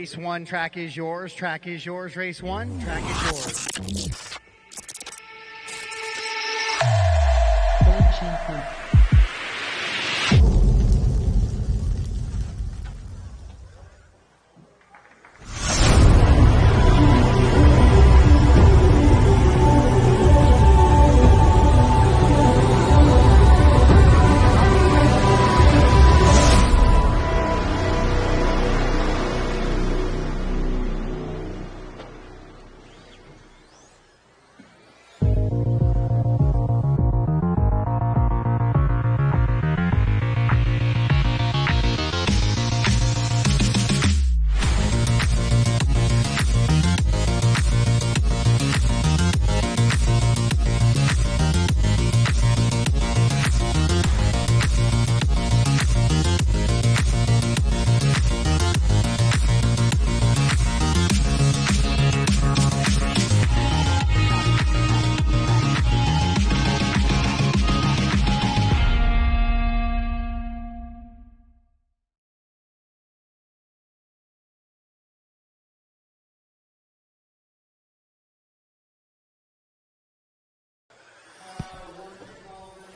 Race 1, track is yours. Track is yours. Race 1, track is yours.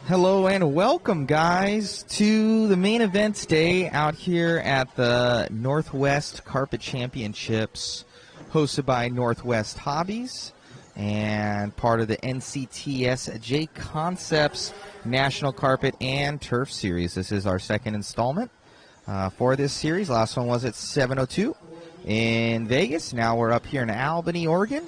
Hello and welcome, guys, to the main events day out here at the Northwest Carpet Championships, hosted by NorthWestHobbies and part of the NCTS JConcepts National Carpet and Turf Series. This is our second installment for this series. Last one was at 7:02 in Vegas. Now we're up here in Albany, Oregon,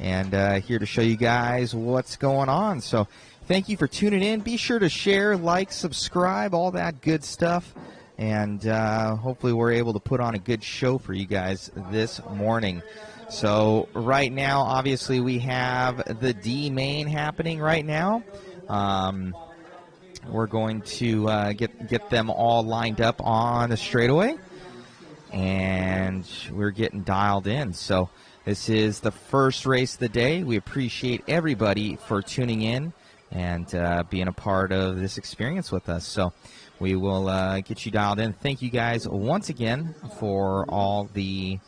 and here to show you guys what's going on. So thank you for tuning in. Be sure to share, like, subscribe, all that good stuff. And hopefully we're able to put on a good show for you guys this morning. So right now, obviously, we have the D main happening right now. We're going to get them all lined up on the straightaway. And we're getting dialed in. So this is the first race of the day. We appreciate everybody for tuning in and being a part of this experience with us. So we will get you dialed in. Thank you guys once again for all the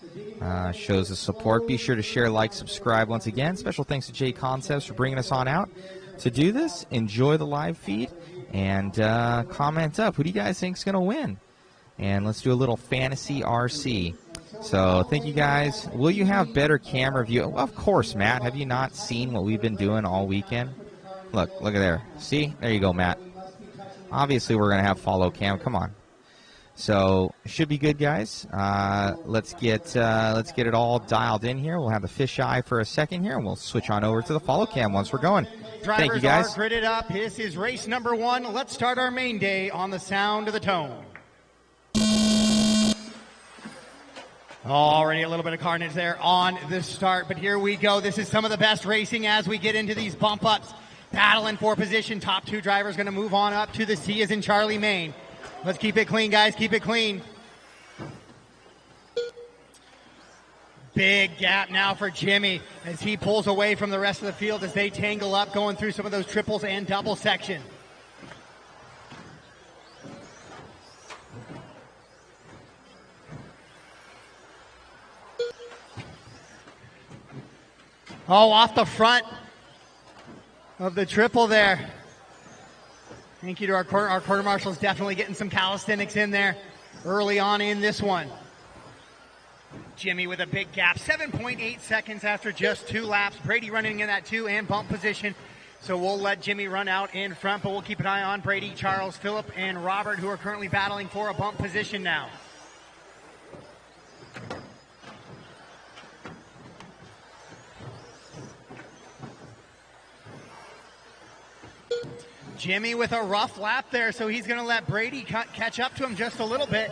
shows of support. Be sure to share, like, subscribe once again. Special thanks to JConcepts for bringing us on out to do this. Enjoy the live feed and comment up. Who do you guys think is going to win? And let's do a little fantasy RC. So thank you guys. Will you have better camera view? Well, of course, Matt. Have you not seen what we've been doing all weekend? Look at there. See? There you go, Matt. Obviously, we're going to have follow cam. Come on. So, should be good, guys. Let's get it all dialed in here. We'll have the fisheye for a second here, and we'll switch on over to the follow cam once we're going. Drivers Thank you, guys. are gridded up. This is race number 1. Let's start our main day on the sound of the tone. Already a little bit of carnage there on the start, but here we go. This is some of the best racing as we get into these bump ups. Battling for position. Top 2 drivers going to move on up to the C as in Charlie Main. Let's keep it clean, guys. Keep it clean. Big gap now for Jimmy as he pulls away from the rest of the field as they tangle up going through some of those triples and double section. Oh, off the front of the triple there. Thank you to our quarter marshals, definitely getting some calisthenics in there early on in this one. Jimmy with a big gap, 7.8 seconds after just 2 laps. Brady running in that 2 and bump position. So we'll let Jimmy run out in front, but we'll keep an eye on Brady, Charles, Phillip, and Robert, who are currently battling for a bump position now. Jimmy with a rough lap there, so he's going to let Brady catch up to him just a little bit.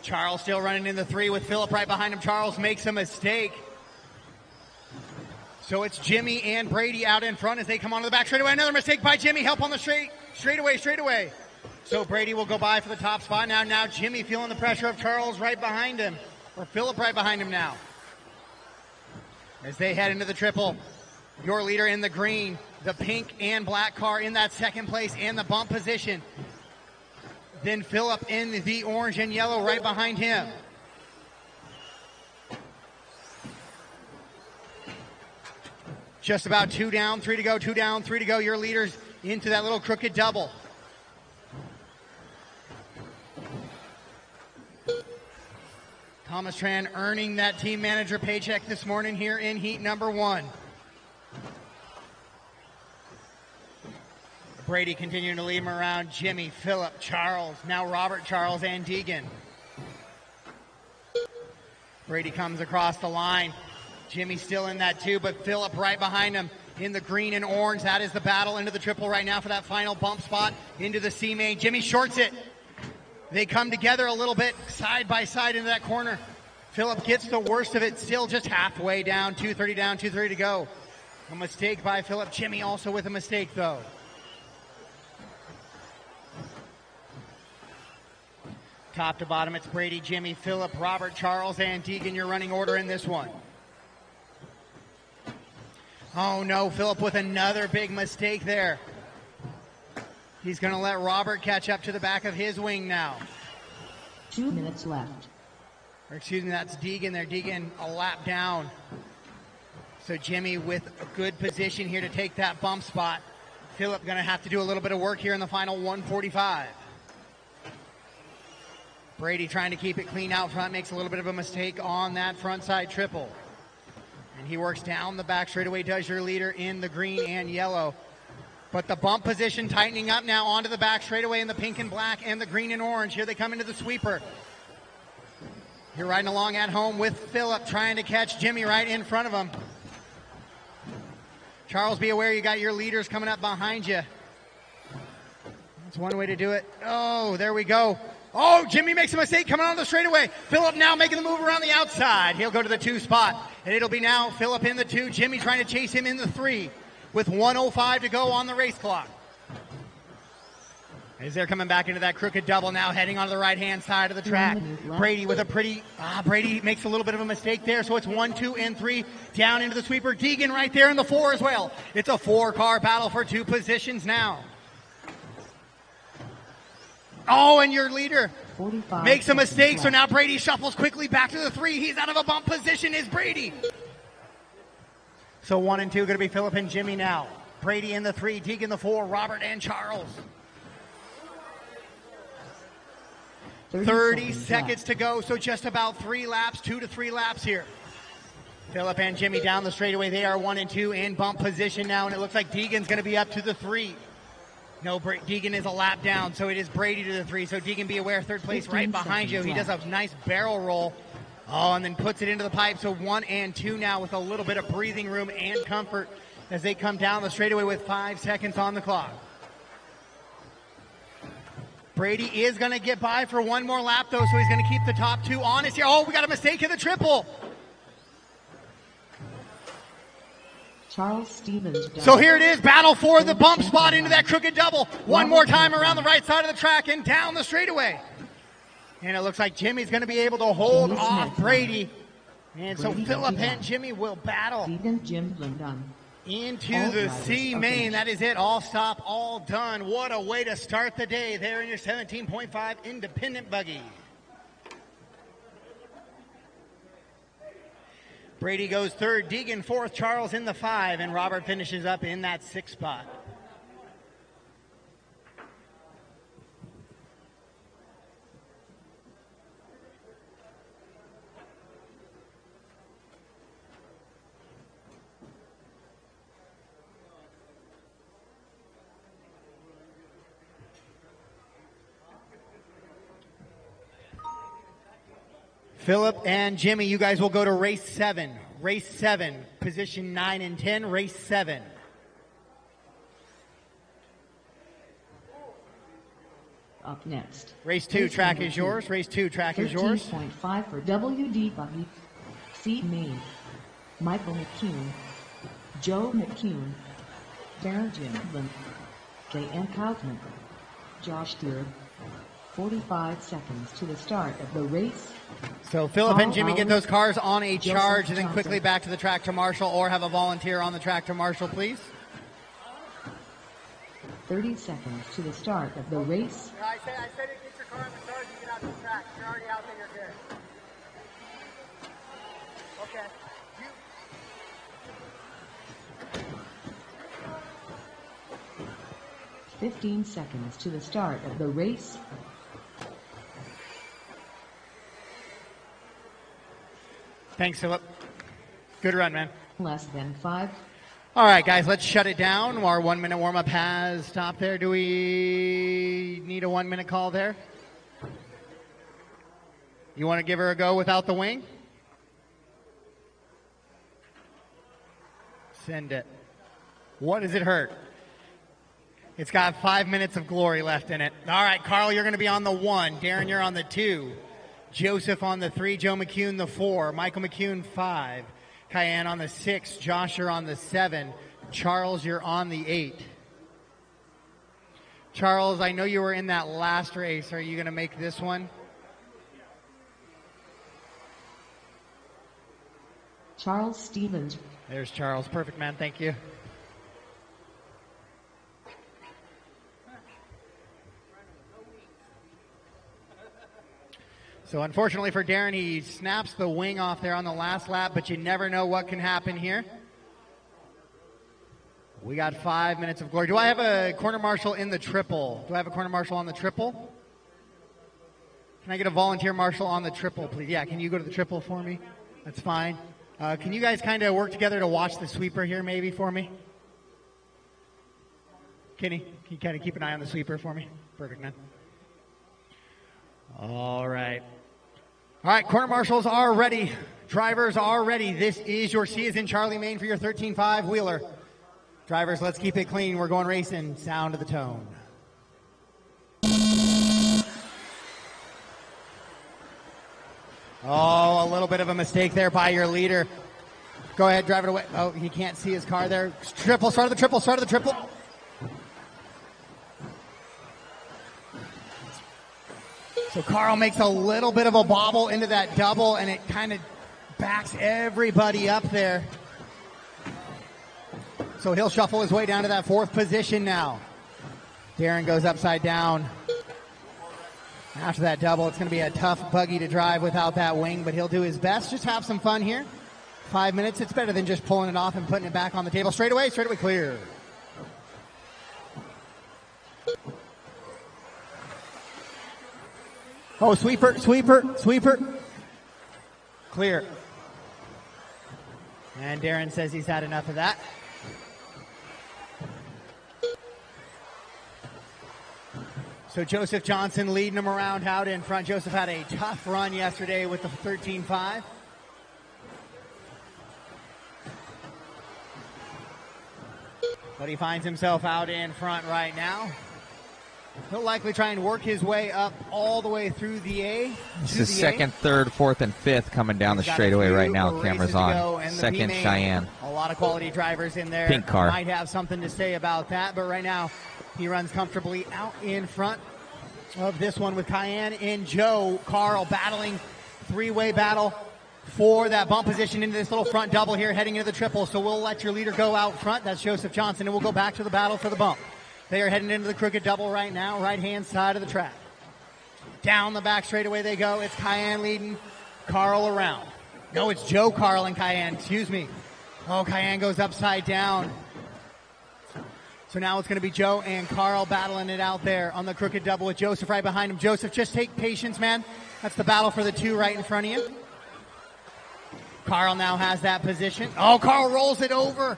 Charles still running in the 3 with Phillip right behind him. Charles makes a mistake. So it's Jimmy and Brady out in front as they come onto the back straightaway. Another mistake by Jimmy. Help on the straightaway. So Brady will go by for the top spot now. Now Jimmy feeling the pressure of Charles right behind him, or Phillip right behind him now. As they head into the triple, your leader in the green, the pink and black car in that second place and the bump position. Then Phillip in the orange and yellow right behind him. Just about 2 down, 3 to go, 2 down, 3 to go. Your leaders into that little crooked double. Thomas Tran earning that team manager paycheck this morning here in heat number 1. Brady continuing to lead him around. Jimmy, Phillip, Charles, now Robert, Charles, and Deegan. Brady comes across the line. Jimmy still in that 2, but Phillip right behind him in the green and orange. That is the battle into the triple right now for that final bump spot into the C main. Jimmy shorts it. They come together a little bit side by side into that corner. Phillip gets the worst of it, still just halfway down, 2:30 down, 2:30 to go. A mistake by Phillip. Jimmy also with a mistake though. Top to bottom, it's Brady, Jimmy, Phillip, Robert, Charles, and Deegan, your running order in this one. Oh no, Phillip with another big mistake there. He's going to let Robert catch up to the back of his wing now. 2 minutes left. Or excuse me, that's Deegan there. Deegan a lap down. So Jimmy with a good position here to take that bump spot. Phillip going to have to do a little bit of work here in the final 145. Brady trying to keep it clean out front, makes a little bit of a mistake on that front side triple. And he works down the back straightaway, does your leader in the green and yellow. But the bump position tightening up now onto the back straightaway in the pink and black and the green and orange. Here they come into the sweeper. You're riding along at home with Phillip trying to catch Jimmy right in front of him. Charles, be aware you got your leaders coming up behind you. That's one way to do it. Oh, there we go. Oh, Jimmy makes a mistake coming on the straightaway. Phillip now making the move around the outside. He'll go to the 2 spot. And it'll be now Phillip in the 2. Jimmy trying to chase him in the 3 with 1:05 to go on the race clock. As they're coming back into that crooked double now, heading onto the right-hand side of the track. Brady with a pretty, Brady makes a little bit of a mistake there, so it's 1, 2, and 3 down into the sweeper. Deegan right there in the 4 as well. It's a 4-car battle for 2 positions now. Oh, and your leader makes a mistake, so now Brady shuffles quickly back to the 3. He's out of a bump position, is Brady. So 1 and 2 going to be Phillip and Jimmy now. Brady in the 3, Deegan the 4, Robert and Charles. 30 seconds to go, so just about 3 laps, 2 to 3 laps here. Phillip and Jimmy down the straightaway. They are 1 and 2 in bump position now, and it looks like Deegan's going to be up to the 3. No, Deegan is a lap down, so it is Brady to the 3. So Deegan, be aware, 3rd place right behind you. He does a nice barrel roll. Oh, and then puts it into the pipe. So 1 and 2 now with a little bit of breathing room and comfort as they come down the straightaway with 5 seconds on the clock. Brady is going to get by for 1 more lap, though, so he's going to keep the top 2 honest here. Oh, we got a mistake in the triple. Charles Stevens. So here it is, battle for the bump spot into that crooked double. 1 more time around the right side of the track and down the straightaway. And it looks like Jimmy's going to be able to hold off Brady. And so Phillip and Jimmy will battle into the C main. That is it. All stop, all done. What a way to start the day there in your 17.5 independent buggy. Brady goes 3rd, Deegan 4th, Charles in the 5, and Robert finishes up in that 6th spot. Phillip and Jimmy, you guys will go to race 7. Race 7, position 9 and 10, race 7. Up next. Race 2, track is yours. Race 2, track is yours. 13.5 for WD Buggy. C main. Michael McCune. Joe McCune. Darren Jimlin. J.N. Kaufman. Josh Deere. 45 seconds to the start of the race. So Phillip and Jimmy get those cars on a charge and then quickly back to the tractor marshal, or have a volunteer on the tractor marshal, please. 30 seconds to the start of the race. I said get your car on the charge and get out to the track. You're already out there, you're good. Okay. 15 seconds to the start of the race. Thanks, Philip. Good run, man. Less than 5. All right, guys, let's shut it down. Our 1 minute warm up has stopped there. Do we need a 1 minute call there? You want to give her a go without the wing? Send it. What does it hurt? It's got 5 minutes of glory left in it. All right, Carl, you're going to be on the 1. Darren, you're on the 2. Joseph on the 3. Joe McCune, the 4. Michael McCune, 5. Cayenne on the 6. Josh, you're on the 7. Charles, you're on the 8. Charles, I know you were in that last race. Are you going to make this one? Charles Stevens. There's Charles. Perfect, man. Thank you. So unfortunately for Darren, he snaps the wing off there on the last lap, but you never know what can happen here. We got 5 minutes of glory. Do I have a corner marshal in the triple? Do I have a corner marshal on the triple? Can I get a volunteer marshal on the triple, please? Yeah, can you go to the triple for me? That's fine. Can you guys kind of work together to watch the sweeper here maybe for me? Kenny, can you kind of keep an eye on the sweeper for me? Perfect, man. All right. All right, corner marshals are ready. Drivers are ready. This is your C as in Charlie, Maine for your 13.5 wheeler. Drivers, let's keep it clean. We're going racing. Sound of the tone. Oh, a little bit of a mistake there by your leader. Go ahead, drive it away. Oh, he can't see his car there. Triple, start of the triple, start of the triple. So Carl makes a little bit of a bobble into that double, and it kind of backs everybody up there. So he'll shuffle his way down to that 4th position now. Darren goes upside down. After that double, it's going to be a tough buggy to drive without that wing, but he'll do his best. Just have some fun here. 5 minutes, it's better than just pulling it off and putting it back on the table. Straight away clear. Oh, sweeper. Clear. And Darren says he's had enough of that. So Joseph Johnson leading him around out in front. Joseph had a tough run yesterday with the 13.5. But he finds himself out in front right now. He'll likely try and work his way up all the way through the A. This is 2nd, 3rd, 4th, and 5th coming down the straightaway right now. Camera's on. 2nd, Cheyenne. A lot of quality drivers in there. Pink car. Might have something to say about that, but right now he runs comfortably out in front of this one with Cayenne and Joe. Carl battling, 3-way battle for that bump position into this little front double here heading into the triple. So we'll let your leader go out front. That's Joseph Johnson, and we'll go back to the battle for the bump. They are heading into the crooked double right now, right-hand side of the track. Down the back straightaway they go. It's Cayenne leading, Carl around. No, it's Joe, Carl, and Cayenne. Excuse me. Oh, Cayenne goes upside down. So now it's going to be Joe and Carl battling it out there on the crooked double with Joseph right behind him. Joseph, just take patience, man. That's the battle for the 2 right in front of you. Carl now has that position. Oh, Carl rolls it over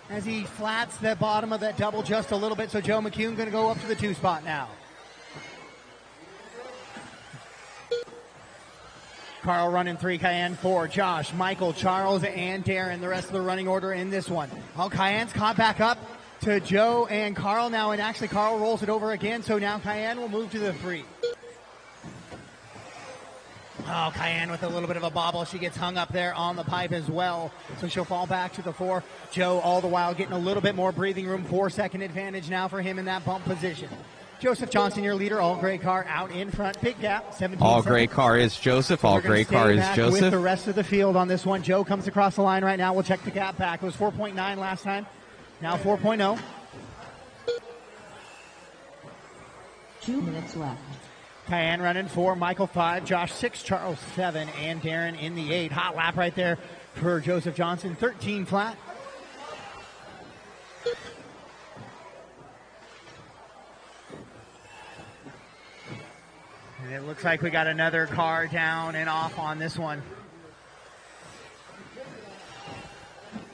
as he flats the bottom of that double just a little bit. So Joe McCune going to go up to the 2 spot now. Carl running 3, Cayenne 4, Josh, Michael, Charles, and Darren. The rest of the running order in this one. Oh, Cayenne's caught back up to Joe and Carl now, and actually Carl rolls it over again. So now Cayenne will move to the 3. Oh, Cayenne with a little bit of a bobble. She gets hung up there on the pipe as well. So she'll fall back to the 4. Joe all the while getting a little bit more breathing room. 4-second advantage now for him in that bump position. Joseph Johnson, your leader, all gray car out in front. Big gap, 17 All seconds. Gray car is Joseph. All gray car is Joseph. With the rest of the field on this one. Joe comes across the line right now. We'll check the gap back. It was 4.9 last time. Now 4.0. 2 minutes left. Cayenne running 4, Michael 5, Josh 6, Charles 7, and Darren in the 8. Hot lap right there for Joseph Johnson, 13 flat. And it looks like we got another car down and off on this one.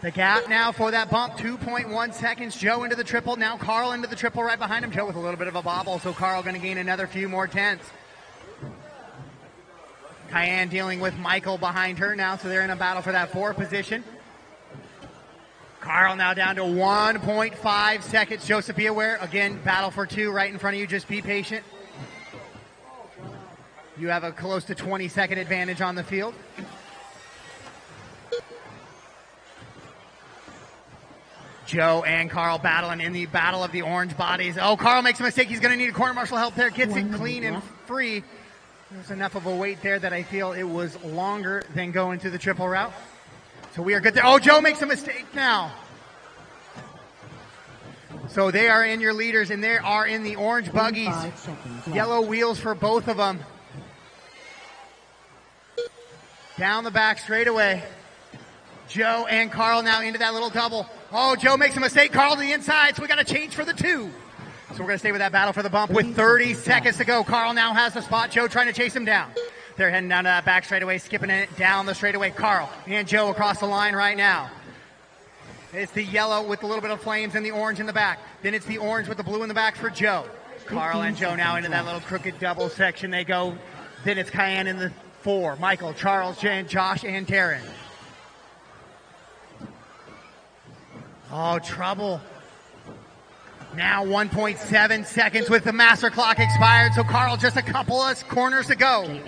The gap now for that bump, 2.1 seconds. Joe into the triple. Now Carl into the triple right behind him. Joe with a little bit of a bobble, so Carl going to gain another few more tenths. Cayenne dealing with Michael behind her now, so they're in a battle for that 4 position. Carl now down to 1.5 seconds. Joseph, be aware. Again, battle for 2 right in front of you. Just be patient. You have a close to 20-second advantage on the field. Joe and Carl battling in the battle of the orange bodies. Oh, Carl makes a mistake. He's going to need a corner marshal help there. Gets it clean and free. There's enough of a weight there that I feel it was longer than going to the triple route. So we are good there. Oh, Joe makes a mistake now. So they are in your leaders, and they are in the orange buggies. Yellow wheels for both of them. Down the back straightaway. Joe and Carl now into that little double. Oh, Joe makes a mistake. Carl to the inside, so we got to change for the 2. So we're going to stay with that battle for the bump with 30 seconds to go. Carl now has the spot. Joe trying to chase him down. They're heading down to that back straightaway, skipping it down the straightaway. Carl and Joe across the line right now. It's the yellow with a little bit of flames and the orange in the back. Then it's the orange with the blue in the back for Joe. Carl and Joe now into that little crooked double section they go. Then it's Cayenne in the 4. Michael, Charles, Jen, Josh, and Taryn. Oh, trouble. Now 1.7 seconds with the master clock expired. So Carl just a couple of corners to go.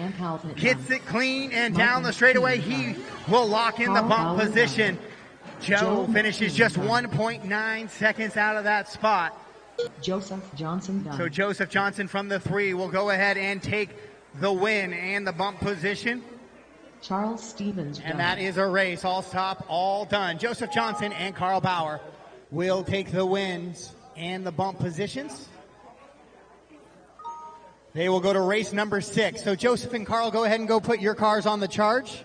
Gets it clean and down the straightaway. He will lock in the bump position. Joe finishes just 1.9 seconds out of that spot. Joseph Johnson done. So Joseph Johnson from the 3 will go ahead and take the win and the bump position. Charles Stevens and that is a race. All stop, all done. Joseph Johnson and Carl Bauer will take the wins and the bump positions. They will go to race number 6. So Joseph and Carl, go ahead and go put your cars on the charge.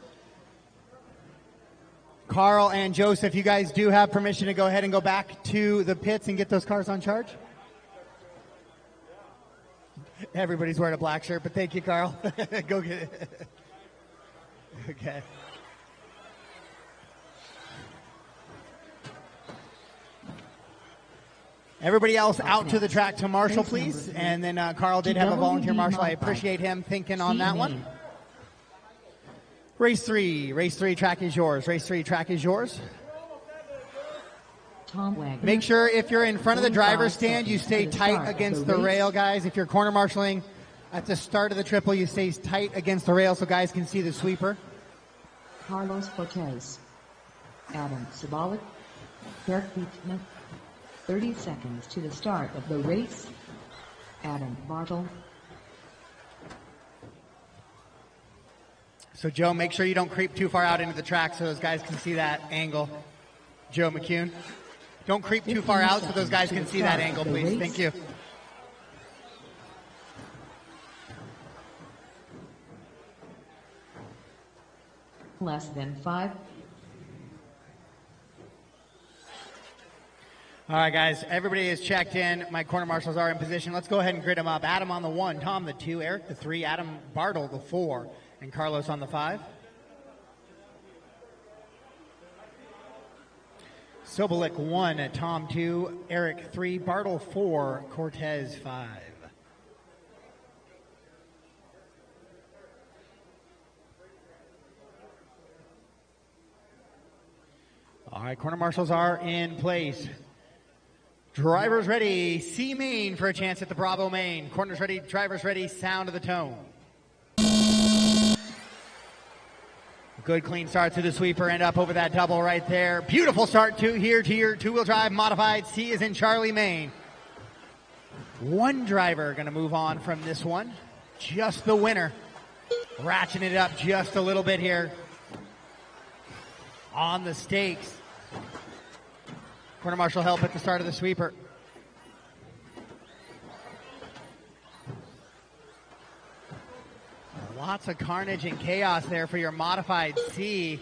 Carl and Joseph, you guys do have permission to go ahead and go back to the pits and get those cars on charge. Everybody's wearing a black shirt, but thank you, Carl. Go get it. Okay. Everybody else out to the track to marshal, please. And then Carl did have a volunteer marshal. I appreciate him thinking on that one. Race 3. Race 3 track is yours. Race 3 track is yours. Make sure if you're in front of the driver's stand, you stay tight against the rail, guys. If you're corner marshaling at the start of the triple, you stay tight against the rail so guys can see the sweeper. Carlos Cortez, Adam Sabalik, Kirk Beachman. 30 seconds to the start of the race. Adam Bartle. So Joe, make sure you don't creep too far out into the track so those guys can see that angle. Joe McCune. Don't creep too far out so those guys can see that angle, please. Thank you. Less than 5. All right, guys, everybody is checked in. My corner marshals are in position. Let's go ahead and grid them up. Adam on the 1, Tom the 2, Eric the 3, Adam Bartle the 4, and Carlos on the 5. Sobolik 1, Tom 2, Eric 3, Bartle 4, Cortez 5. All right, corner marshals are in place. Drivers ready, C main for a chance at the Bravo main. Corners ready, drivers ready, sound of the tone. Good clean start to the sweeper and up over that double right there. Beautiful start to your two-wheel drive modified. C is in Charlie Main. One driver going to move on from this one. Just the winner. Ratcheting it up just a little bit here on the stakes. Corner marshal help at the start of the sweeper. Lots of carnage and chaos there for your modified C.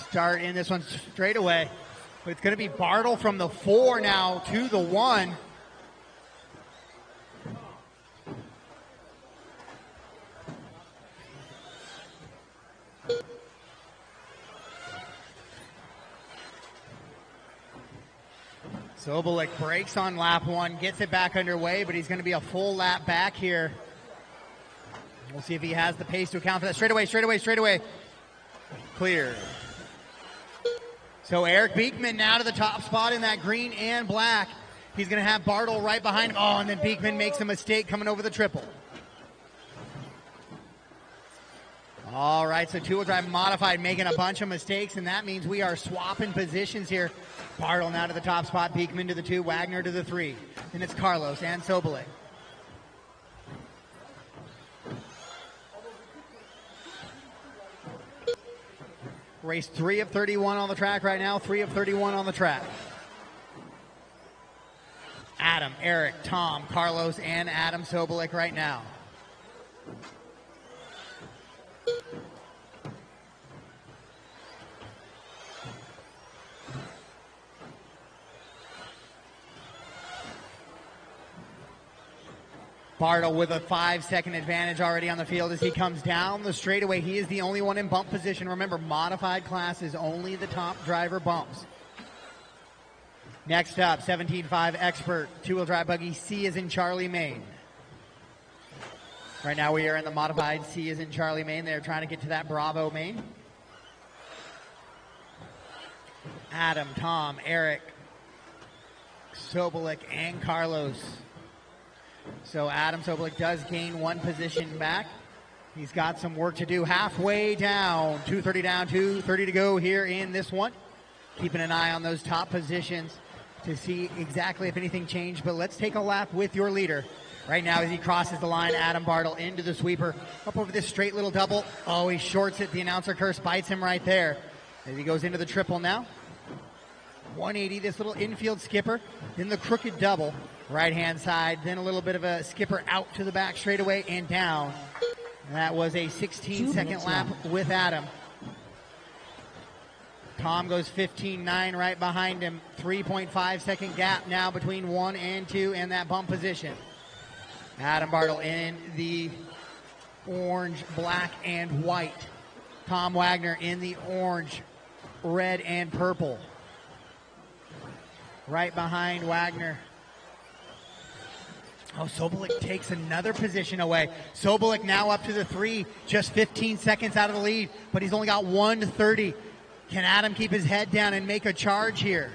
Start in this one straight away. But it's going to be Bartle from the 4 now to the 1. Sobolik breaks on lap 1, gets it back underway, but he's going to be a full lap back here. We'll see if he has the pace to account for that. Straightaway. Clear. So Eric Beekman now to the top spot in that green and black. He's going to have Bartle right behind him. Oh, and then Beekman makes a mistake coming over the triple. All right, so two-wheel drive modified, making a bunch of mistakes, and that means we are swapping positions here. Bartle now to the top spot, Beekman to the 2, Wagner to the 3. And it's Carlos and Sobolik. Race 3 of 31 on the track right now, 3 of 31 on the track. Adam, Eric, Tom, Carlos, and Adam Sobolik right now. Bartle with a 5-second advantage already on the field as he comes down the straightaway. He is the only one in bump position. Remember, modified classes, only the top driver bumps. Next up, 17.5 Expert, two-wheel drive buggy, C is in Charlie, Maine. Right now we are in the modified C is in Charlie, Maine. They're trying to get to that Bravo, Maine. Adam, Tom, Eric, Sobolik, and Carlos. So Adam Sobolik does gain one position back. He's got some work to do halfway down. 2:30 down, 2:30 to go here in this one. Keeping an eye on those top positions to see exactly if anything changed. But let's take a lap with your leader. Right now as he crosses the line, Adam Bartle into the sweeper. Up over this straight little double. Oh, he shorts it. The announcer curse bites him right there. As he goes into the triple now. 180, this little infield skipper. Then the crooked double. Right-hand side, then a little bit of a skipper out to the back straightaway and down. That was a 16-second lap with Adam. Tom goes 15.9 right behind him. 3.5-second gap now between 1 and 2 and that bump position. Adam Bartle in the orange, black, and white. Tom Wagner in the orange, red, and purple. Right behind Wagner. Oh, Sobolik takes another position away. Sobolik now up to the 3, just 15 seconds out of the lead, but he's only got 1:30. Can Adam keep his head down and make a charge here?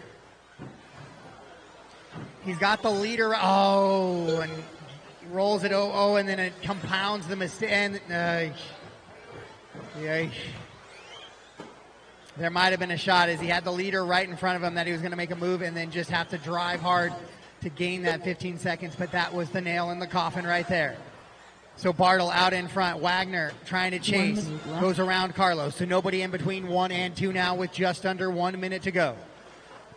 He's got the leader. Oh, and rolls it and then it compounds the mistake. And there might have been a shot as he had the leader right in front of him that he was going to make a move and then just have to drive hard to gain that 15 seconds, but that was the nail in the coffin right there. So Bartle out in front. Wagner trying to chase. Goes around Carlos. So nobody in between 1 and 2 now with just under 1 minute to go.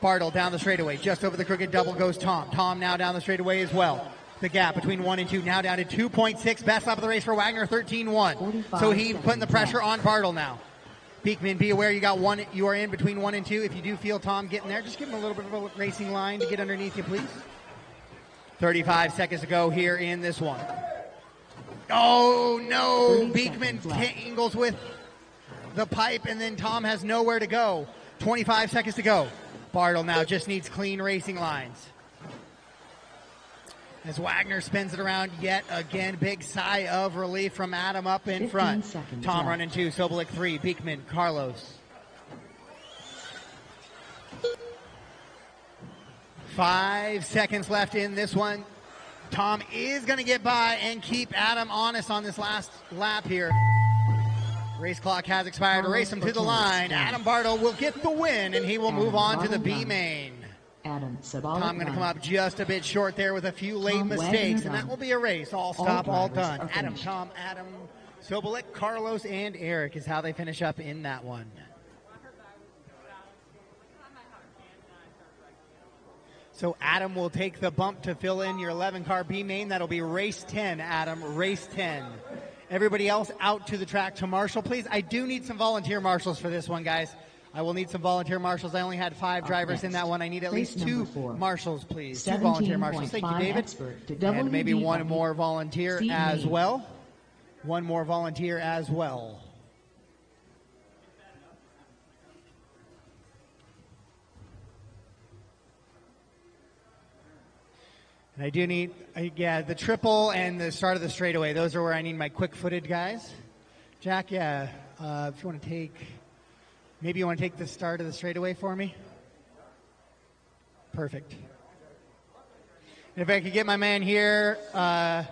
Bartle down the straightaway. Just over the crooked double goes Tom. Tom now down the straightaway as well. The gap between 1 and 2 now down to 2.6. Best lap of the race for Wagner, 13.1. So he's putting the pressure on Bartle now. Beekman, be aware you are in between 1 and 2. If you do feel Tom getting there, just give him a little bit of a racing line to get underneath you, please. 35 seconds to go here in this one. Oh, no. Beekman tangles with the pipe, and then Tom has nowhere to go. 25 seconds to go. Bartle now just needs clean racing lines. As Wagner spins it around yet again, big sigh of relief from Adam up in front. Tom running 2, Sobolik 3, Beekman, Carlos. 5 seconds left in this one. Tom is going to get by and keep Adam honest on this last lap here. Race clock has expired. Race him to the line. Adam Bartle will get the win, and he will move on to the B main. Tom going to come up just a bit short there with a few late mistakes, and that will be a race. All stop, all done. Adam, Tom, Adam, Sobolik, Carlos, and Eric is how they finish up in that one. So Adam will take the bump to fill in your 11-car B main. That'll be race 10, Adam, race 10. Everybody else out to the track to marshal, please. I do need some volunteer marshals for this one, guys. I will need some volunteer marshals. I only had 5 drivers in that one. I need at least 2 marshals, please. 2 volunteer marshals. Thank you, David. And maybe one more volunteer as well. One more volunteer as well. And I do need, yeah, the triple and the start of the straightaway. Those are where I need my quick-footed guys. Jack, yeah, if you want to take, maybe you want to take the start of the straightaway for me. Perfect. And if I could get my man here, if I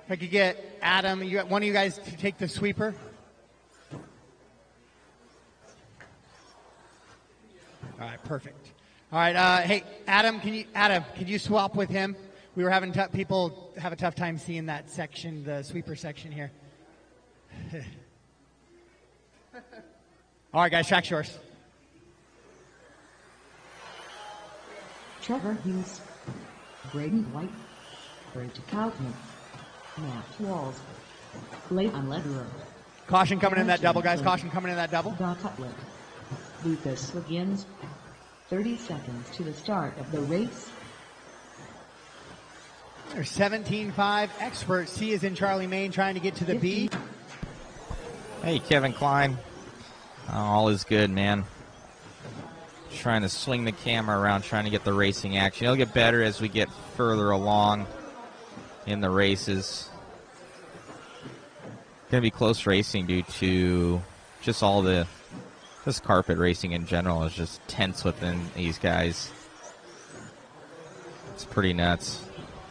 could get Adam, one of you guys to take the sweeper. All right, perfect. All right, hey, Adam, can you swap with him? We were having people have a tough time seeing that section, the sweeper section here. All right, guys, track's yours. Trevor Hughes, Braden White, Bridge Kaufman, Matt Walls, Leighton Lederer. Caution coming in that double, guys. Caution coming in that double. Don Cutlet, Lucas Wiggins. 30 seconds to the start of the race. There's 17.5. Expert C is in Charlie Main trying to get to the B. Hey, Kevin Klein. All is good, man. Trying to swing the camera around, trying to get the racing action. It'll get better as we get further along in the races. Going to be close racing due to just all the... This carpet racing in general is just tense within these guys. It's pretty nuts.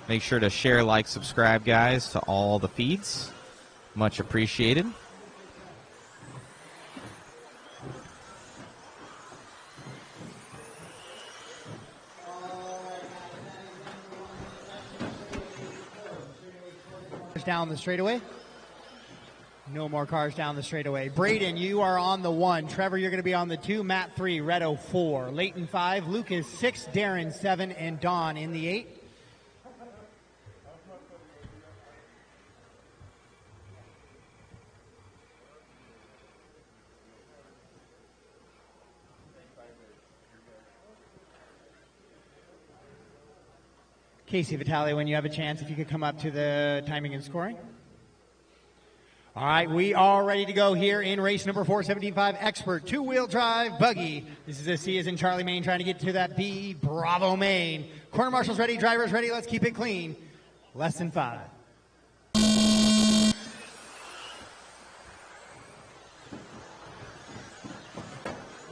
Make sure to share, like, subscribe, guys, to all the feeds. Much appreciated. Down the straightaway. No more cars down the straightaway. Braden, you are on the 1. Trevor, you're going to be on the 2. Matt 3. Redo 4. Leighton 5. Lucas 6. Darren 7. And Don in the 8. Casey Vitale, when you have a chance, if you could come up to the timing and scoring. All right, we are ready to go here in race number 4, 17.5 Expert two-wheel drive buggy. This is a C as in Charlie Main trying to get to that B. Bravo Main. Corner marshals ready, drivers ready. Let's keep it clean. Less than 5.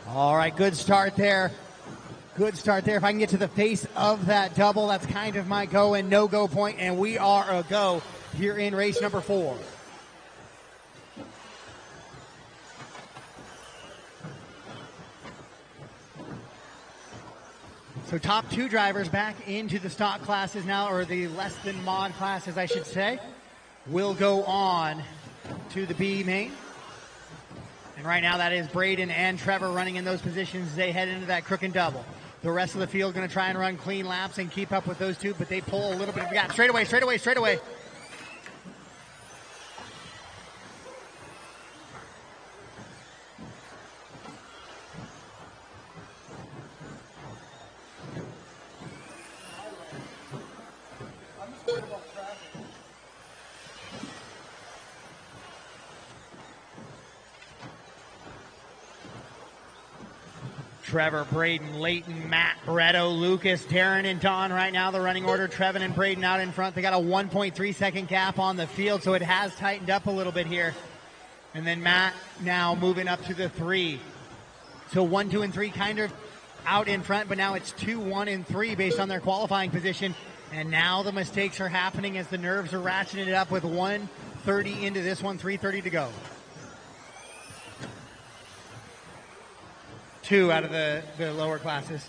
All right, good start there. Good start there. If I can get to the face of that double, that's kind of my go and no-go point, and we are a go here in race number 4. So top 2 drivers back into the stock classes now, or the less than mod classes, I should say, will go on to the B main. And right now that is Braden and Trevor running in those positions as they head into that crook and double. The rest of the field going to try and run clean laps and keep up with those two, but they pull a little bit of gap. Straightaway, straightaway, straightaway. Trevor, Braden, Leighton, Matt, Redo, Lucas, Darren, and Don right now. The running order, Trevin and Braden out in front. They got a 1.3 second gap on the field, so it has tightened up a little bit here. And then Matt now moving up to the 3. So 1, 2, and 3 kind of out in front, but now it's 2, 1, and 3 based on their qualifying position. And now the mistakes are happening as the nerves are ratcheting it up with 1:30 into this one, 3:30 to go. 2 out of the lower classes.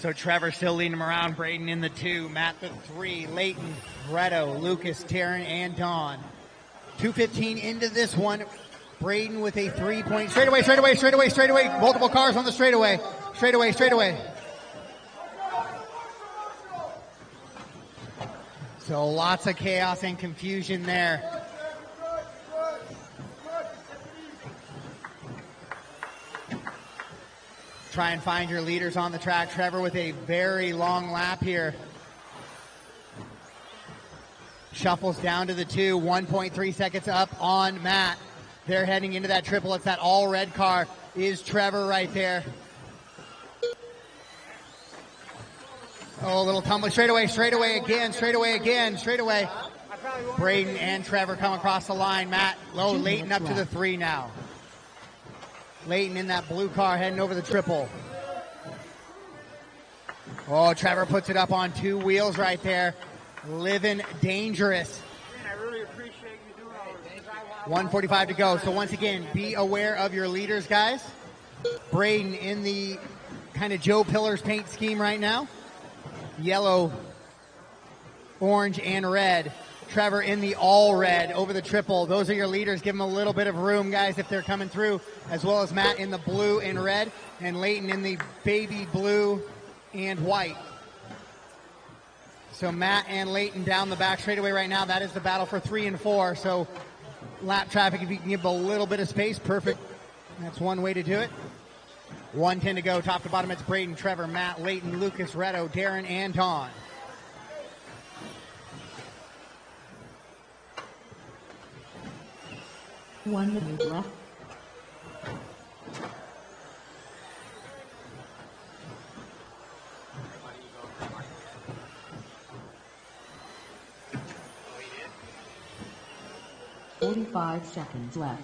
So Trevor still leading him around. Braden in the 2, Matt the 3, Leighton, Redo, Lucas, Taryn, and Don. 2:15 into this one. Braden with a 3-point straightaway, straightaway, straightaway, straightaway. Multiple cars on the straightaway. Straightaway, straightaway. So lots of chaos and confusion there. Try and find your leaders on the track. Trevor with a very long lap here. Shuffles down to the 2, 1.3 seconds up on Matt. They're heading into that triple. It's that all red car. Is Trevor right there. Oh, a little tumble. Straightaway again. Braden and Trevor come across the line. Matt, Leighton up to the 3 now. Leighton in that blue car heading over the triple. Oh, Trevor puts it up on 2 wheels right there. Living dangerous. Man, I really appreciate you doing all this. 1:45 to go. So once again, be aware of your leaders, guys. Braden in the kind of Joe Pillars paint scheme right now. Yellow, orange, and red. Trevor in the all red over the triple. Those are your leaders. Give them a little bit of room, guys, if they're coming through, as well as Matt in the blue and red, and Leighton in the baby blue and white. So Matt and Leighton down the back straightaway right now. That is the battle for 3 and 4. So lap traffic, if you can give a little bit of space, perfect. That's one way to do it. 1:10 to go. Top to bottom, it's Braden, Trevor, Matt, Leighton, Lucas, Reto, Darren, and Don. One minute left. "45 seconds left.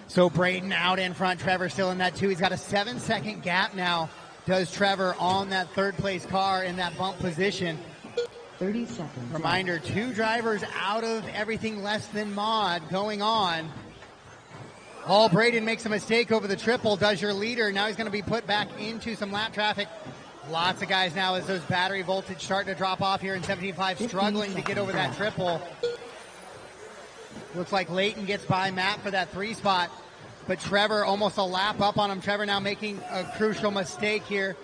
So Braden out in front. Trevor still in that 2. He's got a 7-second gap now. Does Trevor on that 3rd place car in that bump position. 30 seconds Reminder, left. 2 drivers out of everything less than mod going on. Oh, Braden makes a mistake over the triple. Does your leader. Now he's going to be put back into some lap traffic. Lots of guys now as those battery voltage starting to drop off here in 17.5, struggling to get over that triple. Looks like Leighton gets by Matt for that 3 spot, but Trevor almost a lap up on him. Trevor now making a crucial mistake here.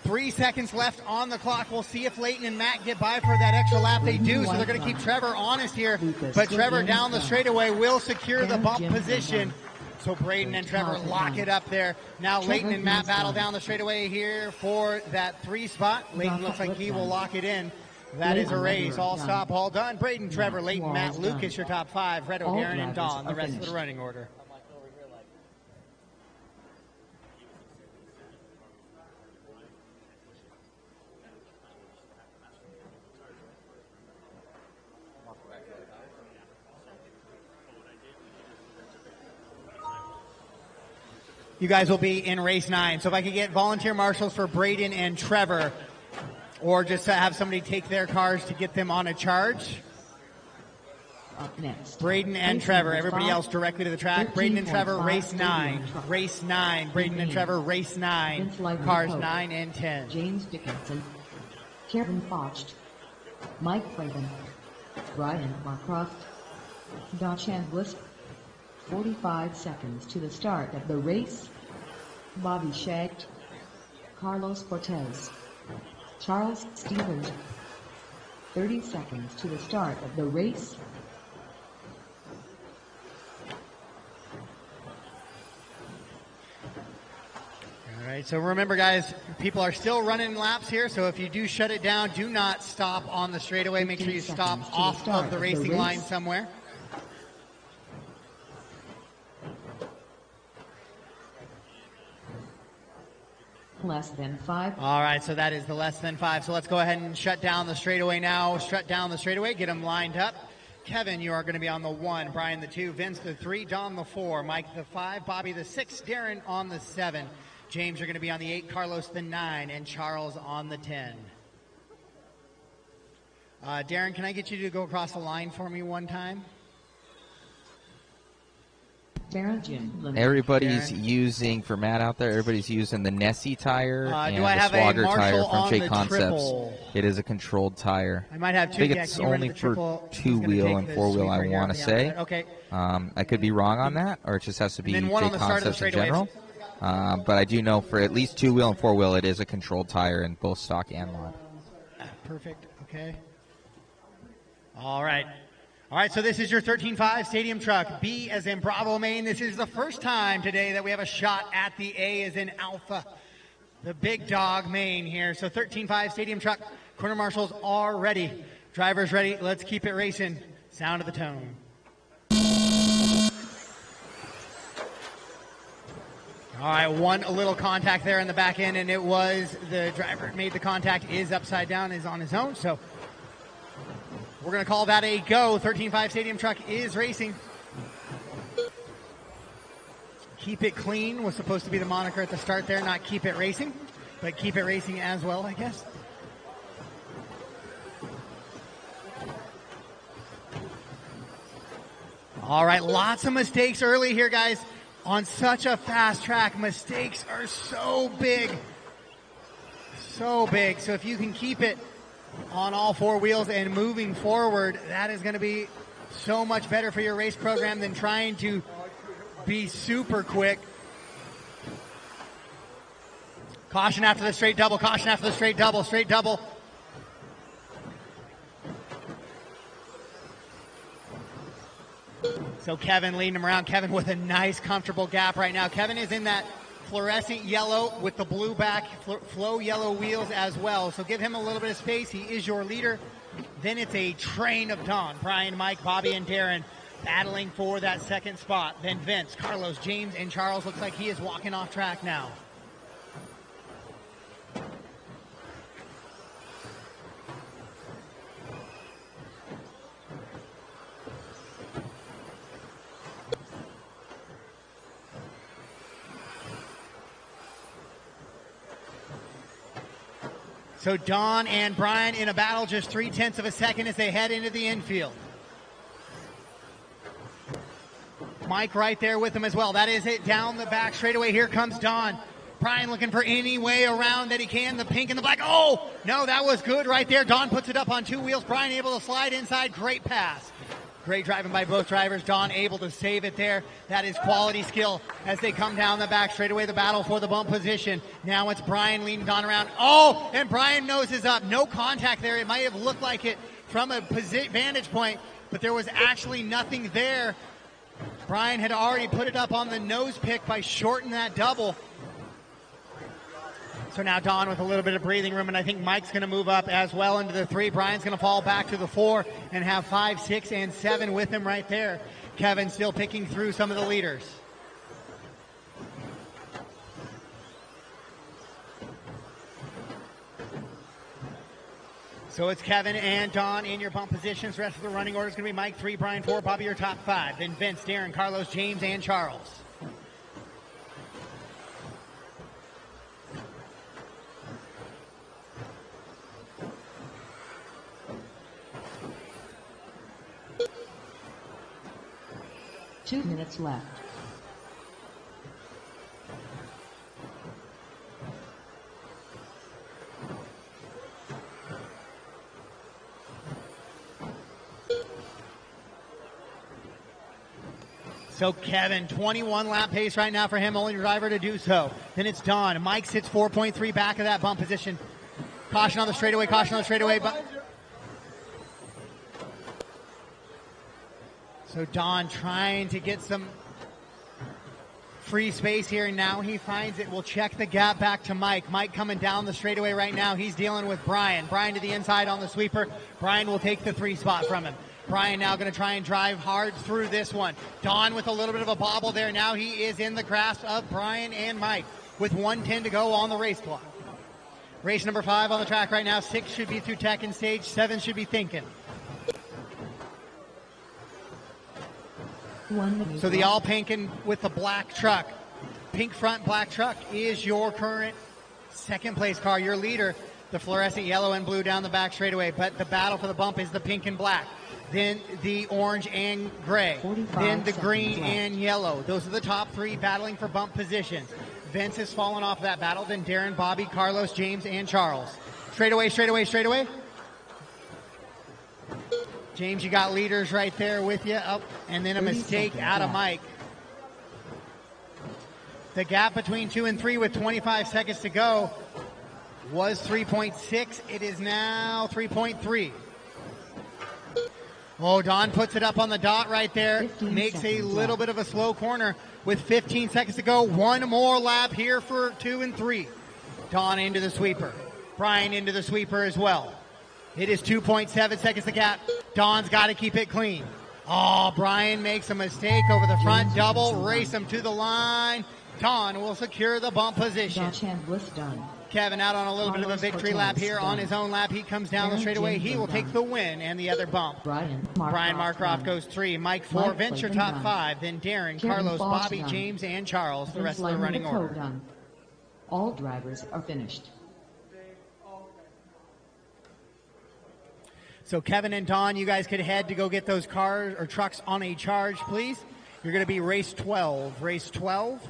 3 seconds left on the clock. We'll see if Leighton and Matt get by for that extra lap. They do, so they're going to keep Trevor honest here. But Trevor down the straightaway will secure the bump position. So Braden and Trevor lock it up there. Now Leighton and Matt battle down the straightaway here for that 3 spot. Leighton looks like he will lock it in. That is a race. All stop, all done. Braden, Trevor, Leighton, Matt, Lucas, your top 5. Reto, Darren, and Don, the rest of the running order. You guys will be in race 9. So if I could get volunteer marshals for Braden and Trevor, or just to have somebody take their cars to get them on a charge. Up next. Braden and Trevor, everybody else directly to the track. Braden and Trevor, race 9. Race 9. Braden and Trevor, race 9. Cars 9 and 10. James Dickinson, Kevin Focht, Mike Craven, Brian Marcroft, Don Chandlis. 45 seconds to the start of the race. Bobby Shagged, Carlos Cortez, Charles Stevens. 30 seconds to the start of the race. All right, so remember, guys, people are still running laps here, so if you do shut it down, do not stop on the straightaway. Make sure you stop off of the racing line somewhere. Less than 5. All right, so that is the less than 5. So let's go ahead and shut down the straightaway now. Shut down the straightaway, get them lined up. Kevin, you are going to be on the 1, Brian the 2, Vince the 3, Don the 4, Mike the 5, Bobby the 6, Darren on the 7. James, you're going to be on the 8, Carlos the 9, and Charles on the 10. Darren, can I get you to go across the line for me one time? Everybody's using, for Matt out there, everybody's using the Nessie tire and the Swagger tire from JConcepts. It is a controlled tire. I might have 2. I think it's only for 2-wheel and 4-wheel, I want to say. Okay. I could be wrong on that, or it just has to be JConcepts in general. But I do know for at least 2-wheel and 4-wheel, it is a controlled tire in both stock and mod. Perfect. Okay. All right. All right, so this is your 13.5 stadium truck. B as in Bravo, Maine. This is the first time today that we have a shot at the A as in Alpha, the big dog Maine here. So 13.5 stadium truck. Corner marshals are ready. Drivers ready. Let's keep it racing. Sound of the tone. All right, one little contact there in the back end, and it was the driver made the contact, is upside down, is on his own. So we're going to call that a go. 13.5 stadium truck is racing. Keep it clean was supposed to be the moniker at the start there, not keep it racing, but keep it racing as well, I guess. All right, lots of mistakes early here, guys. On such a fast track, mistakes are so big. So big. So if you can keep it on all four wheels and moving forward, that is going to be so much better for your race program than trying to be super quick. Caution after the straight double. Caution after the straight double. Straight double. So Kevin leading him around. Kevin with a nice, comfortable gap right now. Kevin is in that fluorescent yellow with the blue back, flow yellow wheels as well. So give him a little bit of space. He is your leader. Then it's a train of Don. Brian, Mike, Bobby, and Darren battling for that second spot. Then Vince, Carlos, James, and Charles. Looks like he is walking off track now. So Don and Brian in a battle, just 0.3 of a second as they head into the infield. Mike right there with him as well. That is it down the back straightaway. Here comes Don. Brian looking for any way around that he can. The pink and the black. Oh, no, that was good right there. Don puts it up on two wheels. Brian able to slide inside. Great pass. Great driving by both drivers. Don able to save it there. That is quality skill as they come down the back straightaway. The battle for the bump position. Now it's Brian leading Don around. Oh, and Brian noses up. No contact there. It might have looked like it from a vantage point, but there was actually nothing there. Brian had already put it up on the nose pick by shorting that double. So now Don with a little bit of breathing room, and I think Mike's going to move up as well into the 3. Brian's going to fall back to the 4 and have 5, 6, and 7 with him right there. Kevin still picking through some of the leaders. So it's Kevin and Don in your bump positions. The rest of the running order is going to be Mike 3, Brian 4, Bobby your top 5. Then Vince, Darren, Carlos, James, and Charles. Two minutes left. So Kevin, 21 lap pace right now for him, only driver to do so. Then it's Don. Mike sits 4.3 back of that bump position. Caution on the straightaway, caution on the straightaway. But so Don trying to get some free space here, and now he finds it. We'll check the gap back to Mike. Mike coming down the straightaway right now. He's dealing with Brian. Brian to the inside on the sweeper. Brian will take the 3 spot from him. Brian now going to try and drive hard through this one. Don with a little bit of a bobble there. Now he is in the grasp of Brian and Mike with 1:10 to go on the race clock. Race number 5 on the track right now. 6 should be through tech and stage. 7 should be thinking. So the all pink and with the black truck. Pink front, black truck is your current second place car. Your leader, the fluorescent yellow and blue down the back straightaway. But the battle for the bump is the pink and black. Then the orange and gray. Then the green and yellow. Those are the top 3 battling for bump positions. Vince has fallen off that battle. Then Darren, Bobby, Carlos, James, and Charles. Straightaway, straightaway, straightaway. James, you got leaders right there with you. Oh, and then a mistake out of Mike. The gap between 2 and 3 with 25 seconds to go was 3.6. It is now 3.3. Oh, Don puts it up on the dot right there. Makes a little bit of a slow corner with 15 seconds to go. One more lap here for 2 and 3. Don into the sweeper. Brian into the sweeper as well. It is 2.7 seconds the gap. Don's got to keep it clean. Oh, Brian makes a mistake over the front double. Race him to the line. Don will secure the bump position. Kevin out on a little bit of a victory lap here on his own lap. He comes down the straightaway. He will take the win and the other bump. Brian Markroft goes 3. Mike 4. Venture top 5. Then Darren, Carlos, Bobby, James, and Charles. The rest of the running order. All drivers are finished. So Kevin and Don, you guys could head to go get those cars or trucks on a charge, please. You're going to be race 12. Race 12.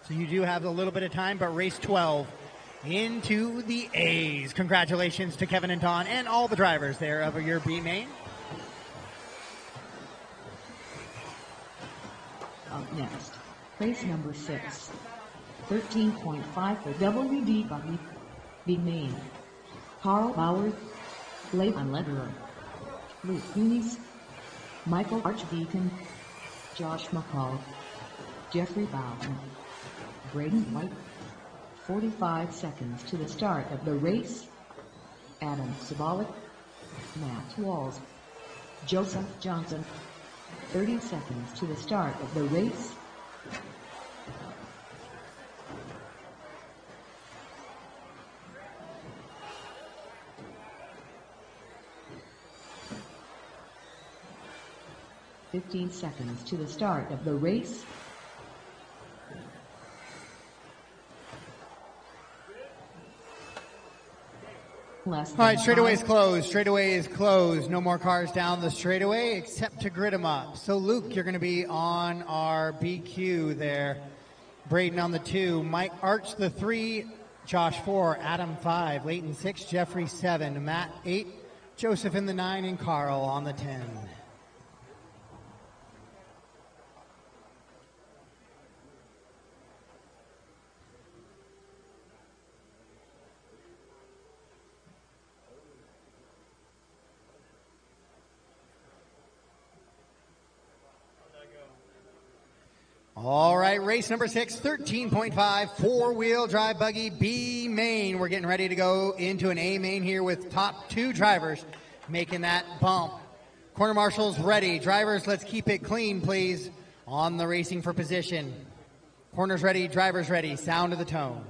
So you do have a little bit of time, but race 12 into the A's. Congratulations to Kevin and Don and all the drivers there of your B main. Up next, race number 6. 13.5 for WD Buggy B main. Carl Bauer, Leighton Lederer, Luke Unis, Michael Archdeacon, Josh McCall, Jeffrey Bowden, Braden White. 45 seconds to the start of the race. Adam Sabalik, Matt Walls, Joseph Johnson. 30 seconds to the start of the race. $15 seconds to the start of the race. All right, straightaway is closed. Straightaway is closed. No more cars down the straightaway except to grid them up. So, Luke, you're going to be on our BQ there. Braden on the 2. Mike Arch the 3. Josh 4. Adam 5. Leighton 6. Jeffrey 7. Matt 8. Joseph in the 9. And Carl on the 10. All right, race number 6, 13.5, four-wheel drive buggy B main. We're getting ready to go into an A main here with top 2 drivers making that bump. Corner marshals ready. Drivers, let's keep it clean, please, on the racing for position. Corners ready, drivers ready. Sound of the tone.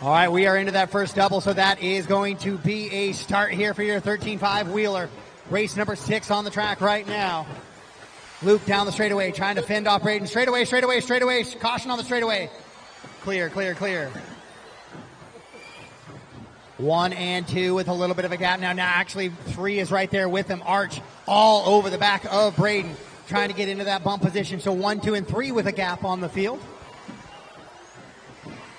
All right, we are into that first double, so that is going to be a start here for your 13.5 wheeler. Race number 6 on the track right now. Luke down the straightaway, trying to fend off Braden. Straightaway. Caution on the straightaway. Clear. 1 and 2 with a little bit of a gap now. Now actually 3 is right there with him. Arch all over the back of Braden, trying to get into that bump position. So 1, 2, and 3 with a gap on the field.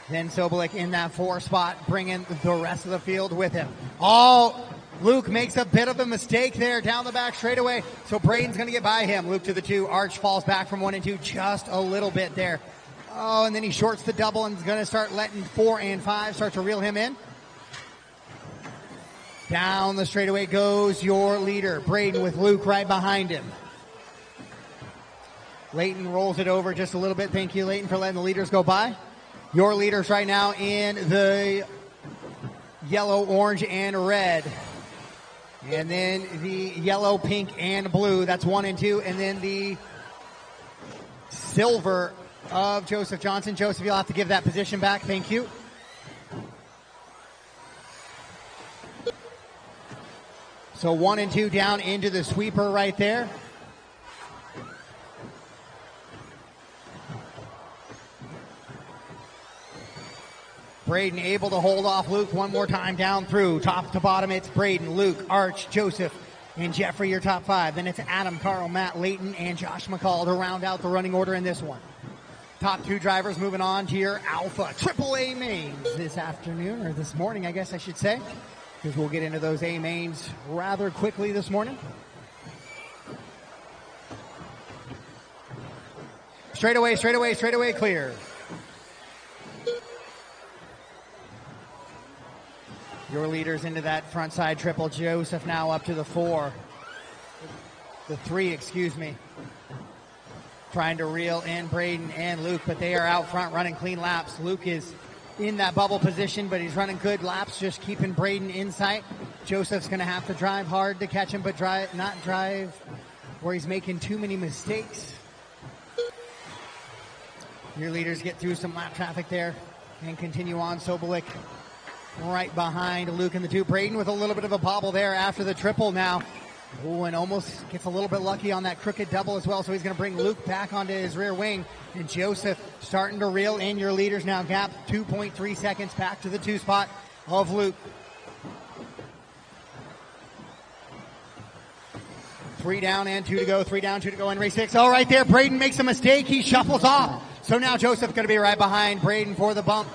Then Sobolik in that 4 spot, bringing the rest of the field with him. Luke makes a bit of a mistake there down the back straightaway, so Braden's going to get by him. Luke to the 2. Arch falls back from 1 and 2 just a little bit there. Oh, and then he shorts the double and is going to start letting 4 and 5 start to reel him in. Down the straightaway goes your leader, Braden, with Luke right behind him. Leighton rolls it over just a little bit. Thank you, Leighton, for letting the leaders go by. Your leaders right now in the yellow, orange, and red. And then the yellow, pink, and blue. That's 1 and 2. And then the silver of Joseph Johnson. Joseph, you'll have to give that position back. Thank you. So 1 and 2 down into the sweeper right there. Braden able to hold off Luke one more time down through. Top to bottom, it's Braden, Luke, Arch, Joseph, and Jeffrey, your top 5. Then it's Adam, Carl, Matt, Leighton, and Josh McCall to round out the running order in this one. Top 2 drivers moving on to your Alpha AAA mains this afternoon, or this morning, I guess I should say, because we'll get into those A mains rather quickly this morning. Straightaway, straightaway, straightaway, clear. Your leaders into that front side triple. Joseph now up to the 3, excuse me. Trying to reel in Braden and Luke, but they are out front running clean laps. Luke is in that bubble position, but he's running good laps, just keeping Braden in sight. Joseph's going to have to drive hard to catch him, but not drive where he's making too many mistakes. Your leaders get through some lap traffic there and continue on. Sobolik right behind Luke in the 2. Braden with a little bit of a bobble there after the triple now. Oh, and almost gets a little bit lucky on that crooked double as well, so he's going to bring Luke back onto his rear wing. And Joseph starting to reel in. Your leaders now gap 2.3 seconds back to the 2 spot of Luke. 3 down and 2 to go. 3 down, 2 to go in race 6. Oh, right there, Braden makes a mistake. He shuffles off. So now Joseph's going to be right behind Braden for the bump.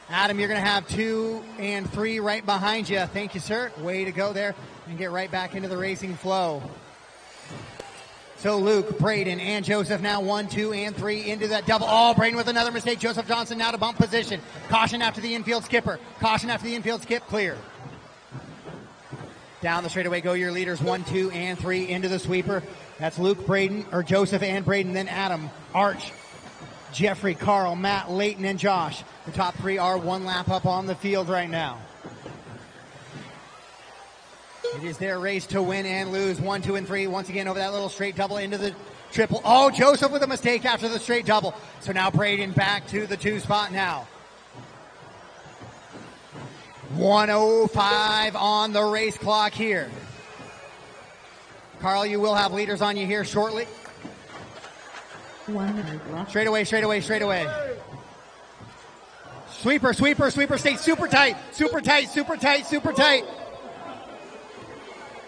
Adam, you're going to have 2 and 3 right behind you. Thank you, sir. Way to go there and get right back into the racing flow. So Luke, Braden, and Joseph now 1, 2, and 3 into that double. Oh, Braden with another mistake. Joseph Johnson now to bump position. Caution after the infield skipper. Caution after the infield skip. Clear. Down the straightaway go your leaders 1, 2, and 3 into the sweeper. That's Luke, Braden, or Joseph and Braden, then Adam, Arch, Jeffrey, Carl, Matt, Leighton, and Josh. The top 3 are 1 lap up on the field right now. It is their race to win and lose. 1, 2, and 3. Once again over that little straight double into the triple. Oh, Joseph with a mistake after the straight double. So now Braden back to the 2 spot now. 1:05 on the race clock here. Carl, you will have leaders on you here shortly. 1 minute left. Straightaway, straightaway, straightaway. Sweeper, sweeper, sweeper. Stay super tight, super tight, super tight, super tight.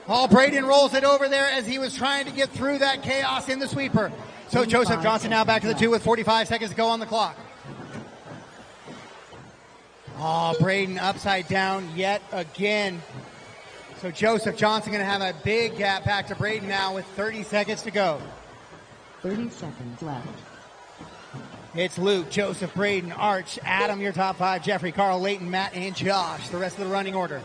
Oh, Braden rolls it over there as he was trying to get through that chaos in the sweeper. So Joseph Johnson now back to the 2 with 45 seconds to go on the clock. Oh, Braden upside down yet again. So Joseph Johnson going to have a big gap back to Braden now with 30 seconds to go. 30 seconds left. It's Luke, Joseph, Braden, Arch, Adam, your top 5, Jeffrey, Carl, Leighton, Matt, and Josh, the rest of the running order.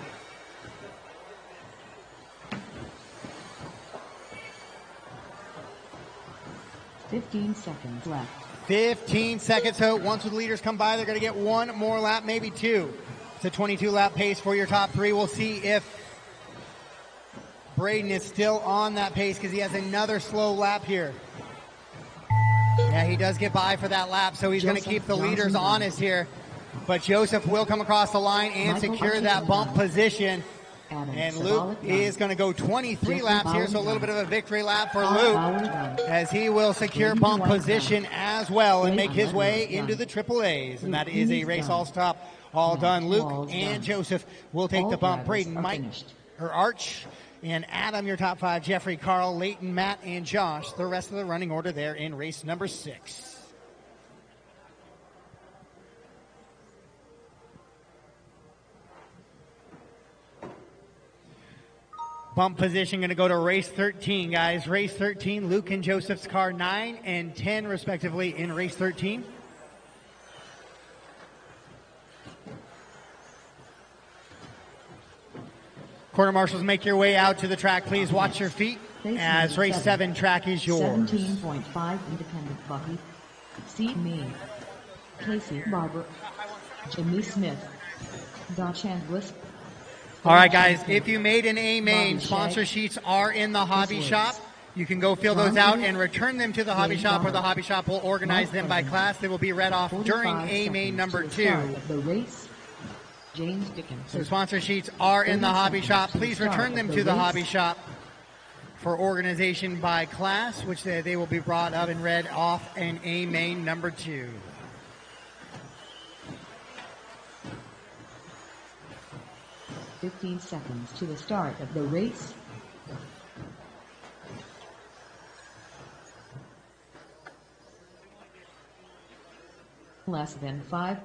Fifteen seconds left. 15 seconds. So once the leaders come by, they're going to get 1 more lap, maybe 2. It's a 22-lap pace for your top 3. We'll see if Braden is still on that pace because he has another slow lap here. Yeah, he does get by for that lap, so he's going to keep the leaders honest here. But Joseph will come across the line and secure that bump position. And Luke is going to go 23 laps here, so a little bit of a victory lap for Luke as he will secure bump position as well and make his way into the Triple A's. And that is a race all stop, all done. Luke and Joseph will take the bump. Braden, Mike, or Arch, and Adam, your top 5. Jeffrey, Carl, Leighton, Matt, and Josh, the rest of the running order there in race number 6. Bump position going to go to race 13, guys. Race 13, Luke and Joseph's car 9 and 10, respectively, in race 13. Quarter marshals, make your way out to the track. Please watch your feet as race 7 track is yours. 17.5 independent Bucky. C. Me. Casey Barber. Jimmy Smith. Dodge and Wisp. All right, guys, if you made an A main, sponsor sheets are in the hobby shop. You can go fill those out and return them to the hobby shop, or the hobby shop will organize them by class. They will be read off during A main number 2. The race. James Dickinson. So sponsor sheets are in the hobby shop. Please return them to the hobby shop for organization by class, which they will be brought up and read off in A main number 2. .15 seconds to the start of the race. Less than 5.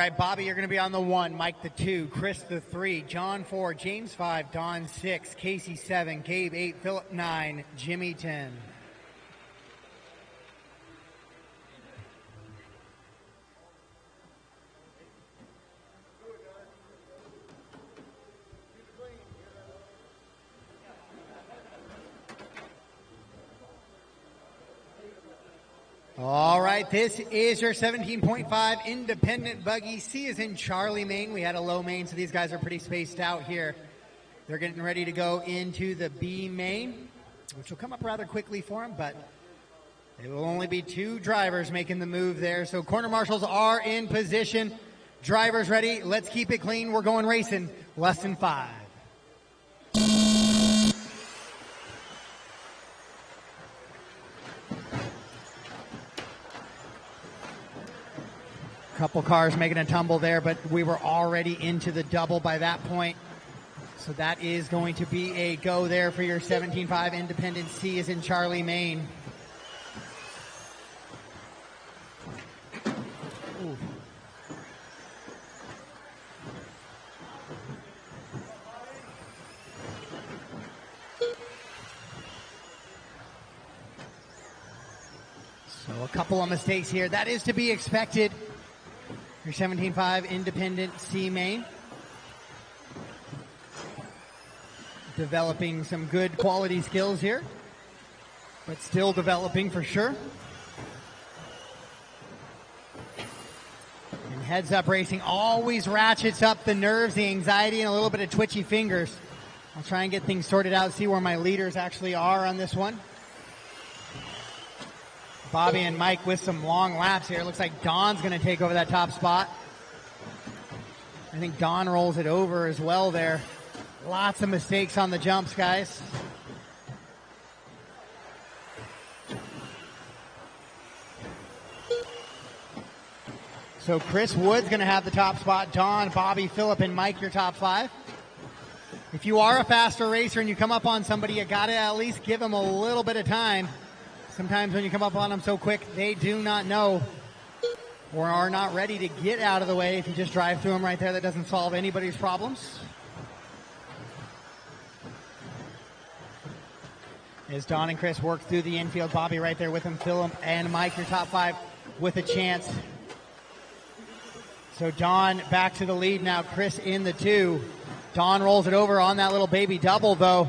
right, Bobby, you're going to be on the 1, Mike the 2, Chris the 3, John 4, James 5, Don 6, Casey 7, Gabe 8, Philip 9, Jimmy 10. All right, this is your 17.5 independent buggy. C is in Charlie main. We had a low main, so these guys are pretty spaced out here. They're getting ready to go into the B main, which will come up rather quickly for them, but it will only be 2 drivers making the move there. So corner marshals are in position. Drivers ready. Let's keep it clean. We're going racing. Less than 5. Couple cars making a tumble there, but we were already into the double by that point. So that is going to be a go there for your 17.5 independent. C is in Charlie main. Ooh. So a couple of mistakes here. That is to be expected. Your 17.5 independent C main. Developing some good quality skills here, but still developing for sure. And heads up racing always ratchets up the nerves, the anxiety, and a little bit of twitchy fingers. I'll try and get things sorted out, see where my leaders actually are on this one. Bobby and Mike with some long laps here. Looks like Don's going to take over that top spot. I think Don rolls it over as well there. Lots of mistakes on the jumps, guys. So Chris Wood's going to have the top spot. Don, Bobby, Philip, and Mike, your top 5. If you are a faster racer and you come up on somebody, you got to at least give them a little bit of time. Sometimes when you come up on them so quick, they do not know or are not ready to get out of the way. If you just drive through them right there, that doesn't solve anybody's problems. As Don and Chris work through the infield, Bobby right there with them, Philip and Mike, your top 5 with a chance. So Don back to the lead now, Chris in the 2. Don rolls it over on that little baby double, though.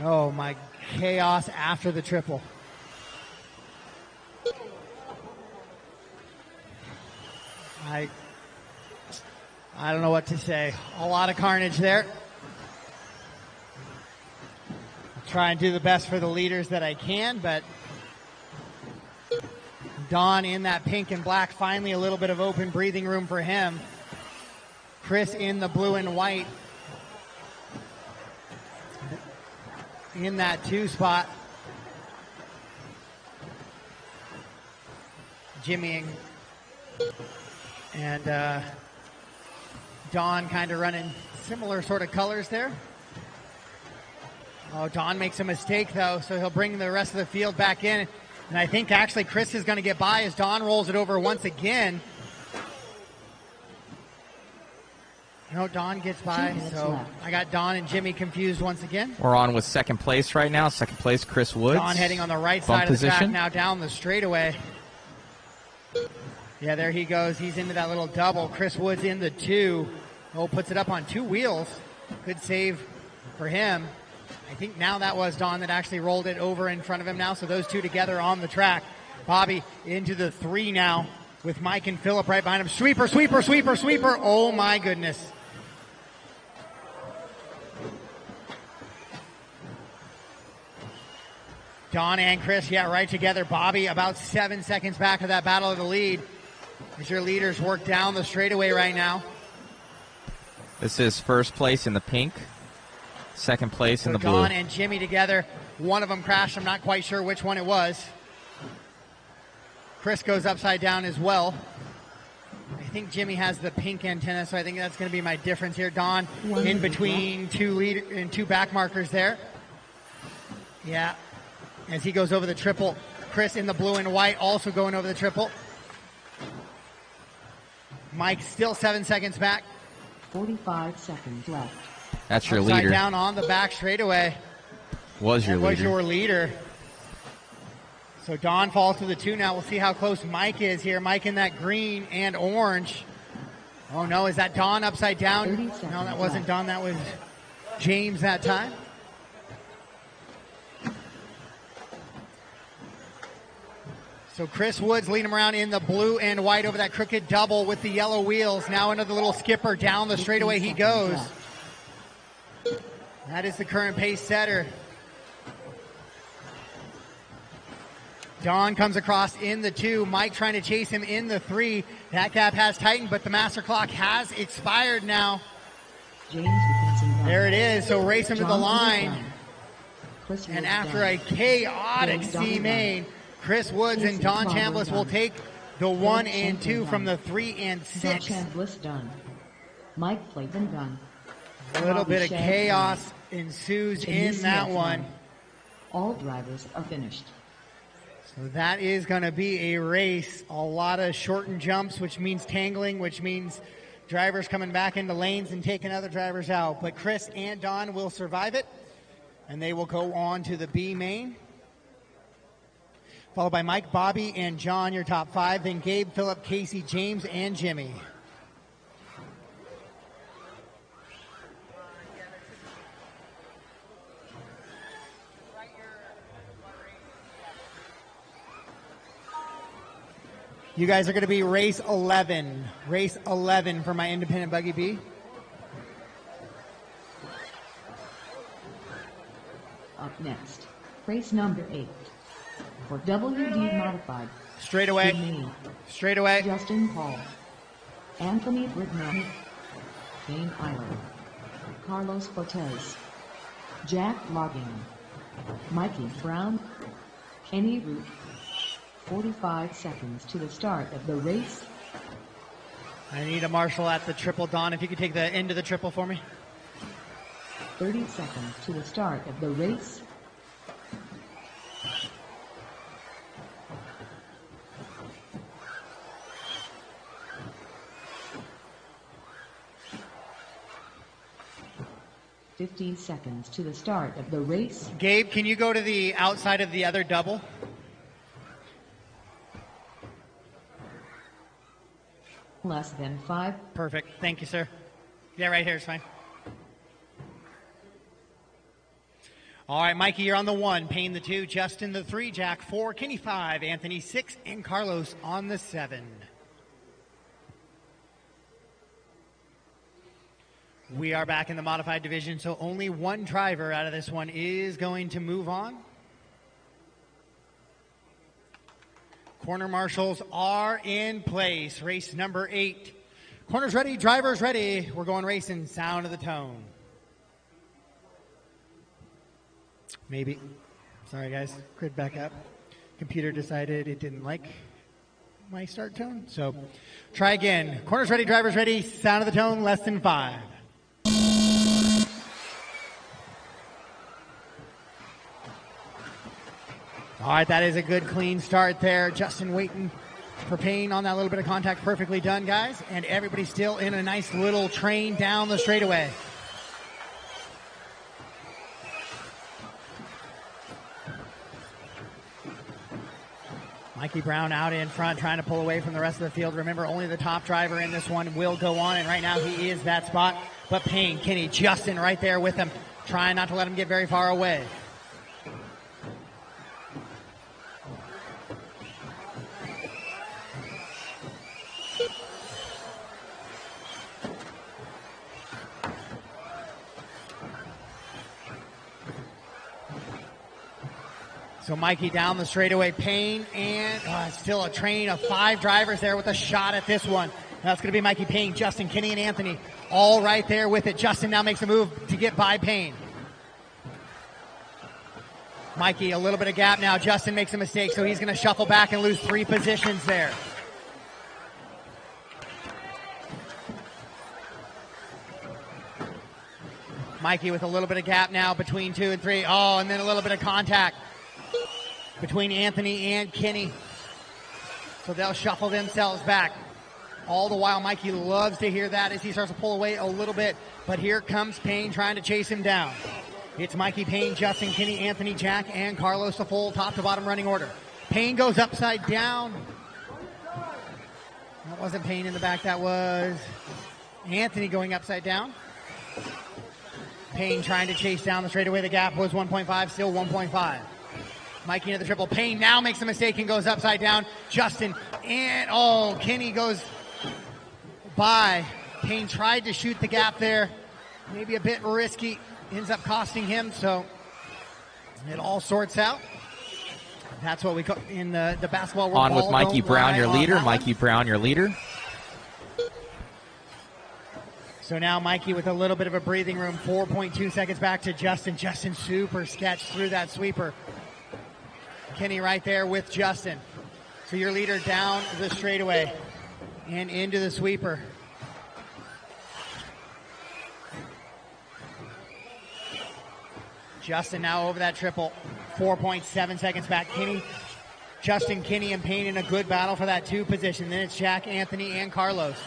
Oh, my chaos after the triple. I don't know what to say. A lot of carnage there. I'll try and do the best for the leaders that I can, but Don in that pink and black, finally a little bit of open breathing room for him. Chris in the blue and white. In that 2 spot. Jimmy and Don kind of running similar sort of colors there. Oh, Don makes a mistake, though, so he'll bring the rest of the field back in. And I think actually Chris is going to get by as Don rolls it over once again. No, Don gets by, so I got Don and Jimmy confused once again. We're on with second place right now. Second place, Chris Woods. Don heading on the right side of the track now down the straightaway. Yeah, there he goes. He's into that little double. Chris Woods in the 2. Oh, puts it up on 2 wheels. Good save for him. I think now that was Don that actually rolled it over in front of him now. So those 2 together on the track. Bobby into the 3 now with Mike and Philip right behind him. Sweeper, sweeper, sweeper, sweeper. Oh, my goodness. Don and Chris, yeah, right together. Bobby about 7 seconds back of that battle of the lead as your leaders work down the straightaway right now. This is first place in the pink, second place in the blue. Don and Jimmy together. One of them crashed. I'm not quite sure which one it was. Chris goes upside down as well. I think Jimmy has the pink antenna, so I think that's going to be my difference here. Don in between 2 back markers there. Yeah. As he goes over the triple, Chris in the blue and white also going over the triple. Mike still 7 seconds back. 45 seconds left. That's your Upside leader. down on the back straightaway. Was your leader. Was your leader. So Don falls to the 2 now. We'll see how close Mike is here. Mike in that green and orange. Oh no, is that Don upside down? No, that wasn't Don. That was James that time. So Chris Woods leading him around in the blue and white over that crooked double with the yellow wheels. Now into the little skipper. Down the straightaway he goes. That is the current pace setter. Don comes across in the 2. Mike trying to chase him in the 3. That gap has tightened, but the master clock has expired now. There it is. So race him to the line. And after a chaotic C main, Chris Woods and Don Chambliss will take the 1 and 2 from the 3 and 6. Chambliss done. Mike Flavin done. A little bit of chaos ensues in that one. All drivers are finished. So that is going to be a race. A lot of shortened jumps, which means tangling, which means drivers coming back into lanes and taking other drivers out. But Chris and Don will survive it, and they will go on to the B main. Followed by Mike, Bobby, and John, your top 5. Then Gabe, Philip, Casey, James, and Jimmy. You guys are going to be race 11. Race 11 for my independent buggy B. Up next, race number 8. For WD Modified. Straight away. Straight away. Justin Paul. Anthony Bridnell. Dane Eiler. Carlos Cortez. Jack Logging. Mikey Brown. Kenny Root. 45 seconds to the start of the race. I need a marshal at the triple. Don, if you could take the end of the triple for me. 30 seconds to the start of the race. $15 seconds to the start of the race. Gabe, can you go to the outside of the other double? Less than 5. Perfect. Thank you, sir. Yeah, right here is fine. All right, Mikey, you're on the 1. Payne the 2. Justin the 3. Jack 4. Kenny 5. Anthony 6. And Carlos on the 7. We are back in the modified division, so only one driver out of this one is going to move on. Corner marshals are in place. Race number 8. Corners ready, drivers ready. We're going racing. Sound of the tone. Maybe. Sorry, guys. Grid back up. Computer decided it didn't like my start tone. So try again. Corners ready, drivers ready. Sound of the tone, less than 5. All right, that is a good clean start there. Justin waiting for Payne on that little bit of contact. Perfectly done, guys. And everybody still in a nice little train down the straightaway. Mikey Brown out in front trying to pull away from the rest of the field. Remember, only the top driver in this one will go on, and right now he is that spot. But Payne, Kenny, Justin right there with him, trying not to let him get very far away. So Mikey down the straightaway, Payne, and still a train of 5 drivers there with a shot at this one. That's going to be Mikey, Payne, Justin, Kenny, and Anthony all right there with it. Justin now makes a move to get by Payne. Mikey, a little bit of gap now. Justin makes a mistake, so he's going to shuffle back and lose 3 positions there. Mikey with a little bit of gap now between 2 and 3. Oh, and then a little bit of contact. between Anthony and Kenny. So they'll shuffle themselves back. All the while, Mikey loves to hear that as he starts to pull away a little bit. But here comes Payne trying to chase him down. It's Mikey, Payne, Justin, Kenny, Anthony, Jack, and Carlos, the full top-to-bottom running order. Payne goes upside down. That wasn't Payne in the back. That was Anthony going upside down. Payne trying to chase down the straightaway. The gap was 1.5, still 1.5. Mikey into the triple. Payne now makes a mistake and goes upside down. Justin and, Kenny goes by. Payne tried to shoot the gap there. Maybe a bit risky. Ends up costing him, so it all sorts out. That's what we call in the basketball world. On with Mikey Brown, your leader. Mikey Brown, your leader. So now Mikey with a little bit of a breathing room. 4.2 seconds back to Justin. Justin super sketched through that sweeper. Kenny right there with Justin. So your leader down the straightaway and into the sweeper. Justin now over that triple. 4.7 seconds back. Justin, Kenny, and Payne in a good battle for that 2 position. Then it's Jack, Anthony, and Carlos.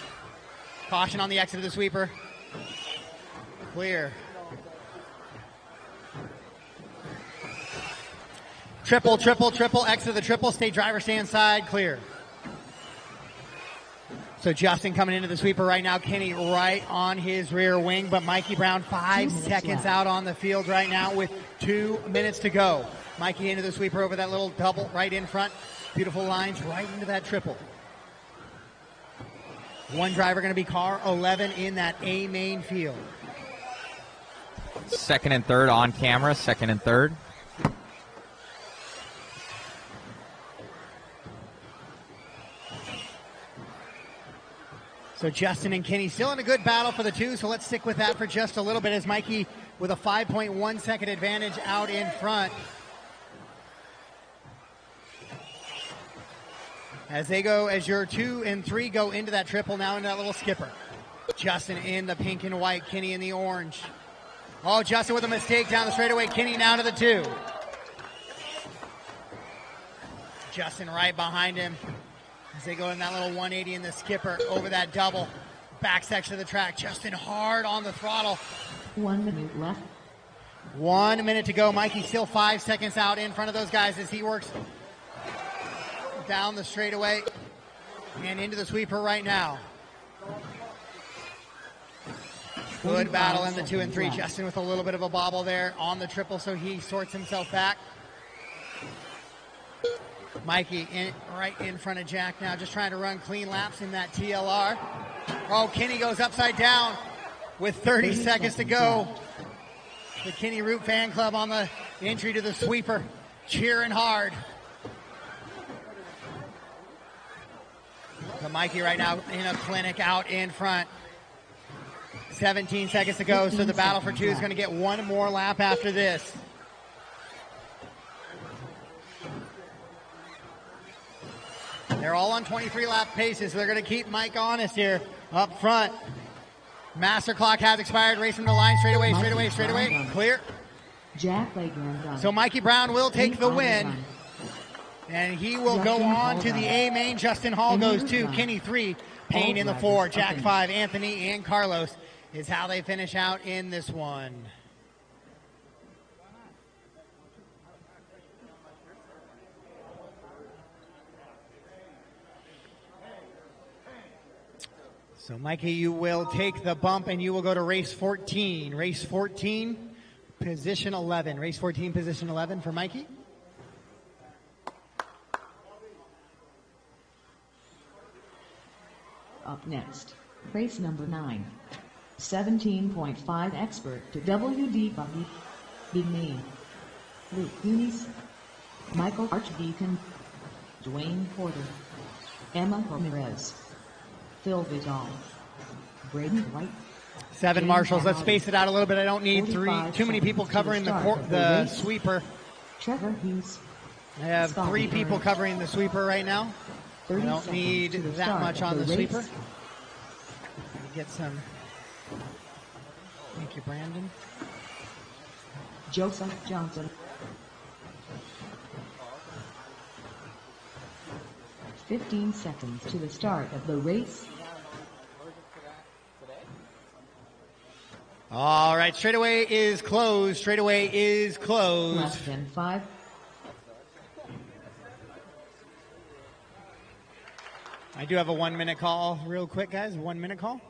Caution on the exit of the sweeper. Clear. Triple, triple, triple. Exit of the triple. Stay driver, stay inside. Clear. So Justin coming into the sweeper right now. Kenny right on his rear wing. But Mikey Brown 5 seconds out on the field right now with 2 minutes to go. Mikey into the sweeper over that little double right in front. Beautiful lines right into that triple. One driver going to be car 11 in that A main field. Second and third on camera. Second and third. So Justin and Kenny still in a good battle for the 2, so let's stick with that for just a little bit as Mikey with a 5.1 second advantage out in front. As your 2 and 3 go into that triple, now into that little skipper. Justin in the pink and white, Kenny in the orange. Oh, Justin with a mistake down the straightaway, Kenny now to the 2. Justin right behind him. As they go in that little 180 in the skipper over that double. Back section of the track. Justin hard on the throttle. 1 minute left. 1 minute to go. Mikey still 5 seconds out in front of those guys as he works down the straightaway and into the sweeper right now. Good battle in the 2 and 3. Justin with a little bit of a bobble there on the triple, so he sorts himself back. Mikey right in front of Jack now, just trying to run clean laps in that TLR. Oh, Kenny goes upside down with 30 seconds to go. The Kenny Root fan club on the entry to the sweeper, cheering hard. But Mikey right now in a clinic out in front. 17 seconds to go, so the battle for 2 is going to get one more lap after this. They're all on 23-lap paces, so they're going to keep Mike honest here up front. Master clock has expired. Race from the line. Straightaway, straightaway, straightaway. Clear. Jack Lakeland. So Mikey Brown will take the win. And he will go on to the A main. Justin Hall goes 2. Kenny 3. Payne in the 4. Jack 5. Anthony and Carlos is how they finish out in this one. So, Mikey, you will take the bump and you will go to race 14. Race 14, position 11. Race 14, position 11 for Mikey. Up next, race number 9. 17.5 expert to WD Buggy. Big name. Luke Eunice. Michael Archdeacon. Dwayne Porter. Emma Ramirez. Phil Vidal. Braden White. 7 marshals. Let's space it out a little bit. I don't need too many people covering the sweeper. Trevor Hughes. I have 3 people covering the sweeper right now. I don't need that much on the sweeper. Get some. Thank you, Brandon. Joseph Johnson. 15 seconds to the start of the race. All right, straightaway is closed. Straightaway is closed. Less than 5. I do have a 1 minute call real quick, guys. 1 minute call.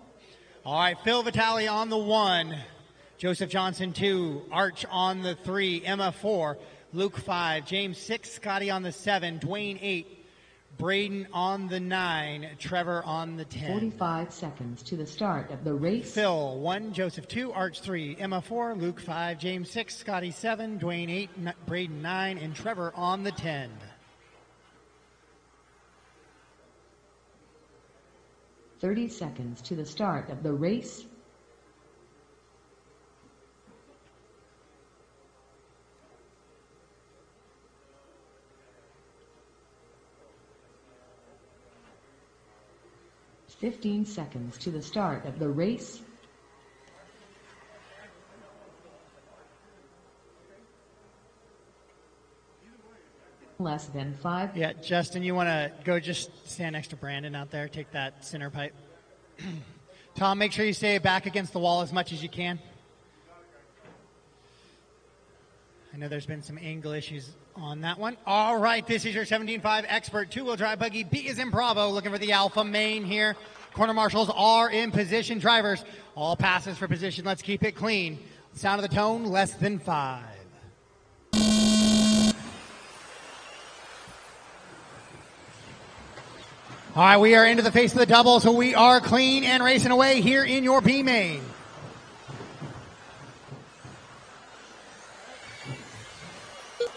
All right, Phil Vitale on the 1. Joseph Johnson 2. Arch on the 3. Emma 4. Luke 5. James 6. Scotty on the 7. Dwayne 8. Braden on the 9. Trevor on the 10. 45 seconds to the start of the race. Phil 1. Joseph 2. Arch 3. Emma 4. Luke 5. James 6. Scotty 7. Dwayne 8. Braden 9. And Trevor on the 10. 30 seconds to the start of the race. Fifteen seconds to the start of the race. Less than 5. Yeah, Justin, you want to go just stand next to Brandon out there. Take that center pipe. Tom, make sure you stay back against the wall as much as you can. I know there's been some angle issues on that one. All right, this is your 17.5 expert two-wheel drive buggy. B is in Bravo, looking for the alpha main here. Corner marshals are in position. Drivers, all passes for position. Let's keep it clean. Sound of the tone, less than 5. All right, we are into the face of the double, so we are clean and racing away here in your B main.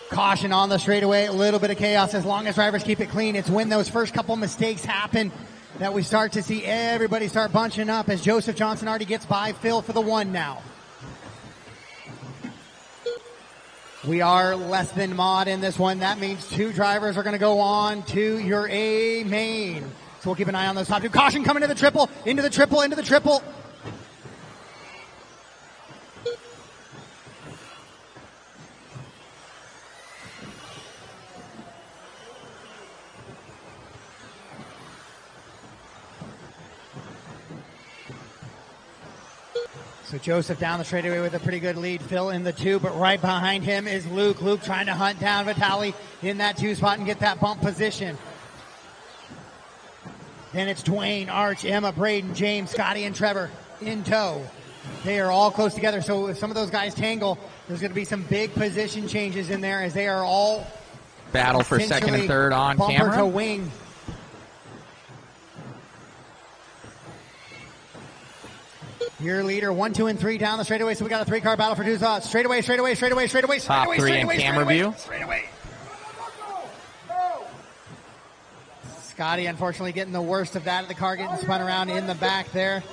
Caution on the straightaway, a little bit of chaos. As long as drivers keep it clean, it's when those first couple mistakes happen that we start to see everybody start bunching up, as Joseph Johnson already gets by Phil for the 1 now. We are less than mod in this one. That means 2 drivers are going to go on to your A main. So we'll keep an eye on those top 2. Caution coming to the triple, into the triple, into the triple. So Joseph down the straightaway with a pretty good lead. Phil in the 2, but right behind him is Luke. Luke trying to hunt down Vitale in that 2 spot and get that bump position. Then it's Dwayne, Arch, Emma, Braden, James, Scotty, and Trevor in tow. They are all close together, so if some of those guys tangle, there's going to be some big position changes in there, as they are all battle for second and third on bumper camera. To wing. Your leader, 1, 2, and 3 down the straightaway, so we got a 3-car battle for 2 spots. Straightaway, straightaway, straightaway, straightaway, Top straightaway, 3 straightaway, in camera straightaway, view. straightaway. Scotty, unfortunately, getting the worst of that. The car getting spun around in the back there.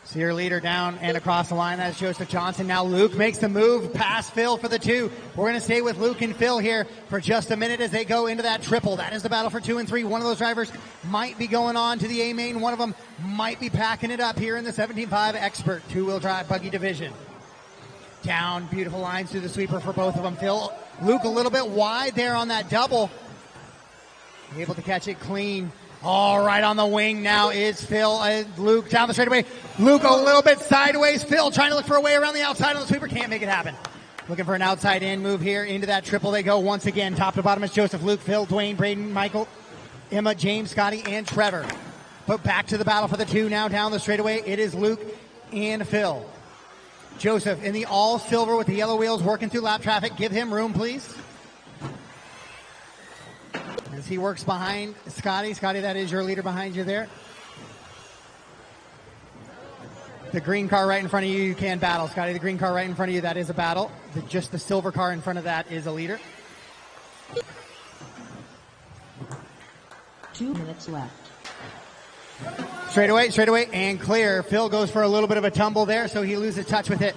So your leader down and across the line, that's Joseph Johnson. Now Luke makes the move past Phil for the 2. We're going to stay with Luke and Phil here for just a minute as they go into that triple. That is the battle for 2 and 3. One of those drivers might be going on to the A main. One of them might be packing it up here in the 17.5 expert two-wheel drive buggy division. Down, beautiful lines through the sweeper for both of them. Phil, Luke a little bit wide there on that double. Able to catch it clean. All right, on the wing now is Phil and Luke down the straightaway. Luke a little bit sideways. Phil trying to look for a way around the outside on the sweeper. Can't make it happen. Looking for an outside in move here into that triple. They go once again. Top to bottom is Joseph, Luke, Phil, Dwayne, Braden, Michael, Emma, James, Scotty, and Trevor. But back to the battle for the 2 now down the straightaway. It is Luke and Phil. Joseph in the all silver with the yellow wheels working through lap traffic. Give him room, please. As he works behind Scotty. Scotty, that is your leader behind you there. The green car right in front of you, you can battle. Scotty, the green car right in front of you, that is a battle. Just the silver car in front of that is a leader. 2 minutes left. Straightaway, and clear. Phil goes for a little bit of a tumble there, so he loses touch with it.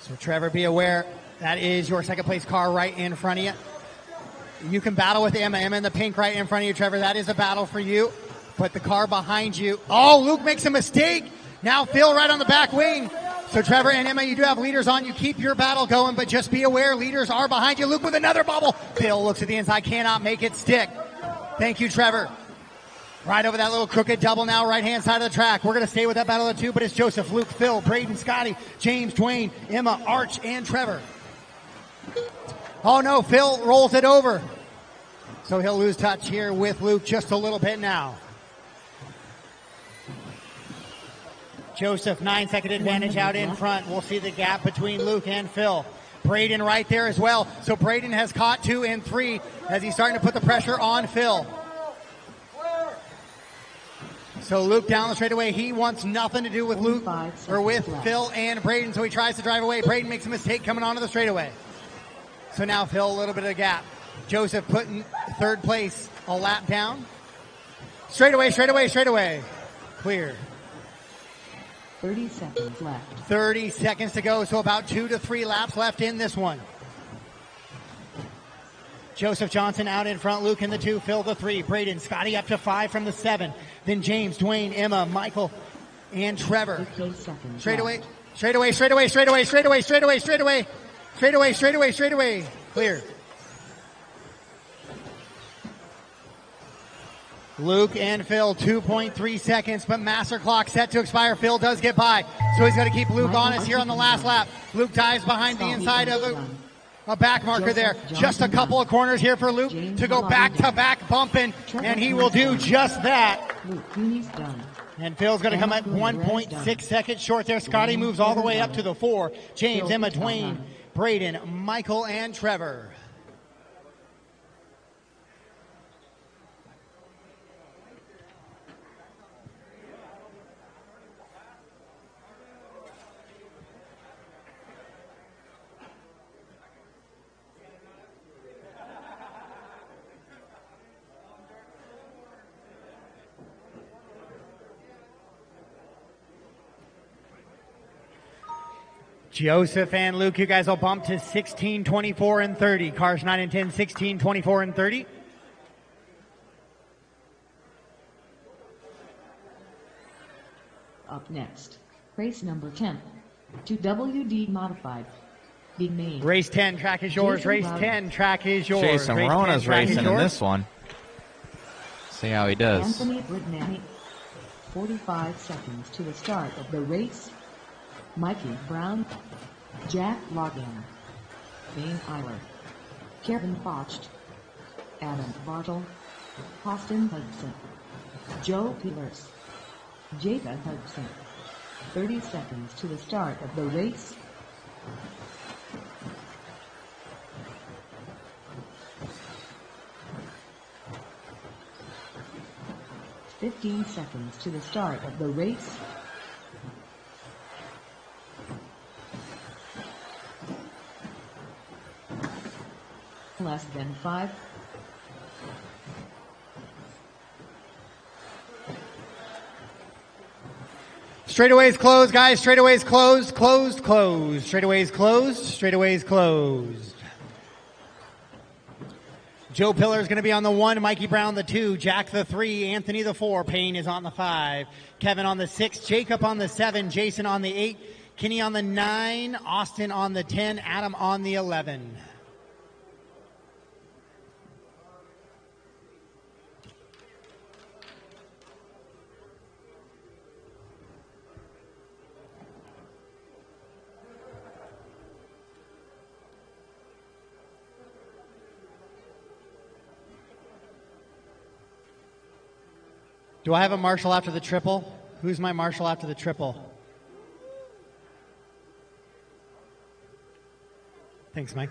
So Trevor, be aware That is your second place car right in front of you. You can battle with Emma. Emma in the pink right in front of you, Trevor. That is a battle for you. But the car behind you. Oh, Luke makes a mistake. Now Phil right on the back wing. So Trevor and Emma, you do have leaders on. You keep your battle going, but just be aware leaders are behind you. Luke with another bubble. Phil looks at the inside, cannot make it stick. Thank you, Trevor. Right over that little crooked double now, right-hand side of the track. We're going to stay with that battle of two, but it's Joseph, Luke, Phil, Braden, Scotty, James, Dwayne, Emma, Arch, and Trevor. Oh, no, Phil rolls it over. So he'll lose touch here with Luke just a little bit now. Joseph, 9-second advantage out in front. We'll see the gap between Luke and Phil. Braden right there as well. So Braden has caught 2 and 3 as he's starting to put the pressure on Phil. So Luke down the straightaway. He wants nothing to do with Luke or with Phil and Braden, so he tries to drive away. Braden makes a mistake coming onto the straightaway. So now Phil, a little bit of a gap. Joseph putting third place, a lap down. Straightaway. Clear. 30 seconds left. 30 seconds to go, so about 2 to 3 laps left in this one. Joseph Johnson out in front, Luke in the 2, Phil the 3, Braden, Scotty up to 5 from the 7, then James, Dwayne, Emma, Michael, and Trevor. Straightaway. Clear. Luke and Phil, 2.3 seconds, but master clock set to expire. Phil does get by, so he's got to keep Luke honest here on the last lap. Luke dives behind the inside of a back marker there. Just a couple of corners here for Luke to go back-to-back bumping, and he will do just that. And Phil's going to come at 1.6 seconds short there. Scotty moves all the way up to the 4. James, Emma, Dwayne, Braden, Michael, and Trevor. Joseph and Luke, you guys will bump to 16, 24, and 30. Cars 9 and 10, 16, 24, and 30. Up next, race number 10, 2WD modified. Big main. Race 10, track is yours. Jason Race Rowland. 10, track is yours. Jason Race Rona's 10, track is racing in yours. this one. See how he does. Anthony Brignani, 45 seconds to the start of the race. Mikey Brown, Jack Logan, Dane Eiler, Kevin Focht, Adam Bartle, Austin Hudson, Joe Pillars, Jada Hudson. 30 seconds to the start of the race. $15 seconds to the start of the race. Less than 5. Straightaways closed, guys. Straightaways closed. Straightaways closed. Straightaways closed. Joe Pillar is going to be on the 1, Mikey Brown the 2, Jack the 3, Anthony the 4, Payne is on the 5, Kevin on the 6, Jacob on the 7, Jason on the 8, Kenny on the 9, Austin on the 10, Adam on the 11. Do I have a marshal after the triple? Who's my marshal after the triple? Thanks, Mike.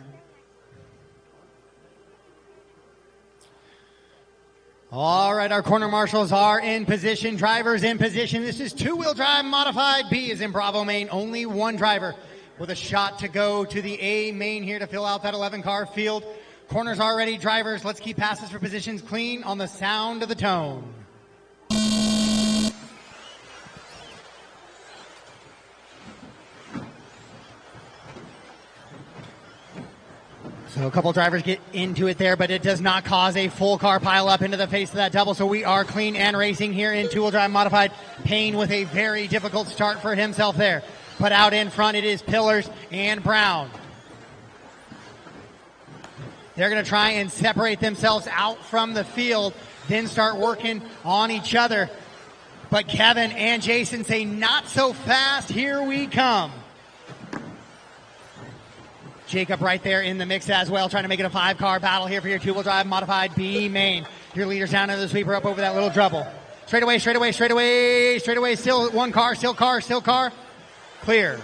All right, our corner marshals are in position. Drivers in position. This is two-wheel drive modified. B is in Bravo main. Only one driver with a shot to go to the A main here to fill out that 11-car field. Corners are ready. Drivers, let's keep passes for positions clean on the sound of the tone. So a couple drivers get into it there, but it does not cause a full car pile up into the face of that double. So we are clean and racing here in two-wheel drive modified. Payne with a very difficult start for himself there. But out in front, it is Pillars and Brown. They're going to try and separate themselves out from the field, then start working on each other. But Kevin and Jason say, not so fast, here we come. Jacob right there in the mix as well, trying to make it a 5-car battle here for your two-wheel drive modified B main. Your leaders down into the sweeper up over that little trouble. Straightaway, still one car, still car. Clear.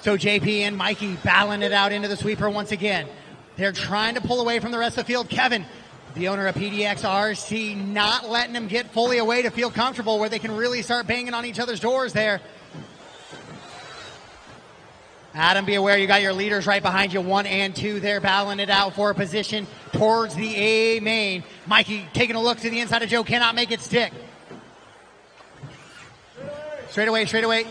So JP and Mikey battling it out into the sweeper once again. They're trying to pull away from the rest of the field. Kevin, the owner of PDX RC, not letting them get fully away to feel comfortable where they can really start banging on each other's doors there. Adam, be aware you got your leaders right behind you, 1 and 2 there, battling it out for a position towards the A main. Mikey taking a look to the inside of Joe, cannot make it stick. Straightaway.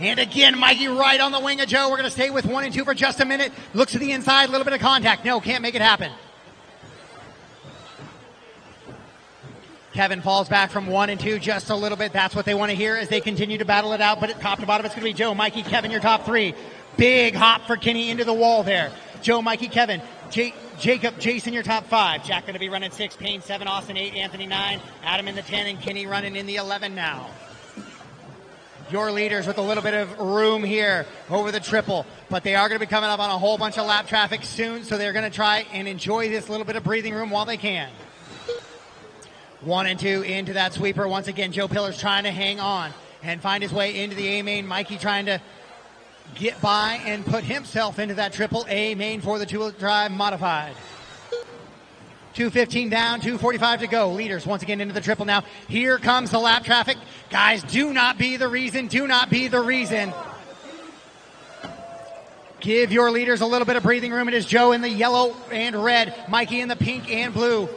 And again, Mikey right on the wing of Joe. We're going to stay with 1 and 2 for just a minute. Looks to the inside, a little bit of contact. No, can't make it happen. Kevin falls back from 1 and 2 just a little bit. That's what they want to hear as they continue to battle it out. But at top to bottom, it's going to be Joe, Mikey, Kevin, your top 3. Big hop for Kenny into the wall there. Joe, Mikey, Kevin, Jacob, Jason, your top 5. Jack going to be running 6, Payne 7, Austin 8, Anthony 9, Adam in the 10, and Kenny running in the 11 now. Your leaders with a little bit of room here over the triple, but they are going to be coming up on a whole bunch of lap traffic soon, so they're going to try and enjoy this little bit of breathing room while they can. 1 and 2 into that sweeper. Once again, Joe Pillars trying to hang on and find his way into the A main. Mikey trying to get by and put himself into that triple A main for the two-wheel drive modified. 2:15 down, 2:45 to go. Leaders once again into the triple now. Here comes the lap traffic. Guys, do not be the reason. Give your leaders a little bit of breathing room. It is Joe in the yellow and red, Mikey in the pink and blue.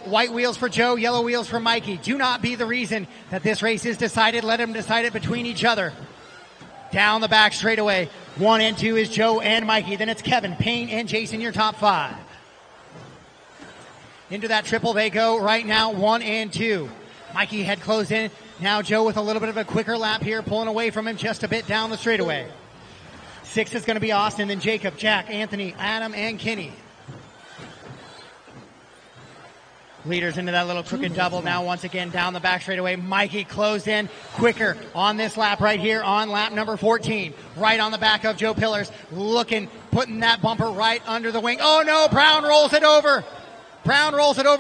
White wheels for Joe, yellow wheels for Mikey. Do not be the reason that this race is decided. Let them decide it between each other. Down the back straightaway. 1 and 2 is Joe and Mikey. Then it's Kevin, Payne, and Jason, your top 5. Into that triple they go right now, 1 and 2. Mikey had closed in. Now Joe with a little bit of a quicker lap here, pulling away from him just a bit down the straightaway. 6 is going to be Austin, then Jacob, Jack, Anthony, Adam, and Kenny. Leaders into that little crooked double now once again down the back straightaway. Mikey closed in quicker on this lap right here on lap number 14. Right on the back of Joe Pillars, putting that bumper right under the wing. Oh no, Brown rolls it over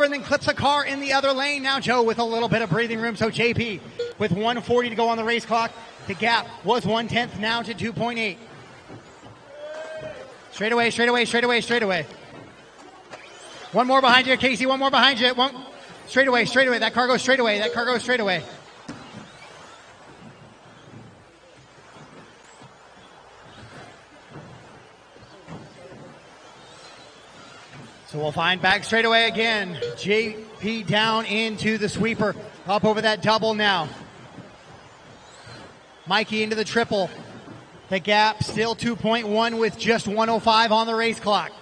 and then clips a car in the other lane. Now Joe with a little bit of breathing room. So JP with 1:40 to go on the race clock. The gap was 1/10 now to 2.8. Straightaway. One more behind you, Casey. One more behind you. Straightaway. That car goes straightaway. So we'll find back straightaway again. JP down into the sweeper. Up over that double now. Mikey into the triple. The gap still 2.1 with just 1:05 on the race clock.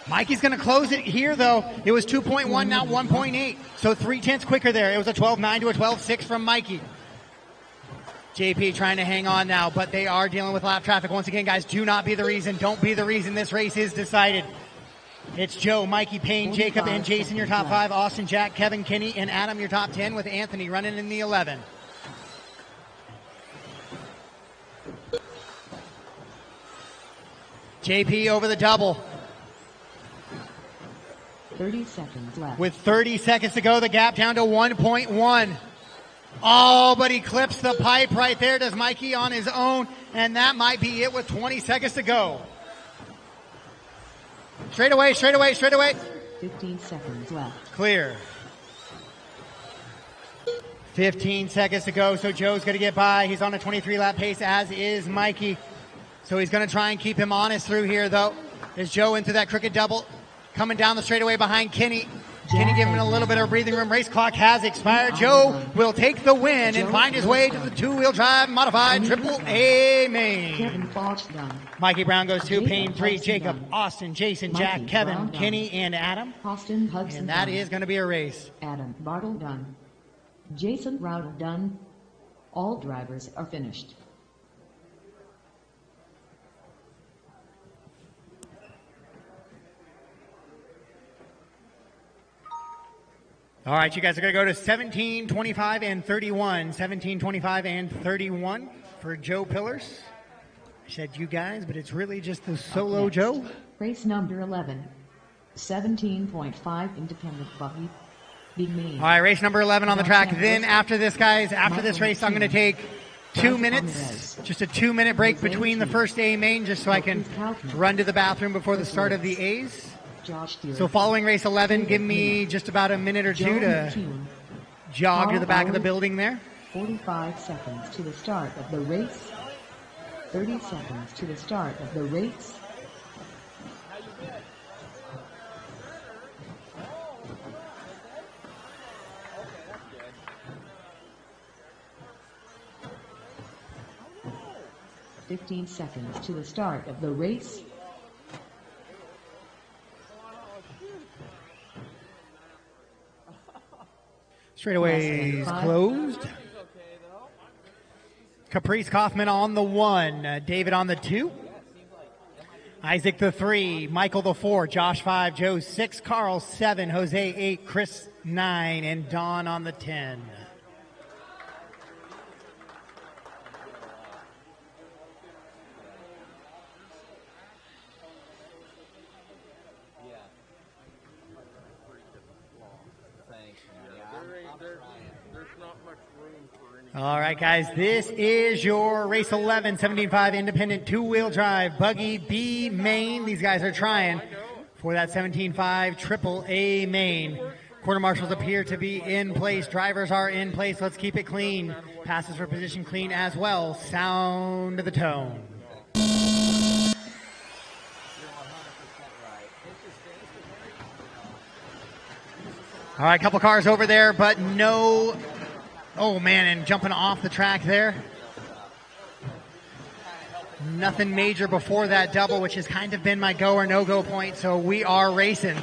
Mikey's going to close it here, though. It was 2.1, now 1.8. So 0.3 quicker there. It was a 12.9 to a 12.6 from Mikey. JP trying to hang on now, but they are dealing with lap traffic. Once again, guys, do not be the reason. Don't be the reason this race is decided. It's Joe, Mikey, Payne, Jacob, and Jason, your top 5. Austin, Jack, Kevin, Kenny, and Adam, your top 10, with Anthony running in the 11. JP over the double. 30 seconds left. With 30 seconds to go, the gap down to 1.1. Oh, but he clips the pipe right there. Does Mikey on his own, and that might be it with 20 seconds to go. Straightaway. 15 seconds left. Clear. 15 seconds to go, so Joe's going to get by. He's on a 23-lap pace, as is Mikey. So he's going to try and keep him honest through here, though. There's Joe into that crooked double. Coming down the straightaway behind Kenny. Kenny giving a little bit of breathing room. Race clock has expired. Joe will take the win and find his way to the two-wheel drive modified Triple A main. Mikey Brown goes 2, Payne 3, Jacob, Austin, Jason, Jack, Kevin, Kenny, and Adam. And that is going to be a race. Adam Bartle done. Jason Rowder done. All drivers are finished. All right, you guys are going to go to 17, 25, and 31. 17, 25, and 31 for Joe Pillars. I said you guys, but it's really just the solo Joe. Race number 11. 17.5 independent buggy. Big main. All right, race number 11 on the track. Then after this, guys, after this race, I'm going to take 2 minutes, just a 2-minute break between the first A main, just so I can run to the bathroom before the start of the A's. So following race 11, give me just about a minute or two to jog to the back of the building there. 45 seconds to the start of the race. 30 seconds to the start of the race. $15 seconds to the start of the race. Straightaways closed. Caprice Kaufman on the 1, David on the 2, Isaac the 3, Michael the 4, Josh 5, Joe 6, Carl 7, Jose 8, Chris 9, and Don on the 10. All right, guys, this is your race 11, 17.5 independent two-wheel drive buggy B main. These guys are trying for that 17.5 Triple A main. Quarter marshals appear to be in place. Drivers are in place. Let's keep it clean. Passes for position clean as well. Sound of the tone. All right, couple cars over there, but no... Oh, man, and jumping off the track there. Nothing major before that double, which has kind of been my go or no-go point, so we are racing.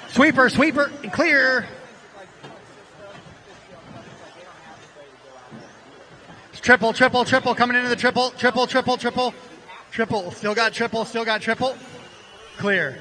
Sweeper, sweeper, and clear. Triple, triple, triple, coming into the triple, triple, triple, triple, triple. Still got triple, still got triple. Clear.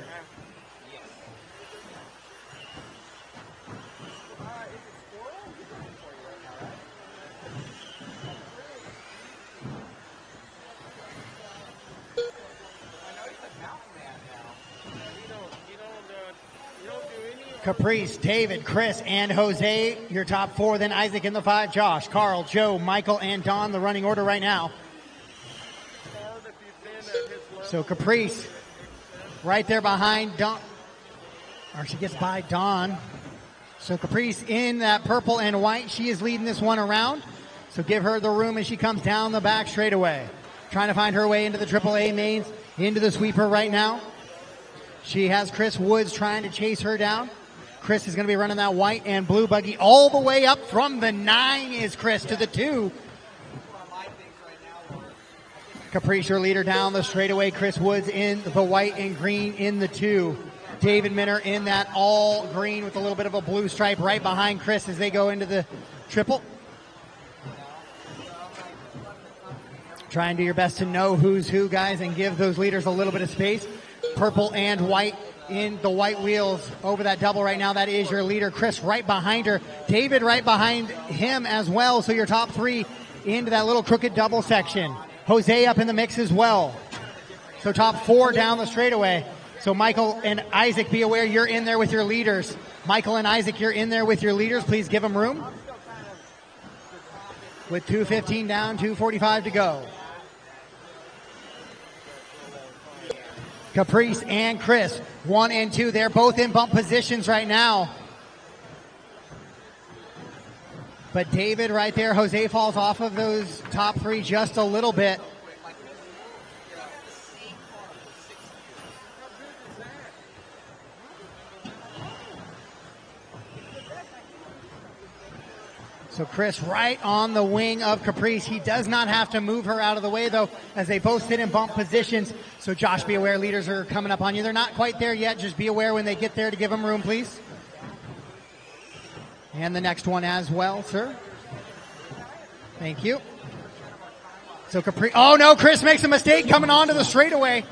Caprice, David, Chris, and Jose, your top 4. Then Isaac in the 5, Josh, Carl, Joe, Michael, and Don, the running order right now. So Caprice right there behind Don, or she gets by Don. So Caprice in that purple and white, she is leading this one around. So give her the room as she comes down the back straightaway. Trying to find her way into the AAA mains, into the sweeper right now. She has Chris Woods trying to chase her down. Chris is going to be running that white and blue buggy all the way up from the 9 is Chris to the 2. Caprice, your leader down the straightaway. Chris Woods in the white and green in the 2. David Minner in that all green with a little bit of a blue stripe right behind Chris as they go into the triple. Try and do your best to know who's who, guys, and give those leaders a little bit of space. Purple and white in the white wheels over that double right now. That is your leader. Chris right behind her. David right behind him as well. So your top 3 into that little crooked double section. Jose up in the mix as well. So top 4 down the straightaway. So Michael and Isaac, be aware you're in there with your leaders. Michael and Isaac, you're in there with your leaders. Please give them room. With 2:15 down, 2:45 to go. Caprice and Chris, 1 and 2. They're both in bump positions right now. But David right there, Jose falls off of those top 3 just a little bit. So Chris right on the wing of Caprice. He does not have to move her out of the way, though, as they both sit in bump positions. So Josh, be aware, leaders are coming up on you. They're not quite there yet. Just be aware when they get there to give them room, please. And the next one as well, sir. Thank you. So Caprice, oh no, Chris makes a mistake coming onto the straightaway.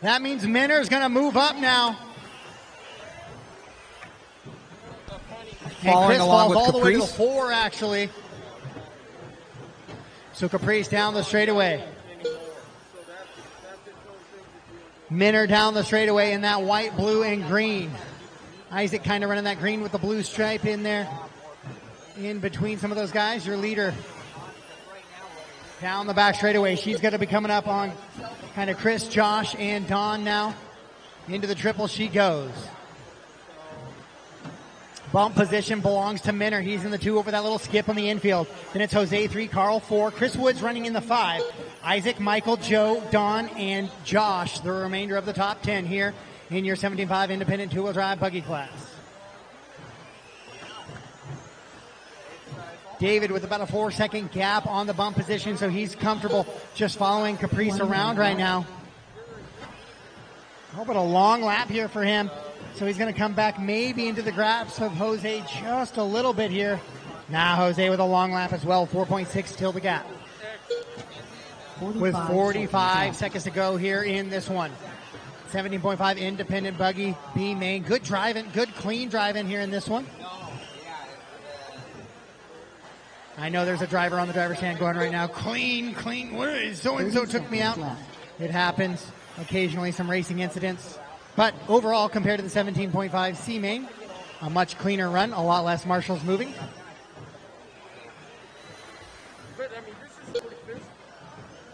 That means Minner's going to move up now. And Chris falls all the way to the 4, actually. So Caprice down the straightaway. Minner down the straightaway in that white, blue, and green. Isaac kind of running that green with the blue stripe in there. In between some of those guys, your leader down the back straightaway. She's going to be coming up on kind of Chris, Josh, and Dawn now. Into the triple she goes. Bump position belongs to Minner. He's in the 2 over that little skip on the infield. Then it's Jose 3, Carl 4, Chris Woods running in the 5. Isaac, Michael, Joe, Dawn, and Josh, the remainder of the top 10 here in your 17.5 independent 2-wheel drive buggy class. David with about a 4-second gap on the bump position, so he's comfortable just following Caprice around right now. Oh, but a long lap here for him. So he's going to come back maybe into the grasp of Jose just a little bit here. Now Jose with a long lap as well, 4.6 till the gap. With 45 seconds to go here in this one. 17.5 independent buggy B main. Good driving, good clean driving here in this one. I know there's a driver on the driver's stand going right now. Clean. What is so-and-so took me out. It happens. Occasionally some racing incidents. But overall, compared to the 17.5 C main, a much cleaner run, a lot less marshals moving.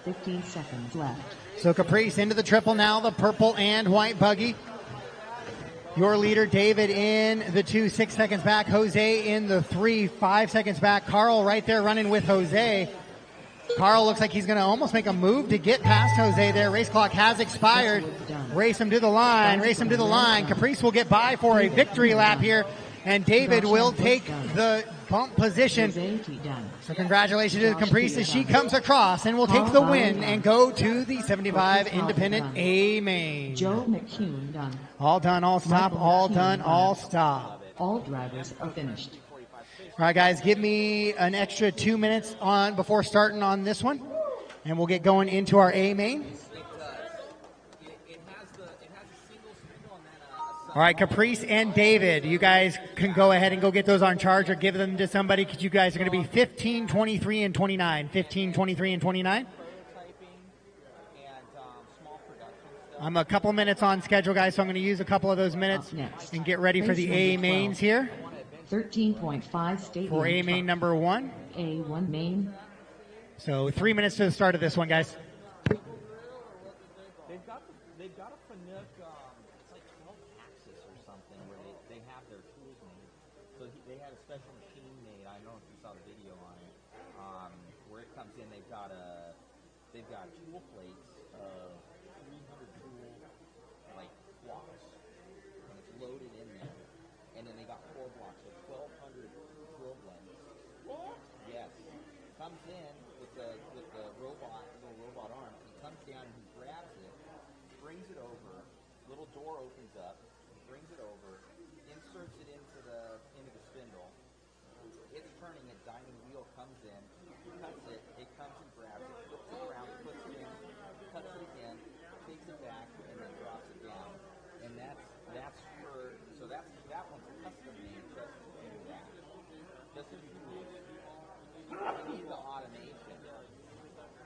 15 seconds left. So Caprice into the triple now, the purple and white buggy. Your leader, David, in the 2, 6 seconds back. Jose in the 3, 5 seconds back. Carl right there running with Jose. Carl looks like he's going to almost make a move to get past Jose there. Race clock has expired. Race him to the line. Caprice will get by for a victory lap here. And David will take the bump position. So congratulations to Caprice as she comes across and will take the win and go to the 75 independent A main. Joe McCune done. All done, all stop, all done, all stop. All drivers are finished. All right, guys, give me an extra 2 minutes on before starting on this one, and we'll get going into our A main. All right, Caprice and David, you guys can go ahead and go get those on charge or give them to somebody because you guys are going to be 15, 23, and 29. 15, 23, and 29. I'm a couple minutes on schedule, guys, so I'm going to use a couple of those minutes and get ready for the A mains here. 13.5 stadium for A main number 1. A1 main. So 3 minutes to the start of this one, guys. They've got a Fanuc, it's like 12 axis or something where they have their tools made. So they had a special machine made. I don't know if you saw the video on it. Where it comes in, they've got tool plates of 300 tool like blocks, and it's loaded in there. And then they got 4 blocks of 1,200 drill blades. What? Yes. Comes in with the little robot arm. He comes down and he grabs it, brings it over. Little door opens up, brings it over, inserts it into the spindle. It's turning it. Diamond wheel comes in, cuts it. It comes and grabs it, flips it around, puts it in, cuts it again, takes it back, and then drops it down. And that one's custom made just to do that. Just to do tools. You need the automation.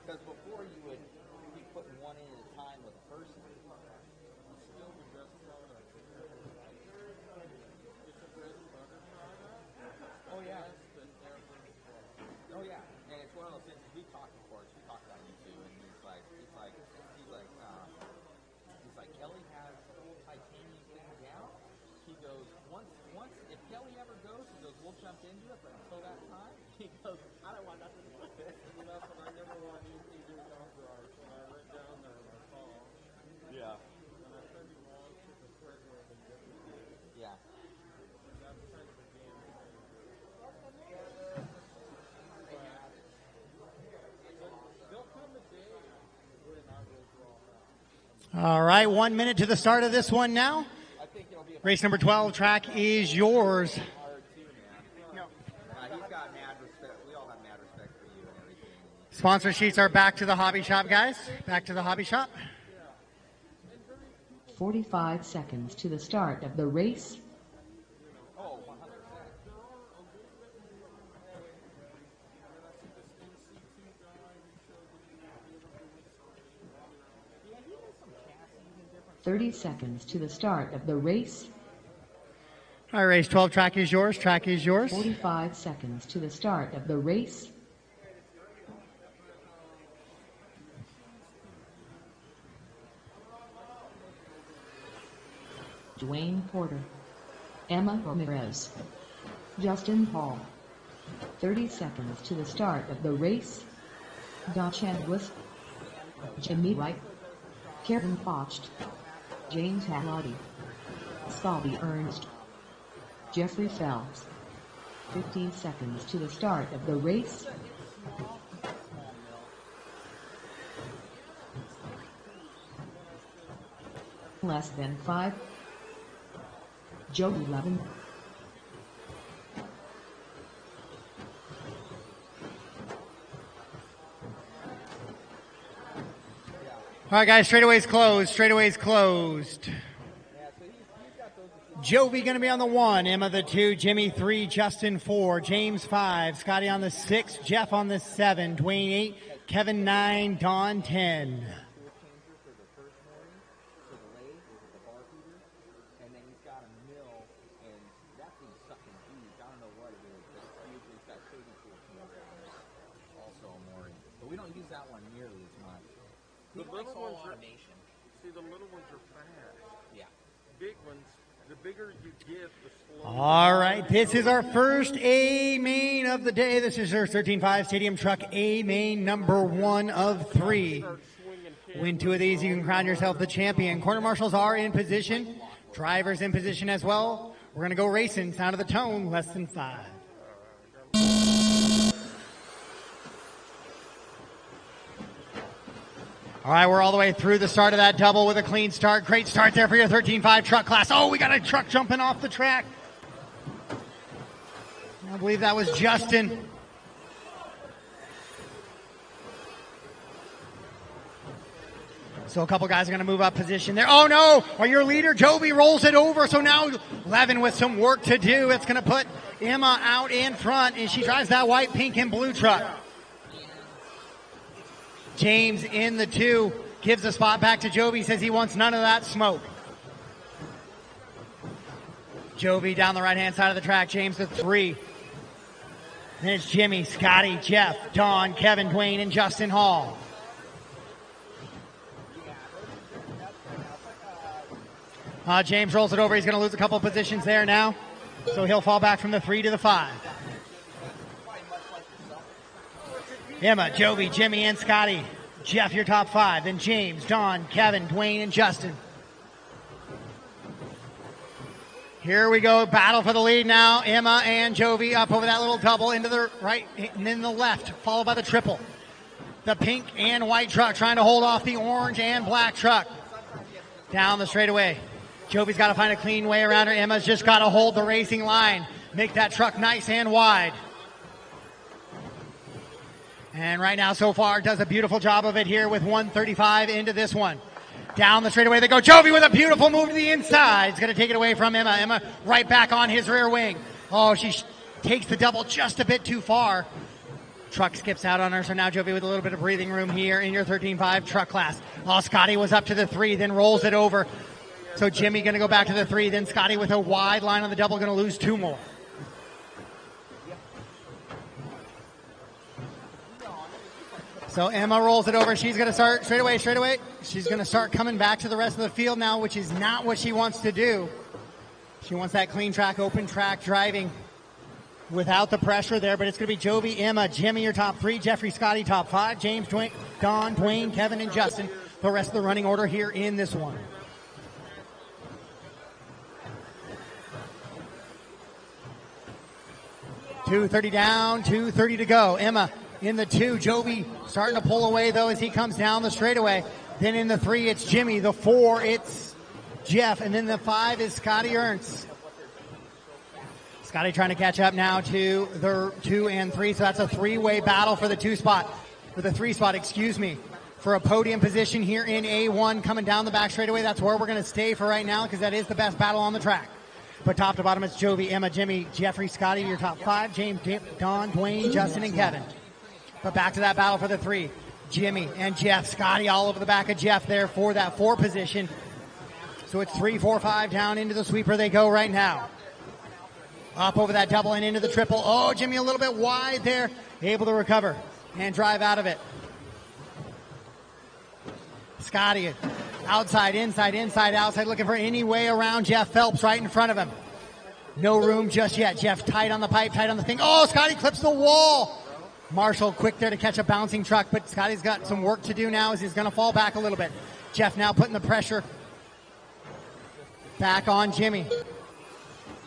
Because before you would be putting one in at a time with a person. Oh yeah. Oh yeah. And it's one of those things we talked before. We talked about you too, and he's like, Kelly has titanium thing down. He goes, once if Kelly ever goes, he goes, we'll jump into it, but until that time, he goes, I don't want nothing to do with it. And that's what I never want anything to do with golf drives. When I went down there in the fall, Yeah. and I said you want to the square door and get it. Yeah. And that's kind of the game. All right, 1 minute to the start of this one now. Race number 12, track is yours. He's got mad respect. We all have mad respect for you and everything. Sponsor sheets are back to the hobby shop, guys. Back to the hobby shop. 45 seconds to the start of the race. Oh, 30 seconds to the start of the race. All right, race 12, track is yours. Track is yours. 45 seconds to the start of the race. Dwayne Porter, Emma Ramirez, Justin Hall. 30 seconds to the start of the race. Don Chandlis, Jimmy Wright, Kevin Focht, James Hallotti, Scotty Ernst, Jeffrey Phelps. 15 seconds to the start of the race. Less than 5. Joe 11. All right, guys, straightaways closed. Straightaways closed. Jovi going to be on the 1, Emma the 2, Jimmy 3, Justin 4, James 5, Scotty on the 6, Jeff on the 7, Dwayne 8, Kevin 9, Don 10. We don't use that one nearly as much. The little ones are, automation. see, the little ones are fast. Yeah. Big ones, the bigger you get, the slower. All right, this is our first A main of the day. This is our 13.5 Stadium Truck A main number 1 of 3. Win 2 of these, you can crown yourself the champion. Corner marshals are in position. Drivers in position as well. We're going to go racing. Sound of the tone, less than 5. All right, we're all the way through the start of that double with a clean start. Great start there for your 13.5 truck class. Oh, we got a truck jumping off the track. I believe that was Justin. So a couple guys are going to move up position there. Oh, no. Your leader, Joby, rolls it over. So now Levin with some work to do. It's going to put Emma out in front, and she drives that white, pink, and blue truck. James in the 2, gives the spot back to Jovi, says he wants none of that smoke. Jovi down the right-hand side of the track, James the 3. Then it's Jimmy, Scotty, Jeff, Don, Kevin, Dwayne, and Justin Hall. James rolls it over. He's going to lose a couple positions there now. So he'll fall back from the 3 to the 5. Emma, Jovi, Jimmy, and Scotty. Jeff, your top 5. Then James, Don, Kevin, Dwayne, and Justin. Here we go. Battle for the lead now. Emma and Jovi up over that little double into the right and then the left, followed by the triple. The pink and white truck trying to hold off the orange and black truck. Down the straightaway. Jovi's got to find a clean way around her. Emma's just got to hold the racing line. Make that truck nice and wide. And right now, so far, does a beautiful job of it here with 135 into this one. Down the straightaway they go. Jovi with a beautiful move to the inside. He's going to take it away from Emma. Emma right back on his rear wing. Oh, she takes the double just a bit too far. Truck skips out on her, so now Jovi with a little bit of breathing room here in your 13.5 truck class. Oh, Scotty was up to the 3, then rolls it over. So Jimmy going to go back to the 3, then Scotty with a wide line on the double, going to lose 2 more. So Emma rolls it over. She's going to start straight away. She's going to start coming back to the rest of the field now, which is not what she wants to do. She wants that clean track, open track driving without the pressure there, but it's going to be Jovi, Emma, Jimmy, your top 3, Jeffrey, Scotty, top 5, James, Dwayne, Don, Dwayne, Kevin, and Justin, the rest of the running order here in this one. .230 down, .230 to go. Emma in the 2. Jovi starting to pull away, though, as he comes down the straightaway. Then in the 3, it's Jimmy. The 4, it's Jeff. And then the 5 is Scotty Ernst. Scotty trying to catch up now to the 2 and 3. So that's a 3-way battle for the 3 spot, for a podium position here in A1 coming down the back straightaway. That's where we're going to stay for right now because that is the best battle on the track. But top to bottom, it's Jovi, Emma, Jimmy, Jeffrey, Scotty, your top 5, James, Don, Dwayne, Justin, and Kevin. But back to that battle for the 3. Jimmy and Jeff. Scotty all over the back of Jeff there for that 4 position. So it's 3, 4, 5 down into the sweeper they go right now. Up over that double and into the triple. Oh, Jimmy a little bit wide there. Able to recover and drive out of it. Scotty outside, inside, inside, outside, looking for any way around Jeff Phelps right in front of him. No room just yet. Jeff tight on the pipe, tight on the thing. Oh, Scotty clips the wall. Marshall quick there to catch a bouncing truck, but Scotty's got some work to do now as he's going to fall back a little bit. Jeff now putting the pressure back on Jimmy.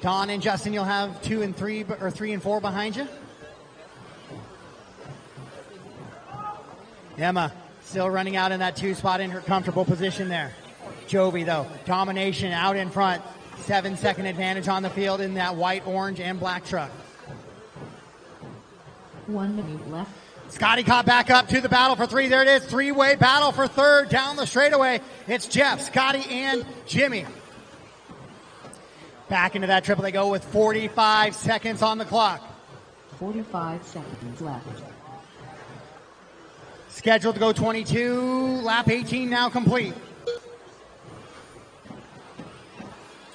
Don and Justin, you'll have 2 and 3, or 3 and 4 behind you. Emma still running out in that 2 spot in her comfortable position there. Jovi, though, domination out in front. 7-second advantage on the field in that white, orange, and black truck. 1 minute left. Scotty caught back up to the battle for 3. There it is, 3-way battle for 3rd down the straightaway. It's Jeff, Scotty, and Jimmy. Back into that triple they go with 45 seconds on the clock. 45 seconds left. Scheduled to go 22, lap 18 now complete.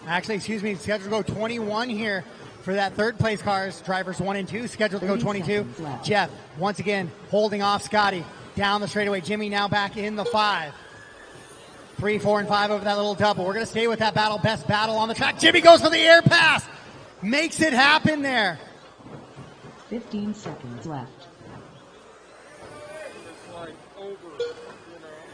Actually, scheduled to go 21 here for that 3rd place cars, drivers 1 and 2, scheduled to go 22. Jeff, once again, holding off Scotty down the straightaway. Jimmy now back in the 5. 3, 4, and 5 over that little double. We're going to stay with that battle, best battle on the track. Jimmy goes for the air pass. Makes it happen there. 15 seconds left.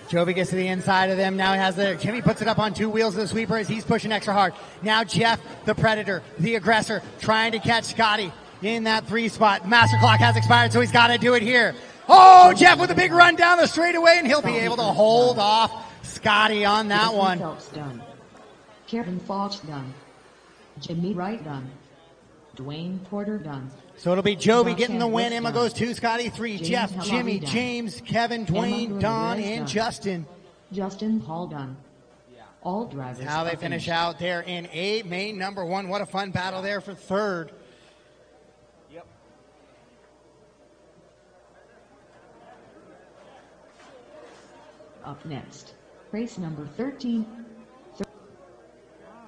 Jovi gets to the inside of them. Now he has Jimmy puts it up on 2 wheels of the sweeper as he's pushing extra hard. Now Jeff, the predator, the aggressor, trying to catch Scotty in that 3 spot. Master clock has expired, so he's got to do it here. Oh, Jeff with a big run down the straightaway, and he'll be able to hold off Scotty on that one. Phelps done. Kevin Foch done. Jimmy Wright done. Dwayne Porter done. So it'll be Jovi getting the win. Emma goes 2, Scotty 3, James Jeff, Halabi Jimmy, done. James, Kevin, Dwayne, Don, and Justin. Justin Hall done. All drivers. How they finish out there in A, main number 1. What a fun battle there for 3rd. Up next, race number 13.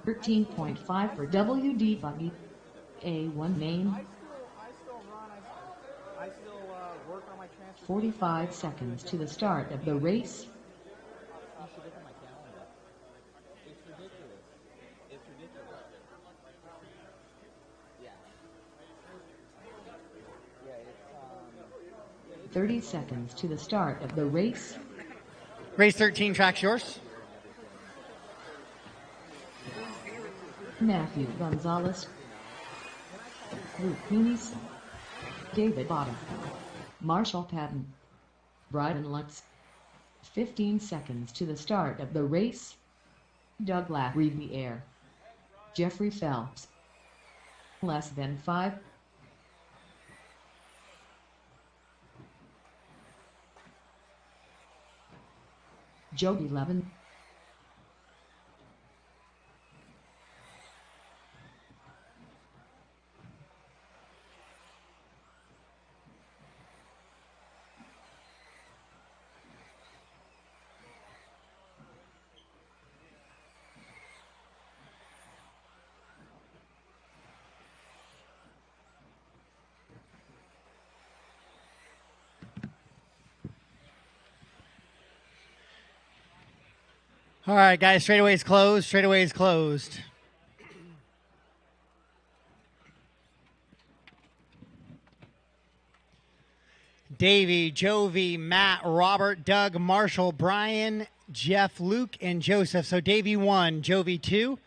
13.5 for WD Buggy. A1 main. 45 seconds to the start of the race. It's ridiculous. It's ridiculous. Yeah. 30 seconds to the start of the race. Race 13, track's yours. Matthew Gonzalez, Luke Muniz, David Bottom, Marshall Patton, Bryden Lutz. 15 seconds to the start of the race. Doug Riviere, Jeffrey Phelps. Less than 5. Joby Levin. All right, guys, straightaway's closed. Straightaway's closed. Davey, Jovi, Matt, Robert, Doug, Marshall, Brian, Jeff, Luke, and Joseph. So Davey 1, Jovi 2.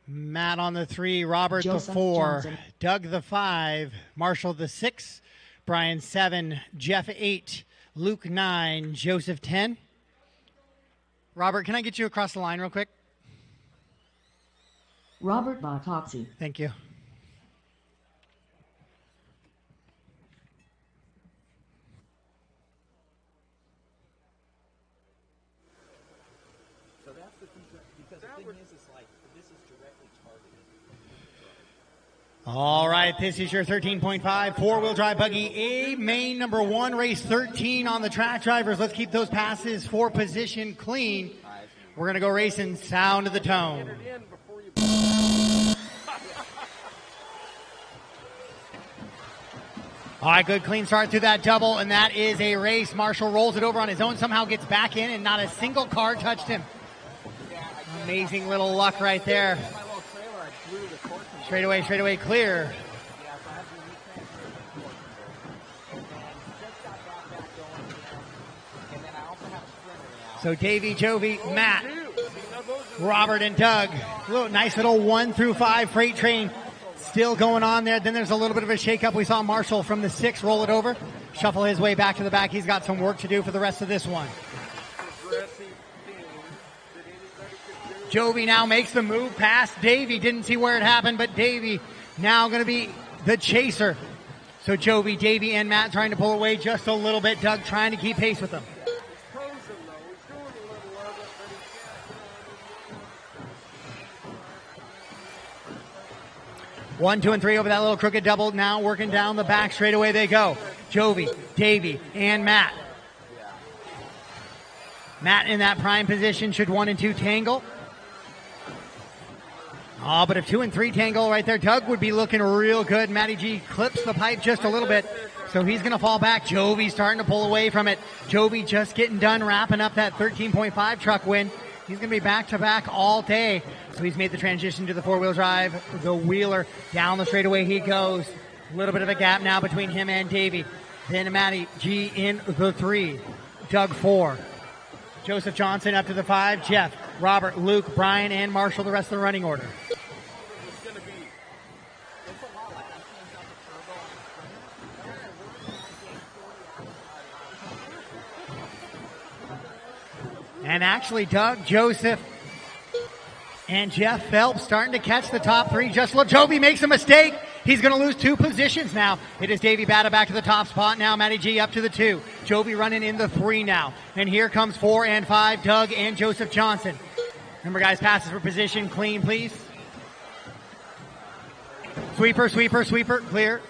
Matt on the 3, Robert Joseph the 4, Johnson. Doug the 5, Marshall the 6, Brian 7, Jeff 8, Luke 9, Joseph 10. Robert, can I get you across the line real quick? Robert Botoxy. Thank you. So that's the thing, because the thing is like, this is directly targeted. All right, this is your 13.5 four-wheel drive buggy A main number 1, race 13 on the track. Drivers, let's keep those passes for position clean. We're going to go racing. Sound of the tone. All right, good clean start through that double, and that is a race. Marshall rolls it over on his own, somehow gets back in, and not a single car touched him. Amazing little luck right there. Straightaway clear. So Davey, Jovi, Matt, Robert, and Doug. Nice little 1 through 5 freight train still going on there. Then there's a little bit of a shakeup. We saw Marshall from the 6 roll it over, shuffle his way back to the back. He's got some work to do for the rest of this one. Jovi now makes the move past Davey. Didn't see where it happened, but Davey now going to be the chaser. So Jovi, Davey, and Matt trying to pull away just a little bit. Doug trying to keep pace with them. 1, 2, and 3 over that little crooked double. Now working down the back. Straight away they go. Jovi, Davey, and Matt. Matt in that prime position. Should 1 and 2 tangle. Oh, but if 2 and 3 tangle right there, Doug would be looking real good. Matty G clips the pipe just a little bit, so he's going to fall back. Jovi starting to pull away from it. Jovi just getting done wrapping up that 13.5 truck win. He's going to be back-to-back all day. So he's made the transition to the four-wheel drive. The wheeler down the straightaway he goes. A little bit of a gap now between him and Davey. Then Matty G in the 3. Doug 4. Joseph Johnson up to the 5. Jeff, Robert, Luke, Brian, and Marshall, the rest of the running order. And actually, Doug, Joseph, and Jeff Phelps starting to catch the top 3. Just look, Jovi makes a mistake. He's going to lose 2 positions now. It is Davey Bata back to the top spot now. Matty G up to the 2. Jovi running in the 3 now. And here comes 4 and 5, Doug and Joseph Johnson. Remember, guys, passes for position clean, please. Sweeper, clear.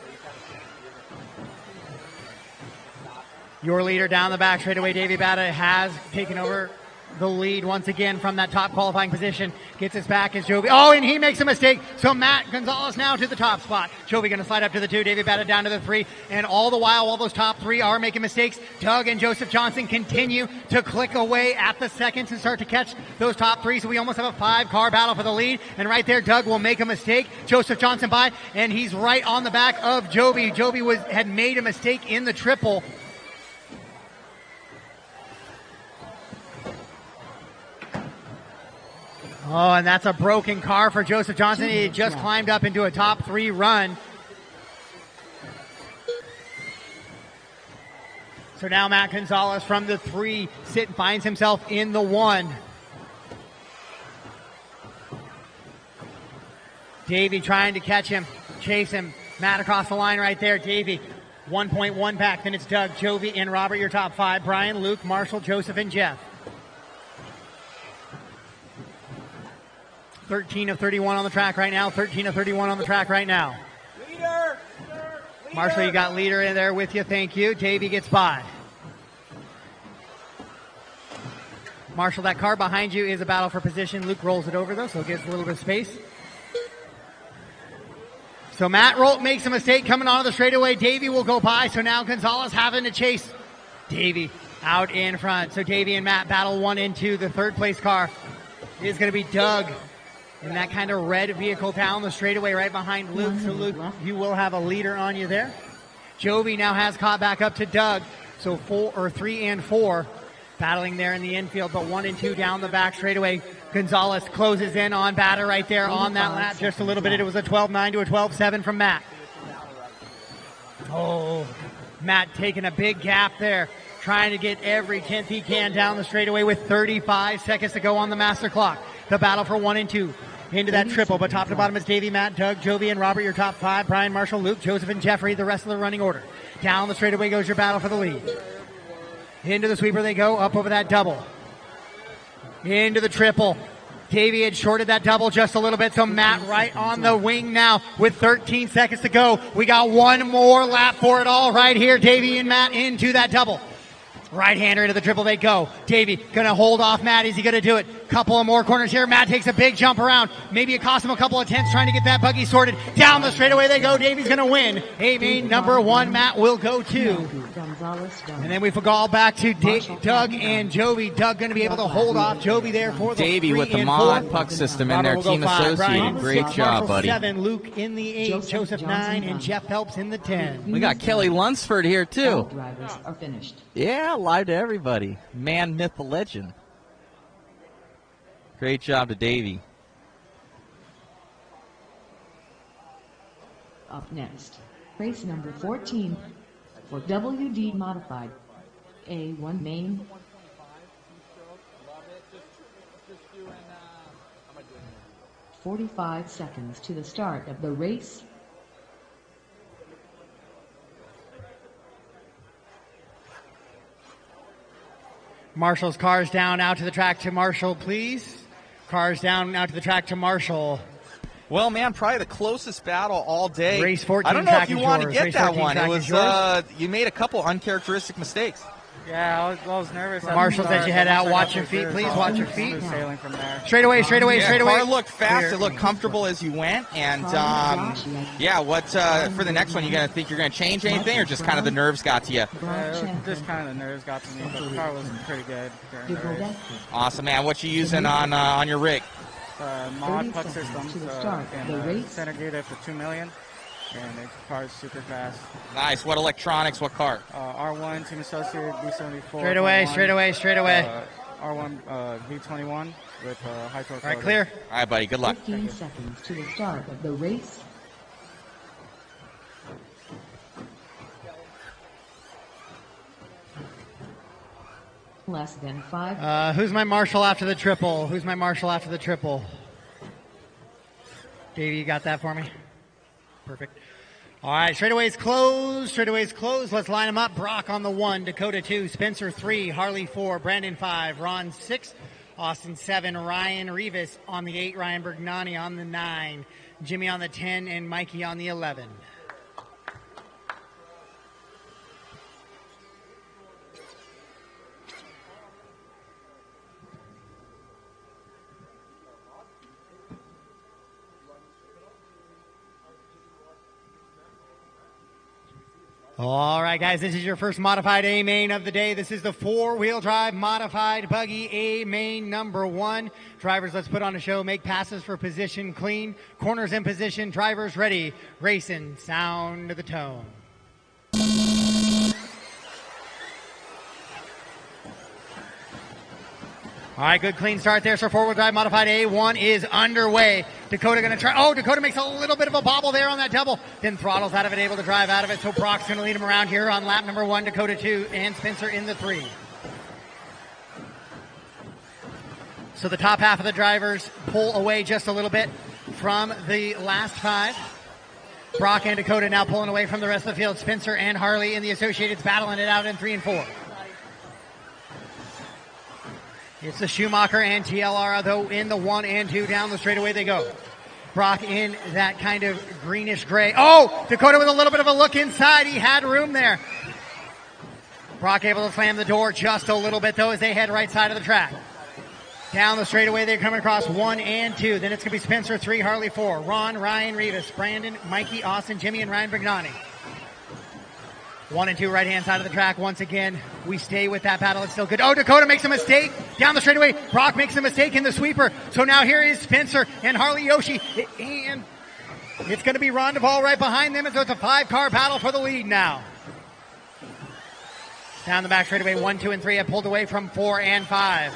Your leader down the back straight away. Davey Bata has taken over the lead once again from that top qualifying position. Gets us back as Jovi. Oh, and he makes a mistake. So Matt Gonzalez now to the top spot. Jovi going to slide up to the 2. Davey Bata down to the 3. And all the while those top 3 are making mistakes, Doug and Joseph Johnson continue to click away at the seconds and start to catch those top 3. So we almost have a 5-car battle for the lead. And right there, Doug will make a mistake. Joseph Johnson by, and he's right on the back of Jovi. Jovi had made a mistake in the triple. Oh, and that's a broken car for Joseph Johnson. He just climbed up into a top 3 run. So now Matt Gonzalez from the 3 finds himself in the 1. Davey trying to catch him, chase him. Matt across the line right there. Davey 1.1 back. Then it's Doug, Jovi, and Robert, your top 5. Brian, Luke, Marshall, Joseph, and Jeff. 13 of 31 on the track right now. 13 of 31 on the track right now. Leader. Marshall, you got leader in there with you. Thank you. Davey gets by. Marshall, that car behind you is a battle for position. Luke rolls it over, though, so it gives a little bit of space. So Matt makes a mistake coming onto the straightaway. Davey will go by, so now Gonzalez having to chase Davey out in front. So Davey and Matt battle 1 and 2. The 3rd place car is going to be Doug in that kind of red vehicle down the straightaway right behind Luke. So Luke, you will have a leader on you there. Jovi now has caught back up to Doug. So 3 and 4 battling there in the infield, but 1 and 2 down the back straightaway. Gonzalez closes in on Bata right there on that lap just a little bit. It was a 12-9 to a 12-7 from Matt. Oh, Matt taking a big gap there. trying to get every 10th he can down the straightaway with 35 seconds to go on the master clock. The battle for 1 and 2. Into that triple, but top to bottom is Davey, Matt, Doug, Jovi, and Robert, your top 5. Brian, Marshall, Luke, Joseph, and Jeffrey, the rest of the running order. Down the straightaway goes your battle for the lead. Into the sweeper they go, up over that double. Into the triple. Davey had shorted that double just a little bit, so Matt right on the wing now with 13 seconds to go. We got one more lap for it all right here. Davey and Matt into that double. Right-hander into the triple they go. Davey gonna hold off Matt. Is he gonna do it? Couple of more corners here. Matt takes a big jump around. Maybe it cost him a couple of tenths trying to get that buggy sorted. Down the straightaway they go. Davey's gonna win. A-main number 1. Matt will go 2. And then we fall back to Doug and Jovi. Doug gonna be able to hold off Jovi there for the Davey 3 with the and mod 4. puck system in there, Robert will team go 5. associated. Brian, Great 6, job, Marshall buddy. 7, Luke in the 8, Joseph 9, and Jeff Phelps in the 10. We got Kelly Lunsford here, All too. drivers are finished. Yeah, live to everybody. Man, myth, the legend. Great job to Davey. Up next, race number 14 for WD Modified. A1 main. Love it. Just doing, 45 seconds to the start of the race. Marshall's cars down out to the track to Marshall, please. Cars down out to the track to Marshall. Well, man, probably the closest battle all day. Race 14 I don't know if track you is want to yours. get Race that 14 one. It track was is yours. you made a couple uncharacteristic mistakes. yeah, I was nervous. at the Marshall, start, as you head but out, once I watch got your through feet, it, please. I Watch was your feet. smooth sailing from there. Straight away, straight away, Yeah, straight away. car looked fast. Clear. It looked comfortable as you went. And yeah, what for the next one? You gonna think you're gonna change anything, or just kind of the nerves got to you? Just kind of the nerves got to me, but the car was pretty good during the race. Awesome, man. What you using on your rig? Mod 30 puck seconds systems to the start of the race. center gate up to 2 million, and the car's super fast. Nice. What electronics? What car? R1 Team Associated B74. Straight away, straight away, straight away. R1 V21 with high torque. All right, rotor. clear. All right, buddy. Good luck. 15 seconds to the start of the race. Less than 5. Who's my marshal after the triple? Who's my marshal after the triple? Davey, you got that for me? Perfect. All right, straightaways closed. Straightaways closed. Let's line them up. Brock on the 1, Dakota 2, Spencer 3, Harley 4, Brandon 5, Ron 6, Austin 7, Ryan Rivas on the 8, Ryan Bergnani on the 9, Jimmy on the 10, and Mikey on the 11. All right, guys, this is your first modified A main of the day. This is the 4-wheel drive modified buggy A main number 1. Drivers, let's put on a show. Make passes for position clean. Corners in position. Drivers ready. Racing. Sound to the tone. All right, good clean start there. So 4-wheel drive modified A1 is underway. Dakota going to try. Oh, Dakota makes a little bit of a bobble there on that double. Then throttles out of it, able to drive out of it. So Brock's going to lead him around here on lap number 1, Dakota 2, and Spencer in the 3. So the top half of the drivers pull away just a little bit from the last 5. Brock and Dakota now pulling away from the rest of the field. Spencer and Harley in the Associateds battling it out in 3 and 4. It's the Schumacher and TLR, though, in the 1 and 2. Down the straightaway they go. Brock in that kind of greenish gray. Oh, Dakota with a little bit of a look inside. He had room there. Brock able to slam the door just a little bit, though, as they head right side of the track. Down the straightaway, they're coming across 1 and 2. Then it's going to be Spencer 3, Harley 4. Ron, Ryan, Rivas, Brandon, Mikey, Austin, Jimmy, and Ryan Brignani. 1 and 2 right-hand side of the track. Once again, we stay with that battle. It's still good. Oh, Dakota makes a mistake. Down the straightaway, Brock makes a mistake in the sweeper. So now here is Spencer and Harley Yoshi. And it's going to be Ron Duvall right behind them. And so it's a 5-car battle for the lead now. Down the back straightaway, 1, 2, and 3 have pulled away from 4 and 5.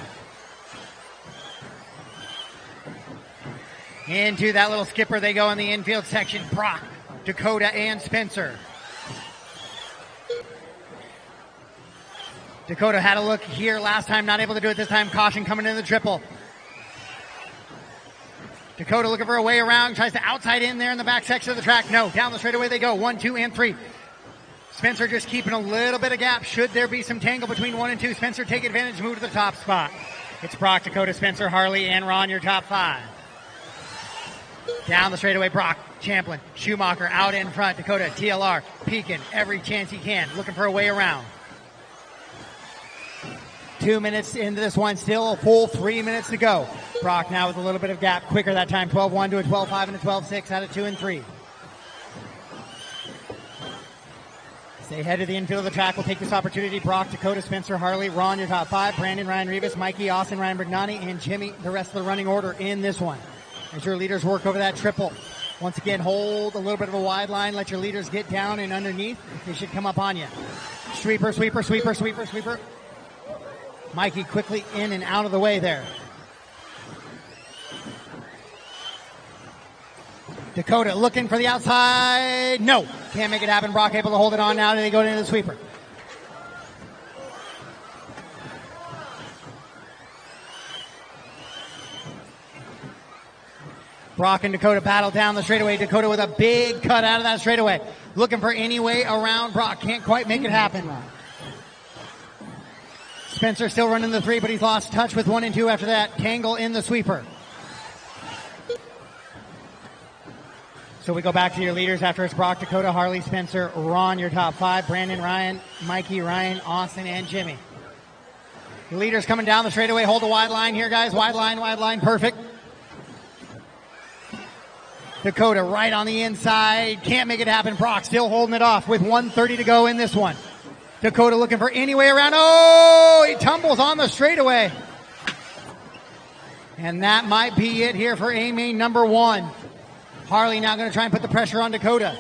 Into that little skipper they go in the infield section. Brock, Dakota, and Spencer. Dakota had a look here last time, not able to do it this time. Caution coming into the triple. Dakota looking for a way around, tries to outside in there in the back section of the track. No, down the straightaway they go. 1, 2, and 3. Spencer just keeping a little bit of gap. Should there be some tangle between 1 and 2, Spencer take advantage, move to the top spot. It's Brock, Dakota, Spencer, Harley, and Ron, your top 5. Down the straightaway, Brock, Champlin, Schumacher out in front. Dakota, TLR, peeking every chance he can, looking for a way around. 2 minutes into this one, still a full 3 minutes to go. Brock now with a little bit of gap, quicker that time, 12-1 to a 12-5 and a 12-6 out of 2 and 3. Stay ahead of the infield of the track. We'll take this opportunity. Brock, Dakota, Spencer, Harley, Ron, your top 5. Brandon, Ryan Rivas, Mikey, Austin, Ryan Brignani, and Jimmy, the rest of the running order in this one. As your leaders work over that triple. Once again, hold a little bit of a wide line. Let your leaders get down and underneath. They should come up on you. Sweeper, sweeper, sweeper, sweeper, sweeper. Mikey quickly in and out of the way there. Dakota looking for the outside. No, can't make it happen. Brock able to hold it on now. They go into the sweeper. Brock and Dakota battle down the straightaway. Dakota with a big cut out of that straightaway. Looking for any way around Brock. Can't quite make it happen. Spencer still running the 3, but he's lost touch with 1 and 2 after that. Tangle in the sweeper. So we go back to your leaders after it's Brock, Dakota, Harley, Spencer, Ron, your top 5, Brandon, Ryan, Mikey, Ryan, Austin, and Jimmy. The leaders coming down the straightaway. Hold the wide line here, guys. Wide line, perfect. Dakota right on the inside. Can't make it happen. Brock still holding it off with 1:30 to go in this one. Dakota looking for any way around. Oh, he tumbles on the straightaway. And that might be it here for A-main number 1. Harley now going to try and put the pressure on Dakota.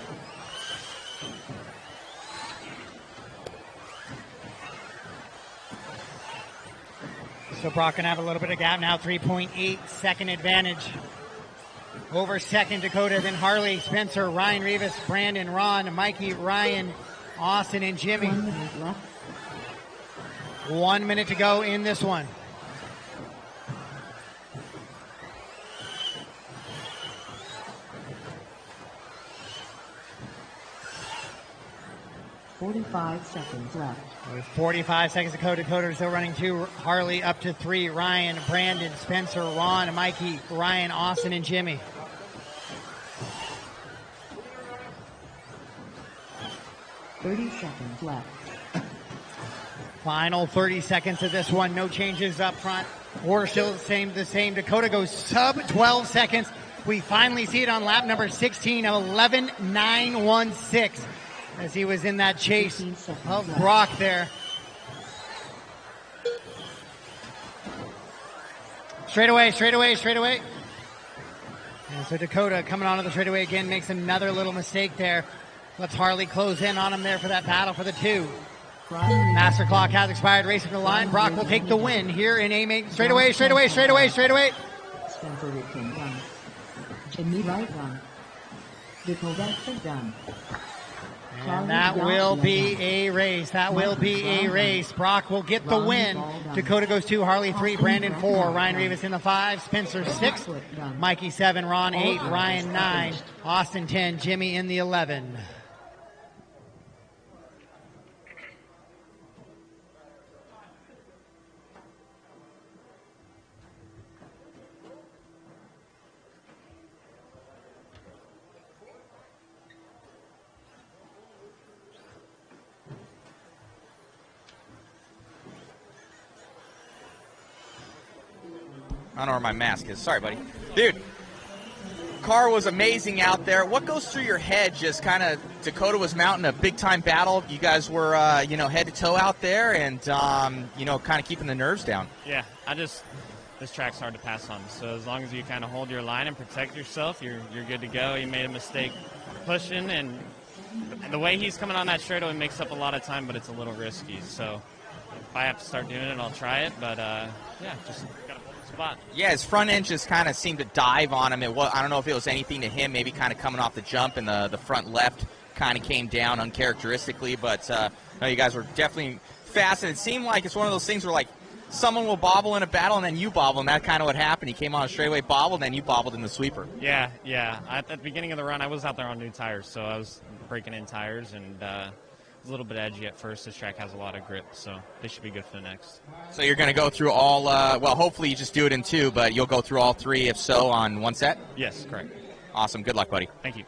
So Brock can have a little bit of gap now, 3.8 second advantage. Over second, Dakota, then Harley, Spencer, Ryan Rivas, Brandon, Ron, Mikey, Ryan, Austin, and Jimmy. 1 minute left. 1 minute to go in this one. .45 seconds left. With 45 seconds to go, Dakota is still running 2. Harley up to 3. Ryan, Brandon, Spencer, Ron, Mikey, Ryan, Austin, and Jimmy. .30 seconds left. Final 30 seconds of this one. No changes up front. Order still the same. Dakota goes sub 12 seconds. We finally see it on lap number 16 of 11.916 as he was in that chase of Brock there. Straightaway. And so Dakota coming onto the straightaway again makes another little mistake there. Lets Harley close in on him there for that battle for the 2. Master clock has expired. Racing to the line. Brock will take the win here in A-main. Straightaway. Spencer Whitkin done. Jimmy Wright done. Dakota done. And that will be a race. Brock will get the win. Dakota goes 2, Harley 3, Brandon 4, Ryan Rivas in the 5, Spencer 6, Mikey 7, Ron 8, Ryan 9, Austin 10, Jimmy in the 11. I don't know where my mask is. Sorry, buddy. Dude, car was amazing out there. What goes through your head? Just kind of Dakota was mounting a big-time battle. You guys were, head to toe out there and, kind of keeping the nerves down. Yeah, this track's hard to pass on. So as long as you kind of hold your line and protect yourself, you're good to go. He made a mistake pushing, and the way he's coming on that straightaway makes up a lot of time, but it's a little risky. So if I have to start doing it, I'll try it. But, just got to hold the spot. Yeah, his front end just kind of seemed to dive on him. I don't know if it was anything to him, maybe kind of coming off the jump, and the front left kind of came down uncharacteristically. But no, you guys were definitely fast, and it seemed like it's one of those things where, like, someone will bobble in a battle, and then you bobble, and that's kind of what happened. He came on a straightaway bobble, and then you bobbled in the sweeper. Yeah. At the beginning of the run, I was out there on new tires, so I was breaking in tires, and it was a little bit edgy at first. This track has a lot of grip, so they should be good for the next. So you're going to go through all, well, hopefully you just do it in 2, but you'll go through all 3, if so, on 1 set? Yes, correct. Awesome. Good luck, buddy. Thank you.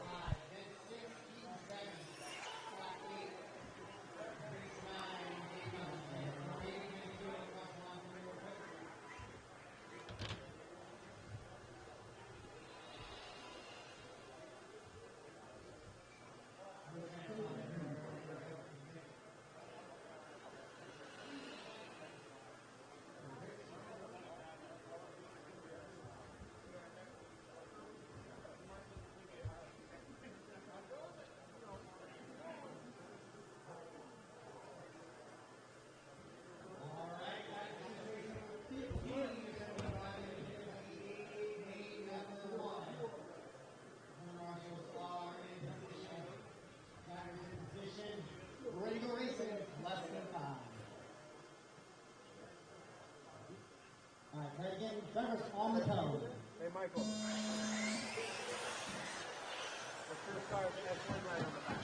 On the toe. Hey, Michael. The first car is S1 right on the back.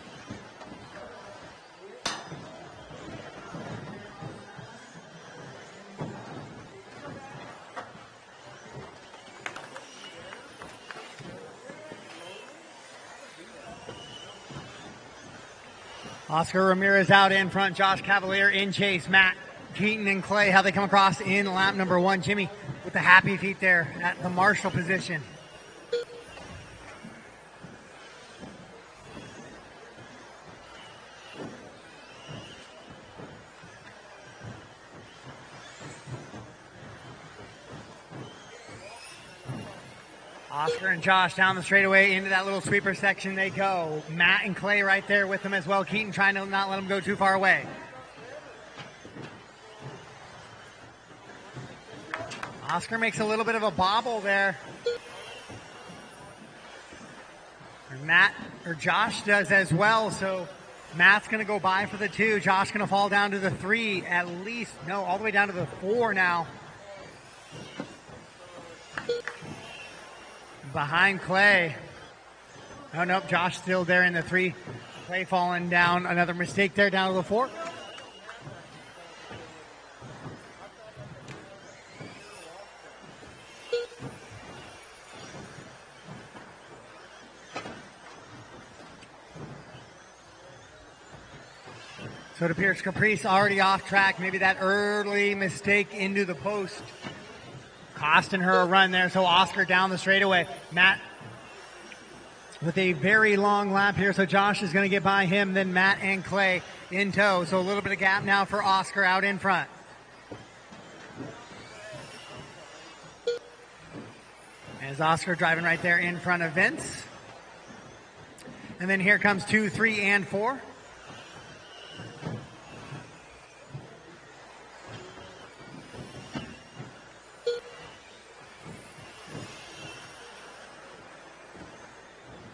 Oscar Ramirez out in front. Josh Cavalier in chase. Matt Keaton and Clay, how they come across in lap number 1. Jimmy with the happy feet there at the marshal position. Oscar and Josh down the straightaway into that little sweeper section they go. Matt and Clay right there with them as well. Keaton trying to not let them go too far away. Oscar makes a little bit of a bobble there. Josh does as well, so Matt's going to go by for the 2. Josh going to fall down to the 3 at least. No, all the way down to the 4 now. Behind Clay. Oh, nope, Josh still there in the 3. Clay falling down. Another mistake there down to the 4. So it appears Caprice already off track. Maybe that early mistake into the post costing her a run there. So Oscar down the straightaway. Matt with a very long lap here. So Josh is going to get by him. Then Matt and Clay in tow. So a little bit of gap now for Oscar out in front. As Oscar driving right there in front of Vince. And then here comes 2, 3, and 4.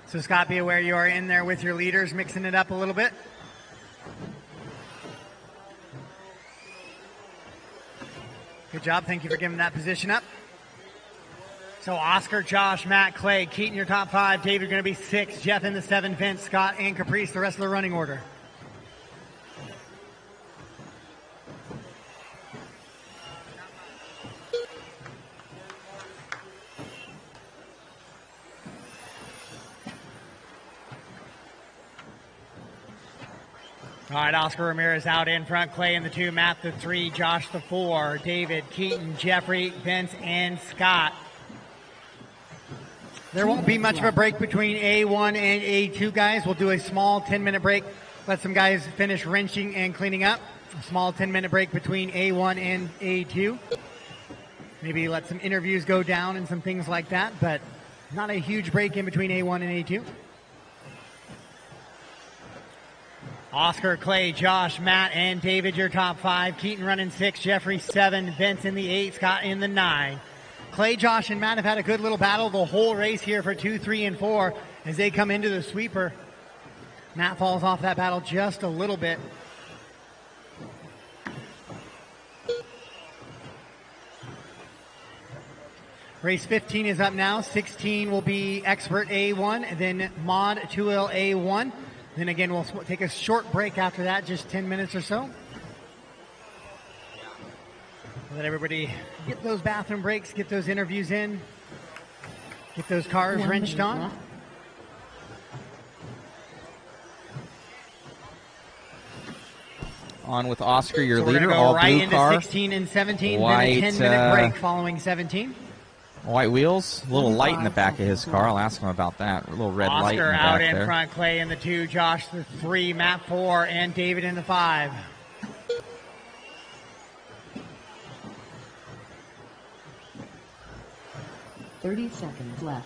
So Scott, be aware you are in there with your leaders, mixing it up a little bit. Good job. Thank you for giving that position up. So Oscar, Josh, Matt, Clay, Keaton, your top 5. David going to be 6. Jeff in the 7. Vince, Scott, and Caprice, the rest of the running order. All right, Oscar Ramirez out in front. Clay in the 2, Matt the 3, Josh the 4, David, Keaton, Jeffrey, Vince, and Scott. There won't be much of a break between A1 and A2, guys. We'll do a small 10-minute break. Let some guys finish wrenching and cleaning up. A small 10-minute break between A1 and A2. Maybe let some interviews go down and some things like that, but not a huge break in between A1 and A2. Oscar, Clay, Josh, Matt, and David, your top 5. Keaton running 6, Jeffrey 7, Vince in the 8, Scott in the 9. Clay, Josh, and Matt have had a good little battle the whole race here for 2, 3, and 4 as they come into the sweeper. Matt falls off that battle just a little bit. Race 15 is up now. 16 will be Expert A1, and then Mod 2L A1. Then again, we'll take a short break after that, just 10 minutes or so. Let everybody get those bathroom breaks, get those interviews in, get those cars wrenched on. On with Oscar, your So we're leader, gonna go all right blue into car. 16 and 17, White, then a 10-minute break following 17. White wheels, a little light in the back of his car. I'll ask him about that. A little red light in Oscar the out back in there. front, Clay in the 2, Josh the 3, Matt 4, and David in the 5. .30 seconds left.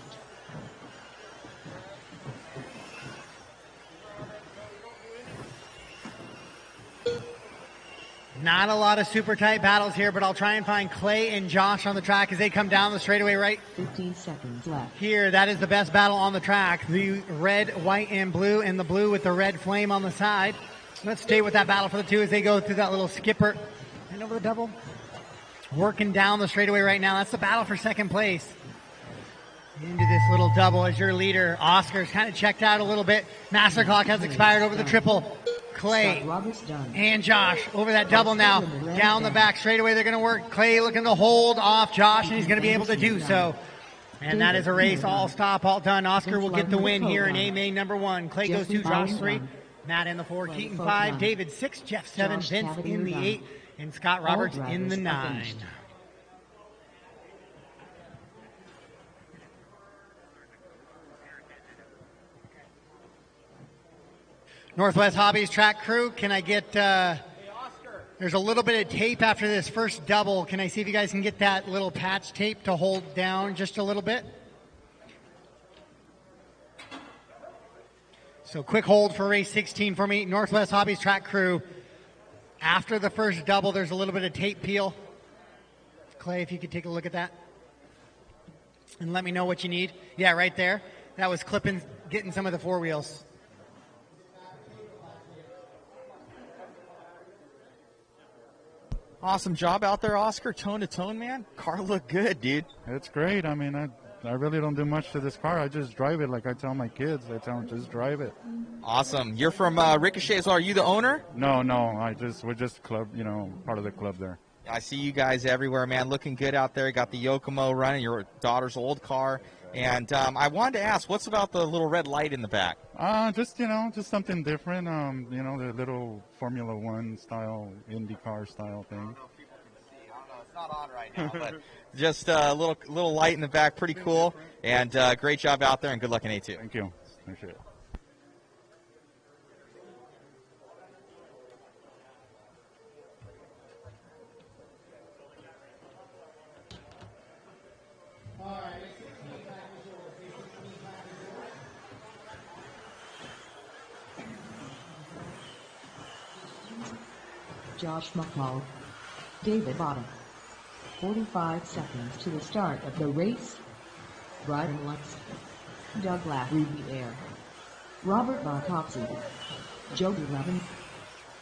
Not a lot of super tight battles here, but I'll try and find Clay and Josh on the track as they come down the straightaway right 15 seconds left. here. That is the best battle on the track. The red, white, and blue, and the blue with the red flame on the side. Let's stay with that battle for the 2 as they go through that little skipper. And over the double. Working down the straightaway right now. That's the battle for second place. Into this little double as your leader. Oscar's kind of checked out a little bit. Master clock has expired over the triple. Clay and Josh over that double now. Down the back straightaway they're going to work. Clay looking to hold off Josh, and he's going to be able to do so. And that is a race, all stop, all done. Oscar will get the win here in A main number 1. Clay goes 2, Josh 3, Matt in the 4, Keaton 5, David 6, Jeff 7, Vince in the 8, and Scott Roberts in the 9. Northwest Hobbies track crew, can I get, there's a little bit of tape after this first double. Can I see if you guys can get that little patch tape to hold down just a little bit? So quick hold for race 16 for me. Northwest Hobbies track crew. After the first double, there's a little bit of tape peel. Clay, if you could take a look at that. And let me know what you need. Yeah, right there. That was clipping, getting some of the 4 wheels. Awesome job out there, Oscar. Tone to tone, man. Car looked good, dude. It's great. I mean, I really don't do much to this car. I just drive it like I tell my kids. I tell them just drive it. Awesome. You're from Ricochet as well. Are you the owner? No. We're just club. Part of the club there. I see you guys everywhere, man. Looking good out there. Got the Yokomo running, your daughter's old car. And I wanted to ask, what's about the little red light in the back? Just something different. The little Formula One style, IndyCar style thing. I don't know if people can see. I don't know. It's not on right now, but just a little light in the back. Pretty cool. And great job out there, and good luck in A2. Thank you. Appreciate it. Josh McCall, David Bottom. 45 seconds to the start of the race. Brian Lutz, Doug Riviere, Robert Barkowski, Jody Levin,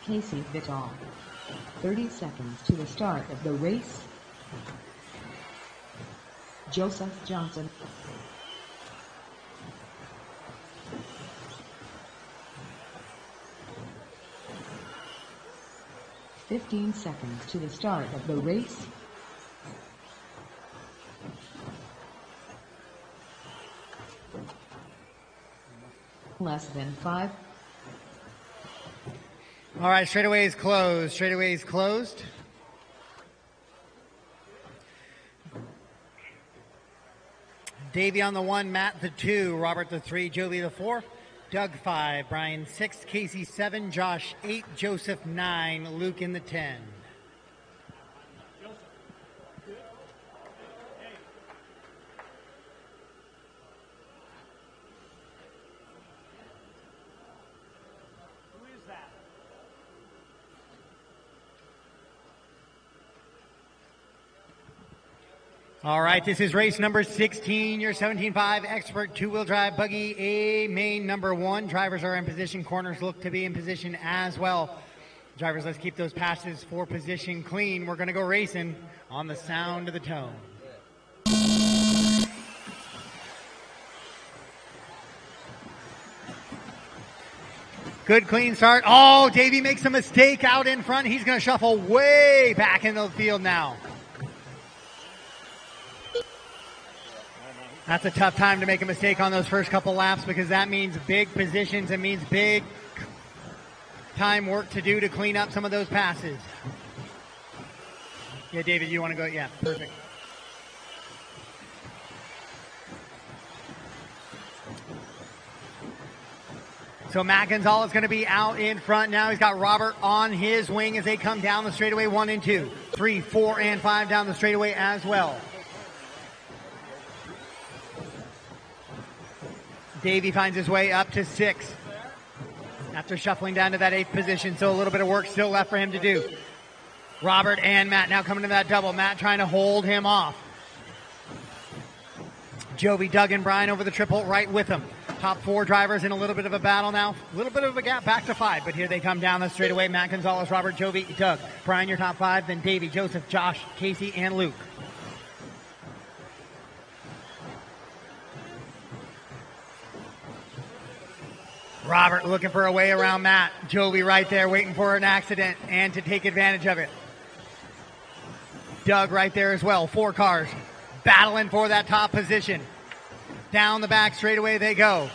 Casey Vitale. 30 seconds to the start of the race. Joseph Johnson. .15 seconds to the start of the race. Less than 5. All right, straightaway is closed. Straightaway is closed. Davey on the 1, Matt the 2, Robert the 3, Joby the 4, Doug 5, Brian 6, Casey 7, Josh 8, Joseph 9, Luke in the 10. All right, this is race number 16, your 17.5 expert two-wheel drive buggy A main number 1. Drivers are in position. Corners look to be in position as well. Drivers, let's keep those passes for position clean. We're going to go racing on the sound of the tone. Good clean start. Oh, Davey makes a mistake out in front. He's going to shuffle way back into the field now. That's a tough time to make a mistake on those first couple laps because that means big positions. It means big time work to do to clean up some of those passes. Yeah, David, you want to go? Yeah, perfect. So Matt Gonzalez is going to be out in front now. He's got Robert on his wing as they come down the straightaway 1 and 2. 3, 4, and 5 down the straightaway as well. Davey finds his way up to 6 after shuffling down to that 8th position. So a little bit of work still left for him to do. Robert and Matt now coming to that double. Matt trying to hold him off. Jovi, Doug, and Brian over the triple right with him. Top 4 drivers in a little bit of a battle now. A little bit of a gap back to 5, but here they come down the straightaway. Matt Gonzalez, Robert, Jovi, Doug. Brian, your top 5, then Davey, Joseph, Josh, Casey, and Luke. Robert looking for a way around Matt. Jovi right there waiting for an accident and to take advantage of it. Doug right there as well. 4 cars battling for that top position. Down the back straightaway they go.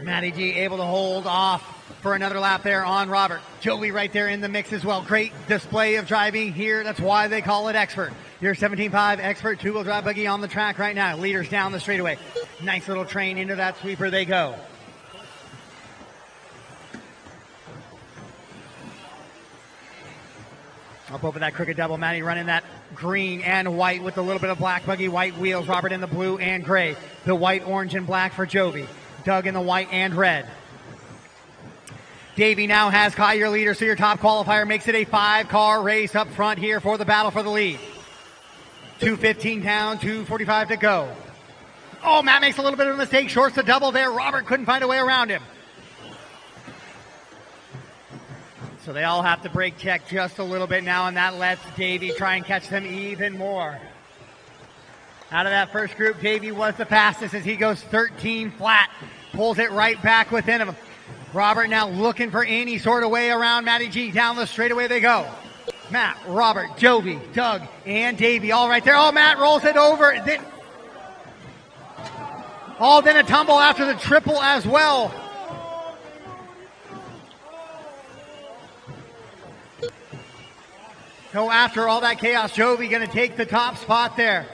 Matty G able to hold off for another lap there on Robert. Joey right there in the mix as well. Great display of driving here. That's why they call it expert. Your 17.5 expert 2-wheel drive buggy on the track right now. Leaders down the straightaway. Nice little train into that sweeper they go. Up over that crooked double. Matty running that green and white with a little bit of black buggy. White wheels. Robert in the blue and gray. The white, orange, and black for Jovi. Doug in the white and red. Davey now has Kai, your leader, so your top qualifier makes it a 5-car race up front here for the battle for the lead. 2:15 down, 2:45 to go. Oh, Matt makes a little bit of a mistake. Shorts the double there. Robert couldn't find a way around him. So they all have to brake check just a little bit now, and that lets Davey try and catch them even more. Out of that first group, Davey was the fastest as he goes 13 flat. Pulls it right back within him. Robert now looking for any sort of way around Matty G. Down the straightaway they go. Matt, Robert, Jovi, Doug, and Davey all right there. Oh, Matt rolls it over. Then a tumble after the triple as well. So after all that chaos, Jovi going to take the top spot there.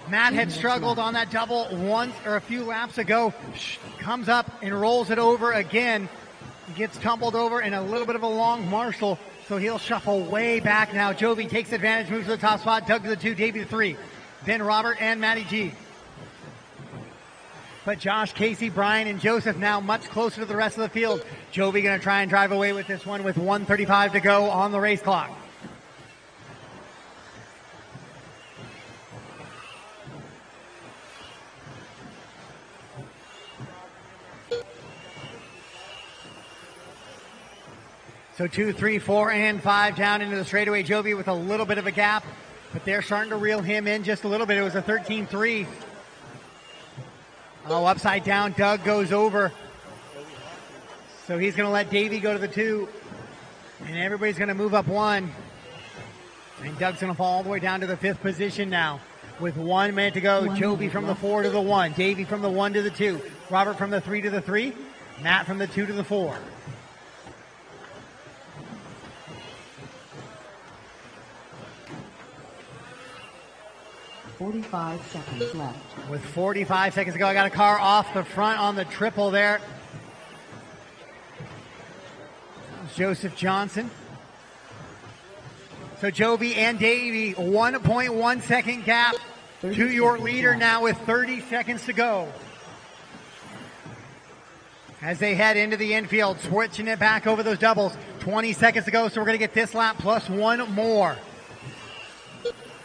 Matt had struggled on that double once or a few laps ago. Comes up and rolls it over again. Gets tumbled over in a little bit of a long Marshall, so he'll shuffle way back now. Jovi takes advantage, moves to the top spot. Doug to the 2, Davey to 3. Then Robert and Matty G. But Josh, Casey, Brian, and Joseph now much closer to the rest of the field. Jovi going to try and drive away with this one with 1:35 to go on the race clock. So 2, 3, 4, and 5 down into the straightaway. Jovi with a little bit of a gap, but they're starting to reel him in just a little bit. It was a 13-3. Oh, upside down. Doug goes over. So he's going to let Davey go to the 2. And everybody's going to move up 1. And Doug's going to fall all the way down to the 5th position now. With 1 minute to go, Jovi from the 4 to the 1. Davey from the 1 to the 2. Robert from the 3 to the 3. Matt from the 2 to the 4. .45 seconds left. With 45 seconds to go, I got a car off the front on the triple there. Joseph Johnson. So Jovi and Davey, 1.1 second gap to your leader now with 30 seconds to go. As they head into the infield, switching it back over those doubles. 20 seconds to go, so we're going to get this lap plus 1 more.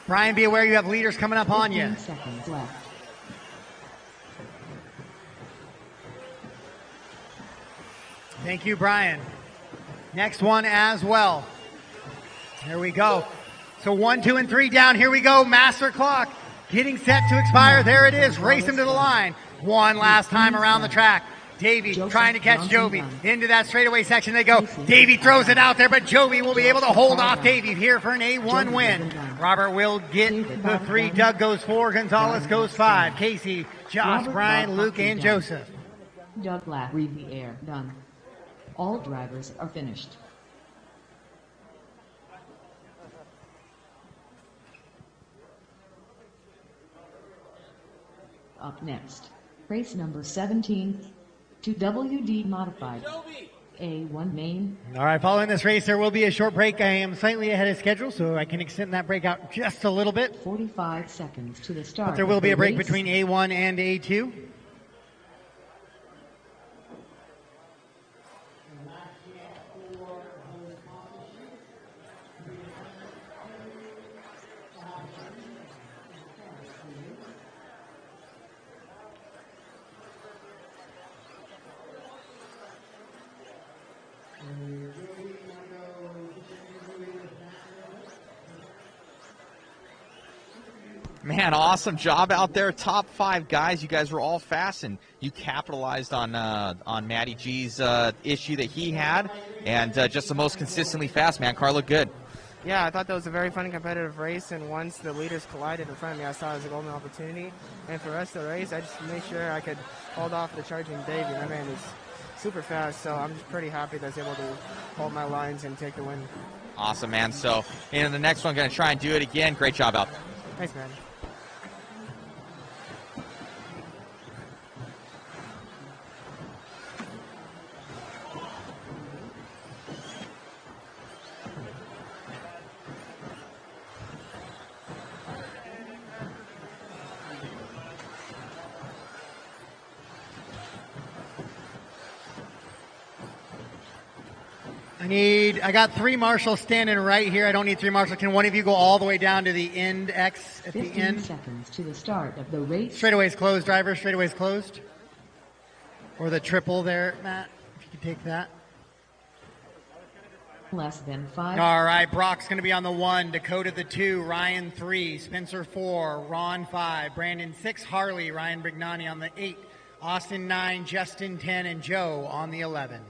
Brian, be aware you have leaders coming up on you. 15 seconds left. Thank you, Brian. Next one as well. Here we go. So 1, 2, and 3 down. Here we go. Master clock getting set to expire. There it is. Race him to the line. One last time around the track. Davey Joseph trying to catch Johnson Joby. done. Into that straightaway section they go. Casey. Davey throws it out there, but Joby will be able to hold off Done. Davey here for an A1 Joby win. done. Robert will get David the 3. done. Doug goes 4. Gonzalez Done. goes 5. Casey, Josh, Robert Brian, Bob Luke, Hockey and done. Joseph. Doug Black Riviere done. All drivers are finished. Up next, race number 17 to WD modified. A1 main. All right, following this race, there will be a short break. I am slightly ahead of schedule, so I can extend that break out just a little bit. 45 seconds to the start. But there will be a of the break race. between A1 and A2. Man, awesome job out there. Top 5 guys. You guys were all fast, and you capitalized on Matty G's issue that he had, and just the most consistently fast, man. Car looked good. Yeah, I thought that was a very fun and competitive race, and once the leaders collided in front of me, I saw it as a golden opportunity. And for the rest of the race, I just made sure I could hold off the charging Davey. My man is super fast, so I'm just pretty happy that I was able to hold my lines and take the win. Awesome, man. So, in the next one, going to try and do it again. Great job out there. Thanks, man. I got 3 marshals standing right here. I don't need 3 marshals. Can one of you go all the way down to the end X at the 15 end? seconds to the start of the race. Straightaway's closed, driver. Straightaway's closed. Or the triple there, Matt, if you could take that. Less than 5. All right, Brock's going to be on the 1, Dakota the 2, Ryan 3, Spencer 4, Ron 5, Brandon 6, Harley, Ryan Brignani on the 8, Austin 9, Justin 10, and Joe on the 11.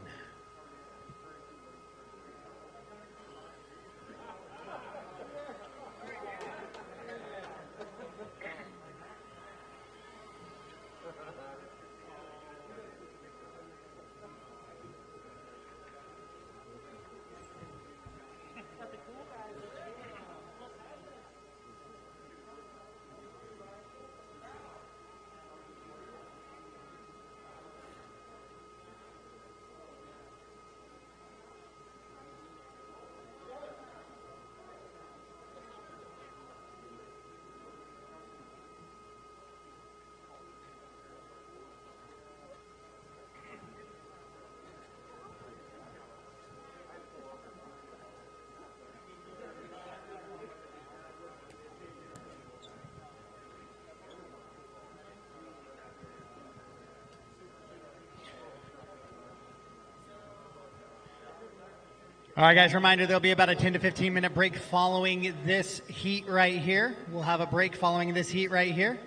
All right, guys, reminder, there'll be about a 10 to 15 minute break following this heat right here. We'll have a break following this heat right here.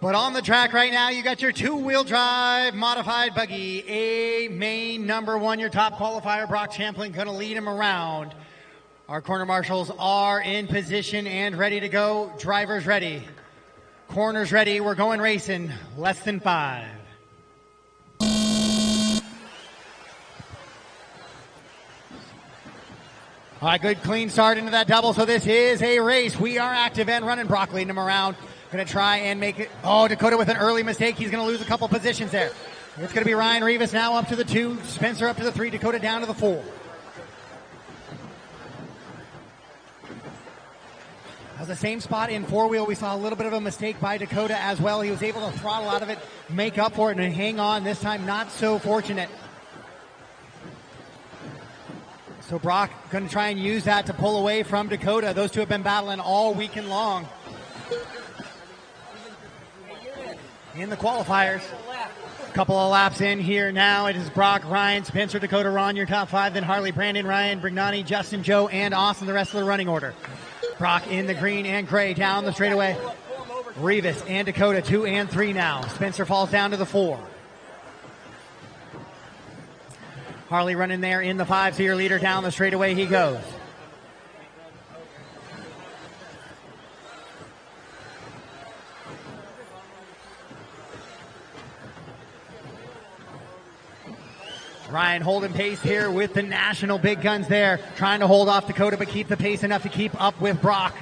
But on the track right now, you got your 2-wheel drive modified buggy, A main number 1, your top qualifier, Brock Champlin, going to lead him around. Our corner marshals are in position and ready to go. Drivers ready. Corners ready. We're going racing. Less than 5. All right, good clean start into that double. So this is a race. We are active and running. Brock leading him around. Going to try and make it. Oh, Dakota with an early mistake. He's going to lose a couple positions there. It's going to be Ryan Rivas now up to the 2. Spencer up to the 3. Dakota down to the 4. That was the same spot in 4-wheel. We saw a little bit of a mistake by Dakota as well. He was able to throttle out of it, make up for it, and hang on. This time, not so fortunate. So Brock going to try and use that to pull away from Dakota. Those two have been battling all weekend long in the qualifiers. A couple of laps in here now. It is Brock, Ryan, Spencer, Dakota, Ron, your top 5. Then Harley, Brandon, Ryan, Brignani, Justin, Joe, and Austin, the rest of the running order. Brock in the green and gray down the straightaway. Rivas and Dakota 2 and 3 now. Spencer falls down to the 4. Harley running there in the 5, so your leader down the straightaway he goes. Ryan holding pace here with the national big guns there, trying to hold off Dakota, but keep the pace enough to keep up with Brock.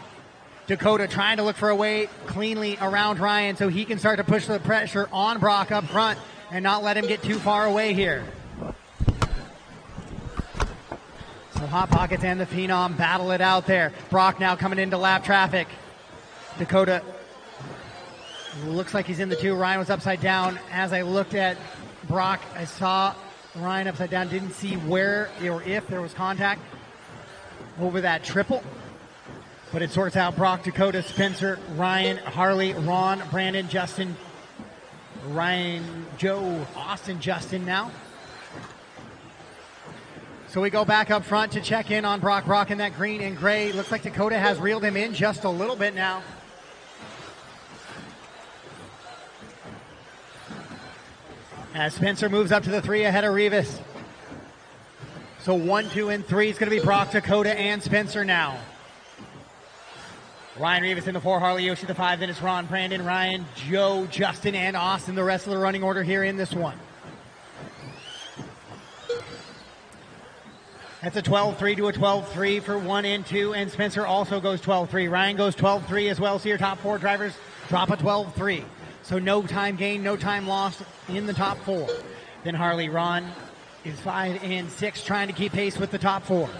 Dakota trying to look for a way cleanly around Ryan so he can start to push the pressure on Brock up front and not let him get too far away here. So Hot Pockets and the Phenom battle it out there. Brock now coming into lap traffic. Dakota looks like he's in the 2. Ryan was upside down. As I looked at Brock, I saw Ryan upside down, didn't see where or if there was contact over that triple. But it sorts out Brock, Dakota, Spencer, Ryan, Harley, Ron, Brandon, Justin, Ryan, Joe, Austin, Justin now. So we go back up front to check in on Brock. Brock in that green and gray. Looks like Dakota has reeled him in just a little bit now. As Spencer moves up to the 3 ahead of Rivas. So 1, 2, and 3 is going to be Brock, Dakota, and Spencer now. Ryan Rivas in the 4, Harley Yoshi the 5, then it's Ron, Brandon, Ryan, Joe, Justin, and Austin, the rest of the running order here in this one. That's a 12-3 to a 12-3 for 1 and 2, and Spencer also goes 12-3. Ryan goes 12-3 as well, so your top 4 drivers drop a 12-3. So no time gain, no time lost in the top 4. Then Harley, Ron is 5 and 6, trying to keep pace with the top 4.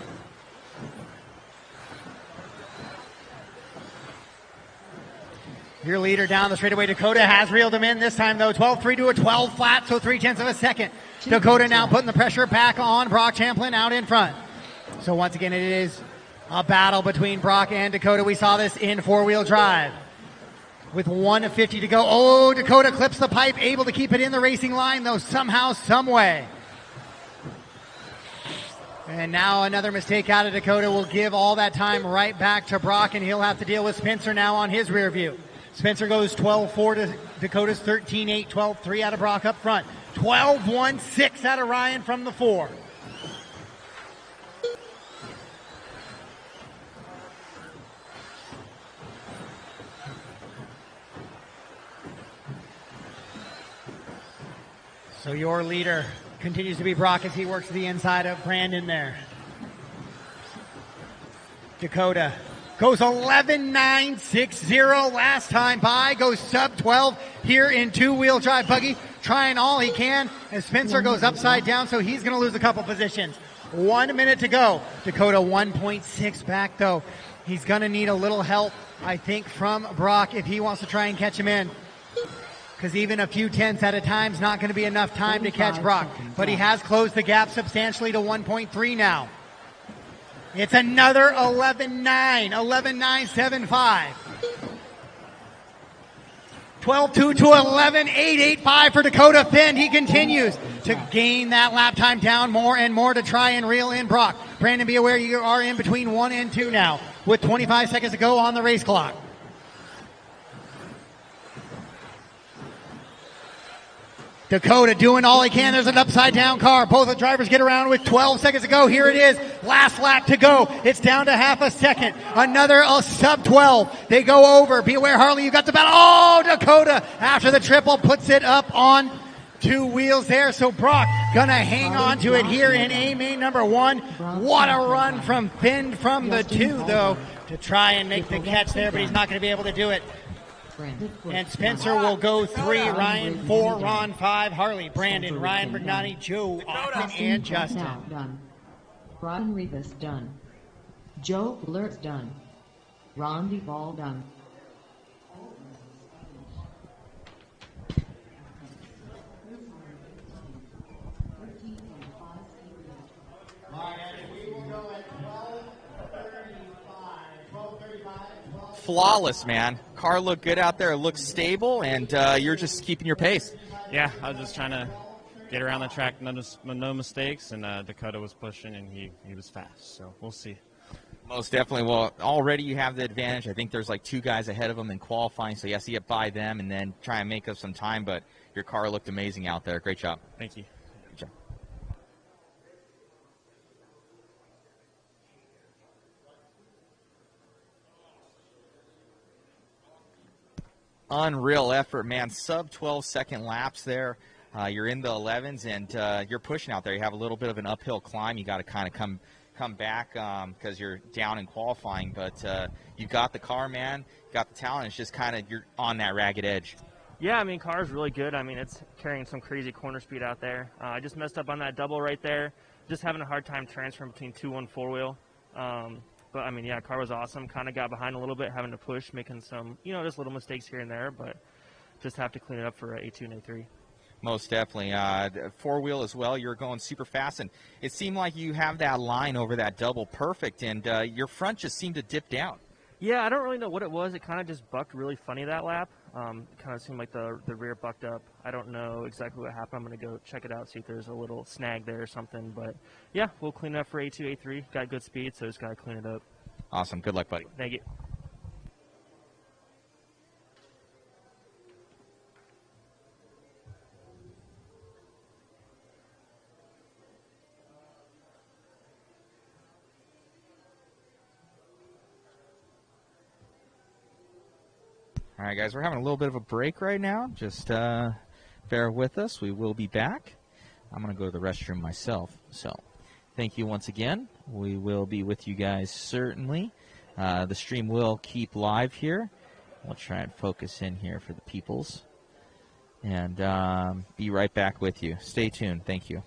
Your leader down the straightaway, Dakota, has reeled him in this time, though. 12-3 to a 12 flat, so 0.3 of a second. Dakota now putting the pressure back on Brock Champlin out in front. So once again, it is a battle between Brock and Dakota. We saw this in 4-wheel drive. With 1:50 to go. Oh, Dakota clips the pipe, able to keep it in the racing line, though, somehow, some way. And now another mistake out of Dakota will give all that time right back to Brock, and he'll have to deal with Spencer now on his rear view. Spencer goes 12-4 to Dakota's 13-8, 12-3 out of Brock up front. 12-1, 6 out of Ryan from the 4. So your leader continues to be Brock as he works to the inside of Brandon there. Dakota goes 11.960 last time by, goes sub 12 here in 2-wheel drive buggy, trying all he can, and Spencer goes upside down, so he's going to lose a couple positions. 1 minute to go. Dakota 1.6 back, though. He's going to need a little help, I think, from Brock if he wants to try and catch him in. Because even a few tenths at a time is not going to be enough time to catch Brock. But he has closed the gap substantially to 1.3 now. It's another 11.9, 11.975. 12-2 to 11.885 for Dakota Finn. He continues to gain that lap time down more and more to try and reel in Brock. Brandon, be aware you are in between 1 and 2 now with 25 seconds to go on the race clock. Dakota doing all he can. There's an upside down car. Both the drivers get around with 12 seconds to go. Here it is. Last lap to go. It's down to half a second. Another sub 12. They go over. Be aware, Harley, you got the battle. Oh, Dakota after the triple puts it up on 2 wheels there. So Brock gonna hang on to it here in A main number 1. What a run from Finn from the 2 though to try and make the catch there, but he's not gonna be able to do it. And Spencer will go 3, Ryan 4, Ron 5, Harley, Brandon, Ryan Brignani, Joe, Austin, and Justin. Done. Ryan Rivas done. Joe Blurt done. Ron Duvall done. Flawless, man. Car looked good out there. It looks stable, and you're just keeping your pace. Yeah, I was just trying to get around the track, no mistakes, and Dakota was pushing, and he was fast. So we'll see. Most definitely. Well, already you have the advantage. I think there's like 2 guys ahead of them in qualifying, so you have to get by them and then try and make up some time. But your car looked amazing out there. Great job. Thank you. Good job. Unreal effort, man. Sub 12-second laps there. You're in the 11s, and you're pushing out there. You have a little bit of an uphill climb. You got to kind of come back because you're down in qualifying. But you got the car, man. You got the talent. It's just kind of you're on that ragged edge. Yeah, I mean, car's really good. I mean, it's carrying some crazy corner speed out there. I just messed up on that double right there. Just having a hard time transferring between 2 and 4-wheel. But, I mean, yeah, car was awesome. Kind of got behind a little bit, having to push, making some, just little mistakes here and there. But just have to clean it up for A2 and A3. Most definitely. 4-wheel as well. You're going super fast. And it seemed like you have that line over that double perfect. And your front just seemed to dip down. Yeah, I don't really know what it was. It kind of just bucked really funny that lap. Kind of seemed like the rear bucked up. I don't know exactly what happened. I'm going to go check it out, see if there's a little snag there or something. But, yeah, we'll clean it up for A2, A3. Got good speed, so just got to clean it up. Awesome. Good luck, buddy. Thank you. All right, guys, we're having a little bit of a break right now. Just bear with us. We will be back. I'm going to go to the restroom myself. So thank you once again. We will be with you guys certainly. The stream will keep live here. We'll try and focus in here for the peoples. And be right back with you. Stay tuned. Thank you.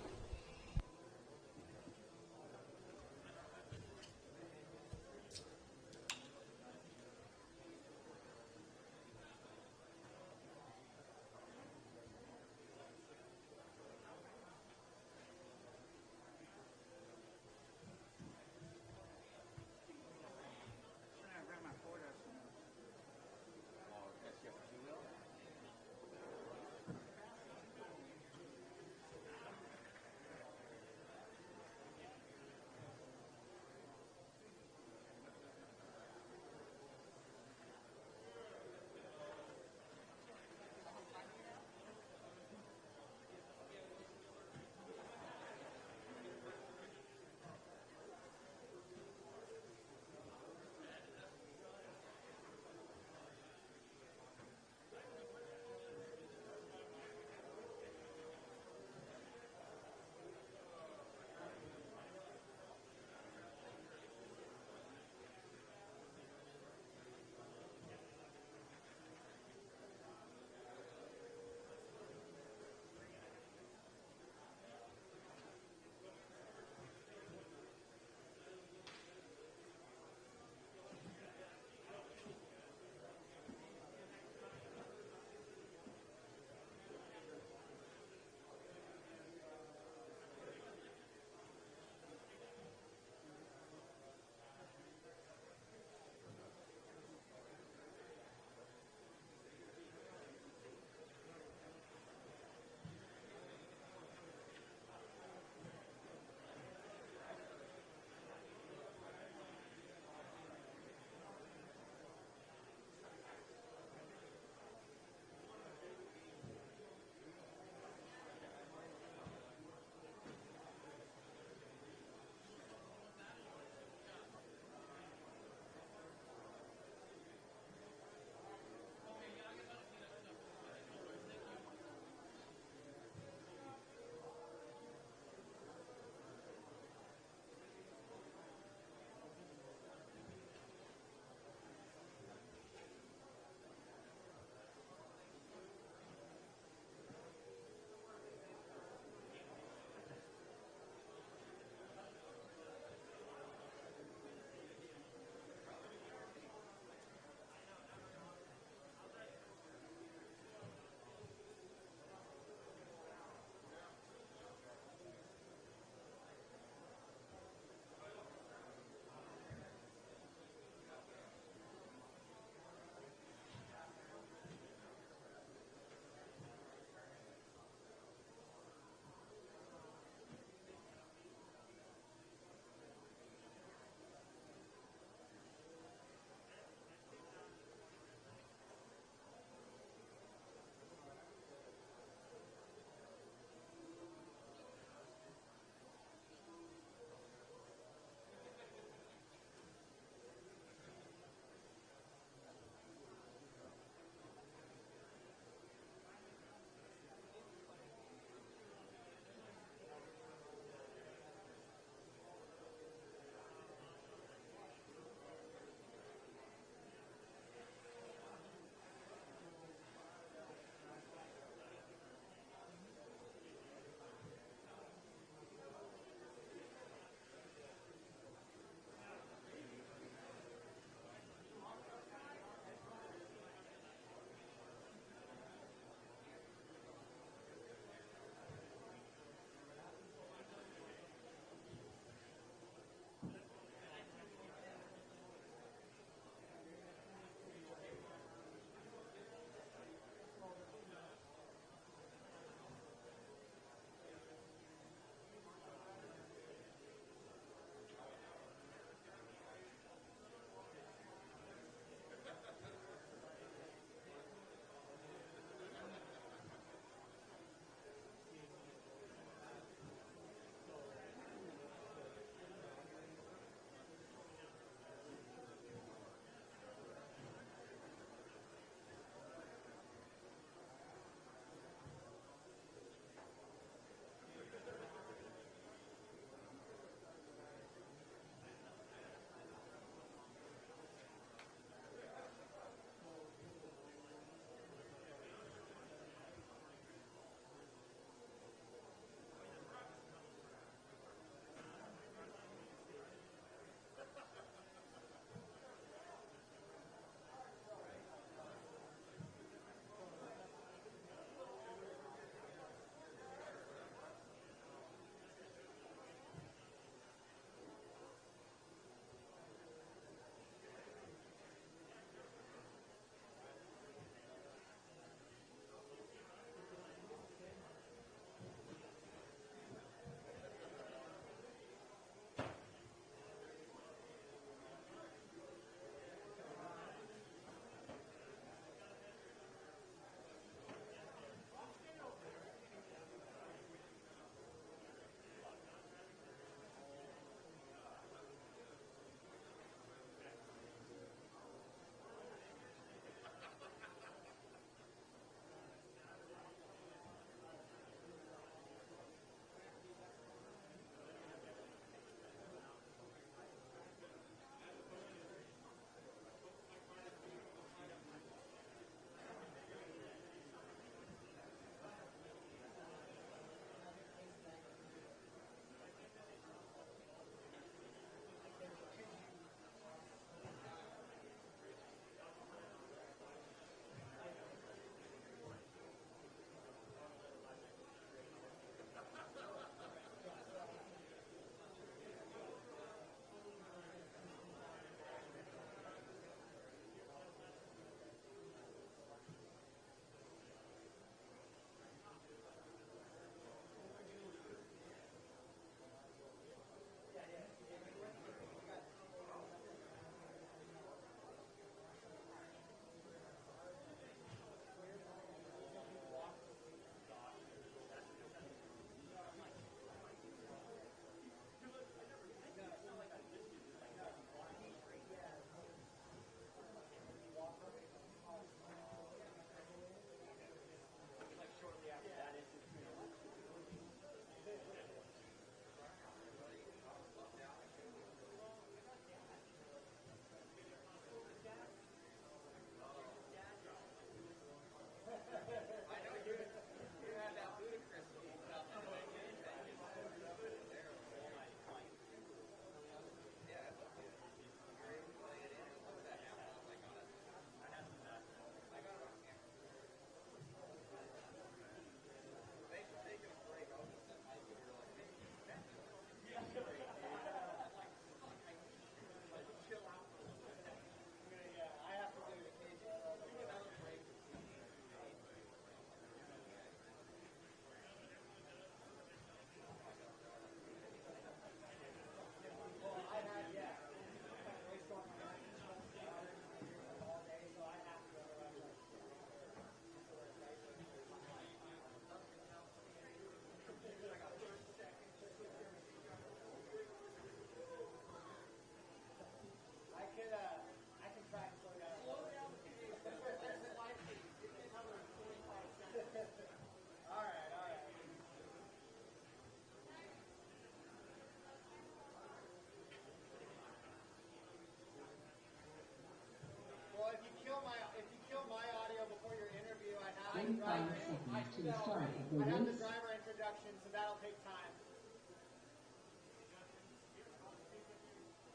to the start of the I have the race. driver introduction, so that'll take time.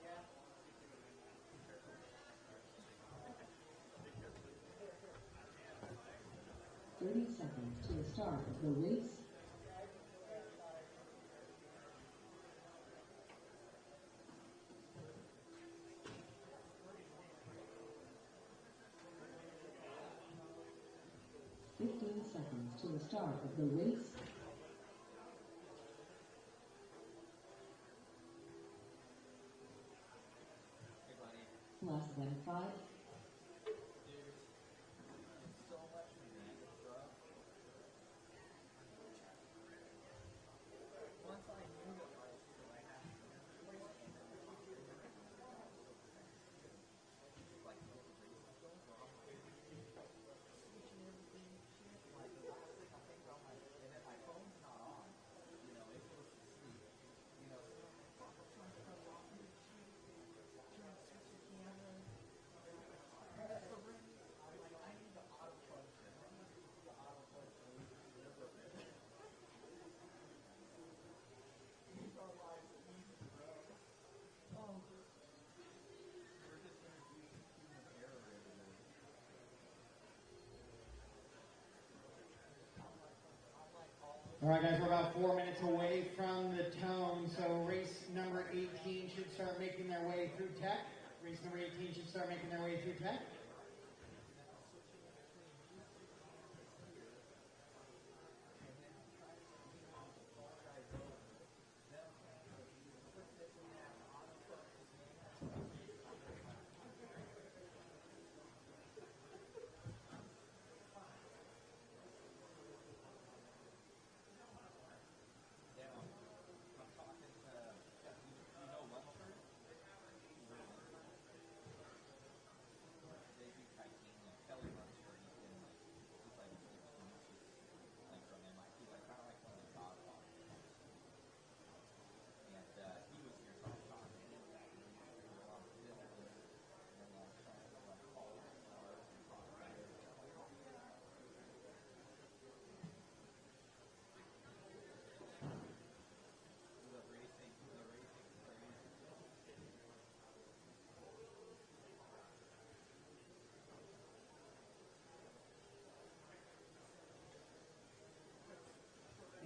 Yeah. 30 seconds to the start of the race. Fifteen seconds to the start of the race. Less than 5. All right, guys, we're about 4 minutes away from the tone, so race number 18 should start making their way through tech. Race number 18 should start making their way through tech.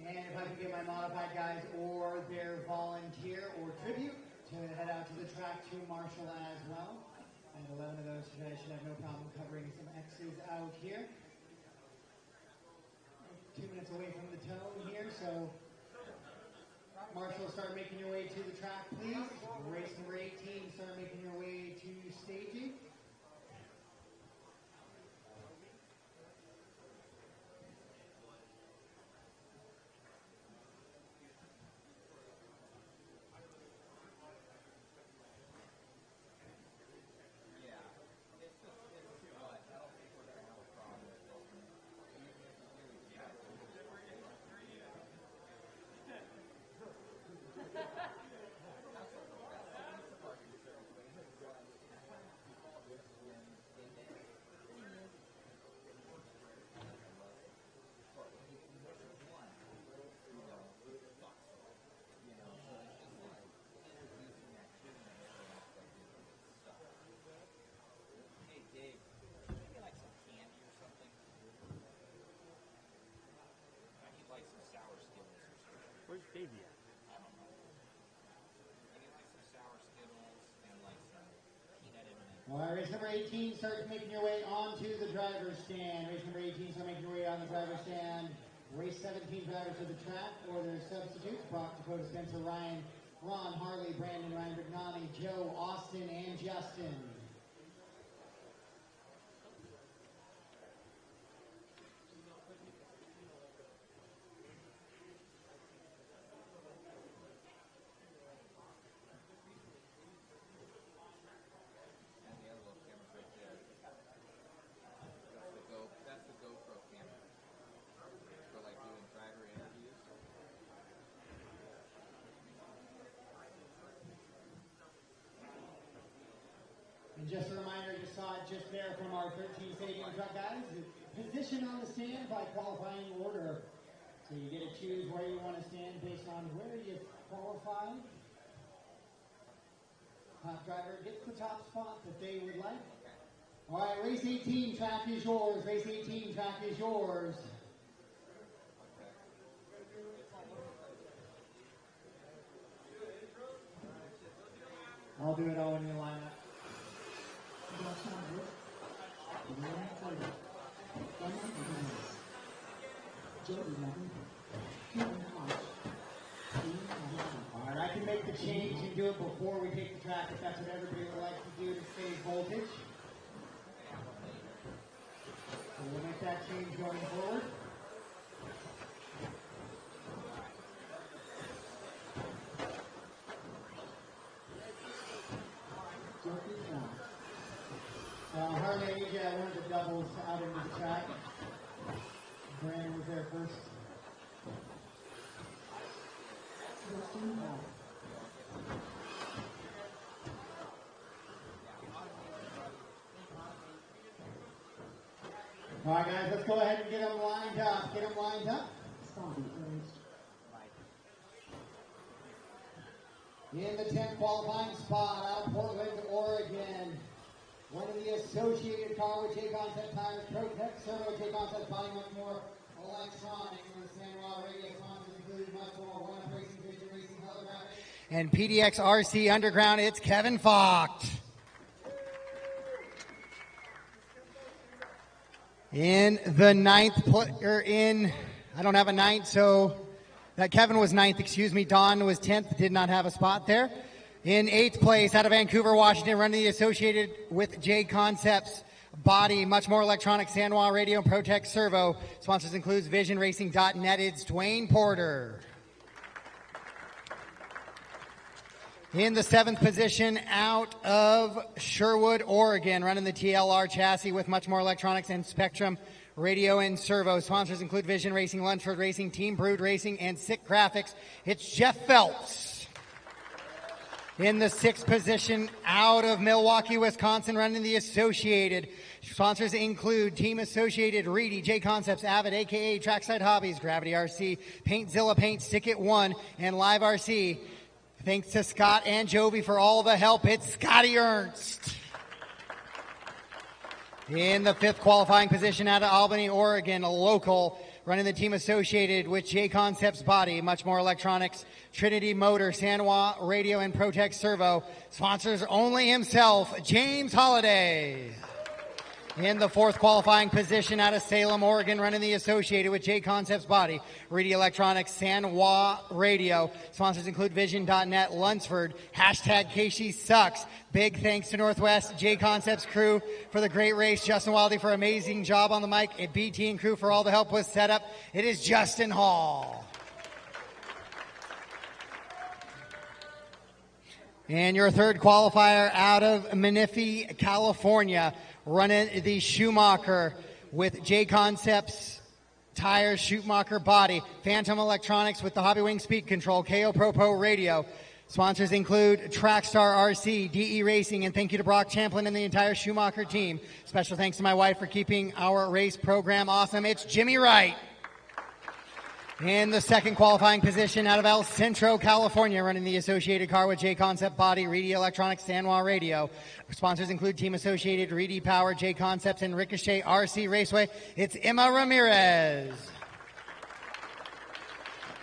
And if I can get my modified guys or their volunteer or tribute to head out to the track to Marshall as well. I have 11 of those today. I should have no problem covering some X's out here. 2 minutes away from the tone here, so Marshall, start making your way to the track, please. Race number 18, start making your way to staging. Where's Davey at? I don't know. Maybe like some sour Skittles and like some peanut M&Ms. All right, race number 18 starts making your way onto the driver's stand. Race number 18 starts making your way on the driver's stand. Race 17 drivers to the track or their substitutes: Brock, Dakota, Spencer, Ryan, Ron, Harley, Brandon, Ryan Brignani, Joe, Austin, and Justin. That's the GoPro camera for like doing driver interviews. And just a reminder, you saw it just there from our 13 stadium truck guys. position on the stand by qualifying order. So you get to choose where you want to stand based on where you qualified. Top driver gets the top spot that they would like. All right, race 18, track is yours. Race 18, track is yours. I'll do it all when you line up. All right, I can make the change and do it before we take the track if that's what everybody would like to do to save voltage. So we'll make that change going forward. Harley, I need you one of the doubles out into the track. Brandon was there first. All right, guys, let's go ahead and get them lined up. Get them lined up. In the 10th qualifying spot out of Portland, Oregon. One of the associated car with JConcepts tires, Protect Servo, JConcepts body much more electronics. And the San Juan radio sponsors include much more One Up Racing, Vision Racing, Holographic. And PDX RC Underground, it's Kevin Focht. In the I don't have a ninth, so that Kevin was ninth, excuse me. Don was 10th, did not have a spot there. In 8th place, out of Vancouver, Washington, running the associated with JConcepts body, much more electronic, San Juan radio, and Protect Servo. Sponsors includes VisionRacing.net. It's Dwayne Porter. In the 7th position, out of Sherwood, Oregon, running the TLR chassis with much more electronics and Spectrum radio and servo. Sponsors include Vision Racing, Lunsford Racing, Team Brood Racing, and Sick Graphics. It's Jeff Phelps. In the 6th position, out of Milwaukee, Wisconsin, running the Associated. Sponsors include Team Associated, Reedy, JConcepts, Avid, a.k.a. Trackside Hobbies, Gravity RC, Paintzilla Paint, Stick It One, and LiveRC. Thanks to Scott and Jovi for all the help. It's Scotty Ernst. In the 5th qualifying position, out of Albany, Oregon, a local, running the Team Associated with JConcepts body, much more electronics, Trinity Motor, San Juan Radio, and Protect Servo. Sponsors only himself, James Holiday. In the 4th qualifying position, out of Salem, Oregon, running the Associated with JConcepts body, Reedy Electronics, San Juan Radio. Sponsors include Vision.net, Lunsford, hashtag KShe Sucks. Big thanks to Northwest, JConcepts crew for the great race, Justin Wildy for amazing job on the mic, and BT and crew for all the help with setup. It is Justin Hall. And your 3rd qualifier, out of Menifee, California, running the Schumacher with JConcepts tires, Schumacher body, Phantom Electronics with the Hobby Wing speed control, KO Pro radio. Sponsors include Trackstar RC, DE Racing, and thank you to Brock Champlin and the entire Schumacher team. Special thanks to my wife for keeping our race program awesome. It's Jimmy Wright. In the 2nd qualifying position, out of El Centro, California, running the Associated car with JConcept body, Reedy Electronics, San Juan Radio. Sponsors include Team Associated, Reedy Power, JConcepts, and Ricochet RC Raceway. It's Emma Ramirez.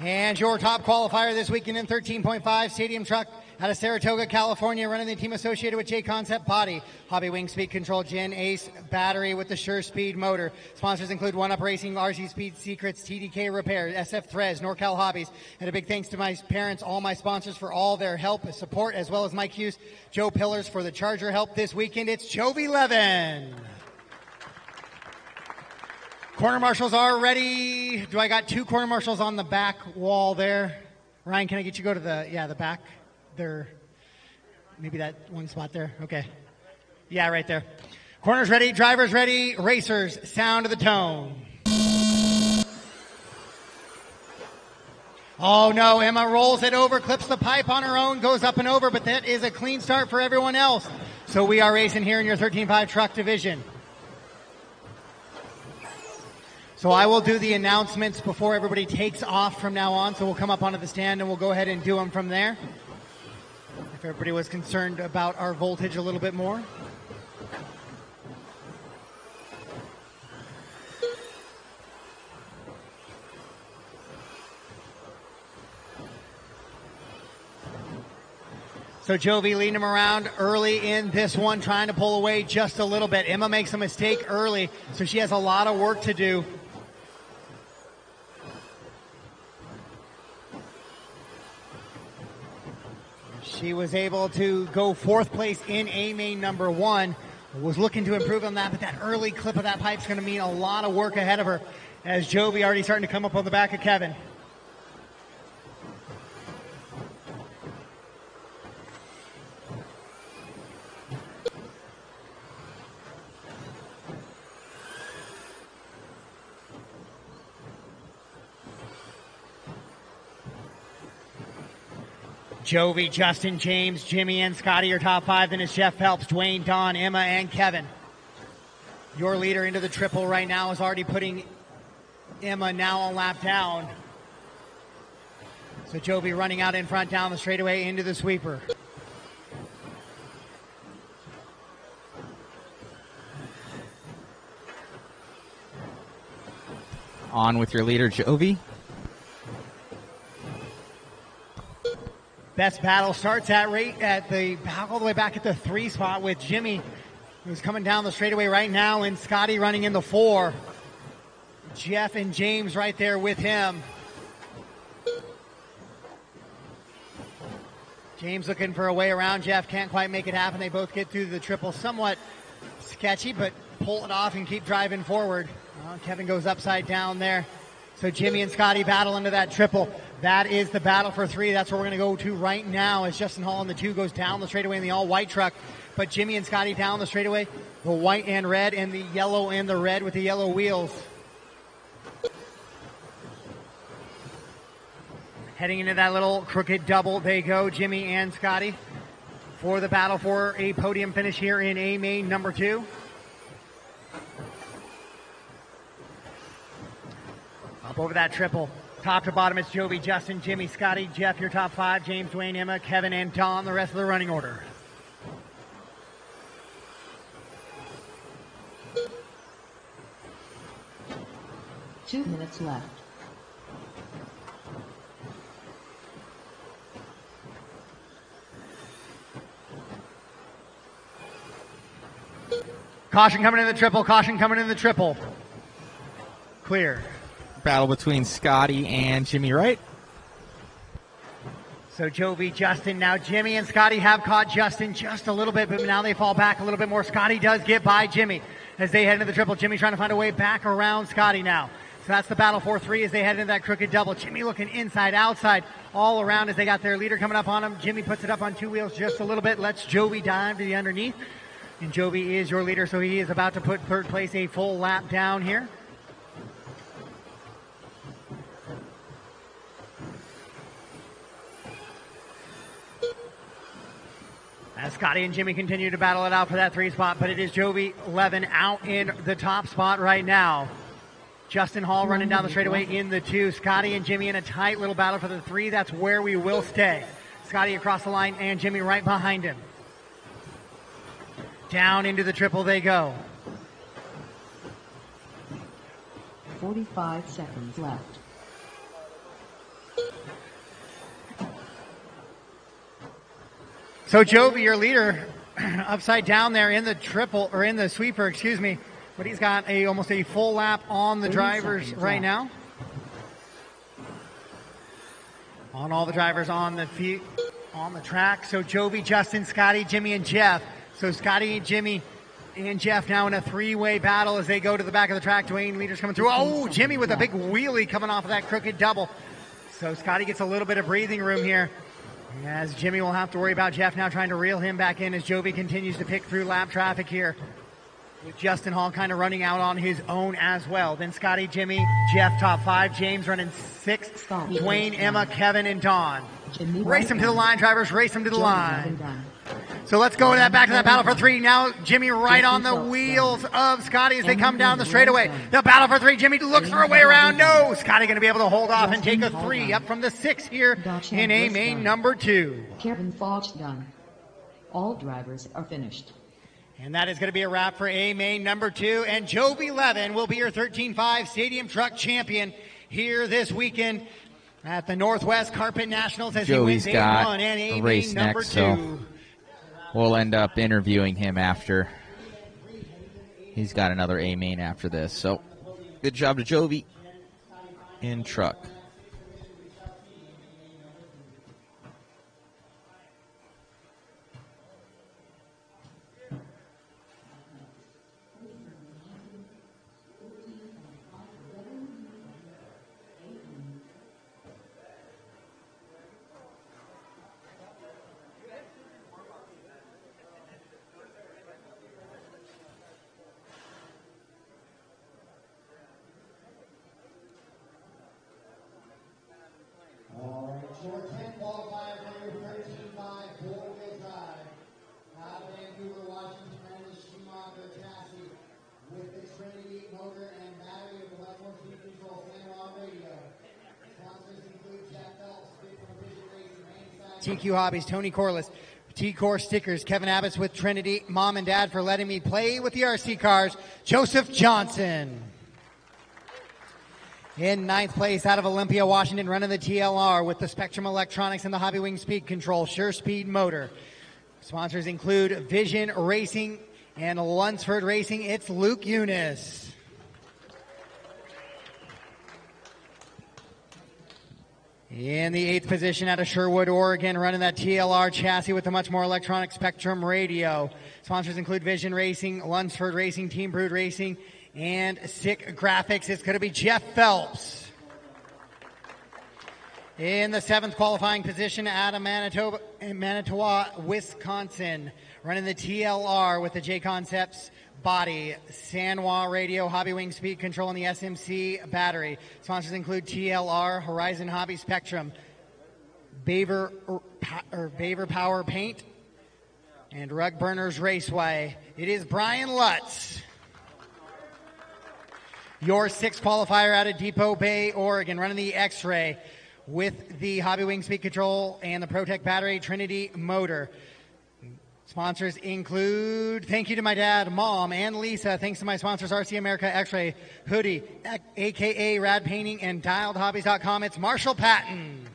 And your top qualifier this weekend in 13.5 Stadium Truck, out of Saratoga, California, running the Team Associated with JConcept body, Hobby Wing Speed Control, Gen Ace battery with the Sure Speed motor. Sponsors include One Up Racing, RC Speed Secrets, TDK Repair, SF Threads, NorCal Hobbies, and a big thanks to my parents, all my sponsors for all their help and support, as well as Mike Hughes, Joe Pillars for the Charger help this weekend. It's Jovi Levin. Corner marshals are ready. Do I got 2 corner marshals on the back wall there? Ryan, can I get you to go to the back? There, maybe that one spot there. Okay. Yeah, right there. Corners ready, drivers ready, racers, sound of the tone. Oh no, Emma rolls it over, clips the pipe on her own, goes up and over, but that is a clean start for everyone else. So we are racing here in your 13.5 truck division. So I will do the announcements before everybody takes off from now on. So we'll come up onto the stand and we'll go ahead and do them from there. If everybody was concerned about our voltage a little bit more. So Jovi leading him around early in this one, trying to pull away just a little bit. Emma makes a mistake early, so she has a lot of work to do. She was able to go 4th place in A main number 1. Was looking to improve on that, but that early clip of that pipe is going to mean a lot of work ahead of her, as Jovi already starting to come up on the back of Kevin. Jovi, Justin, James, Jimmy, and Scotty are top 5. Then it's Jeff Phelps, Dwayne, Don, Emma, and Kevin. Your leader into the triple right now is already putting Emma now a lap down. So Jovi running out in front down the straightaway into the sweeper. On with your leader, Jovi. Best battle starts at all the way back at the 3 spot with Jimmy, who's coming down the straightaway right now, and Scotty running in the 4. Jeff and James right there with him. James looking for a way around Jeff, can't quite make it happen. They both get through the triple, somewhat sketchy, but pull it off and keep driving forward. Kevin goes upside down there. So Jimmy and Scotty battle into that triple. That is the battle for 3. That's where we're going to go to right now as Justin Hall in the 2 goes down the straightaway in the all-white truck. But Jimmy and Scotty down the straightaway, the white and red, and the yellow and the red with the yellow wheels. Heading into that little crooked double, they go, Jimmy and Scotty, for the battle for a podium finish here in A main number 2. Up over that triple. Top to bottom, it's Jovi, Justin, Jimmy, Scotty, Jeff, your top 5, James, Dwayne, Emma, Kevin, and Don, the rest of the running order. Two minutes left. Caution coming in the triple, caution coming in the triple. Clear. Battle between Scotty and Jimmy Wright. So Jovi, Justin, now Jimmy and Scotty have caught Justin just a little bit, but now they fall back a little bit more. Scotty does get by Jimmy as they head into the triple. Jimmy trying to find a way back around Scotty now. So that's the battle for 3 as they head into that crooked double. Jimmy looking inside, outside, all around as they got their leader coming up on him. Jimmy puts it up on 2 wheels just a little bit, lets Jovi dive to the underneath. And Jovi is your leader, so he is about to put 3rd place a full lap down here. As Scotty and Jimmy continue to battle it out for that 3 spot, but it is Jovi Levin out in the top spot right now. Justin Hall running down the straightaway in the 2. Scotty and Jimmy in a tight little battle for the 3. That's where we will stay. Scotty across the line and Jimmy right behind him. Down into the triple they go. 45 seconds left. So Jovi, your leader, upside down there in the triple, or in the sweeper, excuse me, but he's got almost a full lap on the drivers right now. On all the drivers on the track. So Jovi, Justin, Scotty, Jimmy, and Jeff. So Scotty, Jimmy, and Jeff now in a 3-way battle as they go to the back of the track. Dwayne leaders coming through. Oh, Jimmy with a big wheelie coming off of that crooked double. So Scotty gets a little bit of breathing room here, as Jimmy will have to worry about Jeff now trying to reel him back in as Jovi continues to pick through lap traffic here, with Justin Hall kind of running out on his own as well. Then Scotty, Jimmy, Jeff top 5, James running 6th, Dwayne, Emma, Kevin, and Don. Race them to the line, drivers, race them to the line. So let's go back to that battle for three. Now Jimmy right on the wheels of Scotty as they come down the straightaway. The battle for three. Jimmy looks for a way around. No, Scotty going to be able to hold off and take a three up from the 6 here in A main number 2. Kevin Fox done. All drivers are finished. And that is going to be a wrap for A main number 2. And Jovi Levin will be your 13.5 Stadium Truck Champion here this weekend at the Northwest Carpet Nationals as Joey's he wins got A1 and A a race main number next, 2. so we'll end up interviewing him after. He's got another A main after this. So good job to Jovi in truck. Your 10 qualifier for your 13.5 four-wheel drive. Out of Vancouver, Washington, ran the Schumacher chassis with the Trinity motor and battery of the Level Speed Control San radio. Sponsors include Jeff Phelps, Big from Vision Racing, TQ Hobbies, Tony Corliss, T-Core Stickers, Kevin Abbott's with Trinity, Mom and Dad for letting me play with the RC cars, Joseph Johnson. In 9th place out of Olympia, Washington, running the TLR with the Spectrum Electronics and the Hobby Wing Speed Control, Sure Speed Motor. Sponsors include Vision Racing and Lunsford Racing. It's Luke Eunice. In the 8th position out of Sherwood, Oregon, running that TLR chassis with a much more electronic Spectrum radio. Sponsors include Vision Racing, Lunsford Racing, Team Brood Racing, and Sick Graphics. It's going to be Jeff Phelps. In the 7th qualifying position out of Manitowoc, Wisconsin, running the TLR with the JConcepts body, San Juan radio, Hobby Wing Speed Control, and the SMC battery. Sponsors include TLR, Horizon Hobby Spectrum, Baver Power Paint, and Rug Burners Raceway. It is Brian Lutz. Your 6th qualifier out of Depot Bay, Oregon, running the X-Ray with the Hobby Wing Speed Control and the ProTech battery, Trinity motor. Sponsors include, thank you to my dad, Mom, and Lisa. Thanks to my sponsors, RC America, X-Ray, Hoodie, a.k.a. Rad Painting, and DialedHobbies.com. It's Marshall Patton.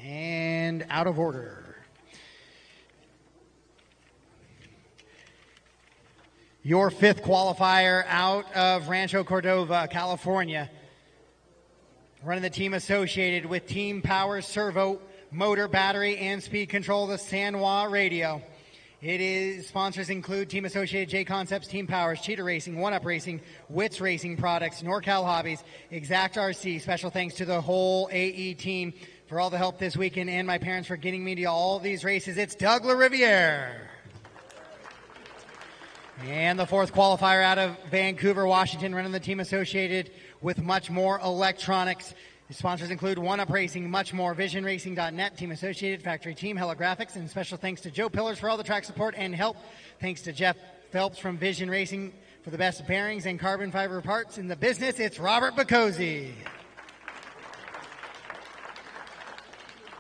And out of order. Your 5th qualifier out of Rancho Cordova, California. Running the team associated with Team Power Servo, Motor, Battery, and Speed Control, the San Juan radio. It is, sponsors include Team Associated, JConcepts, Team Powers, Cheetah Racing, One Up Racing, Wits Racing Products, NorCal Hobbies, Exact RC. Special thanks to the whole AE team for all the help this weekend and my parents for getting me to all these races. It's Doug LaRiviere. And the 4th qualifier out of Vancouver, Washington, running the team associated with much more electronics. The sponsors include One Up Racing, much more, VisionRacing.net, Team Associated, Factory Team, Graphics, and special thanks to Joe Pillars for all the track support and help. Thanks to Jeff Phelps from Vision Racing for the best bearings and carbon fiber parts in the business. It's Robert Bacozzi.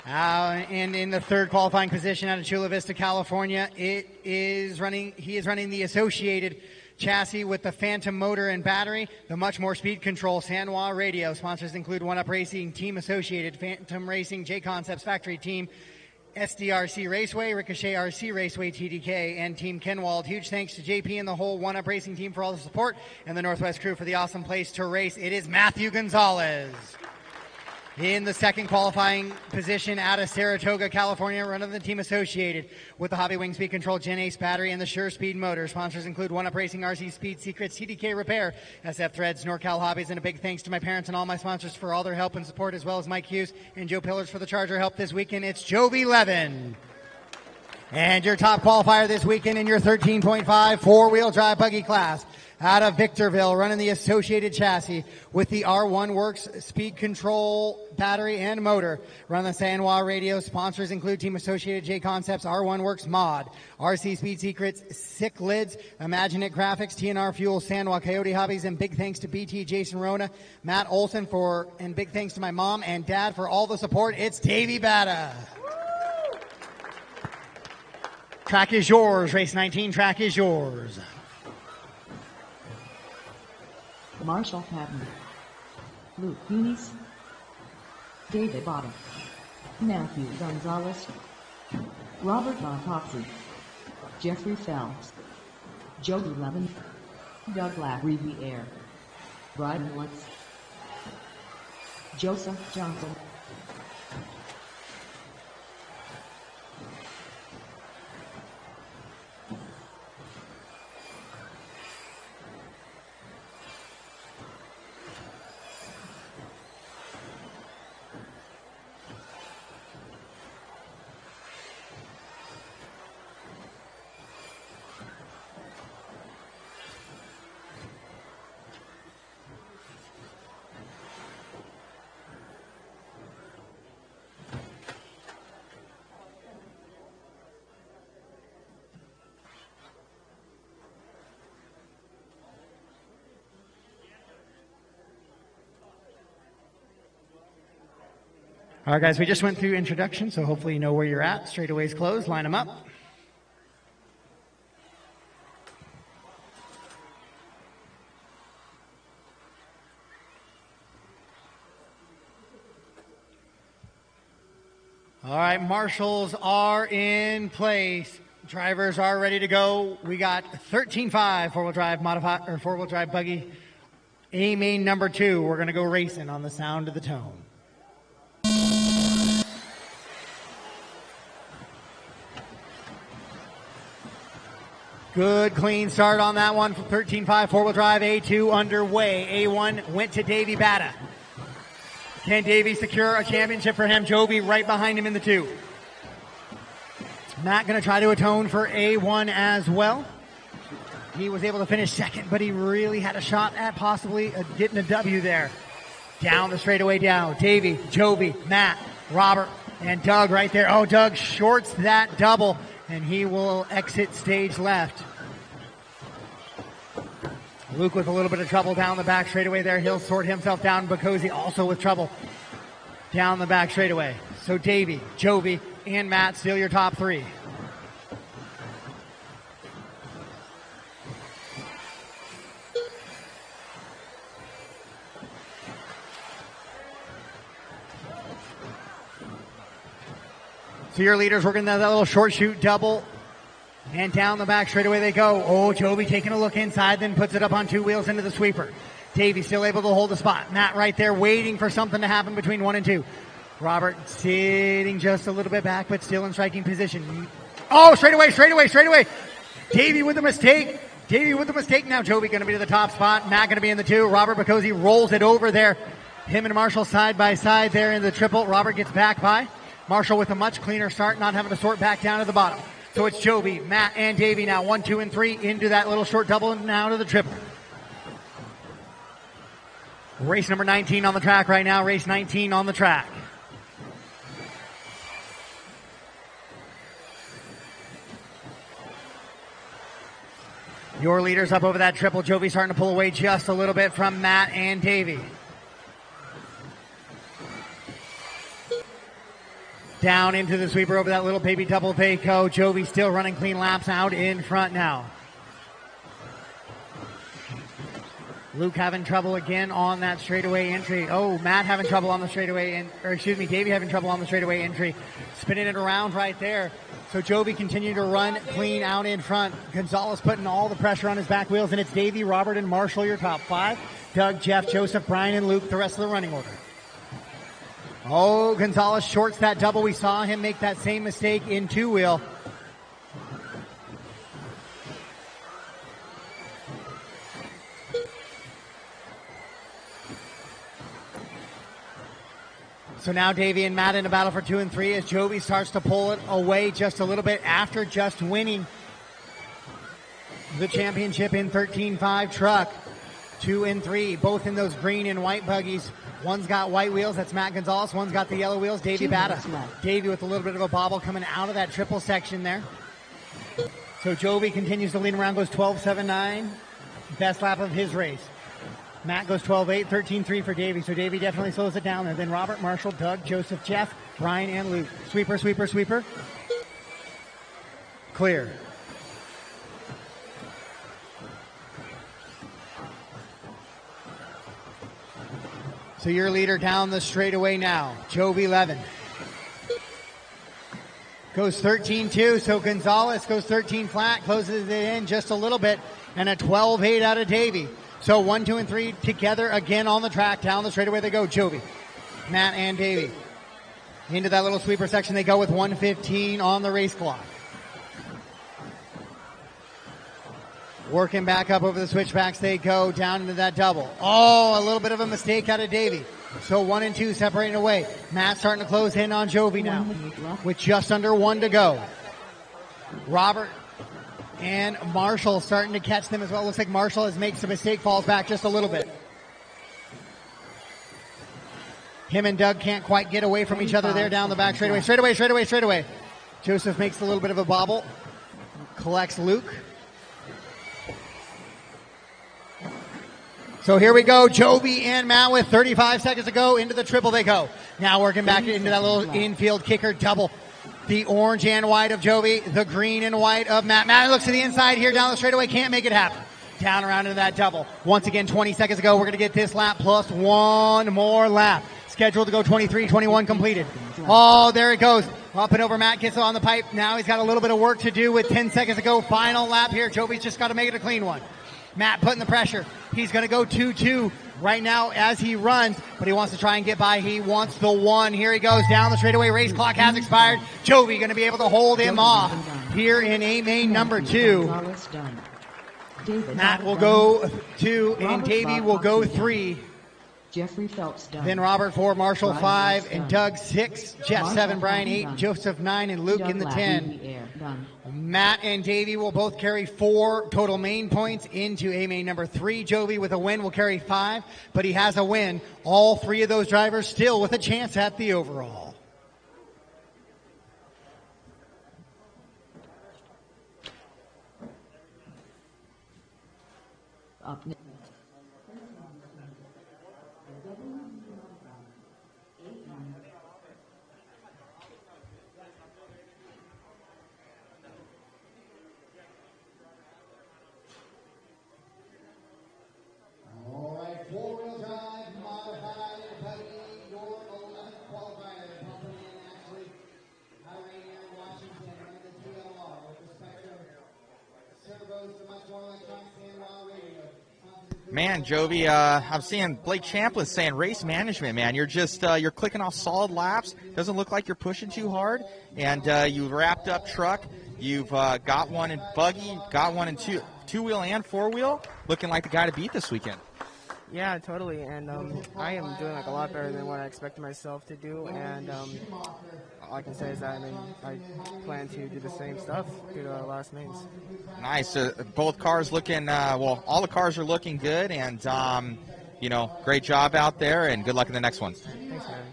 And in the 3rd qualifying position out of Chula Vista, California, he is running the associated chassis with the Phantom motor and battery, the much more Speed Control San Juan radio. Sponsors include One Up Racing, Team Associated, Phantom Racing, JConcepts Factory Team, SDRC Raceway, Ricochet RC Raceway, TDK, and Team Kenwald. Huge thanks to JP and the whole One Up Racing team for all the support, and the Northwest crew for the awesome place to race. It is Matthew Gonzalez. In the 2nd qualifying position out of Saratoga, California, running the team associated with the Hobby Wing Speed Control Gen Ace battery and the Sure Speed motor. Sponsors include One Up Racing, RC Speed Secrets, TDK Repair, SF Threads, NorCal Hobbies, and a big thanks to my parents and all my sponsors for all their help and support, as well as Mike Hughes and Joe Pillars for the Charger help this weekend. It's Jovi Levin. And your top qualifier this weekend in your 13.5 four-wheel drive buggy class Out of Victorville, running the Associated chassis with the R1 Works speed control battery and motor. Run the San Juan radio. Sponsors include Team Associated, JConcepts, R1 Works Mod, RC Speed Secrets, Sick Lids, Imagine It Graphics, TNR Fuel, San Juan Coyote Hobbies, and big thanks to BT, Jason Rona, Matt Olson and big thanks to my mom and dad for all the support. It's Davey Bata. Track is yours. Race 19, track is yours. Marshall Patton, Luke Muniz, David Bottom, Matthew Gonzalez, Robert Bontoxi, Jeffrey Phelps, Jody Levin, Doug Riviere, Brian Lutz, Joseph Johnson. All right, guys, we just went through introduction, so hopefully you know where you're at. Straightaways closed. Line them up. All right, marshals are in place. Drivers are ready to go. We got 13.5 four-wheel drive modified or four-wheel drive buggy. A main number 2. We're going to go racing on the sound of the tone. Good clean start on that one. 13.5 four-wheel drive A2 underway. A1 went to Davey Bata. Can Davey secure a championship for him? Joby right behind him in the 2. Matt going to try to atone for A1 as well. He was able to finish second, but he really had a shot at possibly getting a W there. Down the straightaway down. Davey, Joby, Matt, Robert, and Doug right there. Oh, Doug shorts that double, and he will exit stage left. Luke with a little bit of trouble down the back straightaway there. He'll sort himself down. Bacosi also with trouble down the back straightaway. So Davey, Joby, and Matt still your top 3. So your leaders working that little short shoot double. And down the back straightaway they go. Oh, Joby taking a look inside, then puts it up on 2 wheels into the sweeper. Davey still able to hold the spot. Matt right there waiting for something to happen between 1 and 2. Robert sitting just a little bit back, but still in striking position. Oh, straightaway. Davey with the mistake. Now Joby going to be to the top spot. Matt going to be in the 2. Robert Bacosi rolls it over there. Him and Marshall side by side there in the triple. Robert gets back by. Marshall with a much cleaner start, not having to sort back down to the bottom. So it's Joby, Matt, and Davey now. 1, 2, and 3 into that little short double and now to the triple. Race number 19 on the track right now. Race 19 on the track. Your leaders up over that triple. Joby starting to pull away just a little bit from Matt and Davey. Down into the sweeper over that little baby double Vaco. Joby still running clean laps out in front now. Luke having trouble again on that straightaway entry. Oh, Matt having trouble on the straightaway, Davey having trouble on the straightaway entry. Spinning it around right there. So Joby continuing to run clean out in front. Gonzalez putting all the pressure on his back wheels, and it's Davey, Robert, and Marshall, your top 5. Doug, Jeff, Joseph, Brian, and Luke, the rest of the running order. Oh, Gonzalez shorts that double. We saw him make that same mistake in 2-wheel. So now Davey and Matt in a battle for 2 and 3 as Joby starts to pull it away just a little bit after just winning the championship in 13.5 truck. 2 and 3, both in those green and white buggies. One's got white wheels, that's Matt Gonzalez. One's got the yellow wheels, Davey Bata. Davey with a little bit of a bobble coming out of that triple section there. So Jovi continues to lead around, goes 12.79. Best lap of his race. Matt goes 12.8, 13.3 for Davey. So Davey definitely slows it down there. Then Robert, Marshall, Doug, Joseph, Jeff, Brian, and Luke. Sweeper, sweeper, sweeper. Clear. So your leader down the straightaway now, Jovi Levin. Goes 13.2, so Gonzalez goes 13 flat, closes it in just a little bit, and a 12.8 out of Davey. So 1, 2, and 3 together again on the track. Down the straightaway they go, Jovi, Matt, and Davey. Into that little sweeper section they go with 1:15 on the race clock. Working back up over the switchbacks they go, down into that double. Oh, a little bit of a mistake out of Davey. So 1 and 2 separating away. Matt starting to close in on Jovi now with just under 1 to go. Robert and Marshall starting to catch them as well. Looks like Marshall has made some mistake, falls back just a little bit. Him and Doug can't quite get away from each other there down the back straightaway. Straightaway. Joseph makes a little bit of a bobble. Collects Luke. So here we go, Jovi and Matt with 35 seconds to go. Into the triple they go. Now working back into that little infield kicker double. The orange and white of Jovi, the green and white of Matt. Matt looks to the inside here down the straightaway, can't make it happen. Down around into that double. Once again, 20 seconds to go. We're going to get this lap plus one more lap. Scheduled to go 23-21 completed. Oh, there it goes. Up and over, Matt gets on the pipe. Now he's got a little bit of work to do with 10 seconds to go. Final lap here. Jovi's just got to make it a clean one. Matt putting the pressure. He's going to go 2-2 right now as he runs, but he wants to try and get by. He wants the 1. Here he goes down the straightaway. Race clock has expired. Jovi going to be able to hold him off here in A main number 2. Matt will go 2, and Davey will go 3. Jeffrey Phelps done. Then Robert 4, Marshall Brian 5, Lewis and done. Doug 6, Jeff Marshall 7, Brian Hampton 8, done. Joseph 9, and Luke Doug in the Ladd 10. in the air. Done. Matt and Davey will both carry 4 total main points into A main number 3. Jovi with a win will carry 5, but he has a win. All 3 of those drivers still with a chance at the overall. Up next. All right, 4-wheel drive, modified buggy, your 11th qualifier, coming in actually out of Rainier, Washington, and the TLR with respect to servos to much more electronic and wild radio. Man, Jovi, I'm seeing Blake Chambliss saying race management, man. You're just you're clicking off solid laps. Doesn't look like you're pushing too hard. And you wrapped up truck. You've got one in buggy, got one in two-wheel and four-wheel. Looking like the guy to beat this weekend. Yeah, totally, and I am doing like a lot better than what I expected myself to do, and all I can say is that I plan to do the same stuff through the last mains. Nice. Both cars looking, well, all the cars are looking good, and, you know, great job out there, and good luck in the next ones. Thanks, man.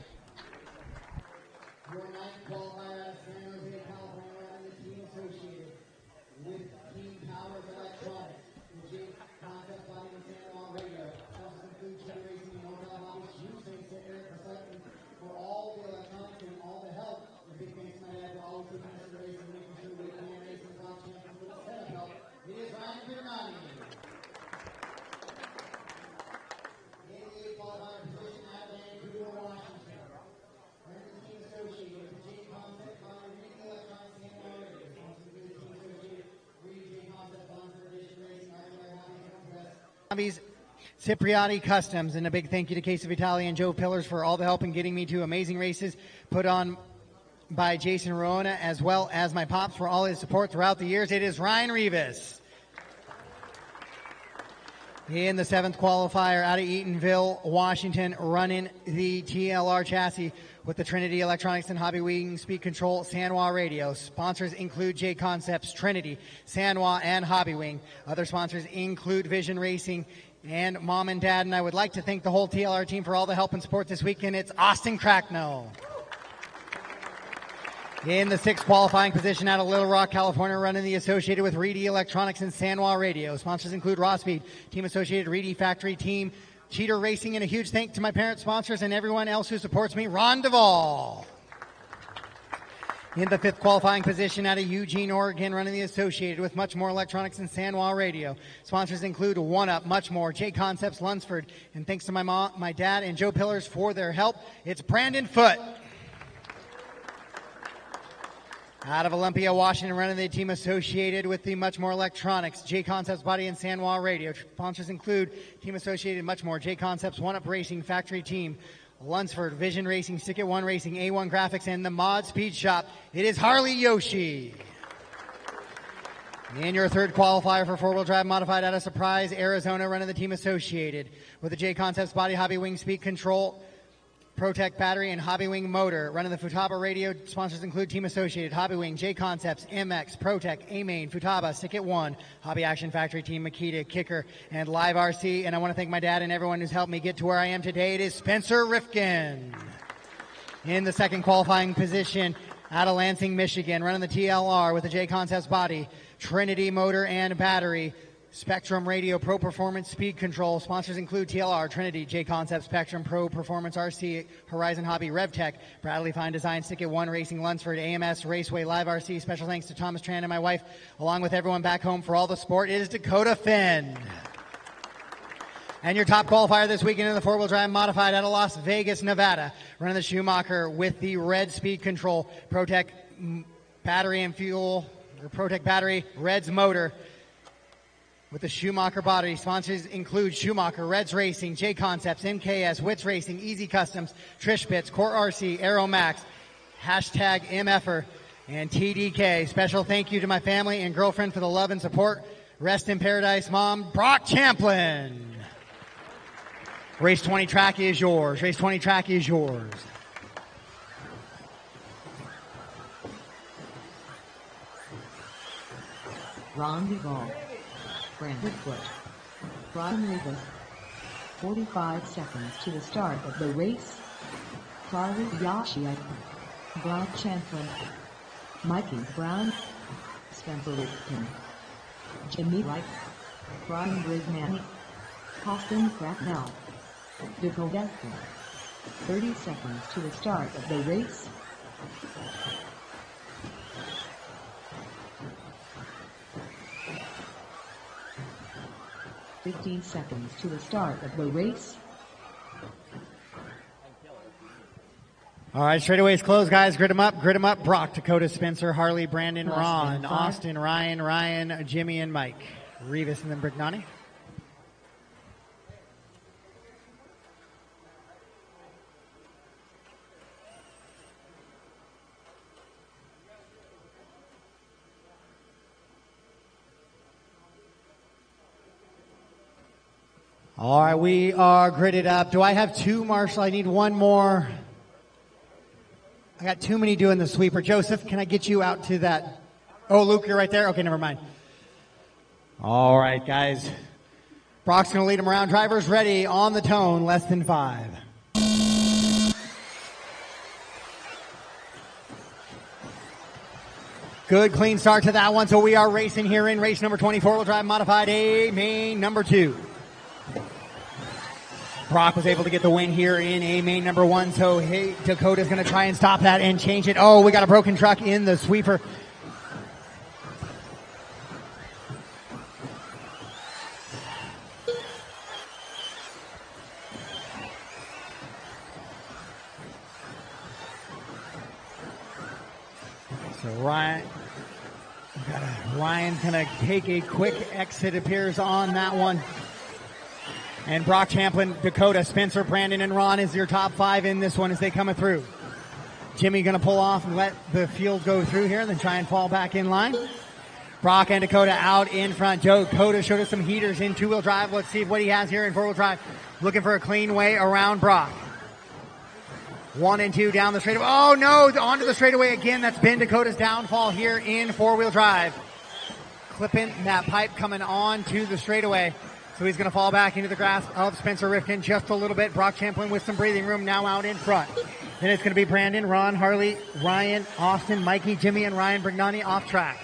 Cipriani Customs, and a big thank you to Case of Italia and Joe Pillars for all the help in getting me to amazing races put on by Jason Ruona, as well as my pops for all his support throughout the years. It is Ryan Rivas. In the 7th qualifier out of Eatonville, Washington, running the TLR chassis with the Trinity Electronics and Hobby Wing Speed Control Sanwa Radio. Sponsors include JConcepts, Trinity, Sanwa, and Hobby Wing. Other sponsors include Vision Racing and Mom and Dad. And I would like to thank the whole TLR team for all the help and support this weekend. It's Austin Cracknell. In the 6th qualifying position out of Little Rock, California, running the associated with Reedy Electronics and Sanwa Radio. Sponsors include Rosspeed, Team Associated Reedy Factory, Team Cheater Racing, and a huge thank to my parent sponsors and everyone else who supports me, Ron Duvall. In the 5th qualifying position out of Eugene, Oregon, running the associated with Much More Electronics and Sanwa Radio. Sponsors include One Up, Much More, JConcepts, Lunsford, and thanks to my mom, my dad, and Joe Pillars for their help, it's Brandon Foote. Out of Olympia, Washington, running the team associated with the Much More Electronics, JConcepts Body and Sanwa Radio. Sponsors include Team Associated Much More, JConcepts, One Up Racing, Factory Team, Lunsford, Vision Racing, Stick-It One Racing, A1 Graphics, and the Mod Speed Shop. It is Harley Yoshi. In your 3rd qualifier for 4-wheel drive modified out of Surprise, Arizona, running the team associated with the JConcepts Body, Hobby Wing Speed Control, ProTech Battery, and Hobby Wing Motor. Running the Futaba Radio. Sponsors include Team Associated, Hobby Wing, JConcepts, MX, ProTech, A-Main, Futaba, Stick-It One, Hobby Action Factory, Team Makita, Kicker, and LiveRC. And I want to thank my dad and everyone who's helped me get to where I am today. It is Spencer Rifkin. In the 2nd qualifying position out of Lansing, Michigan, running the TLR with the JConcepts Body, Trinity Motor and Battery, Spectrum Radio, Pro Performance Speed Control. Sponsors include TLR, Trinity, JConcepts, Spectrum, Pro Performance RC, Horizon Hobby, RevTech, Bradley Fine Design, Stick-It One Racing, Lunsford, AMS, Raceway, Live RC. Special thanks to Thomas Tran and my wife, along with everyone back home for all the support. It is Dakota Finn. And your top qualifier this weekend in the 4-wheel drive modified out of Las Vegas, Nevada, running the Schumacher with the Red Speed Control, ProTech Battery and Fuel, or ProTech Battery, Red's Motor, with the Schumacher body. Sponsors include Schumacher, Reds Racing, JConcepts, MKS, Wits Racing, Easy Customs, Trish Bits, Core RC, Aero Max, hashtag MFer, and TDK. Special thank you to my family and girlfriend for the love and support. Rest in paradise, Mom, Brock Champlin. Race 20 track is yours. Race 20 track is yours. Ron Duvall, Brandon Foote, Brian Rivas. 45 seconds to the start of the race. Charlie Yoshiak, Brock Champlin, Mikey Brown, Spencer Rifkin, Jimmy Wright, Brian Brignani, Austin Cracknell, Dakota Finn. 30 seconds to the start of the race. $15 seconds to the start of the race. All right, straightaways closed, guys. Grid them up, grid them up. Brock, Dakota, Spencer, Harley, Brandon, Ron, Austin, Ryan, Jimmy, and Mike. Revis and then Brignani. All right, we are gridded up. Do I have two, Marshall? I need one more. I got too many doing the sweeper. Joseph, can I get you out to that? Oh, Luke, you're right there? Okay, never mind. All right, guys. Brock's going to lead them around. Drivers ready on the tone, less than 5. Good, clean start to that one. So we are racing here in race number 24. We'll drive modified A, main number 2. Brock was able to get the win here in A main number 1, so hey, Dakota's going to try and stop that and change it. Oh, we got a broken truck in the sweeper. So Ryan's going to take a quick exit, appears on that one. And Brock Champlin, Dakota, Spencer, Brandon, and Ron is your top 5 in this one as they come through. Jimmy going to pull off and let the field go through here, then try and fall back in line. Brock and Dakota out in front. Dakota showed us some heaters in two-wheel drive. Let's see what he has here in four-wheel drive. Looking for a clean way around Brock. 1 and 2 down the straightaway. Oh no, onto the straightaway again. That's been Dakota's downfall here in four-wheel drive. Clipping that pipe coming on to the straightaway. So he's going to fall back into the grasp of Spencer Rifkin just a little bit. Brock Champlin with some breathing room now out in front. Then it's going to be Brandon, Ron, Harley, Ryan, Austin, Mikey, Jimmy, and Ryan Brignani off track.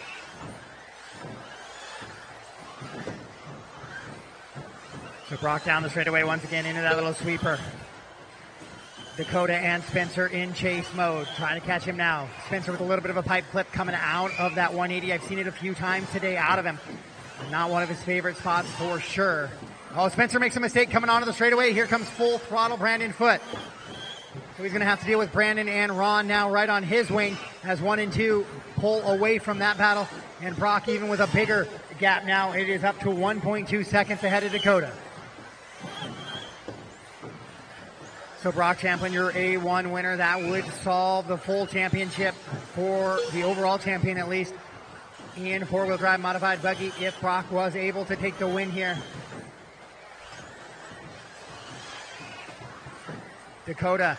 So Brock down the straightaway once again into that little sweeper. Dakota and Spencer in chase mode. Trying to catch him now. Spencer with a little bit of a pipe clip coming out of that 180. I've seen it a few times today out of him. Not one of his favorite spots for sure. Oh, Spencer makes a mistake coming onto the straightaway. Here comes full throttle Brandon Foote. So he's going to have to deal with Brandon and Ron now right on his wing as 1 and 2 pull away from that battle. And Brock even with a bigger gap now. It is up to 1.2 seconds ahead of Dakota. So Brock Champlin, your A1 winner. That would solve the full championship for the overall champion at least in four-wheel drive modified buggy if Brock was able to take the win here. Dakota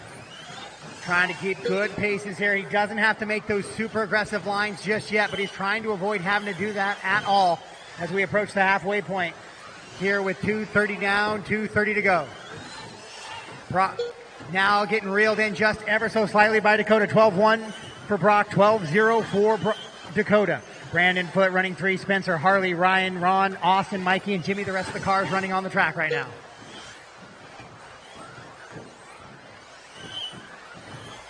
trying to keep good paces here. He doesn't have to make those super aggressive lines just yet, but he's trying to avoid having to do that at all as we approach the halfway point here with 2:30 down, 2:30 to go. Brock now getting reeled in just ever so slightly by Dakota. 12-1 for Brock, 12-0 for Dakota. Brandon Foote running 3, Spencer, Harley, Ryan, Ron, Austin, Mikey, and Jimmy. The rest of the cars running on the track right now.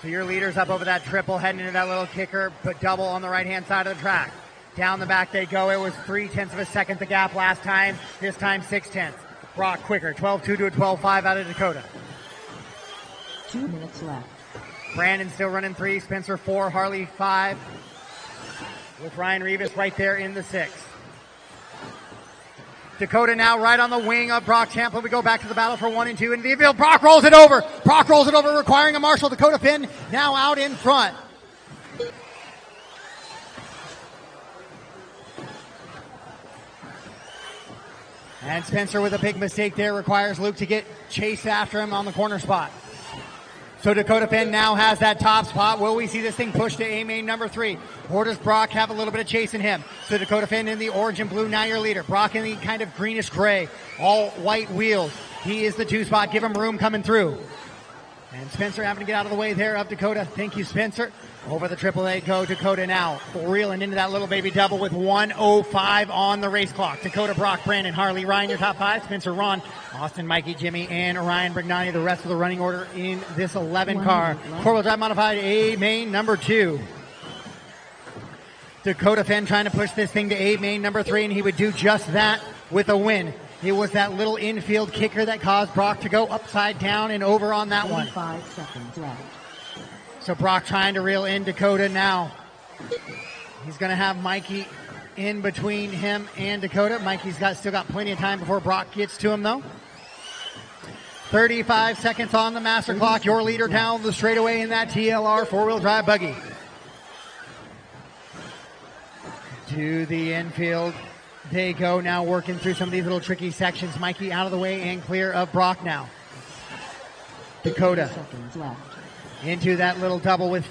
So your leaders up over that triple, heading into that little kicker, but double on the right-hand side of the track. Down the back they go. It was 0.3 of a second the gap last time. This time 0.6. Brock quicker, 12-2 to a 12-5 out of Dakota. 2 minutes left. Brandon still running 3, Spencer 4, Harley 5. With Ryan Rivas right there in the 6. Dakota now right on the wing of Brock Champlin. We go back to the battle for 1 and 2 in the infield. Brock rolls it over. Brock rolls it over, requiring a marshal. Dakota Finn now out in front. And Spencer with a big mistake there requires Luke to get chased after him on the corner spot. So Dakota Finn now has that top spot. Will we see this thing push to A main number 3? Or does Brock have a little bit of chase in him? So Dakota Finn in the orange and blue, now your leader. Brock in the kind of greenish gray, all white wheels. He is the 2 spot. Give him room coming through. And Spencer having to get out of the way there of Dakota. Thank you, Spencer. Over the AAA go. Dakota now reeling into that little baby double with 1:05 on the race clock. Dakota, Brock, Brandon, Harley, Ryan, your top 5. Spencer, Ron, Austin, Mikey, Jimmy, and Ryan Brignani. The rest of the running order in this 11 car. Four-wheel drive modified A main number 2. Dakota Finn trying to push this thing to A main number 3, and he would do just that with a win. It was that little infield kicker that caused Brock to go upside down and over on that one. 5 seconds left. So Brock trying to reel in Dakota now. He's going to have Mikey in between him and Dakota. Mikey's still got plenty of time before Brock gets to him, though. 35 seconds on the master clock. Your leader down the straightaway in that TLR four-wheel drive buggy. To the infield they go now, working through some of these little tricky sections. Mikey out of the way and clear of Brock now. Dakota into that little double with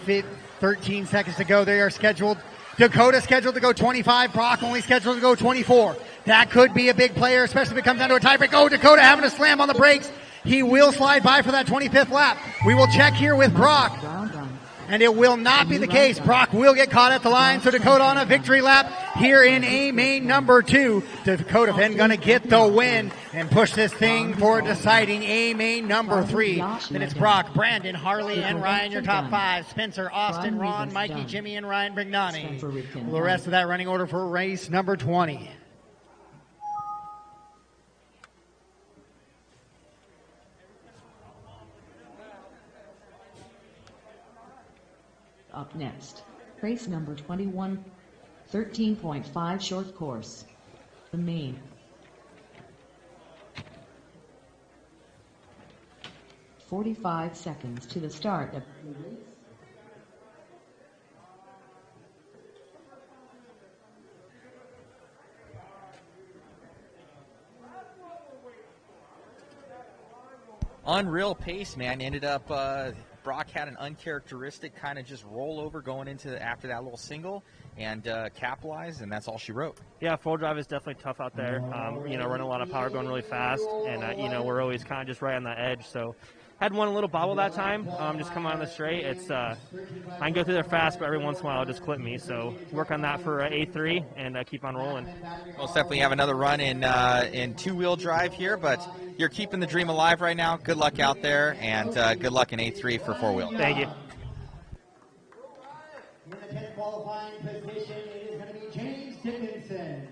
13 seconds to go. They are scheduled. Dakota scheduled to go 25. Brock only scheduled to go 24. That could be a big player, especially if it comes down to a tiebreak. Oh, Dakota having to slam on the brakes. He will slide by for that 25th lap. We will check here with Brock. And it will not be the case. Brock will get caught at the line. So Dakota on a victory lap here in A main number 2. Dakota Finn going to get the win and push this thing for deciding A main number 3. Then it's Brock, Brandon, Harley, and Ryan, your top 5. Spencer, Austin, Ron, Mikey, Jimmy, and Ryan Brignani. The rest of that running order for race number 20. Up next, race number 21, 13.5 short course. The main. "45 seconds to the start of the race. unreal pace, man. Ended up, Brock had an uncharacteristic kind of just rollover going into after that little single and capitalized, and that's all she wrote. Yeah, full drive is definitely tough out there. Running a lot of power, going really fast, and we're always kind of just right on the edge. So had one little bobble that time, just come on the straight. It's I can go through there fast, but every once in a while it'll just clip me. So work on that for A3 and keep on rolling. Most definitely have another run in two-wheel drive here, but you're keeping the dream alive right now. Good luck out there, and good luck in A3 for four-wheel. Thank you. In the 10th qualifying position, it is going to be James Dickinson.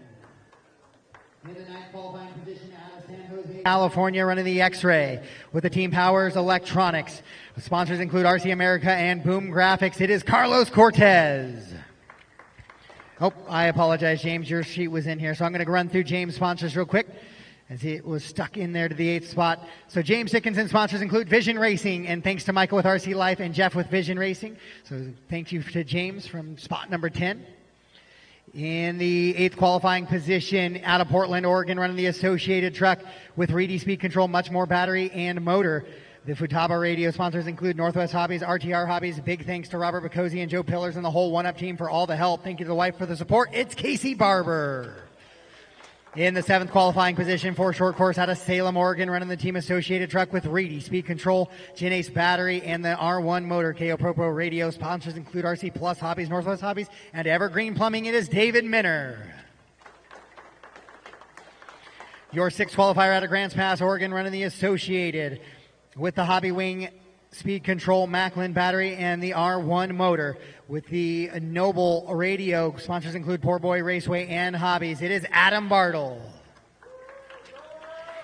In the 9th qualifying position, out of San Jose, California, running the X-Ray with the Team Powers Electronics. The sponsors include RC America and Boom Graphics. It is Carlos Cortez. Oh, I apologize, James. Your sheet was in here, so I'm going to run through James' sponsors real quick, as it was stuck in there to the 8th spot. So James Dickinson sponsors include Vision Racing, and thanks to Michael with RC Life and Jeff with Vision Racing. So thank you to James from spot number 10. In the 8th qualifying position, out of Portland, Oregon, running the Associated truck with Reedy Speed Control, much more battery and motor. The Futaba radio sponsors include Northwest Hobbies, RTR Hobbies. Big thanks to Robert Bacozzi and Joe Pillars and the whole One-Up team for all the help. Thank you to the wife for the support. It's Casey Barber. In the 7th qualifying position for short course out of Salem, Oregon, running the Team Associated truck with Reedy Speed Control, Genace battery, and the R1 motor. KO Pro radio sponsors include RC Plus Hobbies, Northwest Hobbies, and Evergreen Plumbing. It is David Minner. Your 6th qualifier out of Grants Pass, Oregon, running the Associated with the Hobby Wing Speed Control, Macklin battery, and the R1 motor. With the Noble radio, sponsors include Poor Boy Raceway and Hobbies. It is Adam Bartle.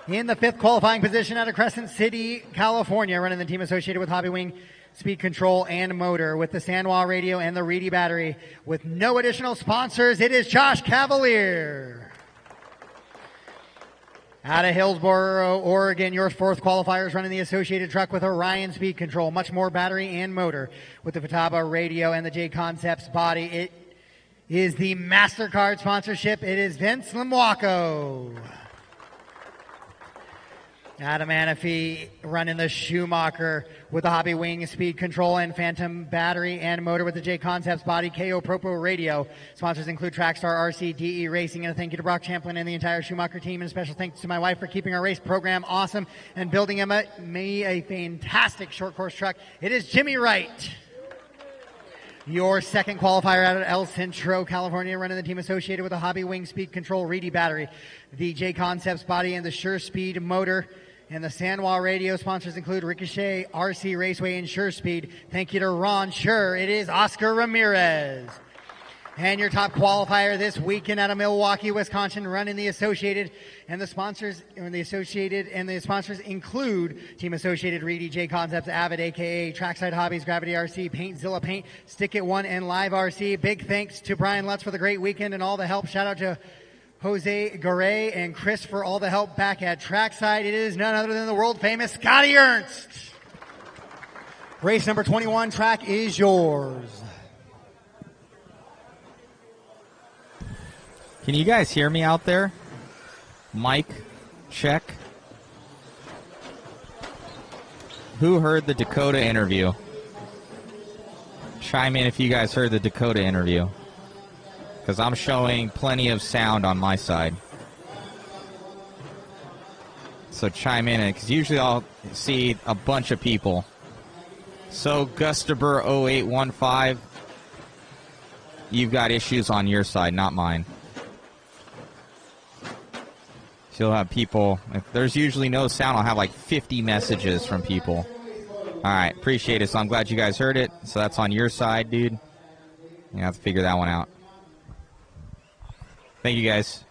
In the 5th qualifying position out of Crescent City, California, running the Team Associated with Hobby Wing Speed Control and motor. With the Sanwa radio and the Reedy battery. With no additional sponsors, it is Josh Cavalier. Out of Hillsboro, Oregon, your 4th qualifiers running the Associated truck with Orion Speed Control, much more battery and motor. With the Futaba radio and the JConcepts body, it is the MasterCard sponsorship. It is Vince Limwaco. Adam Anafee running the Schumacher with the Hobby Wing Speed Control and Phantom battery and motor with the JConcepts body. KO Propo radio. Sponsors include Trackstar, RC, DE Racing, and a thank you to Brock Champlin and the entire Schumacher team, and a special thanks to my wife for keeping our race program awesome and building me a fantastic short course truck. It is Jimmy Wright. Your 2nd qualifier out of El Centro, California, running the Team Associated with a Hobby Wing Speed Control Reedy battery, the JConcepts body, and the Sure Speed motor. And the Sanwa radio sponsors include Ricochet, RC Raceway, and Sure Speed. Thank you to Ron Sure. It is Oscar Ramirez. And your top qualifier this weekend out of Milwaukee, Wisconsin, running the Associated, and the sponsors include Team Associated, Reedy, JConcepts, Avid, aka Trackside Hobbies, Gravity RC, Paintzilla Paint, Stick It One, and LiveRC. Big thanks to Brian Lutz for the great weekend and all the help. Shout out to Jose Garay and Chris for all the help back at Trackside. It is none other than the world famous Scotty Ernst. Race number 21, track is yours. Can you guys hear me out there? Mic, check. Who heard the Dakota interview? Chime in if you guys heard the Dakota interview, because I'm showing plenty of sound on my side. So chime in, because usually I'll see a bunch of people. So Gustaber 0815, you've got issues on your side, not mine. So you'll have people, if there's usually no sound, I'll have like 50 messages from people. All right, appreciate it. So I'm glad you guys heard it. So that's on your side, dude. You have to figure that one out. Thank you, guys.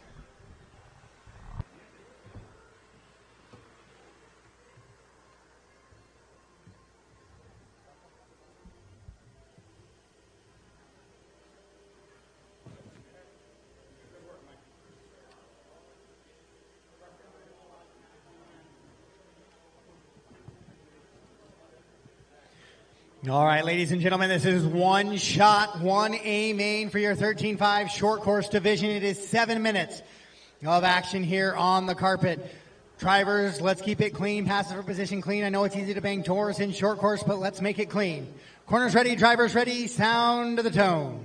All right, ladies and gentlemen, this is one shot, 1A main for your 13.5 short course division. It is 7 minutes of action here on the carpet. Drivers, let's keep it clean. Passive for position clean. I know it's easy to bang Taurus in short course, but let's make it clean. Corners ready, drivers ready, sound to the tone.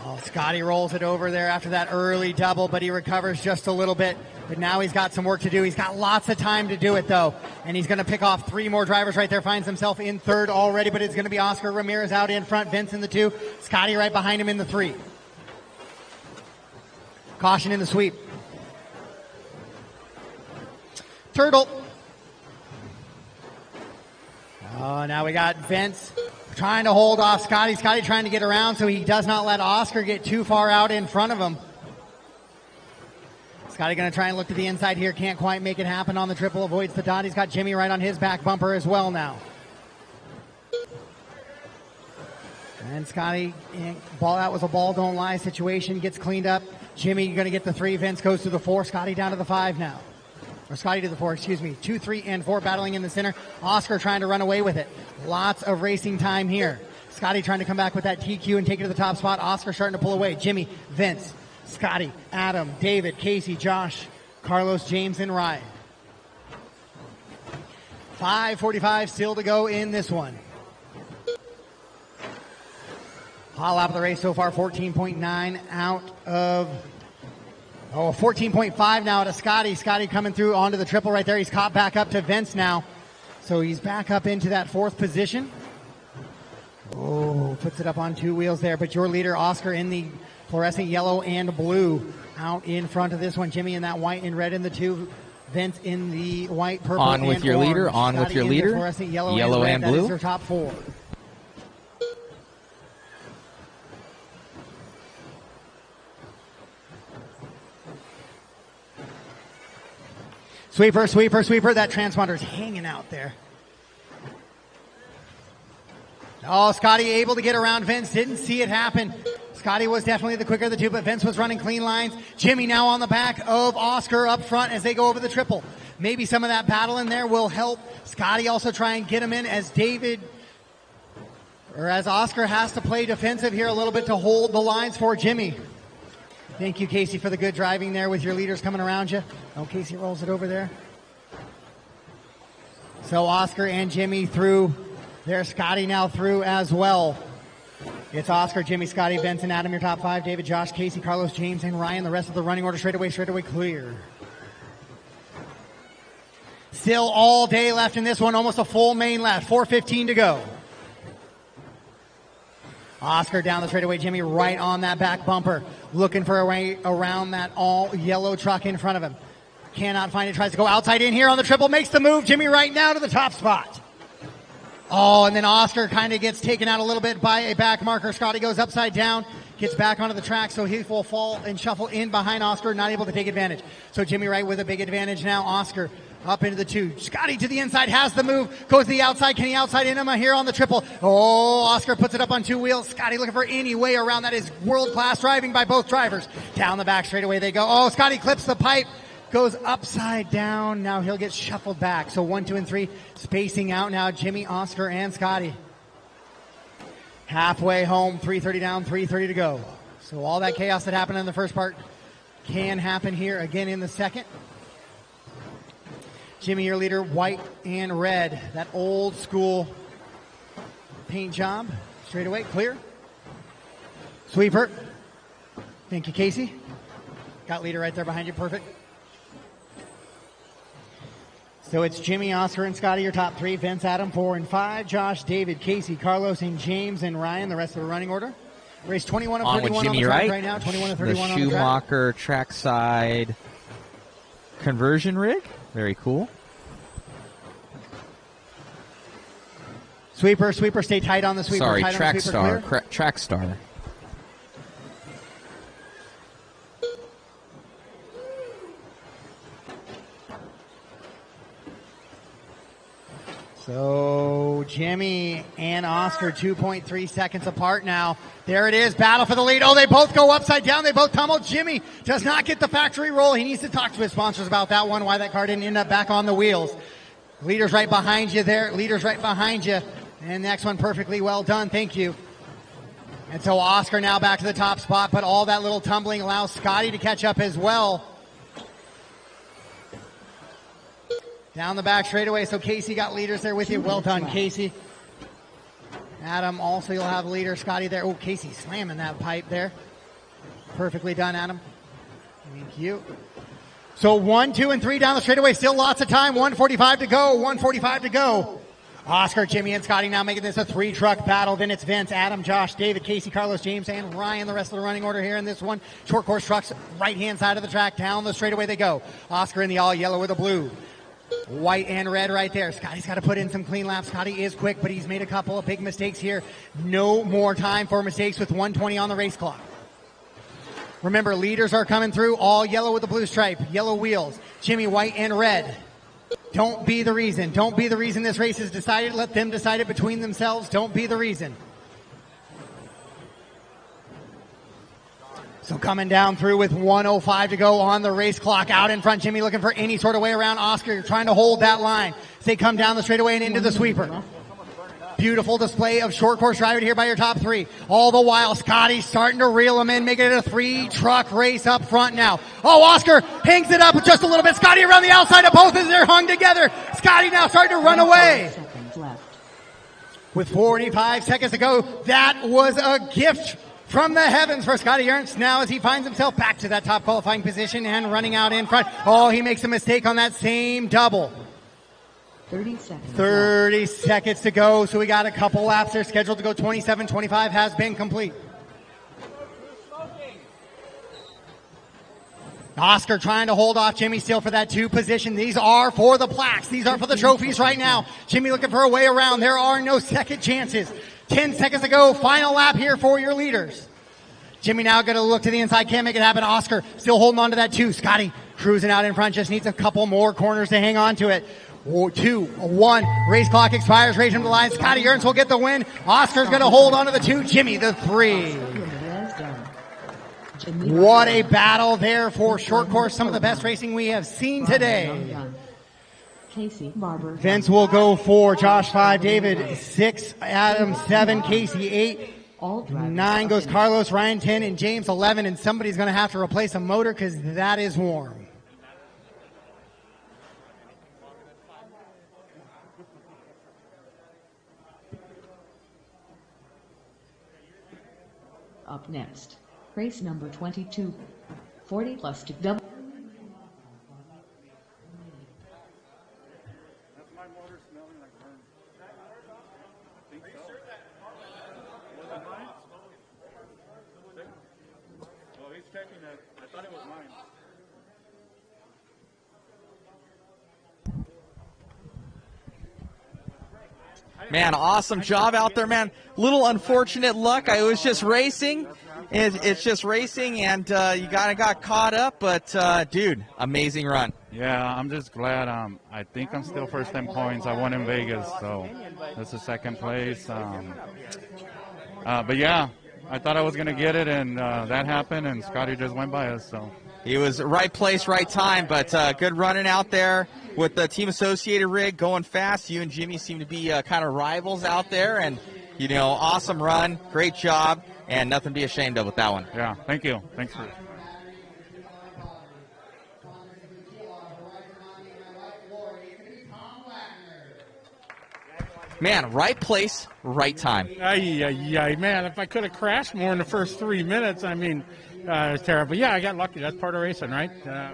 Oh, Scotty rolls it over there after that early double, but he recovers just a little bit. But now he's got some work to do. He's got lots of time to do it, though. And he's going to pick off 3 more drivers right there. Finds himself in third already, but it's going to be Oscar Ramirez out in front. Vince in the 2. Scotty right behind him in the 3. Caution in the sweep. Turtle. Oh, now we got Vince trying to hold off Scotty. Scotty trying to get around so he does not let Oscar get too far out in front of him. Scotty going to try and look to the inside here. Can't quite make it happen on the triple. Avoids the dot. He's got Jimmy right on his back bumper as well now. And Scotty, that was a ball don't lie situation. Gets cleaned up. Jimmy going to get the 3. Vince goes to the 4. Scotty down to the 5 now. Or Scotty to the 4, excuse me. 2, 3, and 4 battling in the center. Oscar trying to run away with it. Lots of racing time here. Scotty trying to come back with that TQ and take it to the top spot. Oscar starting to pull away. Jimmy, Vince, Scotty, Adam, David, Casey, Josh, Carlos, James, and Ryan. 5:45 still to go in this one. Hot lap of the race so far, 14.9 out of... 14.5 now to Scotty. Scotty coming through onto the triple right there. He's caught back up to Vince now. So he's back up into that 4th position. Oh, puts it up on 2 wheels there. But your leader, Oscar, in the fluorescent yellow and blue out in front of this one. Jimmy in that white and red in the 2. Vince in the white, purple, on with and your orange. leader. On Scotty with your in the leader. fluorescent yellow and red. blue. That is your top 4. Sweeper, sweeper, sweeper. That transponder's hanging out there. Oh, Scotty able to get around Vince. Didn't see it happen. Scotty was definitely the quicker of the 2, but Vince was running clean lines. Jimmy now on the back of Oscar up front as they go over the triple. Maybe some of that battle in there will help Scotty also try and get him in as Oscar has to play defensive here a little bit to hold the lines for Jimmy. Thank you, Casey, for the good driving there with your leaders coming around you. Oh, Casey rolls it over there. So Oscar and Jimmy through. There's Scotty now through as well. It's Oscar, Jimmy, Scotty, Vince, and Adam, your top 5. David, Josh, Casey, Carlos, James, and Ryan. The rest of the running order straightaway clear. Still all day left in this one. Almost a full main lap. 4:15 to go. Oscar down the straightaway. Jimmy right on that back bumper. Looking for a way around that all yellow truck in front of him. Cannot find it. Tries to go outside in here on the triple. Makes the move. Jimmy right now to the top spot. Oh, and then Oscar kind of gets taken out a little bit by a back marker. Scotty goes upside down. Gets back onto the track, so he will fall and shuffle in behind Oscar. Not able to take advantage. So Jimmy right with a big advantage now. Oscar up into the 2. Scotty to the inside, has the move, goes to the outside. Can he outside in him here on the triple? Oh, Oscar puts it up on 2 wheels. Scotty looking for any way around. That is world-class driving by both drivers. Down the back straightaway they go. Oh, Scotty clips the pipe, goes upside down. Now he'll get shuffled back. So 1, 2, and 3 spacing out now. Jimmy, Oscar, and Scotty. Halfway home, 3:30 down, 3:30 to go. So all that chaos that happened in the first part can happen here again in the second. Jimmy, your leader, white and red. That old school paint job. Straight away, clear. Sweeper. Thank you, Casey. Got leader right there behind you, perfect. So it's Jimmy, Oscar, and Scotty, your top 3. Vince, Adam, 4 and 5. Josh, David, Casey, Carlos, and James, and Ryan, the rest of the running order. Race 21 of 31 on on the track right now. 21 of 31 on the track. The Schumacher trackside conversion rig. Very cool. Sweeper, stay tight on the sweeper. Sorry, tight track on the sweeper, star. Track star. So Jimmy and Oscar 2.3 seconds apart now. There it is, battle for the lead. Oh, they both go upside down. They both tumble. Jimmy does not get the factory roll. He needs to talk to his sponsors about that one, why that car didn't end up back on the wheels. Leader's right behind you there. Leader's right behind you. And next one perfectly well done. Thank you. And so Oscar now back to the top spot, but all that little tumbling allows Scotty to catch up as well. Down the back straightaway, so Casey got leaders there with you. Well done, Casey. Adam, also you'll have leader. Scotty there. Oh, Casey slamming that pipe there. Perfectly done, Adam. Thank you. So 1, 2, and 3 down the straightaway. Still lots of time. 1:45 to go. 1:45 to go. Oscar, Jimmy, and Scotty now making this a 3-truck battle. Then it's Vince, Adam, Josh, David, Casey, Carlos, James, and Ryan. The rest of the running order here in this one. Short course trucks, right-hand side of the track. Down the straightaway they go. Oscar in the all yellow with a blue. White and red right there. Scotty's got to put in some clean laps. Scotty is quick, but he's made a couple of big mistakes here. No more time for mistakes with 1:20 on the race clock. Remember, leaders are coming through, all yellow with the blue stripe, yellow wheels. Jimmy, white and red. Don't be the reason. Don't be the reason this race is decided. Let them decide it between themselves. Don't be the reason. So coming down through with 1:05 to go on the race clock. Out in front, Jimmy looking for any sort of way around Oscar. You're trying to hold that line. As they come down the straightaway and into the sweeper. Beautiful display of short course driving here by your top 3. All the while, Scotty's starting to reel them in, making it a 3-truck race up front now. Oh, Oscar hangs it up just a little bit. Scotty around the outside of both as they're hung together. Scotty now starting to run away. With 45 seconds to go, that was a gift from the heavens for Scotty Ernst now as he finds himself back to that top qualifying position and running out in front. Oh, he makes a mistake on that same double. 30 seconds. 30 seconds to go, so we got a couple laps there scheduled to go. 27:25 has been complete. Oscar trying to hold off Jimmy still for that 2 position. These are for the plaques. These are for the trophies right now. Jimmy looking for a way around. There are no second chances. 10 seconds to go. Final lap here for your leaders. Jimmy now going to look to the inside. Can't make it happen. Oscar still holding on to that 2. Scotty cruising out in front. Just needs a couple more corners to hang on to it. 2, 1. Race clock expires. Race him to the line. Scotty Ernst will get the win. Oscar's going to hold on to the 2. Jimmy the 3. What a battle there for short course. Some of the best racing we have seen today. Vince will go 4. Josh 5. David 6. Adam 7. Casey 8. 9 goes Carlos. Ryan 10. And James 11. And somebody's going to have to replace a motor because that is warm. Up next, race number 22, 40 plus to double. That's my motor smelling like burn. I think so. Was it mine? Oh, he's checking it. I thought it was mine. Man, awesome job out there, man. Little unfortunate luck. I was just racing. It's just racing, and you got caught up. But, dude, amazing run. Yeah, I'm just glad. I think I'm still first-time points. I won in Vegas, so that's the second place. But, yeah, I thought I was going to get it, and that happened, and Scotty just went by us. So he was right place, right time, but good running out there with the Team Associated rig going fast. You and Jimmy seem to be kind of rivals out there, and, you know, awesome run, great job, and nothing to be ashamed of with that one. Yeah, thank you. Thanks for Man, right place, right time. Man, if I could have crashed more in the first 3 minutes, I mean, it was terrible. Yeah, I got lucky. That's part of racing, right?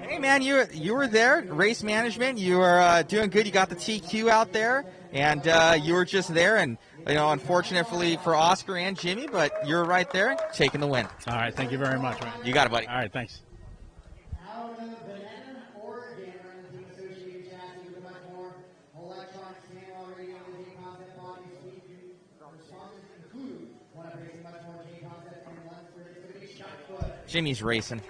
Hey, man, you were there, race management. You were doing good. You got the TQ out there, and you were just there. And, you know, unfortunately for Oscar and Jimmy, but you're right there taking the win. All right, thank you very much, man. You got it, buddy. All right, thanks. Jimmy's racing.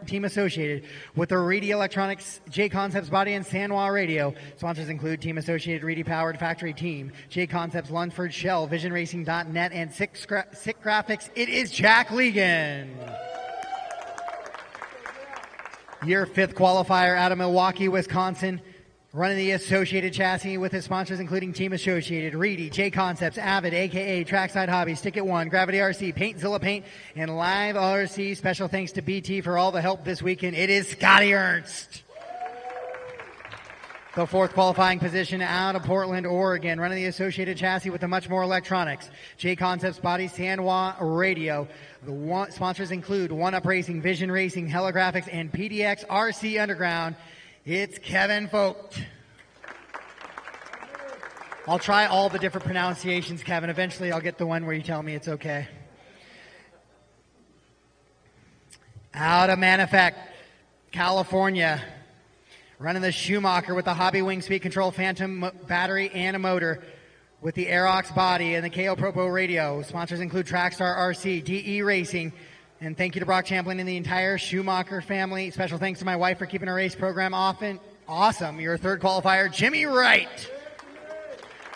Team Associated with the Reedy Electronics, JConcepts Body and Sanwa Radio. Sponsors include Team Associated, Reedy Powered Factory Team, JConcepts, Lunsford, Shell, VisionRacing.net, and Sick Graphics. It is Jack Legan. Your 5th qualifier out of Milwaukee, Wisconsin. Running the Associated Chassis with his sponsors, including Team Associated, Reedy, JConcepts, Avid, a.k.a. Trackside Hobbies, Stick It One, Gravity RC, Paintzilla Paint, and LiveRC. Special thanks to BT for all the help this weekend. It is Scotty Ernst. The fourth qualifying position out of Portland, Oregon. Running the Associated Chassis with the much more electronics. JConcepts Body, Sanwa Radio. The sponsors include One Up Racing, Vision Racing, Heligraphics, and PDX RC Underground. It's Kevin Vogt. I'll try all the different pronunciations, Kevin. Eventually I'll get the one where you tell me it's okay. Out of Manifest, California. Running the Schumacher with the Hobby Wing Speed Control Phantom battery and a motor with the Aerox body and the KO Propo radio. Sponsors include Trackstar RC, DE Racing, and thank you to Brock Champlin and the entire Schumacher family. Special thanks to my wife for keeping our race program awesome. Your third qualifier, Jimmy Wright.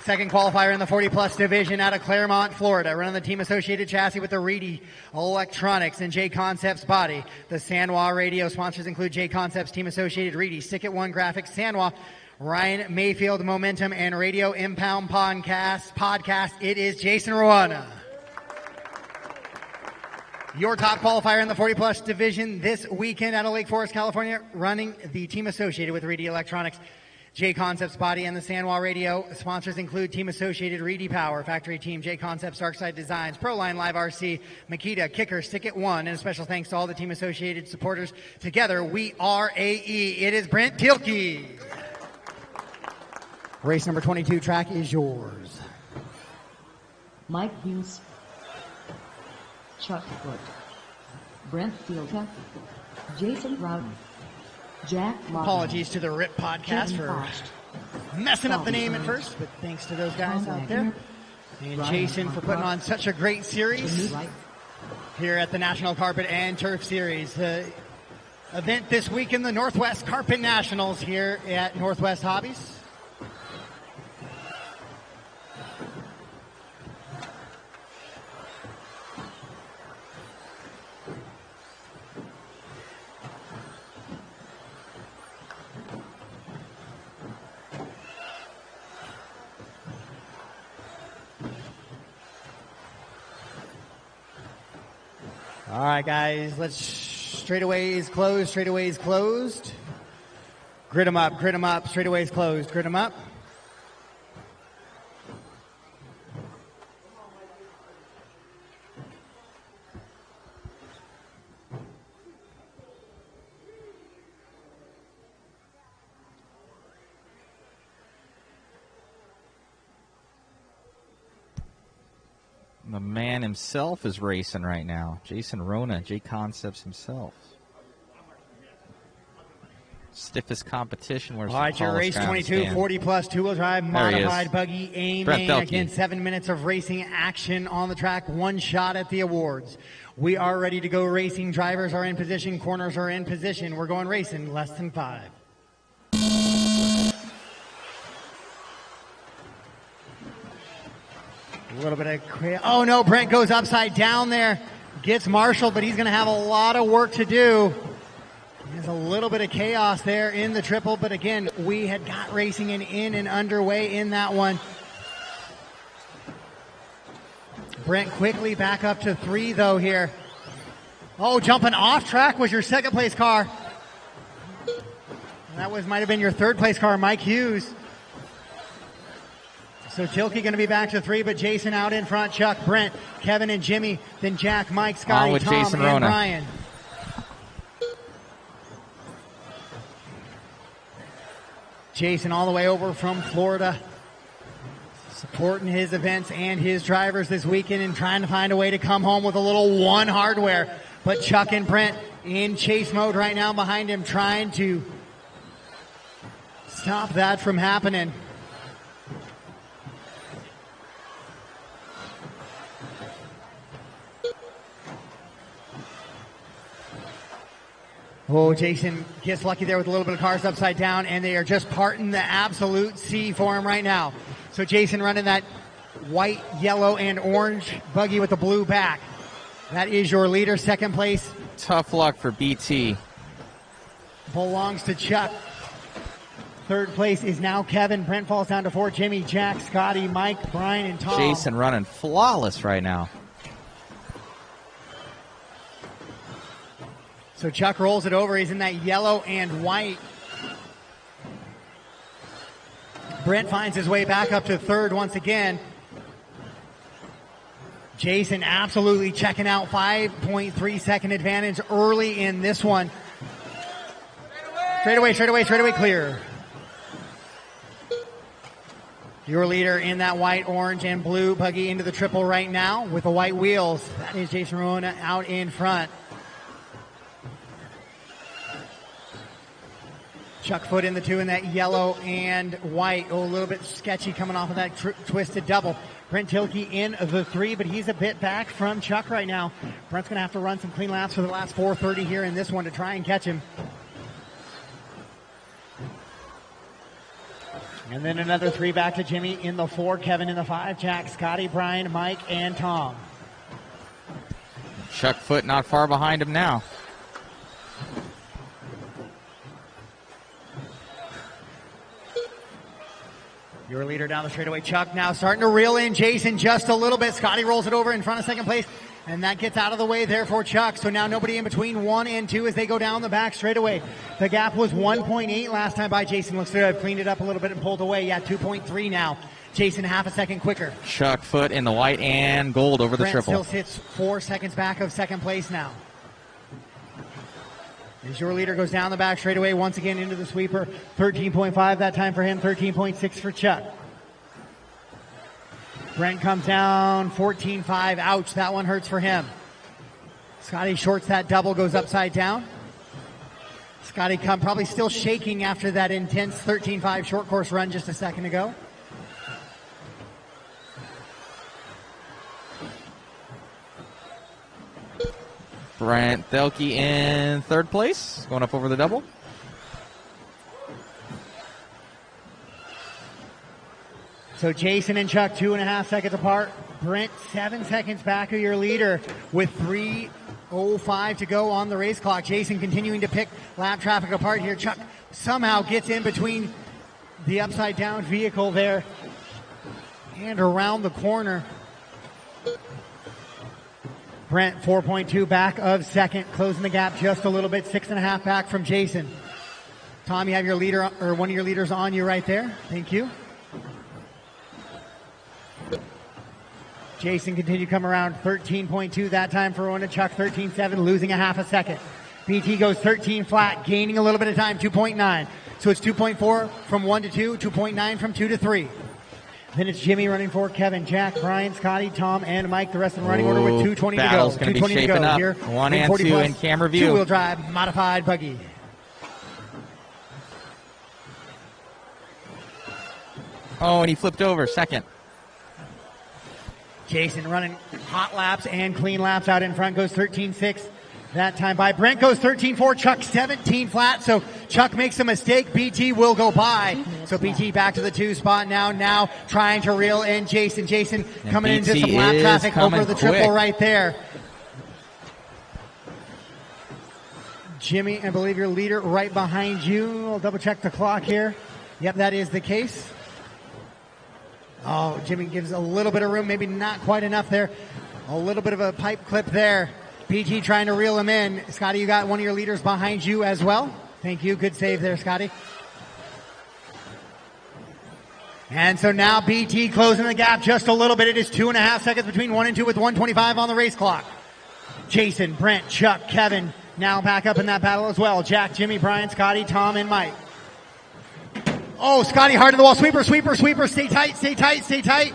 Second qualifier in the 40-plus division out of Claremont, Florida. Running the Team Associated Chassis with the Reedy Electronics and JConcepts Body. The Sanwa Radio sponsors include JConcepts, Team Associated, Reedy, Stick It One Graphics, Sanwa, Ryan Mayfield Momentum, and Radio Impound Podcast. It is Jason Rowana. Your top qualifier in the 40-plus division this weekend out of Lake Forest, California, running the Team Associated with Reedy Electronics, JConcepts Body, and the Sanwa Radio. Sponsors include Team Associated, Reedy Power, Factory Team, JConcepts, Darkside Designs, Proline Live RC, Makita, Kicker, Stick It One, and a special thanks to all the Team Associated supporters. Together, we are AE. It is Brent Thielke. Race number 22 track is yours. Mike Hughes, Chuck Foot, Brent Thielke, Jason Rowden, Jack Logan. Apologies to the RIP podcast for messing up the name at first, but thanks to those guys out there. And Jason for putting on such a great series here at the National Carpet and Turf Series. The event this week in the Northwest Carpet Nationals here at Northwest Hobbies. All right, guys, straightaways closed. Grid them up, straightaways closed, grid them up. The man himself is racing right now. Jason Rona, JConcepts himself. Stiffest competition. Where's all right, your race 22, 40-plus two-wheel drive modified buggy A-Main. Again, 7 minutes of racing action on the track. One shot at the awards. We are ready to go racing. Drivers are in position. Corners are in position. We're going racing less than 5. A little bit of, oh no, Brent goes upside down there, gets Marshall, but he's going to have a lot of work to do. There's a little bit of chaos there in the triple, but again, we had got racing in and underway in that one. Brent quickly back up to 3 though here. Oh, jumping off track was your second place car. That might have been your third place car, Mike Hughes. So Thielke going to be back to 3, but Jason out in front. Chuck, Brent, Kevin, and Jimmy. Then Jack, Mike, Scotty, Tom, Jason and Rona. Ryan. Jason all the way over from Florida, supporting his events and his drivers this weekend and trying to find a way to come home with a little one hardware. But Chuck and Brent in chase mode right now behind him, trying to stop that from happening. Oh, Jason gets lucky there with a little bit of cars upside down, and they are just parting the absolute sea for him right now. So Jason running that white, yellow, and orange buggy with the blue back. That is your leader. Second place Tough luck for BT. belongs to Chuck. Third place is now Kevin. Brent falls down to 4. Jimmy, Jack, Scotty, Mike, Brian, and Tom. Jason running flawless right now. So Chuck rolls it over. He's in that yellow and white. Brent finds his way back up to third once again. Jason absolutely checking out. 5.3 second advantage early in this one. Straight away, clear. Your leader in that white, orange, and blue buggy into the triple right now with the white wheels. That is Jason Rona out in front. Chuck Foot in the 2 in that yellow and white. Oh, a little bit sketchy coming off of that twisted double. Brent Tilke in the 3, but he's a bit back from Chuck right now. Brent's going to have to run some clean laps for the last 4:30 here in this one to try and catch him. And then another 3 back to Jimmy in the 4, Kevin in the 5, Jack, Scotty, Brian, Mike, and Tom. Chuck Foot not far behind him now. Your leader down the straightaway, Chuck, now starting to reel in Jason just a little bit. Scotty rolls it over in front of second place, and that gets out of the way there for Chuck. So now nobody in between 1 and 2 as they go down the back straightaway. The gap was 1.8 last time by Jason. Looks to have cleaned it up a little bit and pulled away. Yeah, 2.3 now. Jason half a second quicker. Chuck Foot in the white and gold over the Brent triple. still sits 4 seconds back of second place now. As your leader goes down the back straightaway once again into the sweeper. 13.5 that time for him, 13.6 for Chuck. Brent comes down, 14.5. Ouch, that one hurts for him. Scotty shorts that double, goes upside down. Scotty probably still shaking after that intense 13.5 short course run just a second ago. Brent Thielke in third place, going up over the double. So Jason and Chuck 2.5 seconds apart. Brent 7 seconds back of your leader with 3:05 to go on the race clock. Jason continuing to pick lap traffic apart here. Chuck somehow gets in between the upside down vehicle there and around the corner. Brent 4.2 back of second, closing the gap just a little bit, 6.5 back from Jason. Tom, you have your leader, or one of your leaders on you right there. Thank you. Jason continued to come around, 13.2 that time for Rona. Chuck 13.7, losing a half a second. BT goes 13 flat, gaining a little bit of time, 2.9. So it's 2.4 from 1 to 2, 2.9 from 2 to 3. Then it's Jimmy running for Kevin, Jack, Brian, Scotty, Tom, and Mike. The rest of the running order with 2:20 to go. Battle's going to be shaping up. Here, 1 and 2 in camera view. Two-wheel drive, modified buggy. Oh, and he flipped over, second. Jason running hot laps and clean laps out in front, goes 13.6. That time by Brent goes 13.4, Chuck 17 flat, so Chuck makes a mistake. BT will go by. So BT back to the 2 spot now trying to reel in Jason. Jason and coming BT into some lap traffic over the triple quick. right there. Jimmy, I believe your leader right behind you. I'll double check the clock here. Yep, that is the case. Oh, Jimmy gives a little bit of room, maybe not quite enough there. A little bit of a pipe clip there. BT trying to reel him in. Scotty, you got one of your leaders behind you as well. Thank you. Good save there, Scotty. And so now BT closing the gap just a little bit. It is 2.5 seconds between 1 and 2 with 1:25 on the race clock. Jason, Brent, Chuck, Kevin now back up in that battle as well. Jack, Jimmy, Brian, Scotty, Tom, and Mike. Oh, Scotty hard to the wall. Sweeper. Stay tight.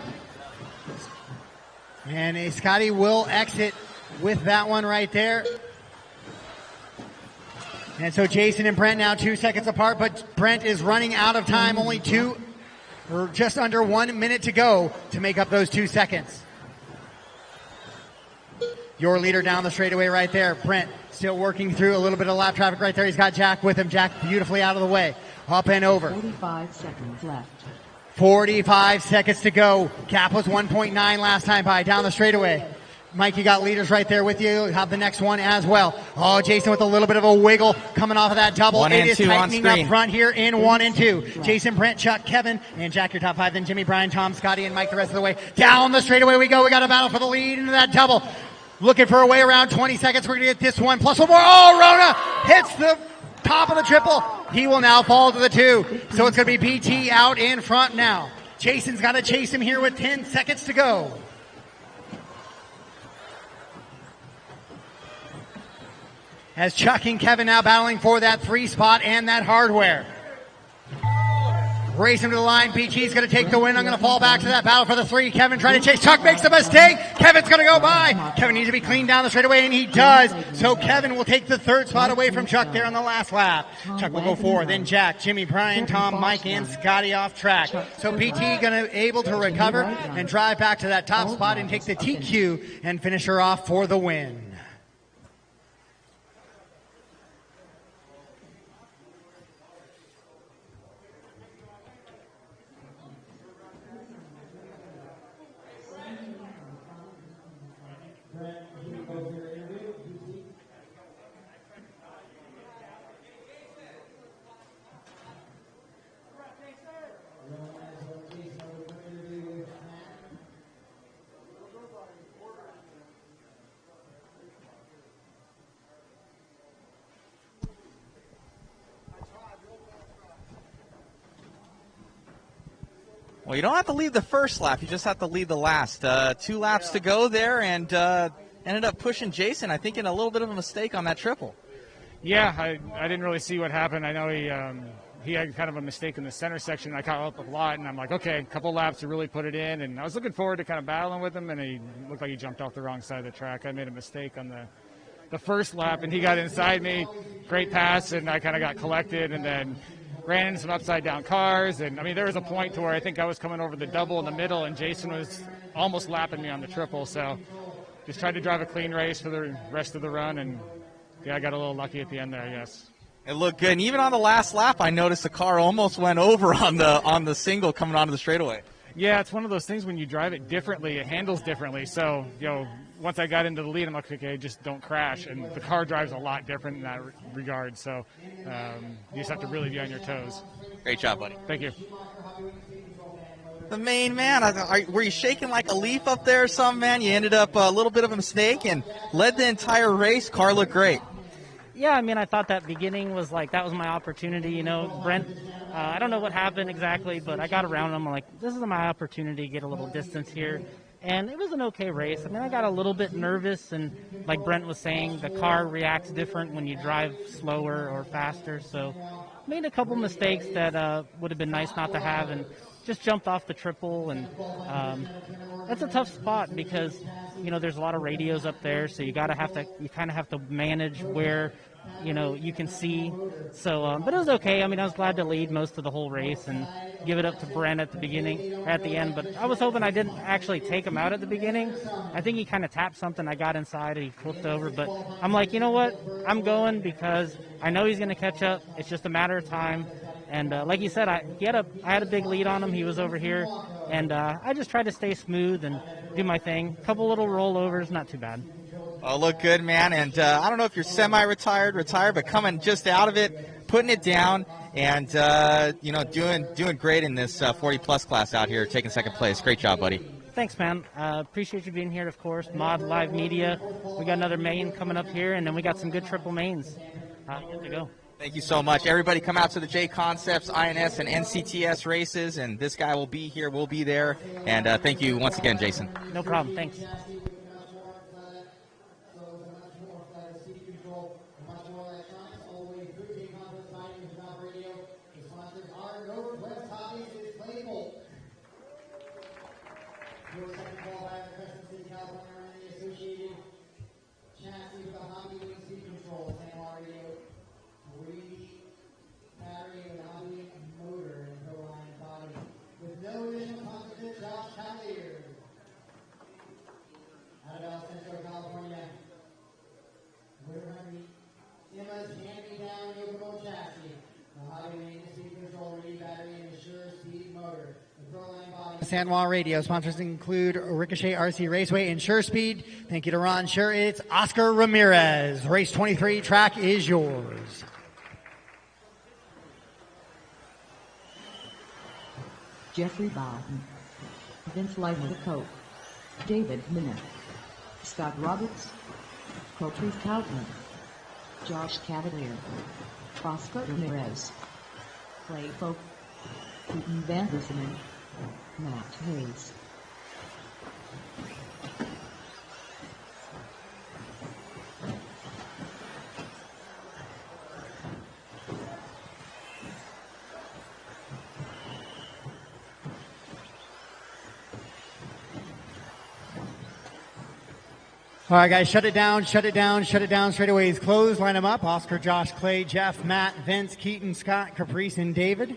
And Scotty will exit with that one right there. And so Jason and Brent now 2 seconds apart, but Brent is running out of time. Only just under 1 minute to go to make up those 2 seconds. Your leader down the straightaway right there. Brent still working through a little bit of lap traffic right there. He's got Jack with him. Jack beautifully out of the way. Up and over. 45 seconds left. 45 seconds to go. Cap was 1.9 last time by down the straightaway. Mike, you got leaders right there with you. Have the next one as well. Oh, Jason with a little bit of a wiggle coming off of that double. One it and is two on tightening up screen. front here in 1 and 2. Jason, Brent, Chuck, Kevin, and Jack, your top 5. Then Jimmy, Brian, Tom, Scotty, and Mike the rest of the way. Down the straightaway we go. We got a battle for the lead into that double. Looking for a way around. 20 seconds. We're going to get this one. Plus one more. Oh, Rona hits the top of the triple. He will now fall to the 2. So it's going to be BT out in front now. Jason's got to chase him here with 10 seconds to go. As Chuck and Kevin now battling for that 3 spot and that hardware. Race him to the line. BT's going to take the win. I'm going to fall back to that battle for the 3. Kevin trying to chase. Chuck makes a mistake. Kevin's going to go by. Kevin needs to be cleaned down the straightaway, and he does. So Kevin will take the 3rd spot away from Chuck there on the last lap. Chuck will go 4. Then Jack, Jimmy, Brian, Tom, Mike, and Scotty off track. So BT going to able to recover and drive back to that top spot and take the TQ and finish her off for the win. Well, you don't have to lead the first lap. You just have to lead the last. 2 laps to go there, and ended up pushing Jason, I think, in a little bit of a mistake on that triple. Yeah, I didn't really see what happened. I know he had kind of a mistake in the center section. I caught up a lot, and I'm like, okay, a couple laps to really put it in. And I was looking forward to kind of battling with him, and he looked like he jumped off the wrong side of the track. I made a mistake on the first lap, and he got inside me. Great pass, and I kind of got collected, and then ran into some upside-down cars. And, I mean, there was a point to where I think I was coming over the double in the middle, and Jason was almost lapping me on the triple. So just tried to drive a clean race for the rest of the run, and, yeah, I got a little lucky at the end there, I guess. It looked good. And even on the last lap, I noticed the car almost went over on the single coming onto the straightaway. Yeah, it's one of those things when you drive it differently, it handles differently. So, once I got into the lead, I'm like, okay, just don't crash. And the car drives a lot different in that regard. So you just have to really be on your toes. Great job, buddy. Thank you. The main man, were you shaking like a leaf up there or something, man? You ended up a little bit of a mistake and led the entire race. Car looked great. Yeah, I mean, I thought that beginning was like, that was my opportunity, Brent, I don't know what happened exactly, but I got around him. I'm like, this is my opportunity to get a little distance here. And it was an okay race. I mean, I got a little bit nervous, and like Brent was saying, the car reacts different when you drive slower or faster. So made a couple mistakes that would have been nice not to have, and just jumped off the triple. And that's a tough spot because, there's a lot of radios up there, so you kind of have to manage where, you can see. So, but it was okay. I mean, I was glad to lead most of the whole race and give it up to Brent at the end. But I was hoping I didn't actually take him out at the beginning. I think he kind of tapped something. I got inside and he flipped over. But I'm like, you know what? I'm going because I know he's going to catch up. It's just a matter of time. And like you said, I had a big lead on him. He was over here. And I just tried to stay smooth and do my thing. Couple little rollovers, not too bad. Oh, look good, man. And I don't know if you're semi-retired, but coming just out of it, putting it down, and doing great in this 40-plus class out here, taking second place. Great job, buddy. Thanks, man. Appreciate you being here, of course. Mod Live Media. We got another main coming up here, and then we got some good triple mains. Good to go. Thank you so much. Everybody come out to the JConcepts, INS, and NCTS races, and this guy will be here. We'll be there. And thank you once again, Jason. No problem. Thanks. Hand-me-down Yokomo chassis, the Hobby Main Speed Control, battery, and Assure Speed motor. San Juan Radio. Sponsors include Ricochet RC Raceway and Sure Speed. Thank you to Ron. Sure, it's Oscar Ramirez. Race 23, track is yours. Jeffrey Bowden, Vince Cope, David Minette, Scott Roberts, Patrice Coutman, Josh Cavalier, Oscar Ramirez, Clay Folk, Keaton Vanderson, Matt Hayes. All right, guys, shut it down, shut it down, shut it down. Straightaways closed. Line them up. Oscar, Josh, Clay, Jeff, Matt, Vince, Keaton, Scott, Caprice, and David.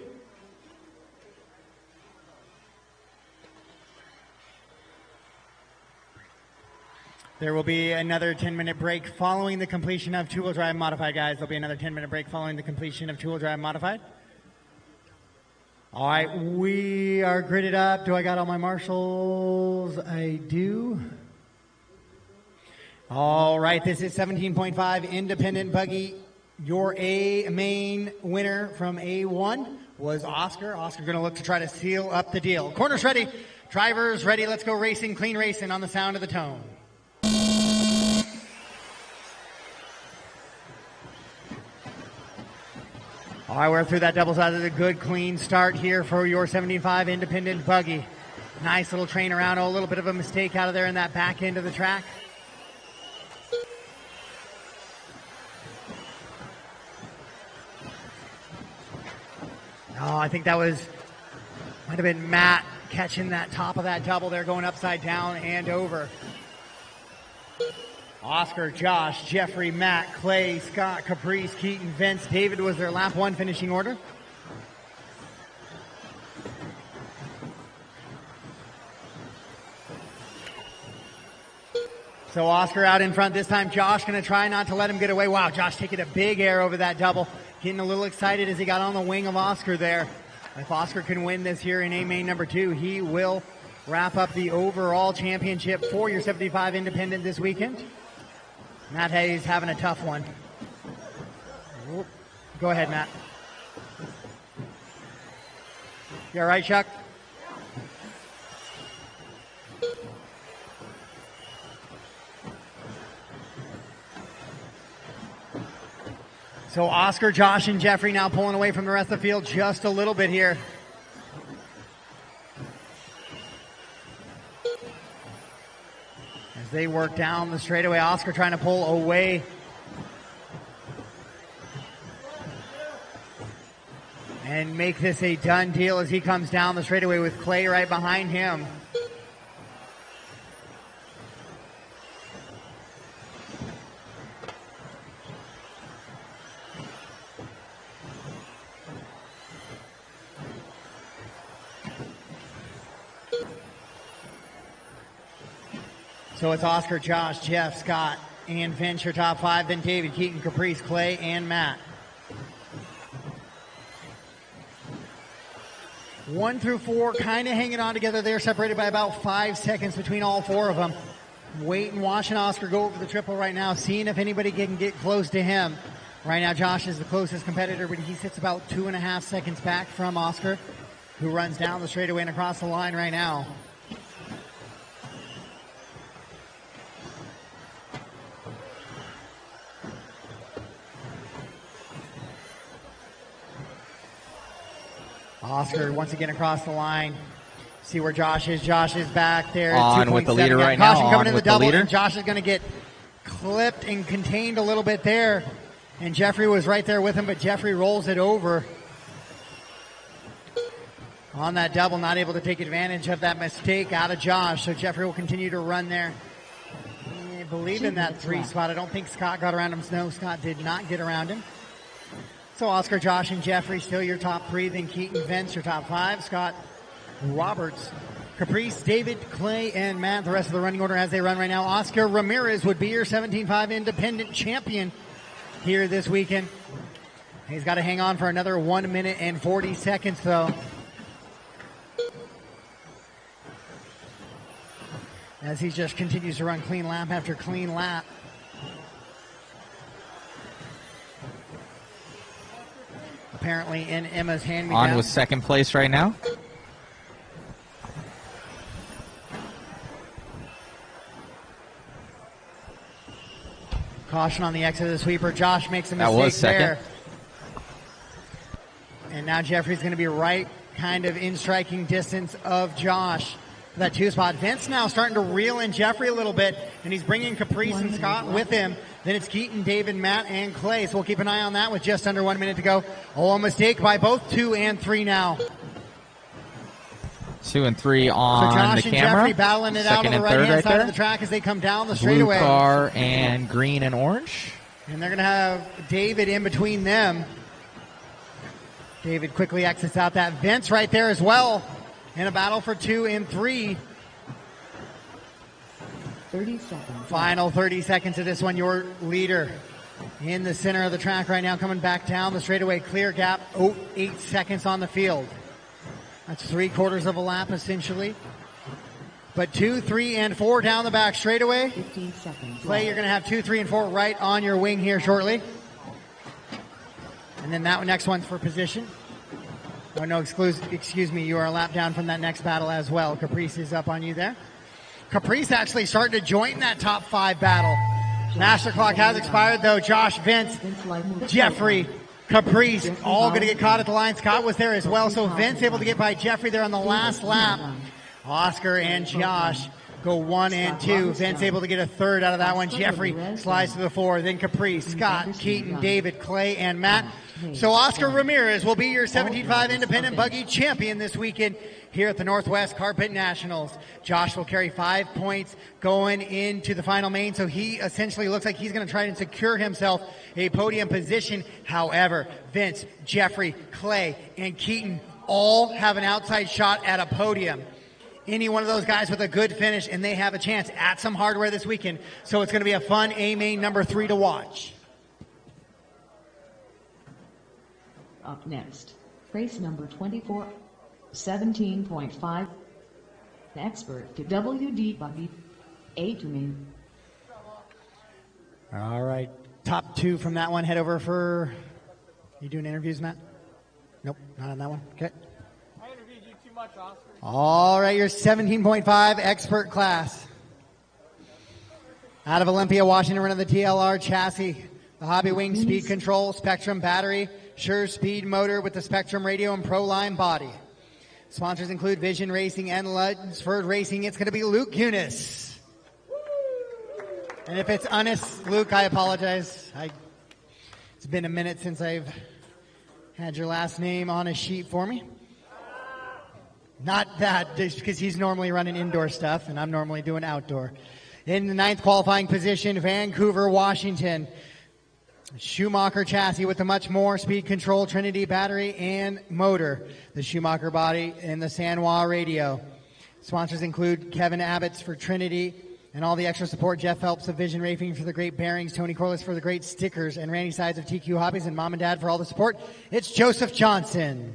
There will be another 10-minute break following the completion of two-wheel drive modified, guys. There'll be another 10-minute break following the completion of two-wheel drive modified. All right, we are gridded up. Do I got all my marshals? I do. All right, this is 17.5 independent buggy. Your A main winner from A1 was Oscar. Oscar going to look to try to seal up the deal. Corners ready, drivers ready. Let's go racing, clean racing on the sound of the tone. All right, we're through that double side. A good, clean start here for your 75 independent buggy. Nice little train around. Oh, a little bit of a mistake out of there in that back end of the track. Oh, I think that might have been Matt catching that top of that double there, going upside down and over. Oscar, Josh, Jeffrey, Matt, Clay, Scott, Caprice, Keaton, Vince, David was their lap one finishing order. So Oscar out in front this time. Josh going to try not to let him get away. Wow, Josh taking a big air over that double. Getting a little excited as he got on the wing of Oscar there. If Oscar can win this here in A-Main number 2, he will wrap up the overall championship for your 75 independent this weekend. Matt Hayes having a tough one. Go ahead, Matt. You all right, Chuck? So Oscar, Josh, and Jeffrey now pulling away from the rest of the field just a little bit here. As they work down the straightaway, Oscar trying to pull away. And make this a done deal as he comes down the straightaway with Clay right behind him. So it's Oscar, Josh, Jeff, Scott, and Vince, your top 5. Then David, Keaton, Caprice, Clay, and Matt. 1 through 4 kind of hanging on together. They're separated by about 5 seconds between all 4 of them. Waiting, watching Oscar go over the triple right now, seeing if anybody can get close to him. Right now, Josh is the closest competitor, but he sits about 2.5 seconds back from Oscar, who runs down the straightaway and across the line right now. Oscar once again across the line. See where Josh is. Josh is back there. On with the leader right now. Caution coming in the double. Leader. And Josh is going to get clipped and contained a little bit there. And Jeffrey was right there with him, but Jeffrey rolls it over. On that double, not able to take advantage of that mistake out of Josh. So Jeffrey will continue to run there. I believe in that 3 spot. I don't think Scott got around him. No, Scott did not get around him. So Oscar, Josh, and Jeffrey still your top 3. Then Keaton, Vince, your top 5. Scott, Roberts, Caprice, David, Clay, and Matt. The rest of the running order as they run right now. Oscar Ramirez would be your 17.5 independent champion here this weekend. He's got to hang on for another 1 minute and 40 seconds, though. as he just continues to run clean lap after clean lap. Apparently in Emma's hand-me-down. On with second place right now. Caution on the exit of the sweeper. Josh makes a That mistake was second. there. And now Jeffrey's going to be right kind of in striking distance of Josh for that 2 spot. Vince now starting to reel in Jeffrey a little bit, and he's bringing Caprice and Scott with him. Then it's Keaton, David, Matt, and Clay. So we'll keep an eye on that with just under 1 minute to go. Oh, a mistake by both 2 and 3 now. 2 and 3 on so Josh the and camera. Jeffrey battling it out on Second the and right-hand third side right of the track as they come down the Blue straightaway. car and green and orange. And they're going to have David in between them. David quickly exits out that. Vince right there as well in a battle for 2 and 3. 30 seconds. Final 30 seconds of this one. Your leader in the center of the track right now, coming back down the straightaway. Clear gap, 8 seconds on the field. That's 3/4 of a lap essentially. But 2, 3, and 4 down the back straightaway. 15 seconds. Clay, you're going to have 2, 3, and 4 right on your wing here shortly. And then that next one's for position. Oh, no, excuse me. You are a lap down from that next battle as well. Caprice is up on you there. Caprice actually starting to join that top 5 battle. Master clock has expired, though. Josh, Vince, Jeffrey, Caprice, all going to get caught at the line. Scott was there as well, so Vince able to get by Jeffrey there on the last lap. Oscar and Josh go 1 and 2. Vince able to get a third out of that one. Jeffrey slides to the 4. Then Caprice, Scott, Keaton, David, Clay, and Matt. So Oscar Ramirez will be your 17.5 Independent Buggy Champion this weekend here at the Northwest Carpet Nationals. Josh will carry 5 points going into the final main, so he essentially looks like he's going to try and secure himself a podium position. However, Vince, Jeffrey, Clay, and Keaton all have an outside shot at a podium. Any one of those guys with a good finish, and they have a chance at some hardware this weekend. So it's going to be a fun A-main number 3 to watch. Up next, race number 24, 17.5. Expert to WD Buggy, A to me. All right, top 2 from that one. Head over for, you doing interviews, Matt? Nope, not on that one. Okay. I interviewed you too much, Oscar. All right, your 17.5 expert class. Out of Olympia, Washington, running the TLR chassis, the Hobby Wing speed control, Spectrum battery, Sure speed motor with the Spectrum radio and Proline body. Sponsors include Vision Racing and Lunsford Racing. It's going to be Luke Kunis. And if it's honest, Luke, I apologize. It's been a minute since I've had your last name on a sheet for me. Not that, just because he's normally running indoor stuff and I'm normally doing outdoor. In the 9th qualifying position, Vancouver, Washington. Schumacher chassis with the much more speed control, Trinity battery and motor. The Schumacher body and the Sanwa radio. Sponsors include Kevin Abbott's for Trinity and all the extra support. Jeff Phelps of Vision Racing for the great bearings. Tony Corliss for the great stickers. And Randy Sides of TQ Hobbies and Mom and Dad for all the support. It's Joseph Johnson.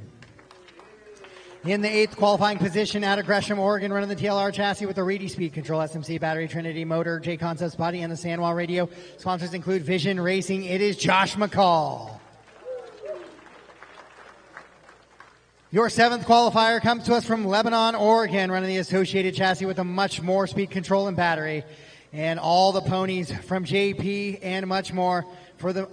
In the 8th qualifying position out of Gresham, Oregon, running the TLR chassis with the Reedy speed control, SMC battery, Trinity motor, JConcepts body, and the Sanwa radio. Sponsors include Vision Racing. It is Josh McCall. Your 7th qualifier comes to us from Lebanon, Oregon, running the Associated chassis with a much more speed control and battery. And all the ponies from JP and much more for the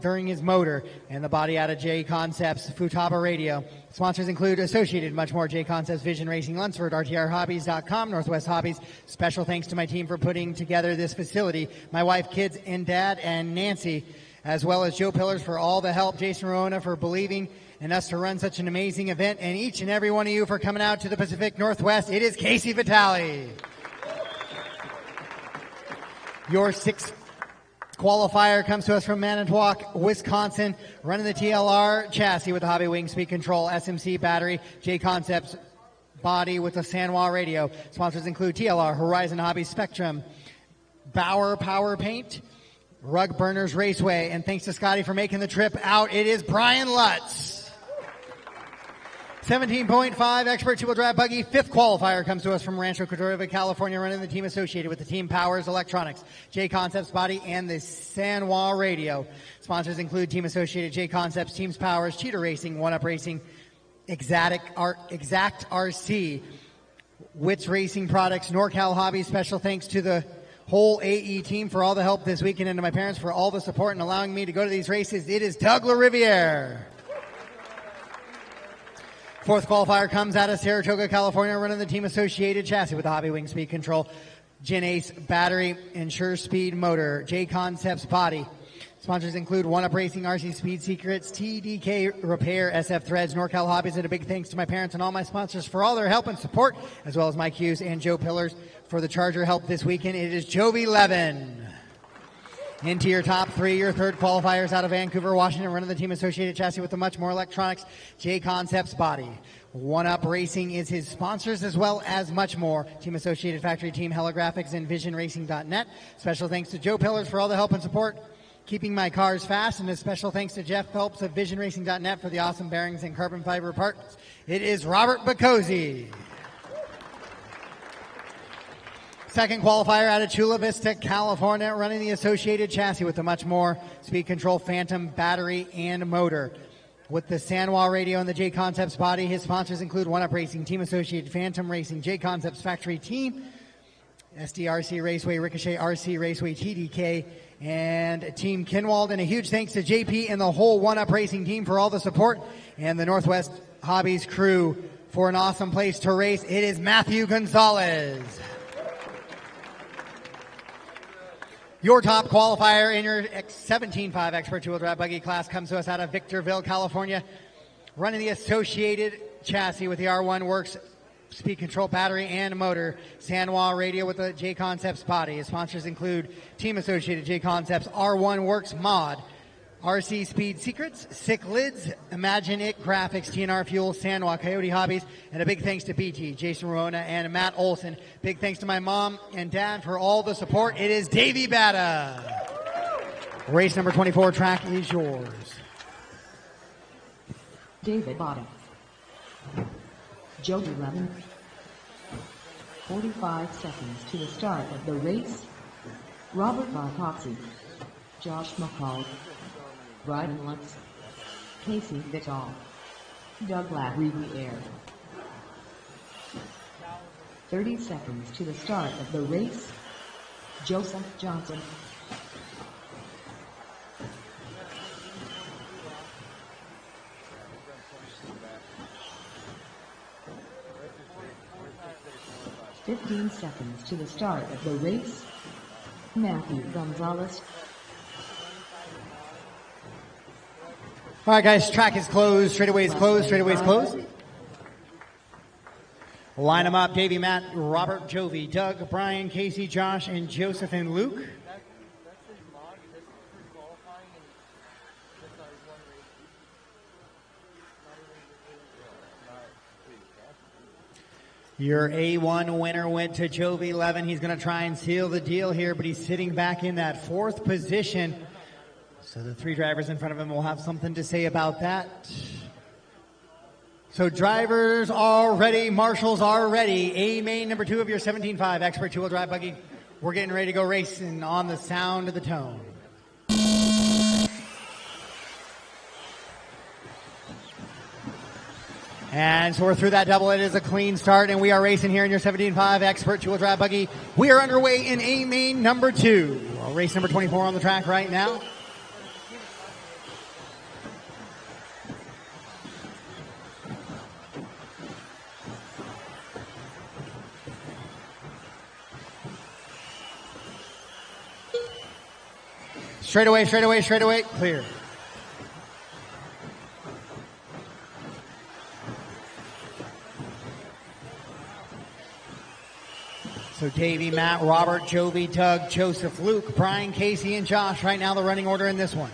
during his motor, and the body out of JConcepts, Futaba radio. Sponsors include Associated, much more, JConcepts, Vision Racing, Lunsford, RTRHobbies.com, Northwest Hobbies. Special thanks to my team for putting together this facility. My wife, kids, and dad, and Nancy, as well as Joe Pillars for all the help, Jason Rona for believing in us to run such an amazing event, and each and every one of you for coming out to the Pacific Northwest. It is Casey Vitale. Your 6th qualifier comes to us from Manitowoc, Wisconsin, running the TLR chassis with the Hobby Wing speed control, SMC battery, JConcepts body with the Sanwa radio. Sponsors include TLR, Horizon Hobby, Spectrum, Bauer Power Paint, Rug Burners Raceway, and thanks to Scotty for making the trip out. It is Brian Lutz. 17.5 expert two-wheel drive buggy. Fifth qualifier comes to us from Rancho Cordova, California, running the team associated with the Team Powers Electronics, JConcepts Body, and the San Juan Radio. Sponsors include Team Associated, JConcepts, Teams Powers, Cheetah Racing, One Up Racing, Exact RC, Wits Racing Products, NorCal Hobbies. Special thanks to the whole AE team for all the help this weekend, and to my parents for all the support and allowing me to go to these races. It is Doug LaRiviere. Fourth qualifier comes out of Saratoga, California, running the Team Associated chassis with the Hobby Wing Speed Control, Gen Ace battery, and Sure Speed motor, JConcepts Body. Sponsors include One Up Racing, RC Speed Secrets, TDK Repair, SF Threads, NorCal Hobbies, and a big thanks to my parents and all my sponsors for all their help and support, as well as Mike Hughes and Joe Pillars for the Charger help this weekend. It is Jovi Levin. Into your top three, your third qualifiers out of Vancouver, Washington, running the Team Associated chassis with the much more electronics, JConcepts Body. One Up Racing is his sponsors, as well as much more. Team Associated Factory Team, Heligraphics, and VisionRacing.net. Special thanks to Joe Pillars for all the help and support, keeping my cars fast, and a special thanks to Jeff Phelps of VisionRacing.net for the awesome bearings and carbon fiber parts. It is Robert Bacozzi. Second qualifier out of Chula Vista, California, running the Associated chassis with the much more Speed Control Phantom battery and motor. With the San Juan Radio and the JConcepts Body, his sponsors include One Up Racing, Team Associated, Phantom Racing, JConcepts Factory Team, SDRC Raceway, Ricochet RC Raceway, TDK, and Team Kinwald. And a huge thanks to JP and the whole One Up Racing team for all the support, and the Northwest Hobbies crew for an awesome place to race. It is Matthew Gonzalez. Your top qualifier in your 17.5 expert two-wheel drive buggy class comes to us out of Victorville, California, running the Associated chassis with the R1 Works Speed Control battery and motor, San Juan Radio with the JConcepts Body. His sponsors include Team Associated, JConcepts, R1 Works Mod, RC Speed Secrets, Sick Lids, Imagine It Graphics, TNR Fuel, San Juan, Coyote Hobbies, and a big thanks to BT, Jason Rona, and Matt Olson. Big thanks to my mom and dad for all the support. It is Davey Batta. Race number 24 track is yours. David Batta. Jody Levin. 45 seconds to the start of the race. Robert Barcoxi. Josh McCall. Brian Lutz, Casey Vitale, Doug LaRiviere. 30 seconds to the start of the race. Joseph Johnson. "15 seconds to the start of the race. Matthew Gonzalez. All right, guys, track is closed, straightaways closed, straightaways closed. Line them up: Davey, Matt, Robert, Jovi, Doug, Brian, Casey, Josh, and Joseph and Luke. Your A1 winner went to Jovi Levin. He's going to try and seal the deal here, but he's sitting back in that fourth position. So the three drivers in front of him will have something to say about that. So drivers are ready, marshals are ready. A main number 2 of your 17.5 expert two-wheel drive buggy. We're getting ready to go racing on the sound of the tone. And so we're through that double. It is a clean start, and we are racing here in your 17.5 expert two-wheel drive buggy. We are underway in A main number 2. Race number 24 on the track right now. Straightaway, straightaway, straightaway, clear. So Davey, Matt, Robert, Jovi, Doug, Joseph, Luke, Brian, Casey, and Josh. Right now the running order in this one.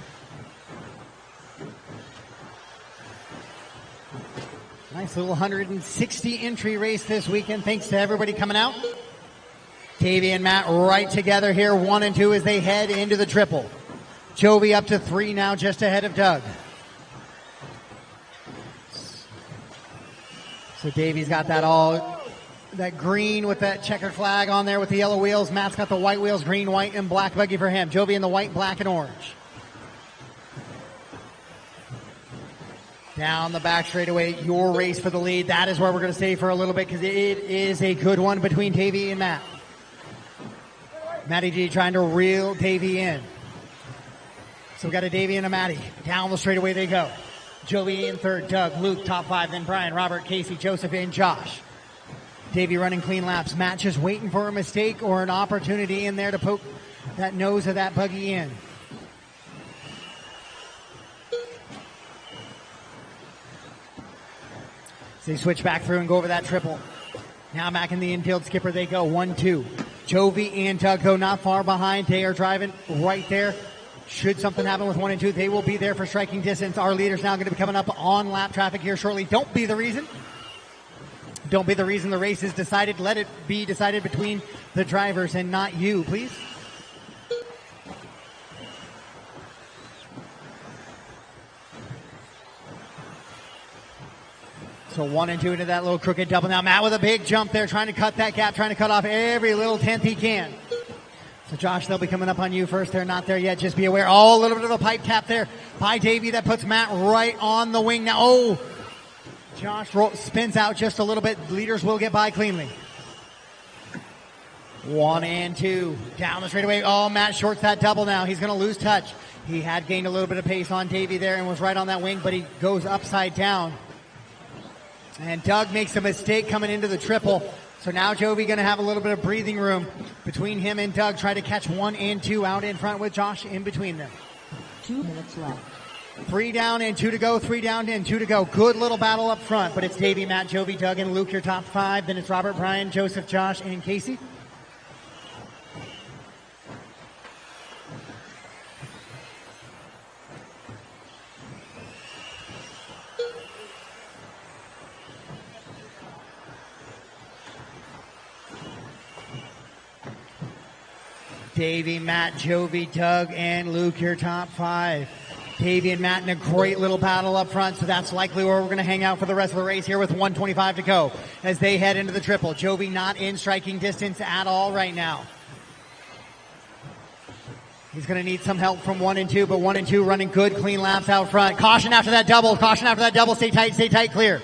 Nice little 160 entry race this weekend. Thanks to everybody coming out. Davey and Matt right together here, 1 and 2 as they head into the triple. Jovi up to 3 now, just ahead of Doug. So Davy's got that green with that checkered flag on there with the yellow wheels. Matt's got the white wheels, green, white, and black buggy for him. Jovi in the white, black, and orange. Down the back straightaway, your race for the lead. That is where we're going to stay for a little bit because it is a good one between Davey and Matt. Matty G trying to reel Davey in. So we got a Davey and a Matty. Down the straightaway they go. Jovi in third, Doug, Luke, top five, then Brian, Robert, Casey, Joseph, and Josh. Davey running clean laps. Matt just waiting for a mistake or an opportunity in there to poke that nose of that buggy in. So they switch back through and go over that triple. Now back in the infield skipper they go. 1-2. Jovi and Doug go not far behind. They are driving right there. Should something happen with 1 and 2, they will be there for striking distance. Our leader's now going to be coming up on lap traffic here shortly. Don't be the reason. Don't be the reason the race is decided. Let it be decided between the drivers and not you, please. So 1 and 2 into that little crooked double. Now Matt with a big jump there, trying to cut that gap, trying to cut off every little tenth he can. So Josh, they'll be coming up on you first. They're not there yet. Just be aware. Oh, a little bit of a pipe tap there by Davey. That puts Matt right on the wing. Now, oh, Josh spins out just a little bit. Leaders will get by cleanly. 1 and 2. Down the straightaway. Oh, Matt shorts that double now. He's going to lose touch. He had gained a little bit of pace on Davey there and was right on that wing, but he goes upside down. And Doug makes a mistake coming into the triple. So now Jovi going to have a little bit of breathing room between him and Doug. Try to catch 1 and 2 out in front with Josh in between them. 2 minutes left. 3 down and 2 to go. 3 down and 2 to go. Good little battle up front, but it's Davey, Matt, Jovi, Doug, and Luke, your top 5. Then it's Robert, Brian, Joseph, Josh, and Casey. Davey, Matt, Jovi, Doug, and Luke, your top 5. Davey and Matt in a great little battle up front, so that's likely where we're going to hang out for the rest of the race here with 1:25 to go as they head into the triple. Jovi not in striking distance at all right now. He's going to need some help from 1 and 2, but 1 and 2 running good, clean laps out front. Caution after that double. Caution after that double. Stay tight, clear.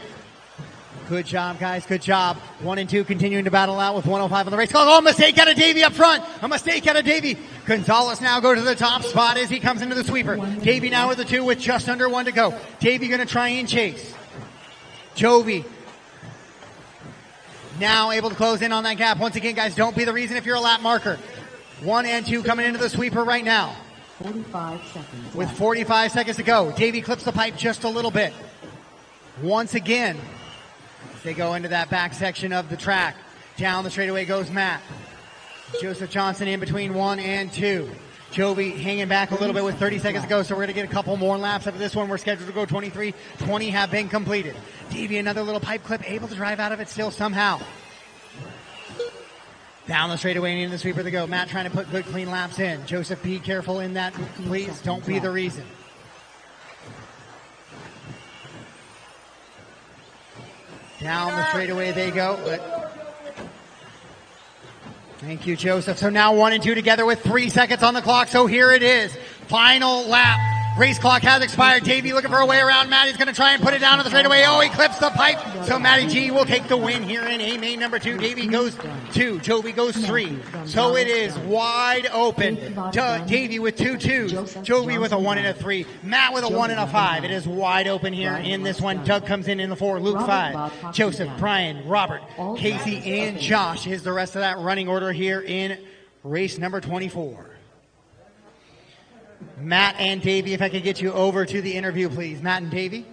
Good job, guys. Good job. 1 and 2 continuing to battle out with 1:05 on the race clock. Oh, mistake out of Davey up front. A mistake out of Davey. Gonzalez now go to the top spot as he comes into the sweeper. Davey now with the 2 with just under 1 to go. Davey going to try and chase. Jovi now able to close in on that gap. Once again, guys, don't be the reason if you're a lap marker. 1 and 2 coming into the sweeper right now. 45 seconds. With 45 seconds to go. Davey clips the pipe just a little bit. Once again, they go into that back section of the track. Down the straightaway goes Matt. Joseph Johnson in between 1 and 2. Jovi hanging back a little bit with 30 seconds to go, so we're going to get a couple more laps after this one. We're scheduled to go 23. 20 have been completed. Davey, another little pipe clip, able to drive out of it still somehow. Down the straightaway and into the sweeper they go. Matt trying to put good, clean laps in. Joseph, be careful in that, please. Don't be the reason. Down the straightaway they go. Thank you, Joseph. So now 1 and 2 together with 3 seconds on the clock. So here it is. Final lap. Race clock has expired. Davey looking for a way around. Matty's going to try and put it down on the straightaway. Oh, he clips the pipe. So Matty G will take the win here in A main number 2. Davey goes 2. Jovi goes 3. So it is wide open. Davey with 2 2s. Jovi with a 1 and a 3. Matt with a 1 and a 5. It is wide open here in this one. Doug comes in the 4. Luke 5. Joseph, Brian, Robert, Casey, and Josh is the rest of that running order here in race number 24. Matt and Davey, if I could get you over to the interview, please. Matt and Davey.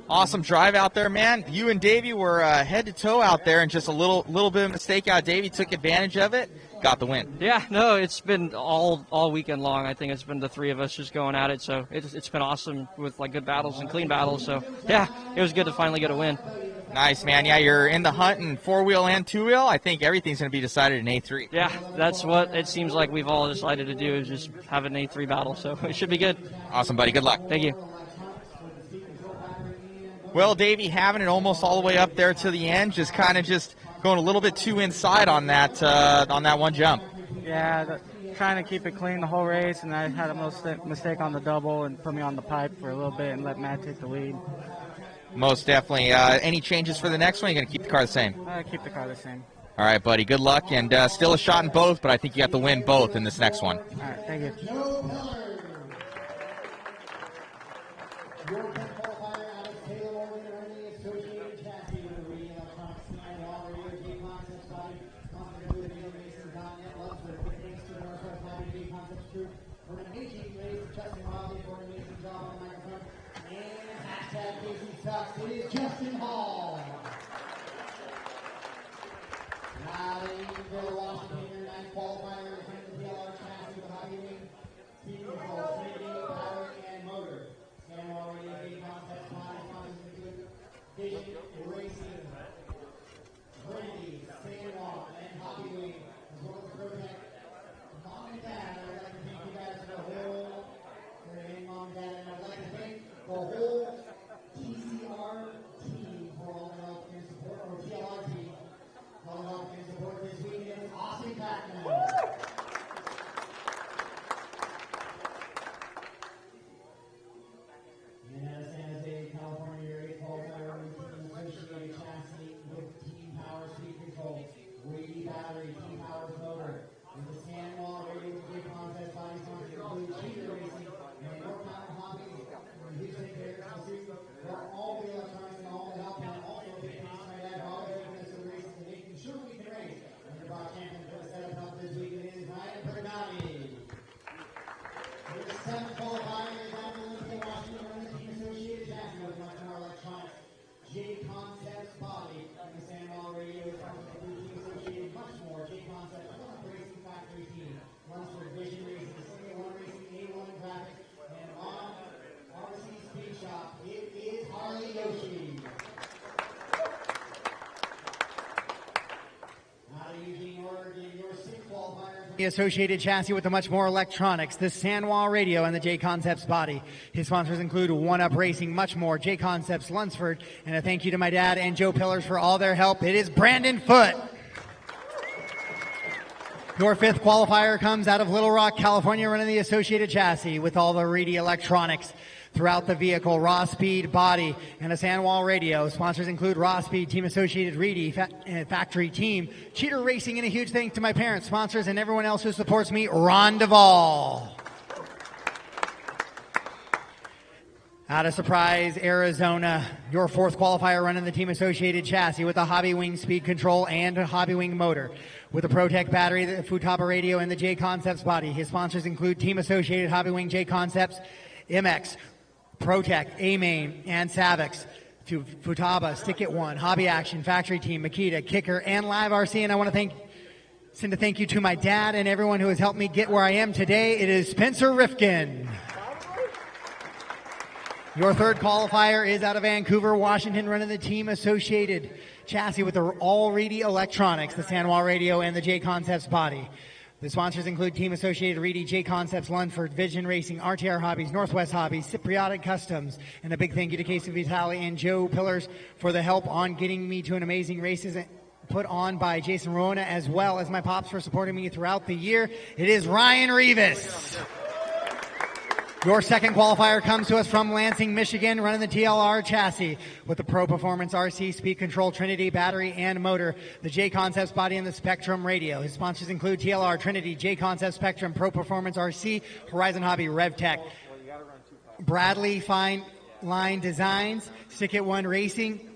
Awesome drive out there, man. You and Davey were head to toe out there, and just a little bit of mistake out. Davey took advantage of it, got the win. Yeah, no, it's been all weekend long. I think it's been the 3 of us just going at it. So it's been awesome with like good battles and clean battles. So yeah, it was good to finally get a win. Nice, man. Yeah, you're in the hunt in 4-wheel and 2-wheel. I think everything's going to be decided in A3. Yeah, that's what it seems like we've all decided to do, is just have an A3 battle, so it should be good. Awesome, buddy. Good luck. Thank you. Well, Davey, having it almost all the way up there to the end, just kind of just going a little bit too inside on that one jump. Yeah, trying to keep it clean the whole race, and I had a mistake on the double and put me on the pipe for a little bit and let Matt take the lead. Most definitely. Any changes for the next one? You're going to keep the car the same? Keep the car the same. All right, buddy. Good luck, and still a shot in both, but I think you got to win both in this next one. All right, thank you. It is Justin Hall. Rallyville, Washington, your ninth qualifier is in the DLR chassis with hobby wing, speed control, training, power, and motor. Stand already JConcepts sponsors include Vision Racing, Trinity, Sandwalk, and Hobby Wing, as well as Protect. Mom and Dad, I would like to thank you guys for the whole, Mom and Dad, and I would like to thank the whole TCR team for all the help and support, or TLR team, for all the help and support this weekend. Austin Packman. And out of San Jose, California, your 8th qualifier team associated chassis with Team Power Speed Control, Weighty Battery, Team Power's motor, and the Sandwall Radio with JConcepts body sponsors include Cheater Racing and North Mountain Hobbies, and Houston Bears, for all the electronics and all the help, and also big thanks to my dad for always taking us to the races and making sure we can race. And the broad champion for the setup help this weekend is Ryan Pergami. Your 7th qualifier is out of Olympia, Washington, running the team associated chassis with much more electronics. JConcepts body and the Sandwall Radio is from the team associated much more. JConcepts Racing Factory Team runs for Vision Racing, Single One Racing, A1 Graphics, and on RC Speed Shop. It is Harley Yoshi. Out of Eugene, Oregon, your 6th qualifier. The associated chassis with the much more electronics, the Sandwall Radio, and the JConcepts body. His sponsors include One Up Racing, much more, JConcepts Lunsford, and a thank you to my dad and Joe Pillars for all their help. It is Brandon Foote. Your 5th qualifier comes out of Little Rock, California, running the associated chassis with all the Reedy electronics throughout the vehicle, Raw Speed body, and a Sandwall Radio. Sponsors include Raw Speed, Team Associated Reedy, Factory Team, Cheater Racing, and a huge thanks to my parents, sponsors, and everyone else who supports me, Ron Duvall. Out of Surprise, Arizona, your 4th qualifier running the Team Associated chassis with the Hobby Wing Speed Control and a Hobby Wing motor. With the Protect battery, the Futaba Radio, and the JConcepts body. His sponsors include Team Associated Hobby Wing, JConcepts, MX, Protect, A-Main, and Savix. To Futaba, Stick It One, Hobby Action, Factory Team, Makita, Kicker, and LiveRC. And I want to send a thank you to my dad and everyone who has helped me get where I am today. It is Spencer Rifkin. Your 3rd qualifier is out of Vancouver, Washington, running the Team Associated chassis with the all Reedy electronics, the Sandwall Radio, and the JConcepts body. The sponsors include Team Associated Reedy, JConcepts, Lunford, Vision Racing, RTR Hobbies, Northwest Hobbies, Cypriotic Customs, and a big thank you to Casey Vitale and Joe Pillars for the help on getting me to an amazing races put on by Jason Rona, as well as my pops for supporting me throughout the year. It is Ryan Rivas. Your 2nd qualifier comes to us from Lansing, Michigan, running the TLR chassis with the Pro Performance RC Speed Control Trinity battery and motor, the JConcepts body, and the Spectrum Radio. His sponsors include TLR, Trinity, JConcepts, Spectrum, Pro Performance RC, Horizon Hobby, RevTech, Bradley Fine Line Designs, Stick It One Racing,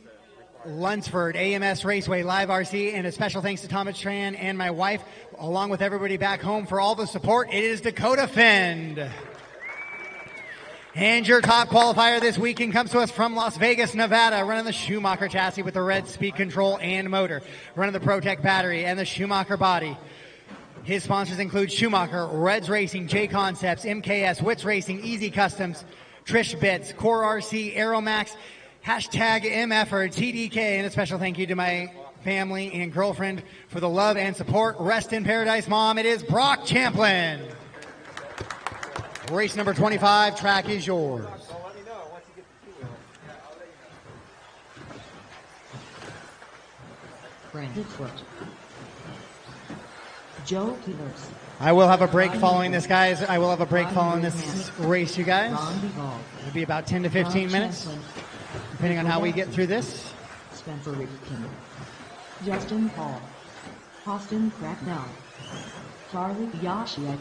Lunsford, AMS Raceway, LiveRC, and a special thanks to Thomas Tran and my wife, along with everybody back home for all the support. It is Dakota Fend. And your top qualifier this weekend comes to us from Las Vegas, Nevada, running the Schumacher chassis with the red speed control and motor, running the Protect battery and the Schumacher body. His sponsors include Schumacher, Reds Racing, JConcepts, MKS, Wits Racing, Easy Customs, Trish Bits, Core RC, Aeromax, Hashtag MF or TDK, and a special thank you to my family and girlfriend for the love and support. Rest in paradise, Mom. It is Brock Champlin. Race number 25, track is yours. Brandon Foot. Joe Killers. I will have a break following this, guys. I will have a break following this race, you guys. It'll be about 10 to 15 minutes, depending on how we get through this. Spencer Rickton. Justin Paul. Austin Cracknell. Charlie Yashia.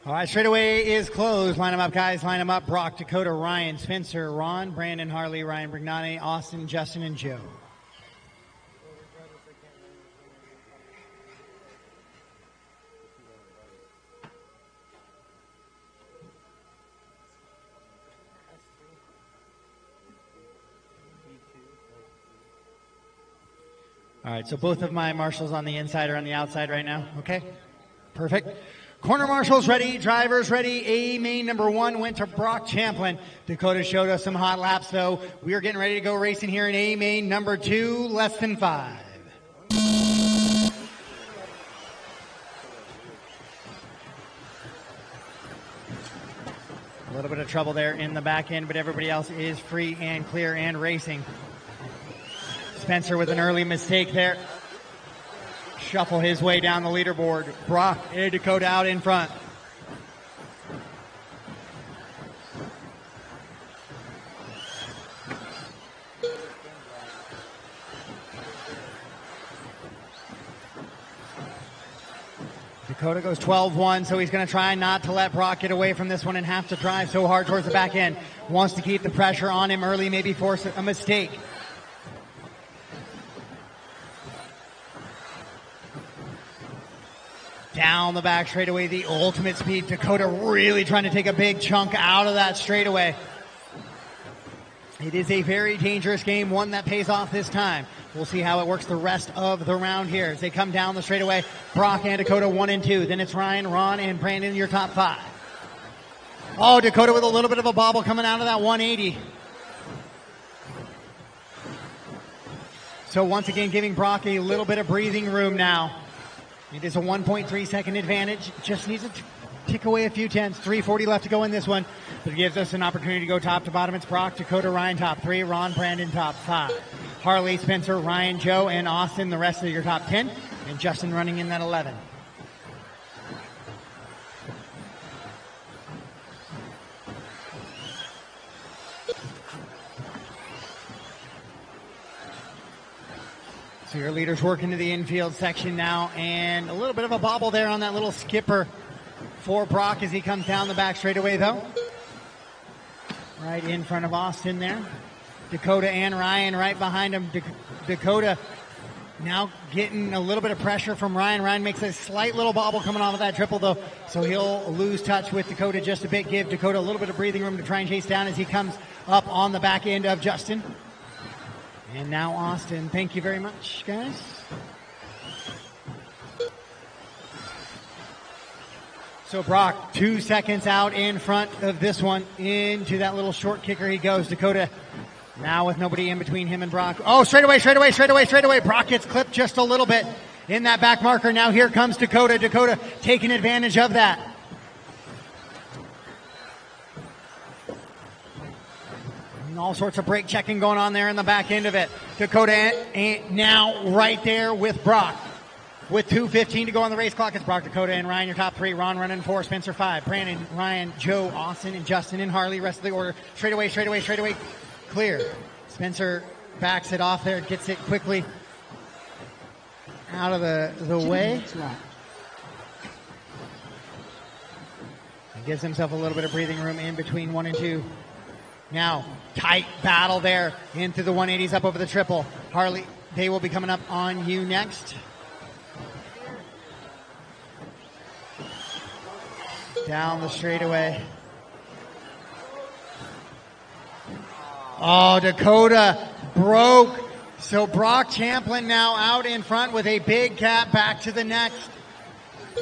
All right, straightaway is closed. Line them up, guys. Line them up. Brock, Dakota, Ryan, Spencer, Ron, Brandon, Harley, Ryan, Brignani, Austin, Justin, and Joe. All right, so both of my marshals on the inside are on the outside right now. Okay, perfect. Corner marshals ready, drivers ready. A main number 1 went to Brock Champlin. Dakota showed us some hot laps, though. We are getting ready to go racing here in A main number 2, less than 5. A little bit of trouble there in the back end, but everybody else is free and clear and racing. Spencer with an early mistake there. Shuffle his way down the leaderboard. Brock and Dakota out in front. Dakota goes 12-1, so he's going to try not to let Brock get away from this one and have to drive so hard towards the back end. Wants to keep the pressure on him early, maybe force a mistake. Down the back straightaway, the ultimate speed. Dakota really trying to take a big chunk out of that straightaway. It is a very dangerous game, one that pays off this time. We'll see how it works the rest of the round here as they come down the straightaway. Brock and Dakota 1 and 2. Then it's Ryan, Ron, and Brandon, your top 5. Oh, Dakota with a little bit of a bobble coming out of that 180. So once again, giving Brock a little bit of breathing room now. It is a 1.3 second advantage. Just needs to tick away a few tenths. 3:40 left to go in this one. But it gives us an opportunity to go top to bottom. It's Brock, Dakota, Ryan, top 3. Ron, Brandon, top 5. Harley, Spencer, Ryan, Joe, and Austin, the rest of your top 10. And Justin running in that 11. So your leaders work into the infield section now, and a little bit of a bobble there on that little skipper for Brock as he comes down the back straightaway, though. Right in front of Austin there. Dakota and Ryan right behind him. Dakota now getting a little bit of pressure from Ryan. Ryan makes a slight little bobble coming off of that triple, though, so he'll lose touch with Dakota just a bit. Give Dakota a little bit of breathing room to try and chase down as he comes up on the back end of Justin. And now Austin. Thank you very much, guys. So Brock, 2 seconds out in front of this one. Into that little short kicker he goes. Dakota now with nobody in between him and Brock. Oh, straightaway. Brock gets clipped just a little bit in that back marker. Now here comes Dakota. Dakota taking advantage of that. All sorts of brake checking going on there in the back end of it. Dakota now right there with Brock. With 2:15 to go on the race clock, it's Brock, Dakota, and Ryan, your top 3. Ron running 4, Spencer 5. Brandon, Ryan, Joe, Austin, and Justin, and Harley. Rest of the order. Straightaway. Clear. Spencer backs it off there, gets it quickly out of the way. He gives himself a little bit of breathing room in between 1 and 2. Now, tight battle there into the 180s up over the triple. Harley, they will be coming up on you next. Down the straightaway. Oh, Dakota broke. So Brock Champlin now out in front with a big gap back to the next.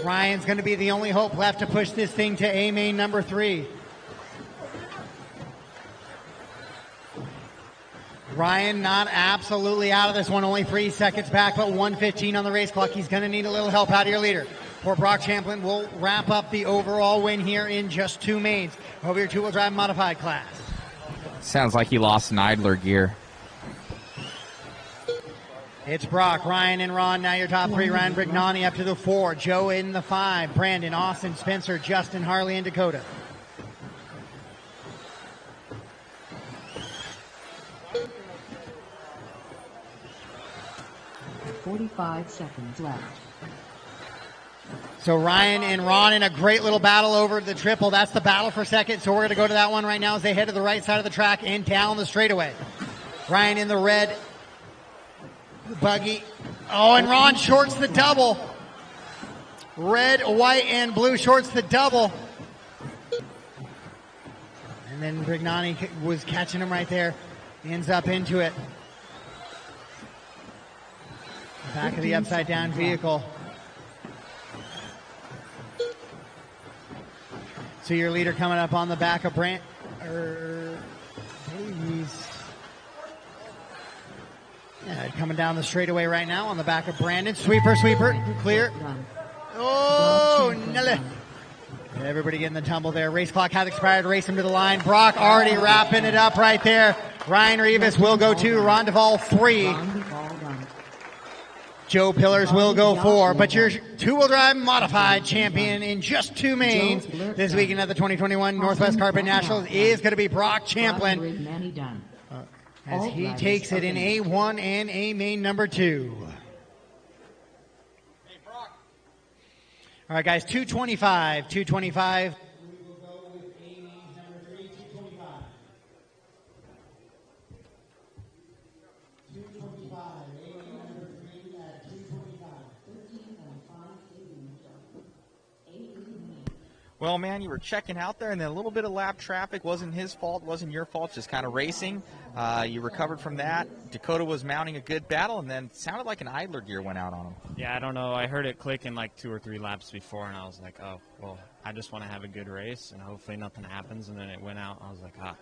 Ryan's going to be the only hope left to push this thing to A main number 3. Ryan not absolutely out of this one, only 3 seconds back, but 1:15 on the race clock. He's going to need a little help out of your leader. For Brock Champlin will wrap up the overall win here in just 2 mains over your 2-wheel drive modified class. Sounds like he lost an idler gear. It's Brock, Ryan, and Ron. Now your top 3. Ryan Brignani up to the 4. Joe in the 5. Brandon, Austin, Spencer, Justin, Harley, and Dakota. .45 seconds left. So Ryan and Ron in a great little battle over the triple. That's the battle for second. So we're going to go to that one right now as they head to the right side of the track and down the straightaway. Ryan in the red buggy. Oh, and Ron shorts the double. Red, white, and blue shorts the double. And then Brignani was catching him right there. Ends up into it. Back of the upside down vehicle. So your leader coming up on the back of Brant. Coming down the straightaway right now on the back of Brandon. Sweeper, clear. Oh, Nelly. Everybody getting the tumble there. Race clock has expired. Race him to the line. Brock already wrapping it up right there. Ryan Rivas will go 2. Ron Duvall 3. Joe Pillars will go 4, but your 2-wheel drive modified champion in just 2 mains this weekend at the 2021 Northwest Carpet Nationals is going to be Brock Champlin as he takes it in A1 and A main number 2. All right, guys, 225. Well, man, you were checking out there, and then a little bit of lap traffic. Wasn't his fault, wasn't your fault, just kind of racing. You recovered from that. Dakota was mounting a good battle, and then it sounded like an idler gear went out on him. Yeah, I don't know. I heard it click in like 2 or 3 laps before, and I was like, oh, well, I just want to have a good race, and hopefully nothing happens. And then it went out. I was like, well,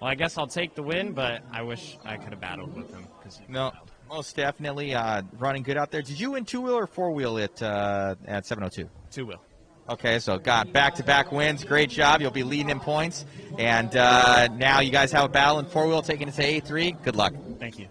I guess I'll take the win, but I wish I could have battled with him. No, most definitely running good out there. Did you win 2-wheel or 4-wheel at 702? 2-wheel. Okay, so got back-to-back wins. Great job. You'll be leading in points. And now you guys have a battle in 4-wheel, taking it to A3. Good luck. Thank you.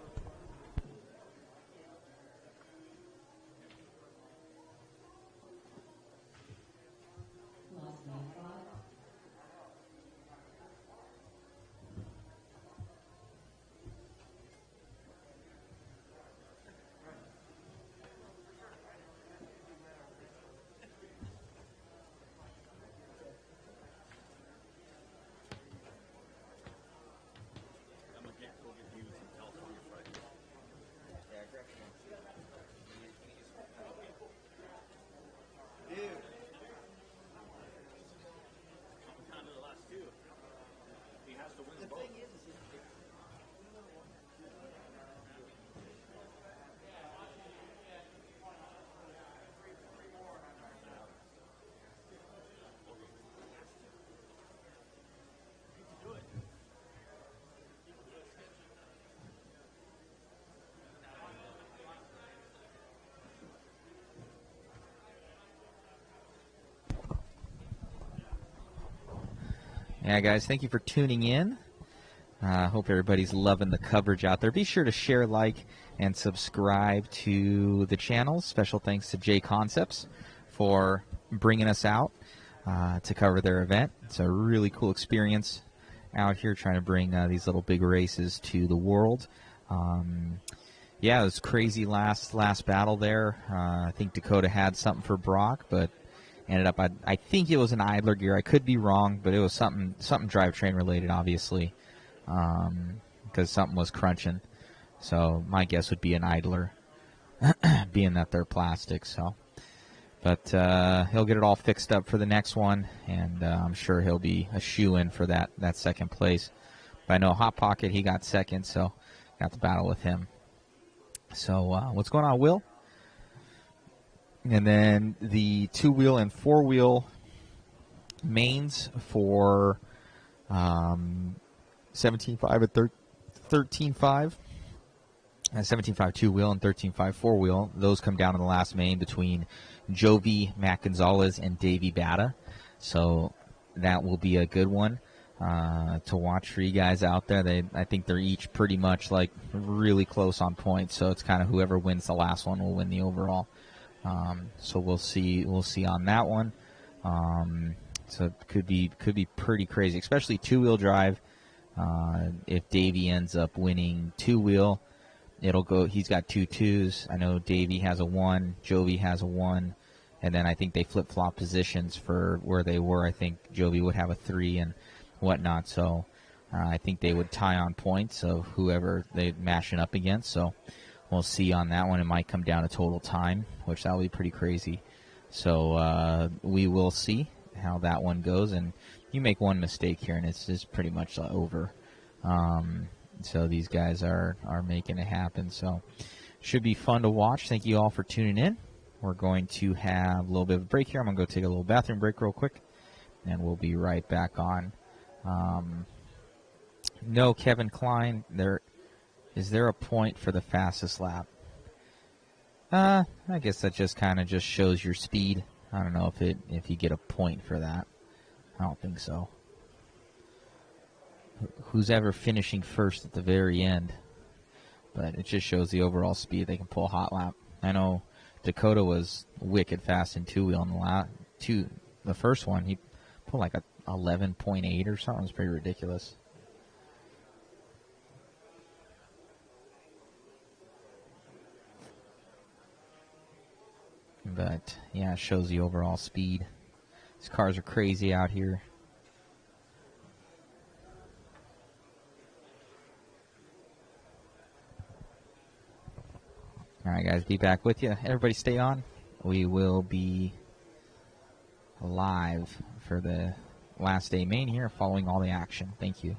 Yeah, guys, thank you for tuning in. Hope everybody's loving the coverage out there. Be sure to share, like, and subscribe to the channel. Special thanks to JConcepts for bringing us out to cover their event. It's a really cool experience out here trying to bring these little big races to the world. Yeah, it was crazy last battle there. I think Dakota had something for Brock, but ended up, I think it was an idler gear. I could be wrong, but it was something drivetrain related, obviously. because something was crunching. So my guess would be an idler, being that they're plastic. So, but he'll get it all fixed up for the next one, and I'm sure he'll be a shoe-in for that second place. But I know Hot Pocket, he got second, so got to battle with him. So what's going on, Will? And then the 2-wheel and 4-wheel mains for 17.5 and 13.5. 17.5 2-wheel and 13.5 4-wheel. Those come down in the last main between Jovi, Matt Gonzalez, and Davey Bata. So that will be a good one to watch for you guys out there. I think they're each pretty much like really close on points. So it's kind of whoever wins the last one will win the overall. So we'll see on that one. So it could be pretty crazy, especially 2-wheel drive. If Davey ends up winning 2-wheel, it'll go. He's got 2 2s. I know Davey has a 1, Jovi has a 1, and then I think they flip-flop positions for where they were. I think Jovi would have a 3 and whatnot. So I think they would tie on points of whoever they mashing up against. So we'll see on that one. It might come down to total time, which that'll be pretty crazy. So we will see how that one goes. And you make one mistake here, and it's pretty much over. So these guys are making it happen. So should be fun to watch. Thank you all for tuning in. We're going to have a little bit of a break here. I'm going to go take a little bathroom break real quick, and we'll be right back on. No, Kevin Klein, is there a point for the fastest lap? I guess that just kind of just shows your speed. I don't know if you get a point for that. I don't think so. Who's ever finishing first at the very end? But it just shows the overall speed. They can pull a hot lap. I know Dakota was wicked fast in 2-wheel in the first one. He pulled like a 11.8 or something. It was pretty ridiculous. But yeah, it shows the overall speed. These cars are crazy out here. All right, guys, be back with you. Everybody stay on. We will be live for the last day main here, following all the action. Thank you.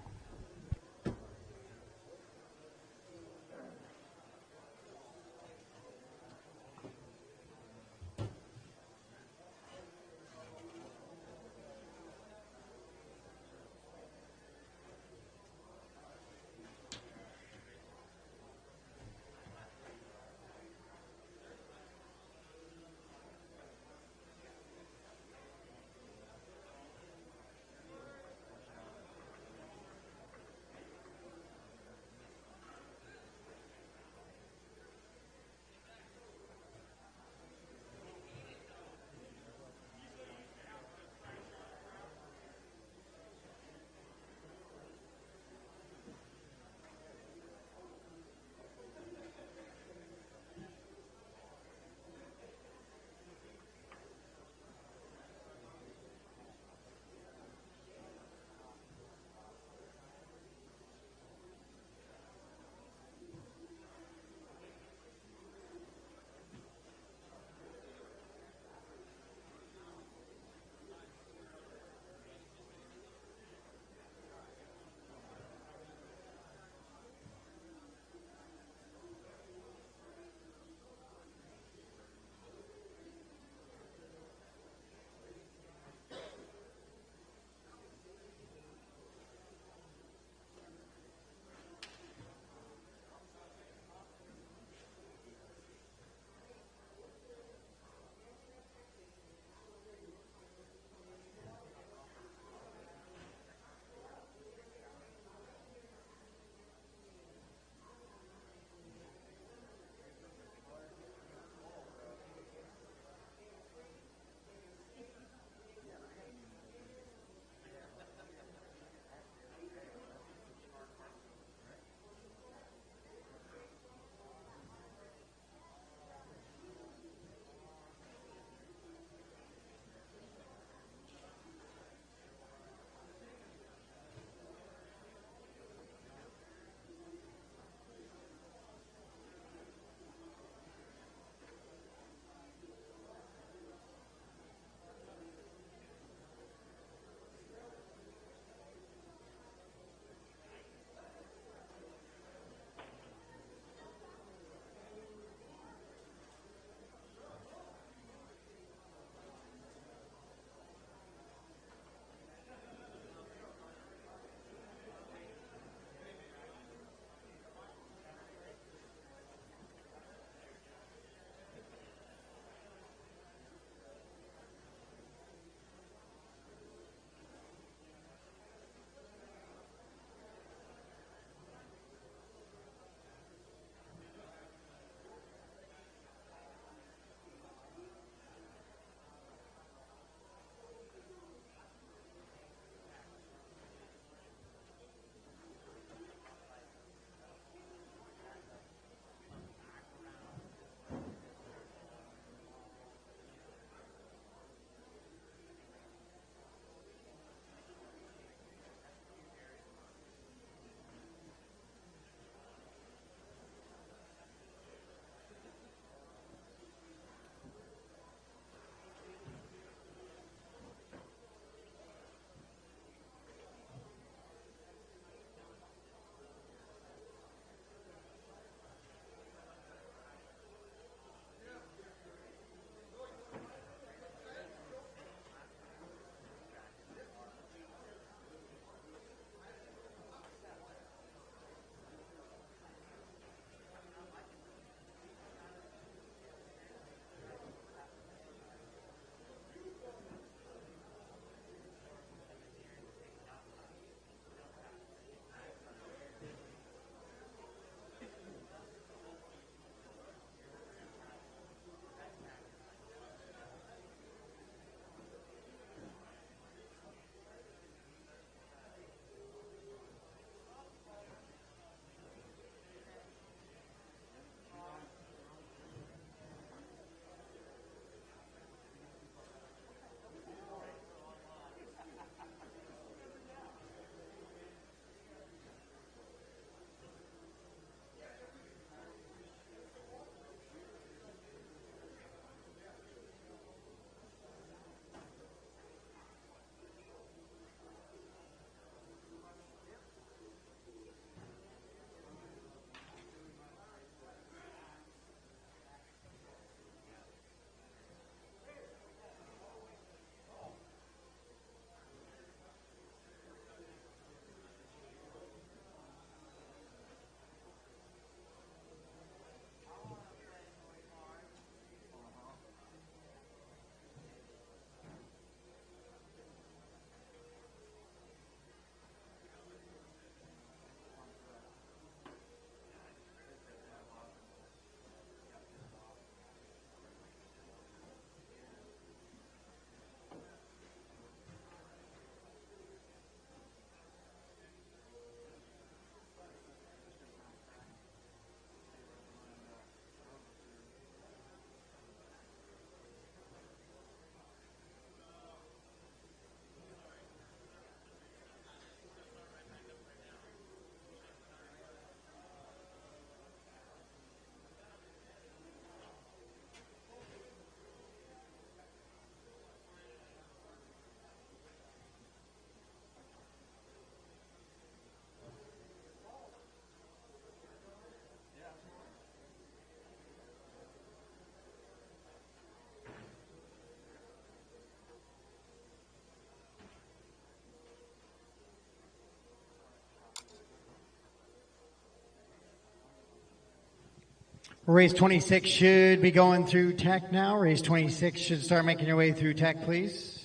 Race 26 should be going through tech now. Race 26 should start making your way through tech, please.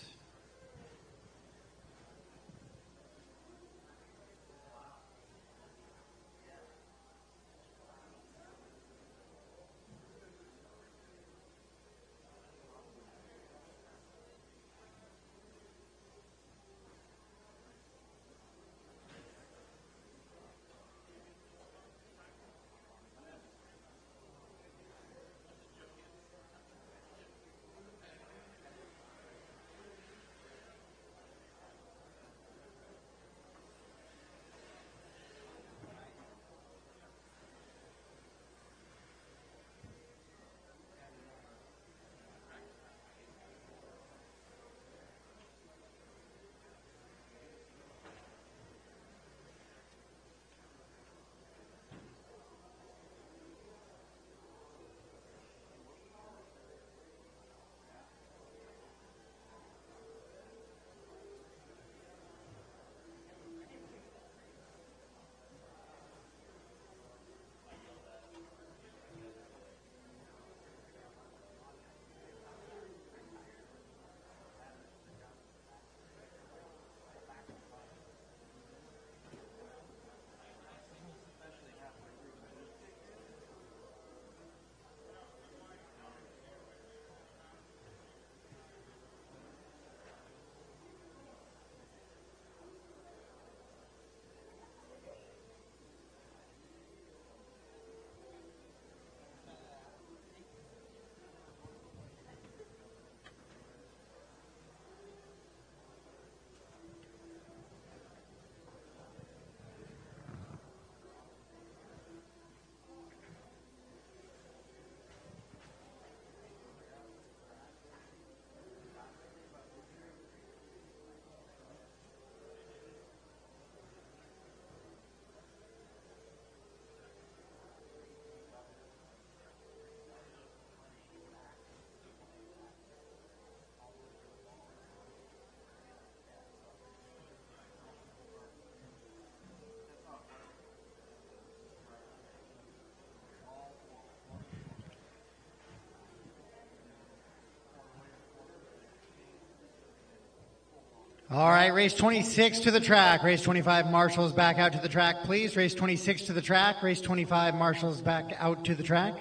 All right, race 26 to the track. Race 25 marshals back out to the track, please. Race 26 to the track. Race 25 marshals back out to the track.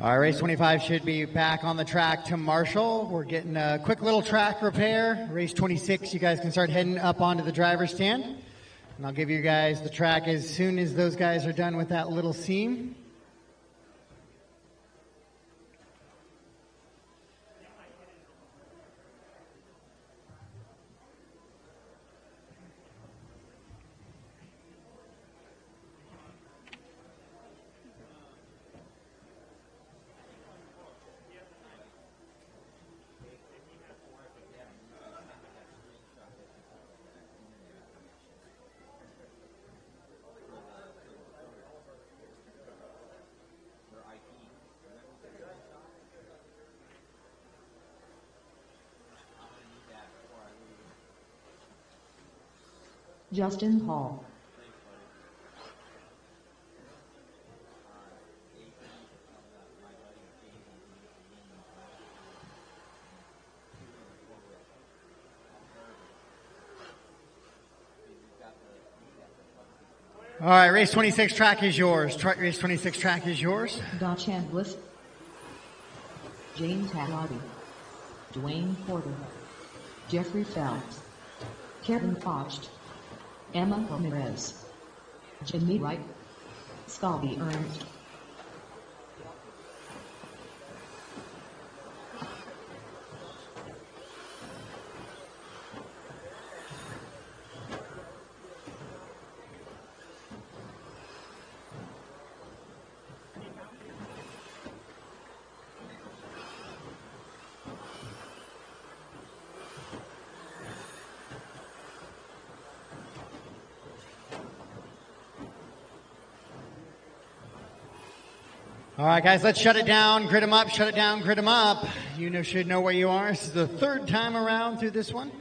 All right, race 25 should be back on the track to Marshall. We're getting a quick little track repair. Race 26, you guys can start heading up onto the driver's stand. And I'll give you guys the track as soon as those guys are done with that little seam. Justin Hall. All right, race 26 track is yours. Race 26 track is yours. Dodge Bliss. James Hadlody. Dwayne Porter. Jeffrey Phelps. Kevin Focht. Emma Ramirez. Jimmy Wright. Scotty Ernst. All right, guys, let's shut it down, grid them up, shut it down, grid them up. You should know where you are. This is the third time around through this one.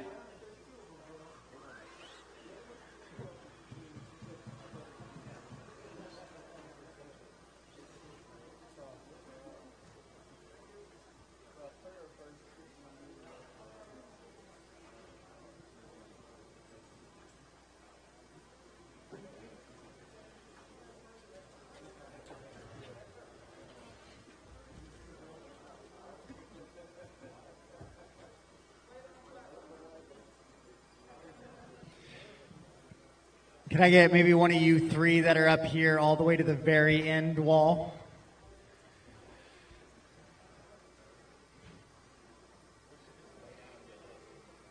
Can I get maybe one of you three that are up here all the way to the very end wall?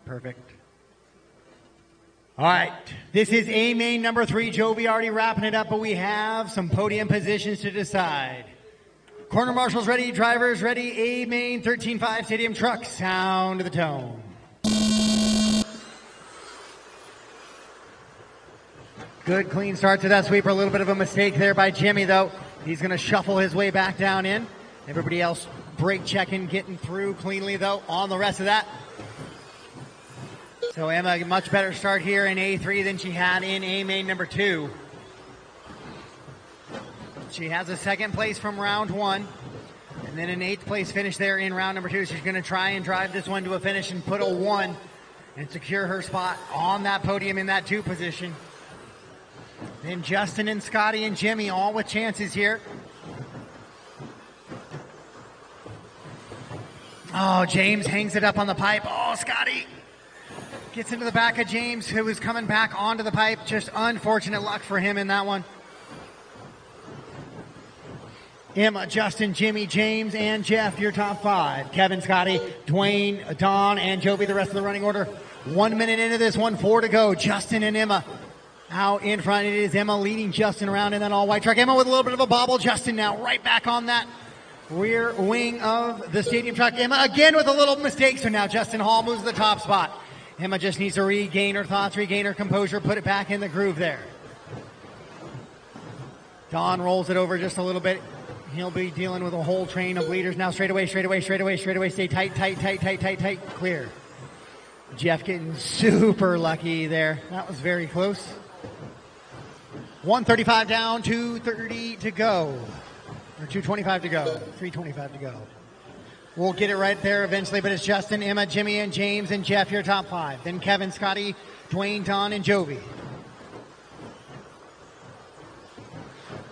Perfect. All right, this is A main number 3. Jovi already wrapping it up, but we have some podium positions to decide. Corner marshals ready, drivers ready, A main 13.5 stadium truck, sound of the tone. Good clean start to that sweeper. A little bit of a mistake there by Jimmy, though. He's going to shuffle his way back down in. Everybody else brake checking, getting through cleanly, though, on the rest of that. So Emma, a much better start here in A3 than she had in A main number 2. She has a second place from round 1. And then an 8th place finish there in round number 2. She's going to try and drive this one to a finish and put a 1 and secure her spot on that podium in that 2 position. Then Justin and Scotty and Jimmy all with chances here. Oh, James hangs it up on the pipe. Oh, Scotty gets into the back of James, who was coming back onto the pipe. Just unfortunate luck for him in that one. Emma, Justin, Jimmy, James, and Jeff, your top 5. Kevin, Scotty, Dwayne, Don, and Jovi, the rest of the running order. 1 minute into this one, 4 to go. Justin and Emma out in front. It is Emma leading Justin around in that all-white truck. Emma with a little bit of a bobble. Justin now right back on that rear wing of the stadium truck. Emma again with a little mistake. So now Justin Hall moves to the top spot. Emma just needs to regain her thoughts, regain her composure, put it back in the groove there. Don rolls it over just a little bit. He'll be dealing with a whole train of leaders now. Straight away. Stay tight. Clear. Jeff getting super lucky there. That was very close. 135 down, 230 to go. Or 225 to go. 325 to go. We'll get it right there eventually, but it's Justin, Emma, Jimmy, and James, and Jeff, your top 5. Then Kevin, Scotty, Dwayne, Don, and Jovi.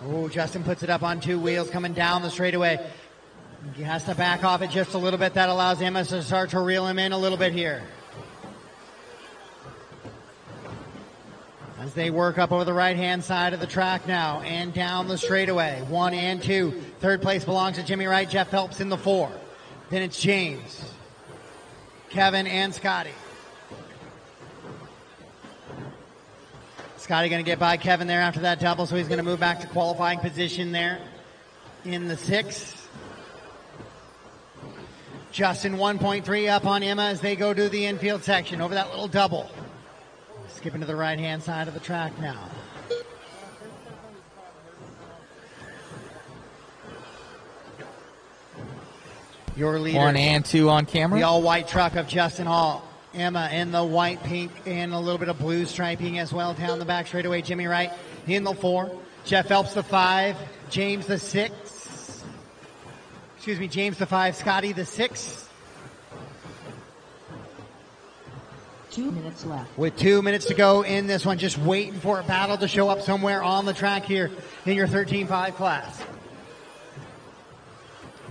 Oh, Justin puts it up on 2 wheels coming down the straightaway. He has to back off it just a little bit. That allows Emma to start to reel him in a little bit here. As they work up over the right-hand side of the track now and down the straightaway. 1 and 2. 3rd place belongs to Jimmy Wright. Jeff Phelps in the 4. Then it's James, Kevin, and Scotty. Scotty going to get by Kevin there after that double, so he's going to move back to qualifying position there in the 6th. Justin 1.3 up on Emma as they go to the infield section over that little double. Skipping to the right-hand side of the track now. Your leader. 1 and 2 on camera. The all-white truck of Justin Hall. Emma in the white, pink, and a little bit of blue striping as well down the back straightaway. Jimmy Wright in the 4. Jeff Phelps the 5. James the 6. James the 5. Scotty the 6. 2 minutes left. With 2 minutes to go in this one, just waiting for a battle to show up somewhere on the track here in your 13.5 class.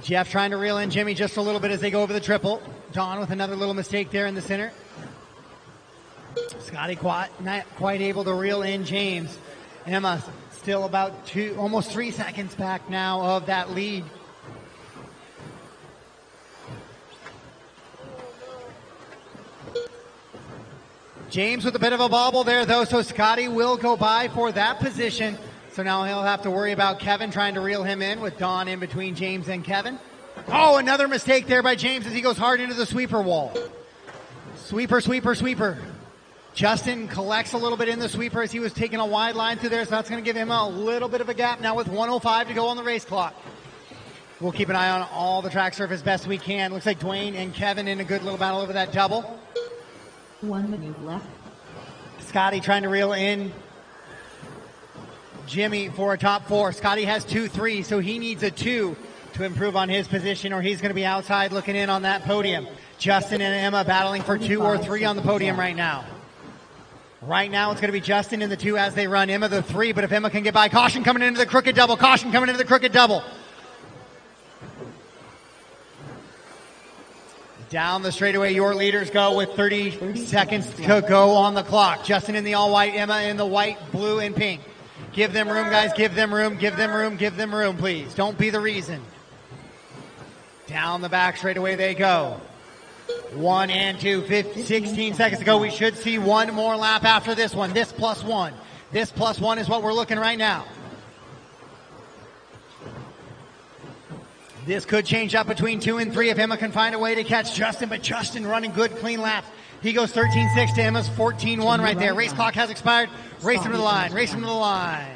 Jeff trying to reel in Jimmy just a little bit as they go over the triple. Don with another little mistake there in the center. Scotty not quite able to reel in James. Emma still about almost 3 seconds back now of that lead. James with a bit of a bobble there, though, so Scotty will go by for that position. So now he'll have to worry about Kevin trying to reel him in with Don in between James and Kevin. Oh, another mistake there by James as he goes hard into the sweeper wall. Sweeper, sweeper, sweeper. Justin collects a little bit in the sweeper as he was taking a wide line through there, so that's going to give him a little bit of a gap now with 1:05 to go on the race clock. We'll keep an eye on all the track surface best we can. Looks like Dwayne and Kevin in a good little battle over that double. 1 minute left. Scotty trying to reel in Jimmy for a top 4. Scotty has 2-3, so he needs a 2 to improve on his position, or he's going to be outside looking in on that podium. Justin and Emma battling for 2 or 3 on the podium right now. Right now it's going to be Justin in the 2 as they run, Emma the 3, but if Emma can get by, caution coming into the crooked double, caution coming into the crooked double. Down the straightaway, your leaders go with 30 seconds to go on the clock. Justin in the all-white, Emma in the white, blue, and pink. Give them room, guys. Give them room, give them room, give them room, please. Don't be the reason. Down the back straightaway they go. 1 and 2, 16 seconds to go. We should see one more lap after this one. This plus 1. This plus 1 is what we're looking right now. This could change up between 2 and 3 if Emma can find a way to catch Justin, but Justin running good, clean laps. He goes 13.6 to Emma's 14.1 right there. Race clock has expired. Race him to the line. Race him to the line.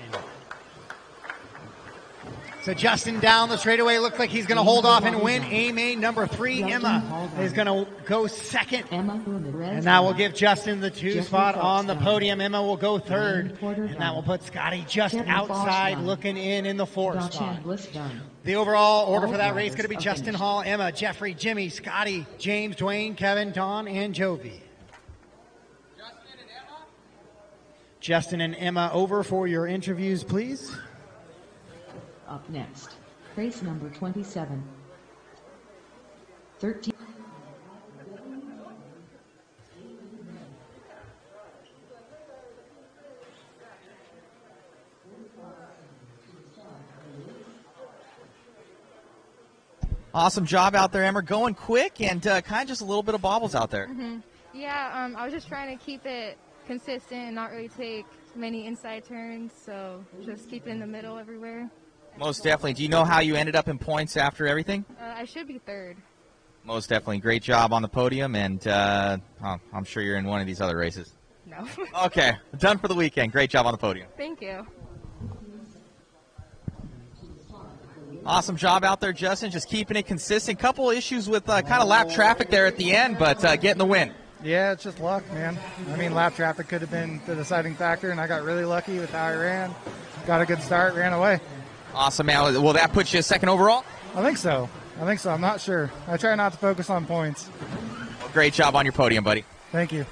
So Justin down the straightaway. Looks like he's going to hold off and win a main number 3. Emma is going to go second. And that will give Justin the 2 spot on the podium. Emma will go 3rd. And that will put Scotty just outside looking in the 4th spot. The overall order for that race is going to be Justin Hall, Emma, Jeffrey, Jimmy, Scotty, James, Dwayne, Kevin, Don, and Jovi. Justin and Emma over for your interviews, please. Up next, race number 27. 13. Awesome job out there, Emma. Going quick and kind of just a little bit of bobbles out there. Mm-hmm. Yeah, I was just trying to keep it consistent and not really take many inside turns, so just keep it in the middle everywhere. Most definitely. Do you know how you ended up in points after everything? I should be 3rd. Most definitely. Great job on the podium, and I'm sure you're in one of these other races. No. Okay. Done for the weekend. Great job on the podium. Thank you. Awesome job out there, Justin. Just keeping it consistent. Couple issues with kind of lap traffic there at the end, but getting the win. Yeah, it's just luck, man. I mean, lap traffic could have been the deciding factor, and I got really lucky with how I ran. Got a good start, ran away. Awesome, man. Will that put you 2nd overall? I think so. I'm not sure. I try not to focus on points. Well, great job on your podium, buddy. Thank you.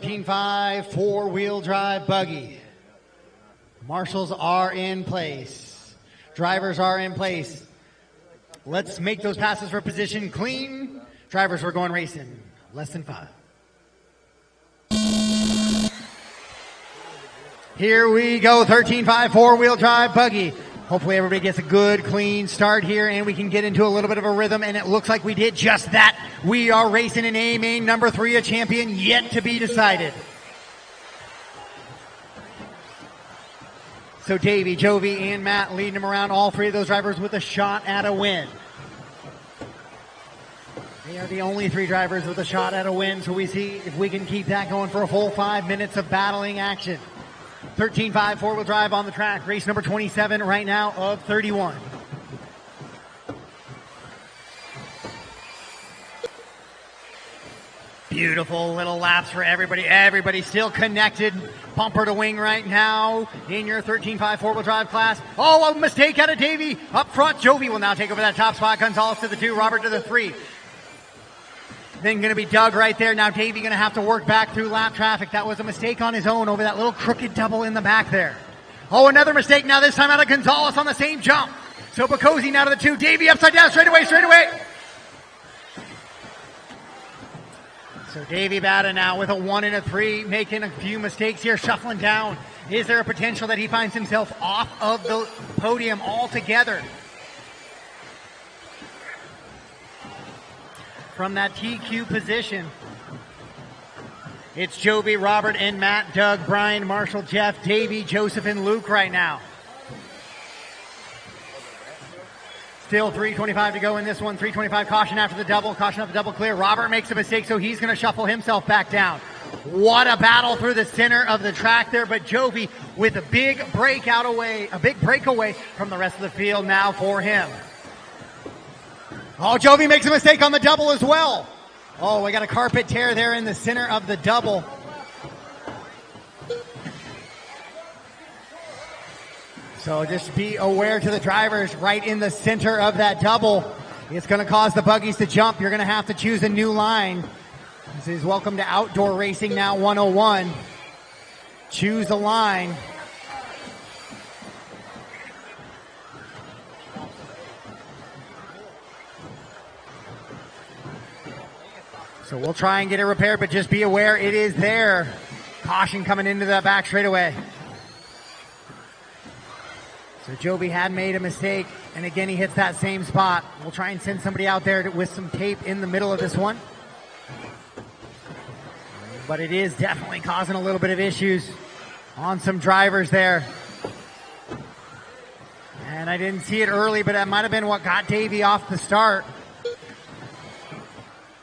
Team 5 four-wheel drive buggy. Marshals are in place. Drivers are in place. Let's make those passes for position clean. Drivers, we're going racing. Less than 5. Here we go, 13.5 four-wheel drive buggy. Hopefully everybody gets a good, clean start here, and we can get into a little bit of a rhythm, and it looks like we did just that. We are racing in A main number 3, a champion yet to be decided. So Davey, Jovi, and Matt leading them around, all three of those drivers with a shot at a win. They are the only 3 drivers with a shot at a win, so we see if we can keep that going for a full 5 minutes of battling action. 13.5 four-wheel drive on the track. Race number 27 right now of 31. Beautiful little laps for everybody. Everybody still connected. Bumper to wing right now in your 13.5 four-wheel drive class. Oh, a mistake out of Davey. Up front, Jovi will now take over that top spot. Gonzalez to the 2, Robert to the 3. Then going to be Doug right there. Now Davey going to have to work back through lap traffic. That was a mistake on his own over that little crooked double in the back there. Oh, another mistake now, this time out of Gonzalez on the same jump. So Bocosi now to the 2. Davey upside down, straight away. So Davey Bada now with a 1 and a 3, making a few mistakes here, shuffling down. Is there a potential that he finds himself off of the podium altogether? From that TQ position, it's Jovi, Robert, and Matt, Doug, Brian, Marshall, Jeff, Davey, Joseph, and Luke right now. Still 3:25 to go in this one. 3:25, caution after the double. Caution after the double clear. Robert makes a mistake, so he's going to shuffle himself back down. What a battle through the center of the track there, but Jovi with a big breakaway from the rest of the field now for him. Oh, Jovi makes a mistake on the double as well. Oh, we got a carpet tear there in the center of the double. So just be aware to the drivers right in the center of that double. It's going to cause the buggies to jump. You're going to have to choose a new line. This is Welcome to Outdoor Racing Now 101. Choose a line. So we'll try and get it repaired, but just be aware it is there. Caution coming into that back straightaway. So Jovi had made a mistake, and again he hits that same spot. We'll try and send somebody out there with some tape in the middle of this one. But it is definitely causing a little bit of issues on some drivers there. And I didn't see it early, but that might have been what got Davey off the start.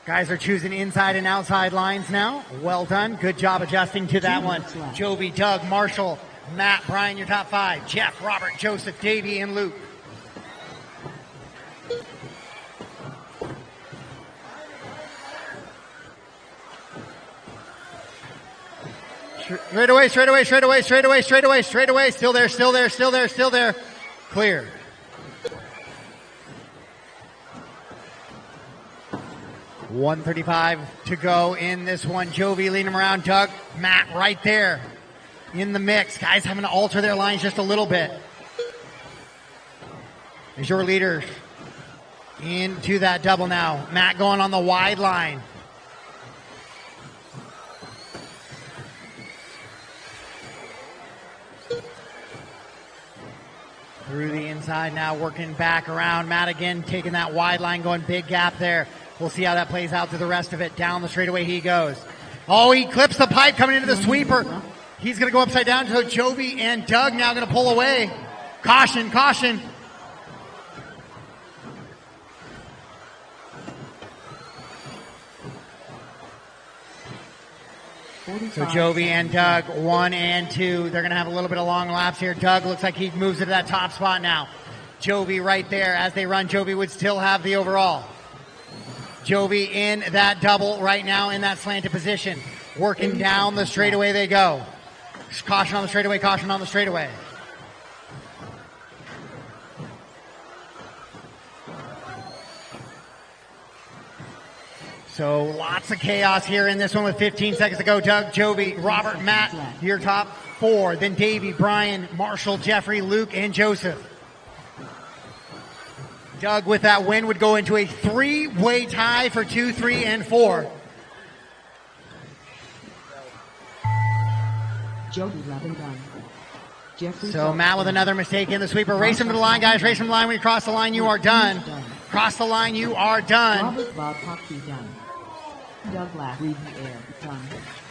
Guys are choosing inside and outside lines now. Well done. Good job adjusting to that one. Jovi, Doug, Marshall, Matt, Brian, your top 5. Jeff, Robert, Joseph, Davey, and Luke. Straight away. Still there. Clear. .135 to go in this one. Jovi leading him around. Doug, Matt right there in the mix. Guys having to alter their lines just a little bit. As your leaders into that double now. Matt going on the wide line. Through the inside now, working back around. Matt again taking that wide line, going big gap there. We'll see how that plays out to the rest of it. Down the straightaway he goes. Oh, he clips the pipe coming into the sweeper. He's going to go upside down. So Jovi and Doug now going to pull away. Caution. So Jovi and Doug, 1 and 2. They're going to have a little bit of long laps here. Doug looks like he moves into that top spot now. Jovi right there. As they run, Jovi would still have the overall. Jovi in that double right now in that slanted position. Working down the straightaway they go. Caution on the straightaway. So lots of chaos here in this one with 15 seconds to go. Doug, Jovi, Robert, Matt, your top four. Then Davey, Brian, Marshall, Jeffrey, Luke, and Joseph. Doug, with that win, would go into a three-way tie for 2, 3, and 4. Jody Lebanon. Jeffrey So Matt with another mistake in the sweeper. Race him to the line, guys. Race him to the line. When you cross the line, you are done. Cross the line, you are done. Robert Bob Hockey done. Doug Lack, read the air, done.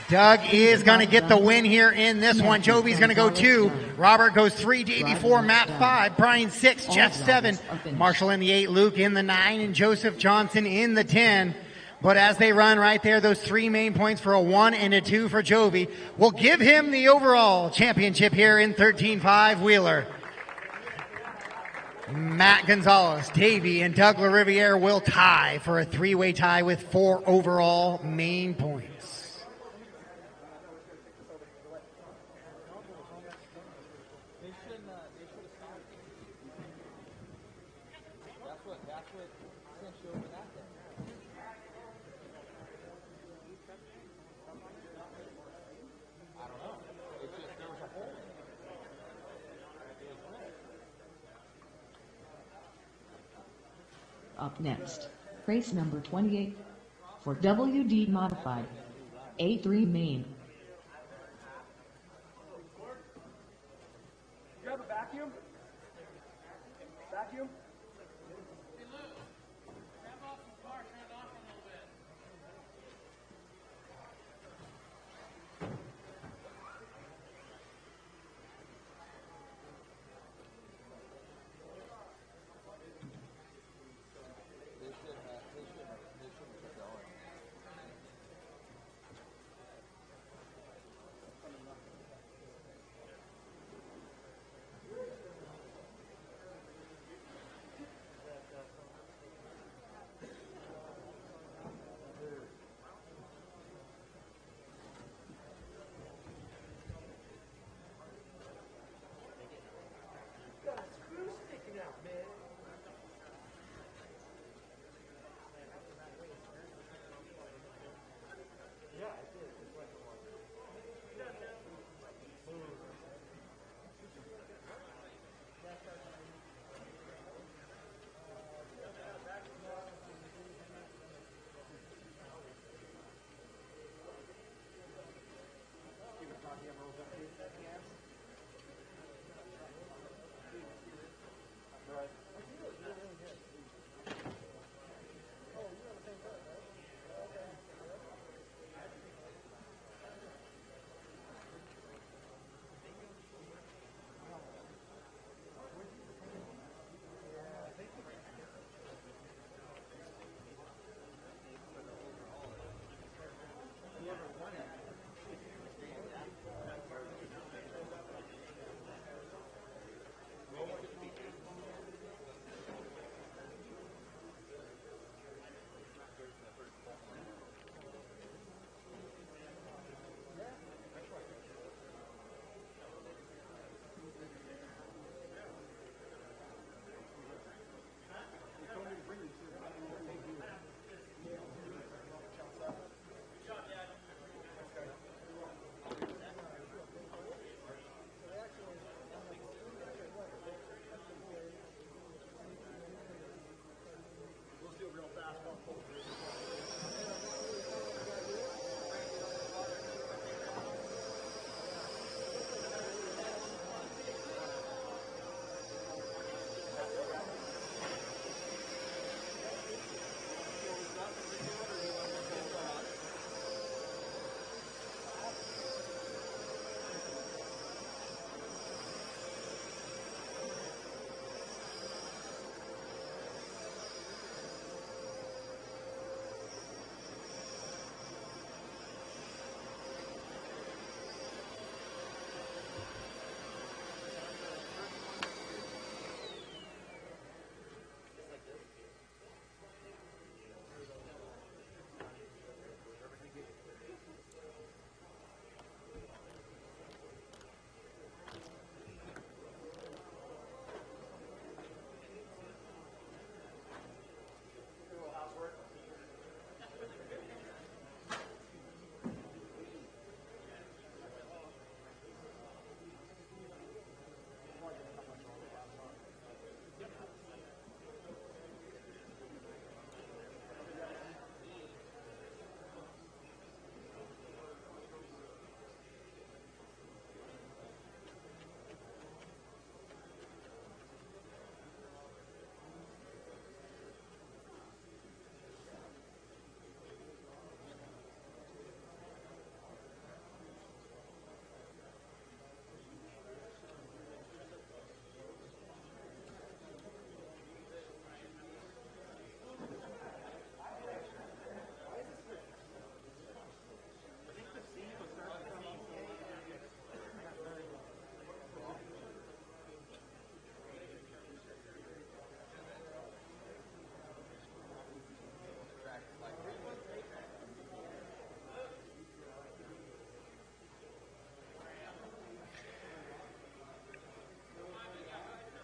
Doug is going to get the win here in this one. Jovi's going to go 2. Robert goes 3. Davey 4. Matt 5. Brian 6. Jeff 7. Marshall in the 8. Luke in the 9. And Joseph Johnson in the 10. But as they run right there, those 3 main points for a 1 and a 2 for Jovi will give him the overall championship here in 13.5 Wheeler. Matt Gonzalez, Davey, and Doug LaRiviere will tie for a 3-way tie with 4 overall main points. Up next, race number 28 for WD Modified A3 main. You have a vacuum? Vacuum?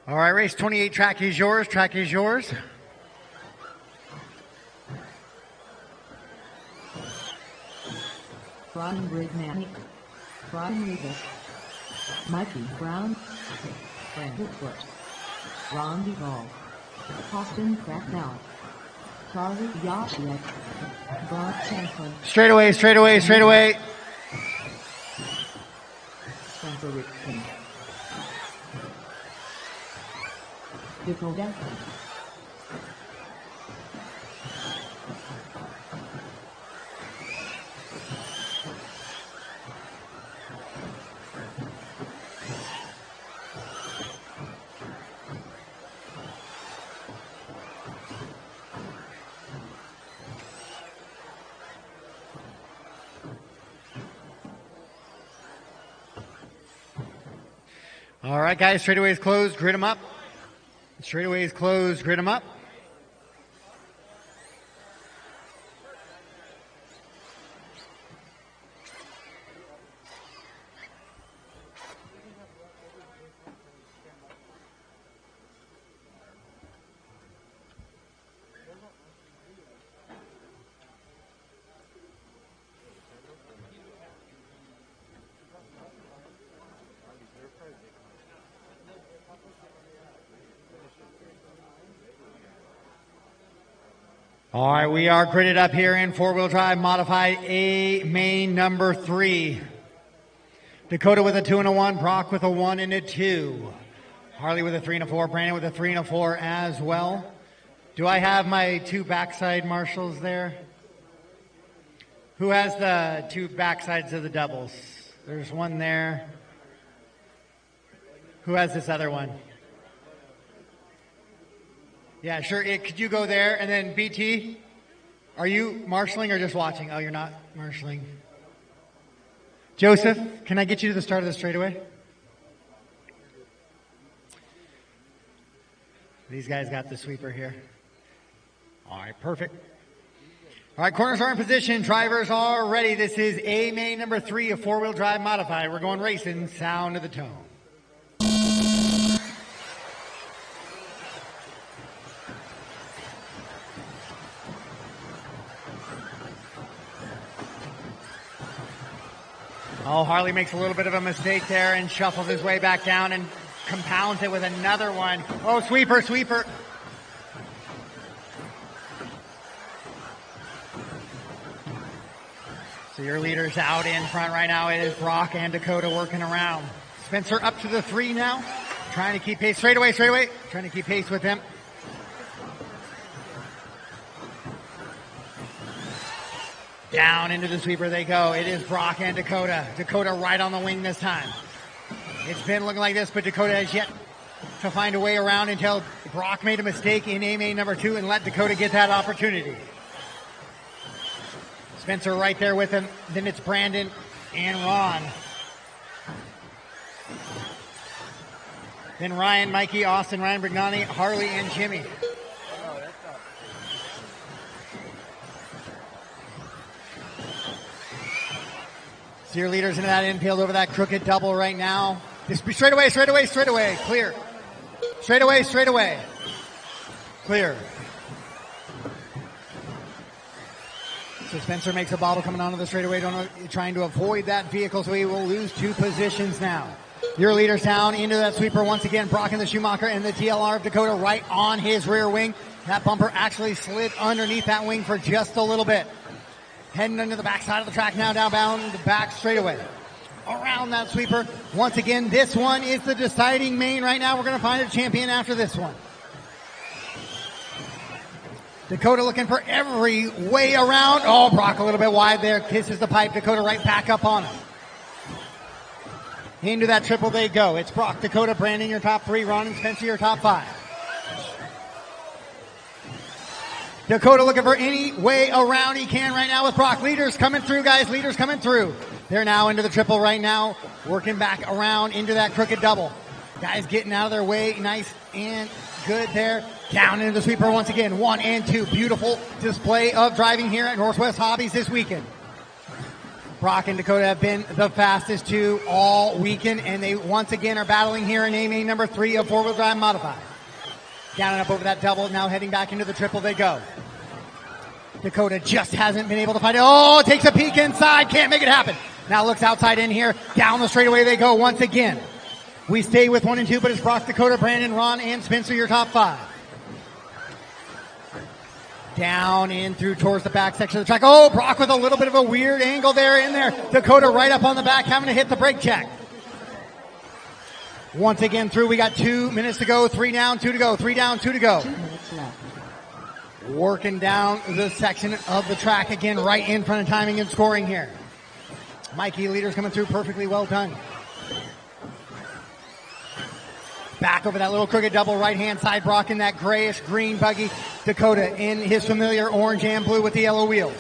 All right, race 28, track is yours. Track is yours. Brian Brignac, Brian Regal, Mikey Brown, Brandon Foot, Ron Duvall, Austin Cracknell, Charlie Yashiek, Bob Champlin. Straightaway, straightaway, straightaway. Spencer Rickson. Dakota. All right, guys, straightaway is closed. Grid them up. Straightaway is closed. Grid them up. All right, we are gridded up here in four-wheel drive modified A main number 3. Dakota with a 2 and a 1, Brock with a 1 and a 2. Harley with a 3 and a 4, Brandon with a 3 and a 4 as well. Do I have my 2 backside marshals there? Who has the 2 backsides of the doubles? There's one there. Who has this other one? Yeah, sure. Could you go there? And then BT, are you marshalling or just watching? Oh, you're not marshalling. Joseph, can I get you to the start of the straightaway? These guys got the sweeper here. All right, perfect. All right, corners are in position. Drivers are ready. This is A main number 3 of four-wheel drive modified. We're going racing. Sound of the tone. Oh, Harley makes a little bit of a mistake there and shuffles his way back down and compounds it with another one. Oh, sweeper, sweeper. So your leader's out in front right now. It is Brock and Dakota working around. Spencer up to the 3 now. Trying to keep pace. Straightaway, straightaway. Trying to keep pace with him. Down into the sweeper they go. It is Brock and Dakota. Dakota right on the wing this time. It's been looking like this, but Dakota has yet to find a way around until Brock made a mistake in A main number 2 and let Dakota get that opportunity. Spencer right there with him. Then it's Brandon and Ron. Then Ryan, Mikey, Austin, Ryan Brignani, Harley, and Jimmy. So your leader's into that infield over that crooked double right now. Just be straightaway, straightaway, straightaway. Clear. Straightaway, straightaway. Clear. So Spencer makes a bobble coming onto the straightaway, trying to avoid that vehicle, so he will lose 2 positions now. Your leader's down into that sweeper once again. Brock and the Schumacher and the TLR of Dakota right on his rear wing. That bumper actually slid underneath that wing for just a little bit. Heading into the backside of the track now, down the back straightaway. Around that sweeper. Once again, this one is the deciding main right now. We're going to find a champion after this one. Dakota looking for every way around. Oh, Brock a little bit wide there. Kisses the pipe. Dakota right back up on him. Into that triple they go. It's Brock, Dakota, Brandon, your top 3. Ron and Spencer, your top 5. Dakota looking for any way around he can right now with Brock. Leaders coming through, guys. Leaders coming through. They're now into the triple right now. Working back around into that crooked double. Guys getting out of their way. Nice and good there. Down into the sweeper once again. 1 and 2. Beautiful display of driving here at Northwest Hobbies this weekend. Brock and Dakota have been the fastest two all weekend, and they once again are battling here in AMA number 3 of four-wheel drive modified. Down and up over that double, now heading back into the triple they go. Dakota just hasn't been able to find it. Oh, takes a peek inside, can't make it happen. Now looks outside in here, down the straightaway they go once again. We stay with 1 and 2, but it's Brock, Dakota, Brandon, Ron, and Spencer, your top 5. Down in through towards the back section of the track. Oh, Brock with a little bit of a weird angle there in there. Dakota right up on the back, having to hit the brake check. Once again through, we got 2 minutes to go, 3 down, 2 to go, 3 down, 2 to go. 2 minutes left. Working down the section of the track again, right in front of timing and scoring here. Mikey, leaders coming through perfectly well done. Back over that little crooked double right-hand side. Brock in that grayish-green buggy. Dakota in his familiar orange and blue with the yellow wheels.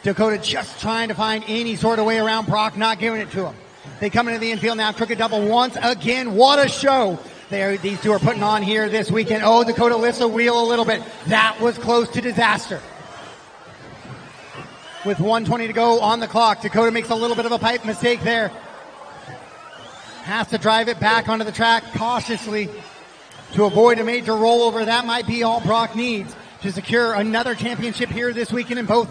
Dakota just trying to find any sort of way around Brock, not giving it to him. They come into the infield now. Crooked double once again. What a show these two are putting on here this weekend. Oh, Dakota lifts the wheel a little bit. That was close to disaster. With 1:20 to go on the clock, Dakota makes a little bit of a pipe mistake there. Has to drive it back onto the track cautiously to avoid a major rollover. That might be all Brock needs to secure another championship here this weekend in both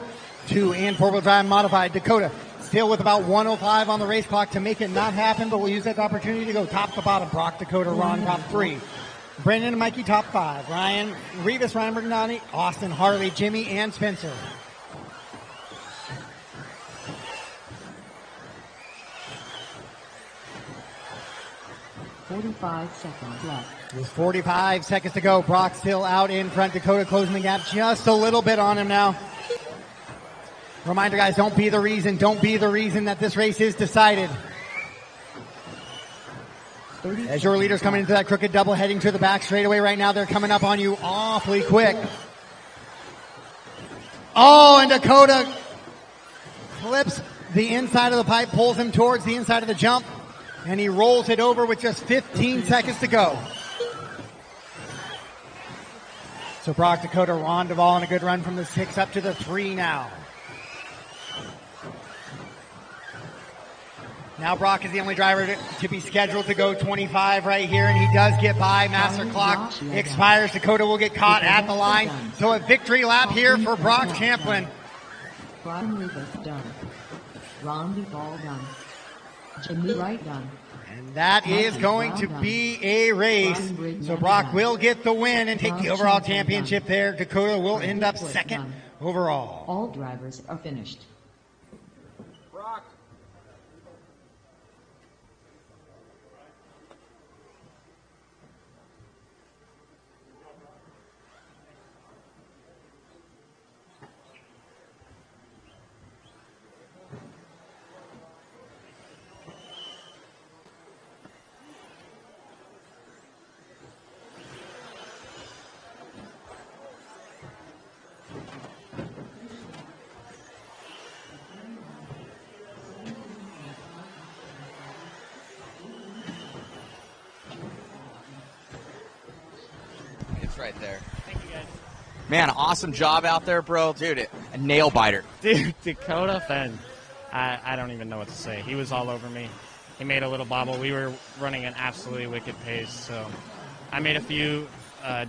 2 and 4-wheel drive modified. Dakota still with about 1:05 on the race clock to make it not happen, but we'll use that opportunity to go top to bottom. Brock, Dakota, Ron, top 3. Brandon and Mikey, top 5. Ryan Bergnani, Austin, Harley, Jimmy, and Spencer. .45 seconds left. With 45 seconds to go, Brock still out in front. Dakota closing the gap just a little bit on him now. Reminder, guys, don't be the reason that this race is decided. As your leaders coming into that crooked double, heading to the back straightaway right now, they're coming up on you awfully quick. Oh, and Dakota flips the inside of the pipe, pulls him towards the inside of the jump, and he rolls it over with just 15 seconds to go. So Brock, Dakota, Ron Duvall, and a good run from the 6 up to the 3 now. Now Brock is the only driver to be scheduled to go 25 right here, and he does get by. Master clock expires. Dakota will get caught at the line. So a victory lap here for Brock Champlin. Brian Rivas done. Ron Duvall done. Jimmy Wright done. And that is going to be a race. So Brock will get the win and take the overall championship there. Dakota will end up second overall. All drivers are finished. Right there. Thank you, guys. Man, awesome job out there, bro. Dude, a nail biter. Dude, Dakota Fenn, I don't even know what to say. He was all over me. He made a little bobble. We were running an absolutely wicked pace, so I made a few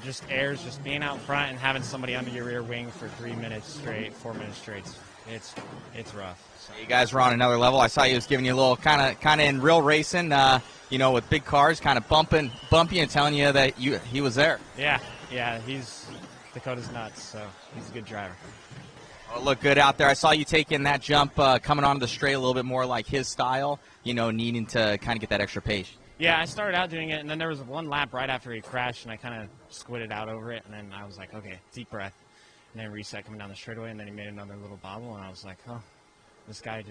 just errors, just being out front and having somebody under your rear wing for 3 minutes straight, 4 minutes straight. It's rough. So. You guys were on another level. I saw you was giving you a little kind of in real racing, with big cars, kind of bumping you and telling you that he was there. Yeah, Dakota's nuts, so he's a good driver. Well, look good out there. I saw you taking that jump, coming onto the straight a little bit more like his style, needing to kind of get that extra pace. Yeah, I started out doing it, and then there was one lap right after he crashed, and I kind of squidded out over it, and then I was like, okay, deep breath, and then reset coming down the straightaway, and then he made another little bobble, and I was like, oh, this guy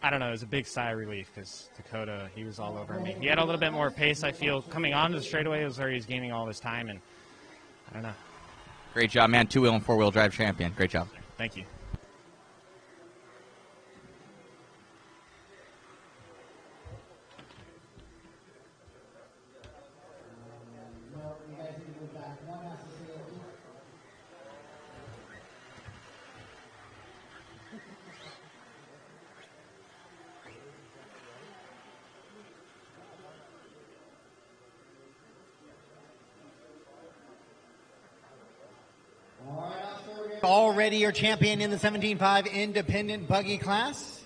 I don't know, it was a big sigh of relief because Dakota, he was all over me. He had a little bit more pace, I feel. Coming onto the straightaway was where he was gaining all his time, and I don't know. Great job, man. 2-wheel and 4-wheel drive champion. Great job. Thank you. already your champion in the 17.5 independent buggy class.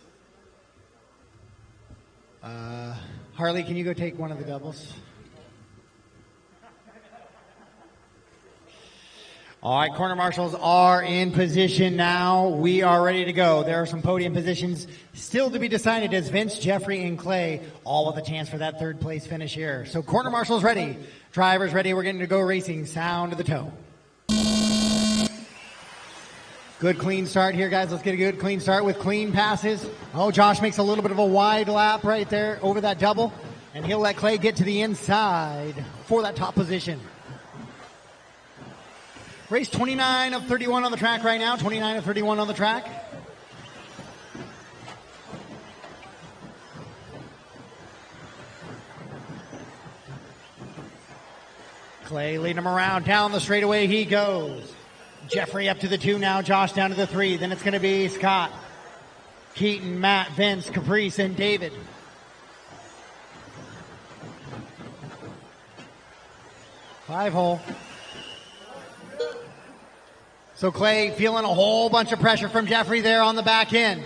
Harley, can you go take one of the doubles? All right, corner marshals are in position now. We are ready to go. There are some podium positions still to be decided as Vince, Jeffrey, and Clay all with a chance for that third place finish here. So corner marshals ready, drivers ready. We're getting to go racing. Sound to the toe. Good clean start here, guys. Let's get a good clean start with clean passes. Oh, Josh makes a little bit of a wide lap right there over that double, and he'll let Clay get to the inside for that top position. Race 29 of 31 on the track right now. 29 of 31 on the track. Clay leading him around. Down the straightaway he goes. Jeffrey up to the 2 now. Josh down to the 3. Then it's going to be Scott, Keaton, Matt, Vince, Caprice, and David. Five hole. So Clay feeling a whole bunch of pressure from Jeffrey there on the back end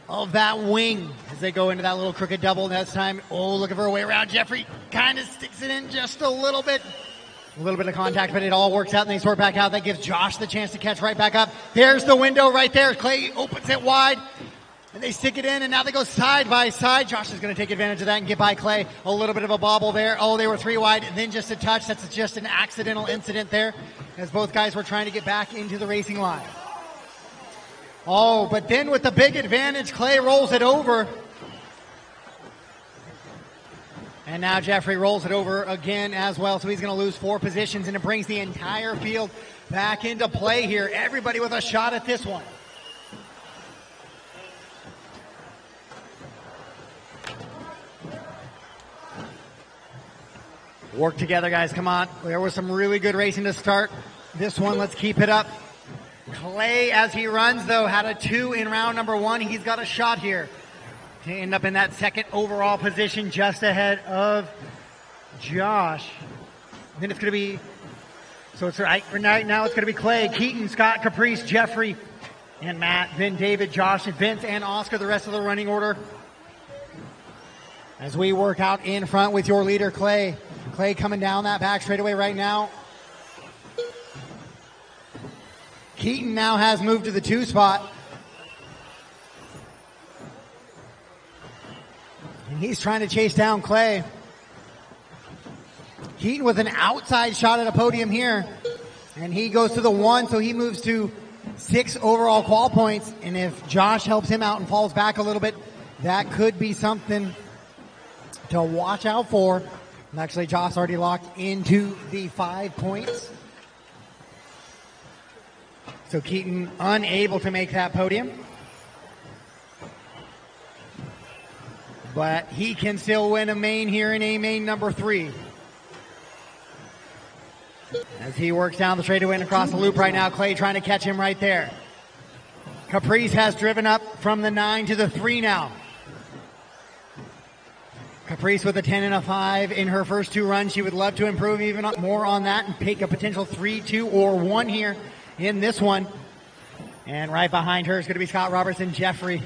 of that wing as they go into that little crooked double. This time, looking for a way around. Jeffrey kind of sticks it in just a little bit. A little bit of contact, but it all works out and they sort back out. That gives Josh the chance to catch right back up. There's the window right there. Clay opens it wide and they stick it in, and now they go side by side. Josh is going to take advantage of that and get by Clay. A little bit of a bobble there. Oh, they were 3 wide and then just a touch. That's just an accidental incident there as both guys were trying to get back into the racing line. Oh, but then with the big advantage, Clay rolls it over. And now Jeffrey rolls it over again as well, so he's going to lose 4 positions, and it brings the entire field back into play here. Everybody with a shot at this one. Work together, guys. Come on. There was some really good racing to start this one. Let's keep it up. Clay, as he runs, though, had a 2 in round number 1. He's got a shot here to end up in that second overall position just ahead of Josh. Then it's going to be, so it's right now it's going to be Clay, Keaton, Scott, Caprice, Jeffrey, and Matt. Then David, Josh, and Vince, and Oscar, the rest of the running order. As we work out in front with your leader, Clay. Clay coming down that back straightaway right now. Keaton now has moved to the 2 spot. And he's trying to chase down Clay. Keaton with an outside shot at a podium here. And he goes to the 1, so he moves to 6 overall qual points. And if Josh helps him out and falls back a little bit, that could be something to watch out for. And actually, Josh already locked into the 5 points. So Keaton unable to make that podium. But he can still win a main here in a main number 3. As he works down the straightaway and across the loop right now, Clay trying to catch him right there. Caprice has driven up from the 9 to the 3 now. Caprice with a 10 and a 5 in her first 2 runs. She would love to improve even more on that and take a potential 3, 2, or 1 here in this one. And right behind her is going to be Scott Robertson, Jeffrey.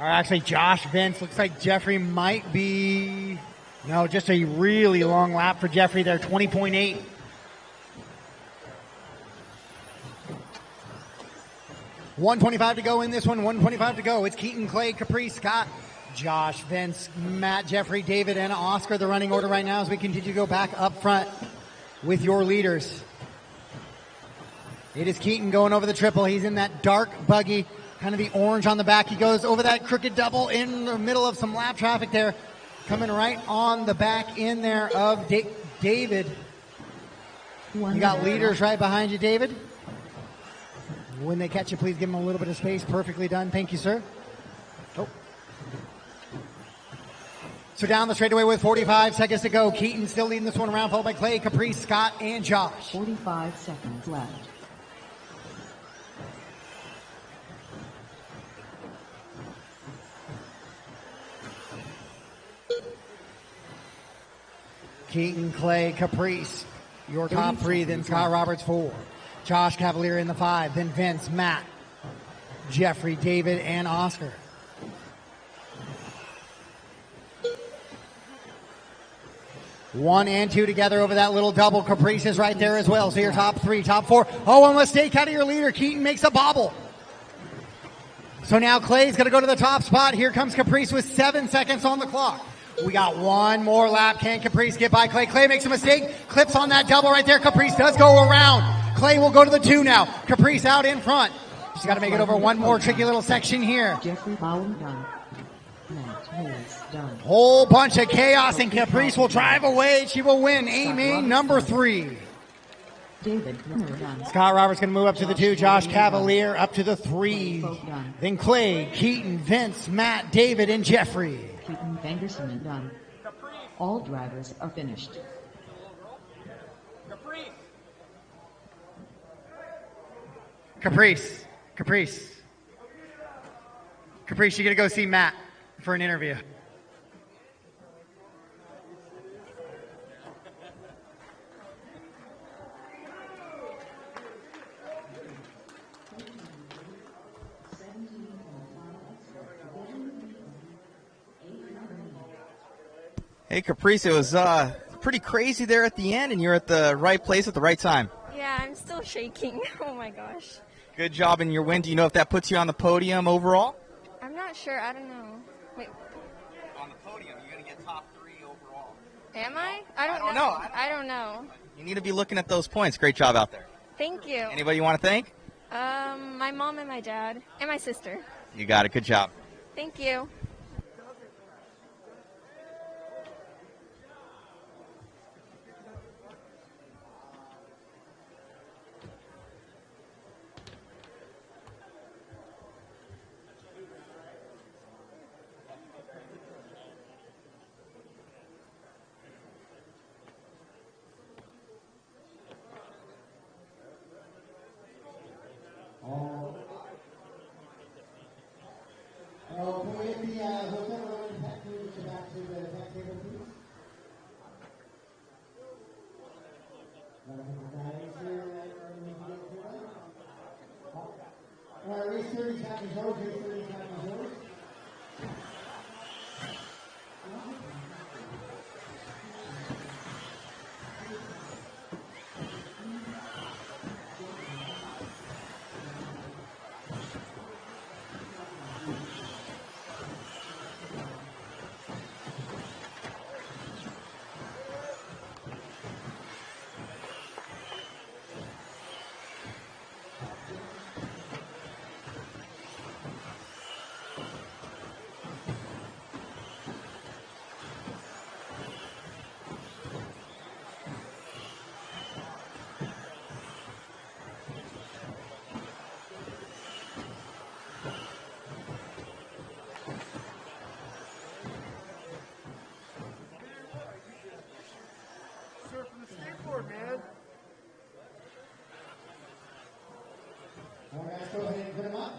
Or actually Josh, Vince. Looks like Jeffrey might be, no, just a really long lap for Jeffrey there, 20.8. $125 to go in this one, $125 to go. It's Keaton, Clay, Caprice, Scott, Josh, Vince, Matt, Jeffrey, David, and Oscar, the running order right now as we continue to go back up front with your leaders. It is Keaton going over the triple. He's in that dark buggy, kind of the orange on the back. He goes over that crooked double in the middle of some lap traffic there, coming right on the back in there of David. You got leaders right behind you, David. When they catch you, please give them a little bit of space. Perfectly done. Thank you, sir. Oh. So down the straightaway with 45 seconds to go. Keaton still leading this one around, followed by Clay, Caprice, Scott, and Josh. 45 seconds left. Keaton, Clay, Caprice, your top 3, then Scott Roberts 4. Josh Cavalier in the 5, then Vince, Matt, Jeffrey, David, and Oscar. One and two together over that little double. Caprice is right there as well. So your top 3, top 4. Oh, one mistake out of your leader. Keaton makes a bobble. So now Clay's going to go to the top spot. Here comes Caprice with 7 seconds on the clock. We got one more lap. Can Caprice get by Clay? Clay makes a mistake. Clips on that double right there. Caprice does go around. Clay will go to the 2 now. Caprice out in front. She's got to make it over one more tricky little section here. Jeffrey Bowen done. Matt Hayes done. Whole bunch of chaos, and Caprice will drive away. She will win. Aiming number 3. David done. Scott Roberts going to move up to the 2. Josh Cavalier up to the 3. Then Clay, Keaton, Vince, Matt, David, and Jeffrey. Keaton Vanderson done. All drivers are finished. Caprice, you going to go see Matt for an interview. Hey, Caprice, it was pretty crazy there at the end, and you're at the right place at the right time. Yeah, I'm still shaking. Oh my gosh. Good job in your win. Do you know if that puts you on the podium overall? I'm not sure. I don't know. Wait. On the podium, you're going to get top 3 overall. Am I? I don't know. I don't know. You need to be looking at those points. Great job out there. Thank you. Anybody you want to thank? My mom and my dad and my sister. You got it. Good job. Thank you. All right, go ahead and put him up.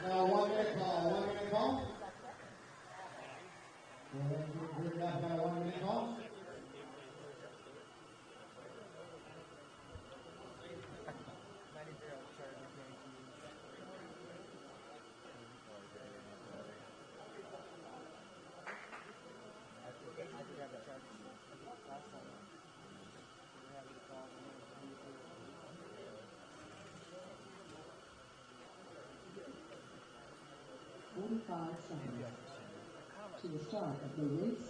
Now 1 minute call. 1 minute call. Go ahead and put it up now. 1 minute call. Seconds to the start of the race.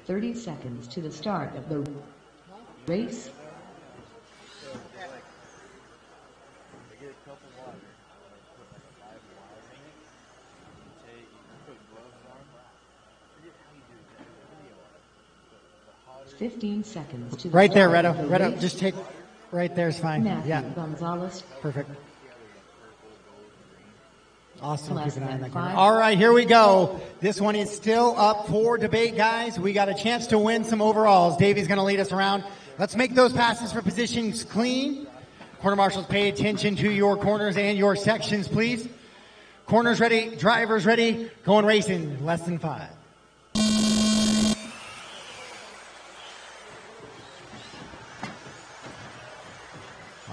"30 seconds to the start of the race. "15 seconds to the Right there, start of Reto. the Reto, race. just take right there is fine. Matthew Yeah. Gonzalez. Perfect. Awesome. Less Keep an eye on than that camera. 5. All right, here we go. This one is still up for debate, guys. We got a chance to win some overalls. Davey's going to lead us around. Let's make those passes for positions clean. Corner marshals, pay attention to your corners and your sections, please. Corners ready, drivers ready, going racing, less than 5.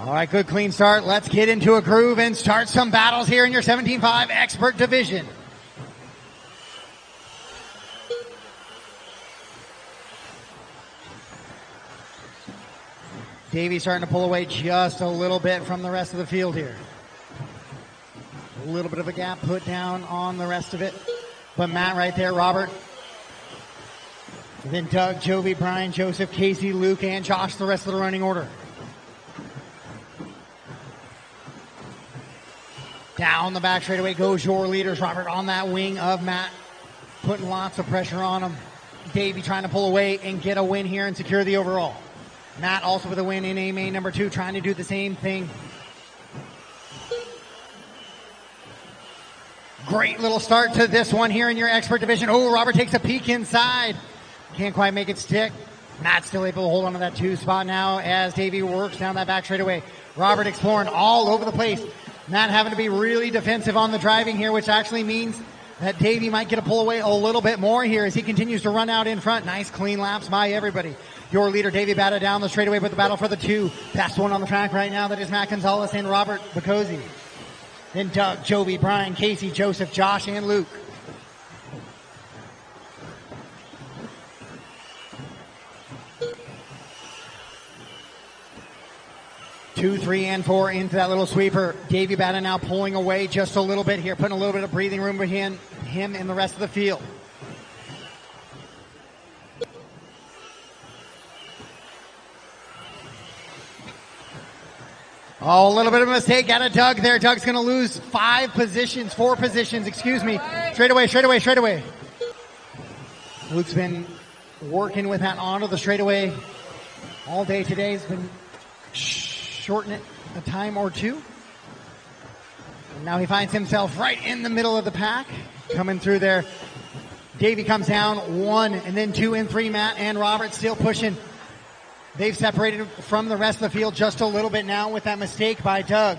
All right, good clean start. Let's get into a groove and start some battles here in your 17.5 expert division. Davey starting to pull away just a little bit from the rest of the field here. A little bit of a gap put down on the rest of it. But Matt right there, Robert. And then Doug, Jovi, Brian, Joseph, Casey, Luke, and Josh, the rest of the running order. Down the back straightaway goes your leaders. Robert on that wing of Matt, putting lots of pressure on him. Davey trying to pull away and get a win here and secure the overall. Matt also with a win in A main number 2, trying to do the same thing. Great little start to this one here in your expert division. Oh, Robert takes a peek inside. Can't quite make it stick. Matt's still able to hold on to that 2 spot now as Davey works down that back straightaway. Robert exploring all over the place. Matt having to be really defensive on the driving here, which actually means that Davey might get a pull away a little bit more here as he continues to run out in front. Nice clean laps by everybody. Your leader, Davey, batted down the straightaway with the battle for the 2. Best one on the track right now, that is Matt Gonzalez and Robert Bacozzi. Then Doug, Jovi, Brian, Casey, Joseph, Josh, and Luke. Two, 3, and 4 into that little sweeper. Davey Batten now pulling away just a little bit here, putting a little bit of breathing room behind him and the rest of the field. Oh, a little bit of a mistake out of Doug there. Doug's going to lose 4 positions, excuse me. Straightaway. Luke's been working with that onto the straightaway all day today. He's been shortening it a time or 2. And now he finds himself right in the middle of the pack. Coming through there. Davey comes down 1 and then 2 and 3. Matt and Robert still pushing. They've separated from the rest of the field just a little bit now with that mistake by Doug.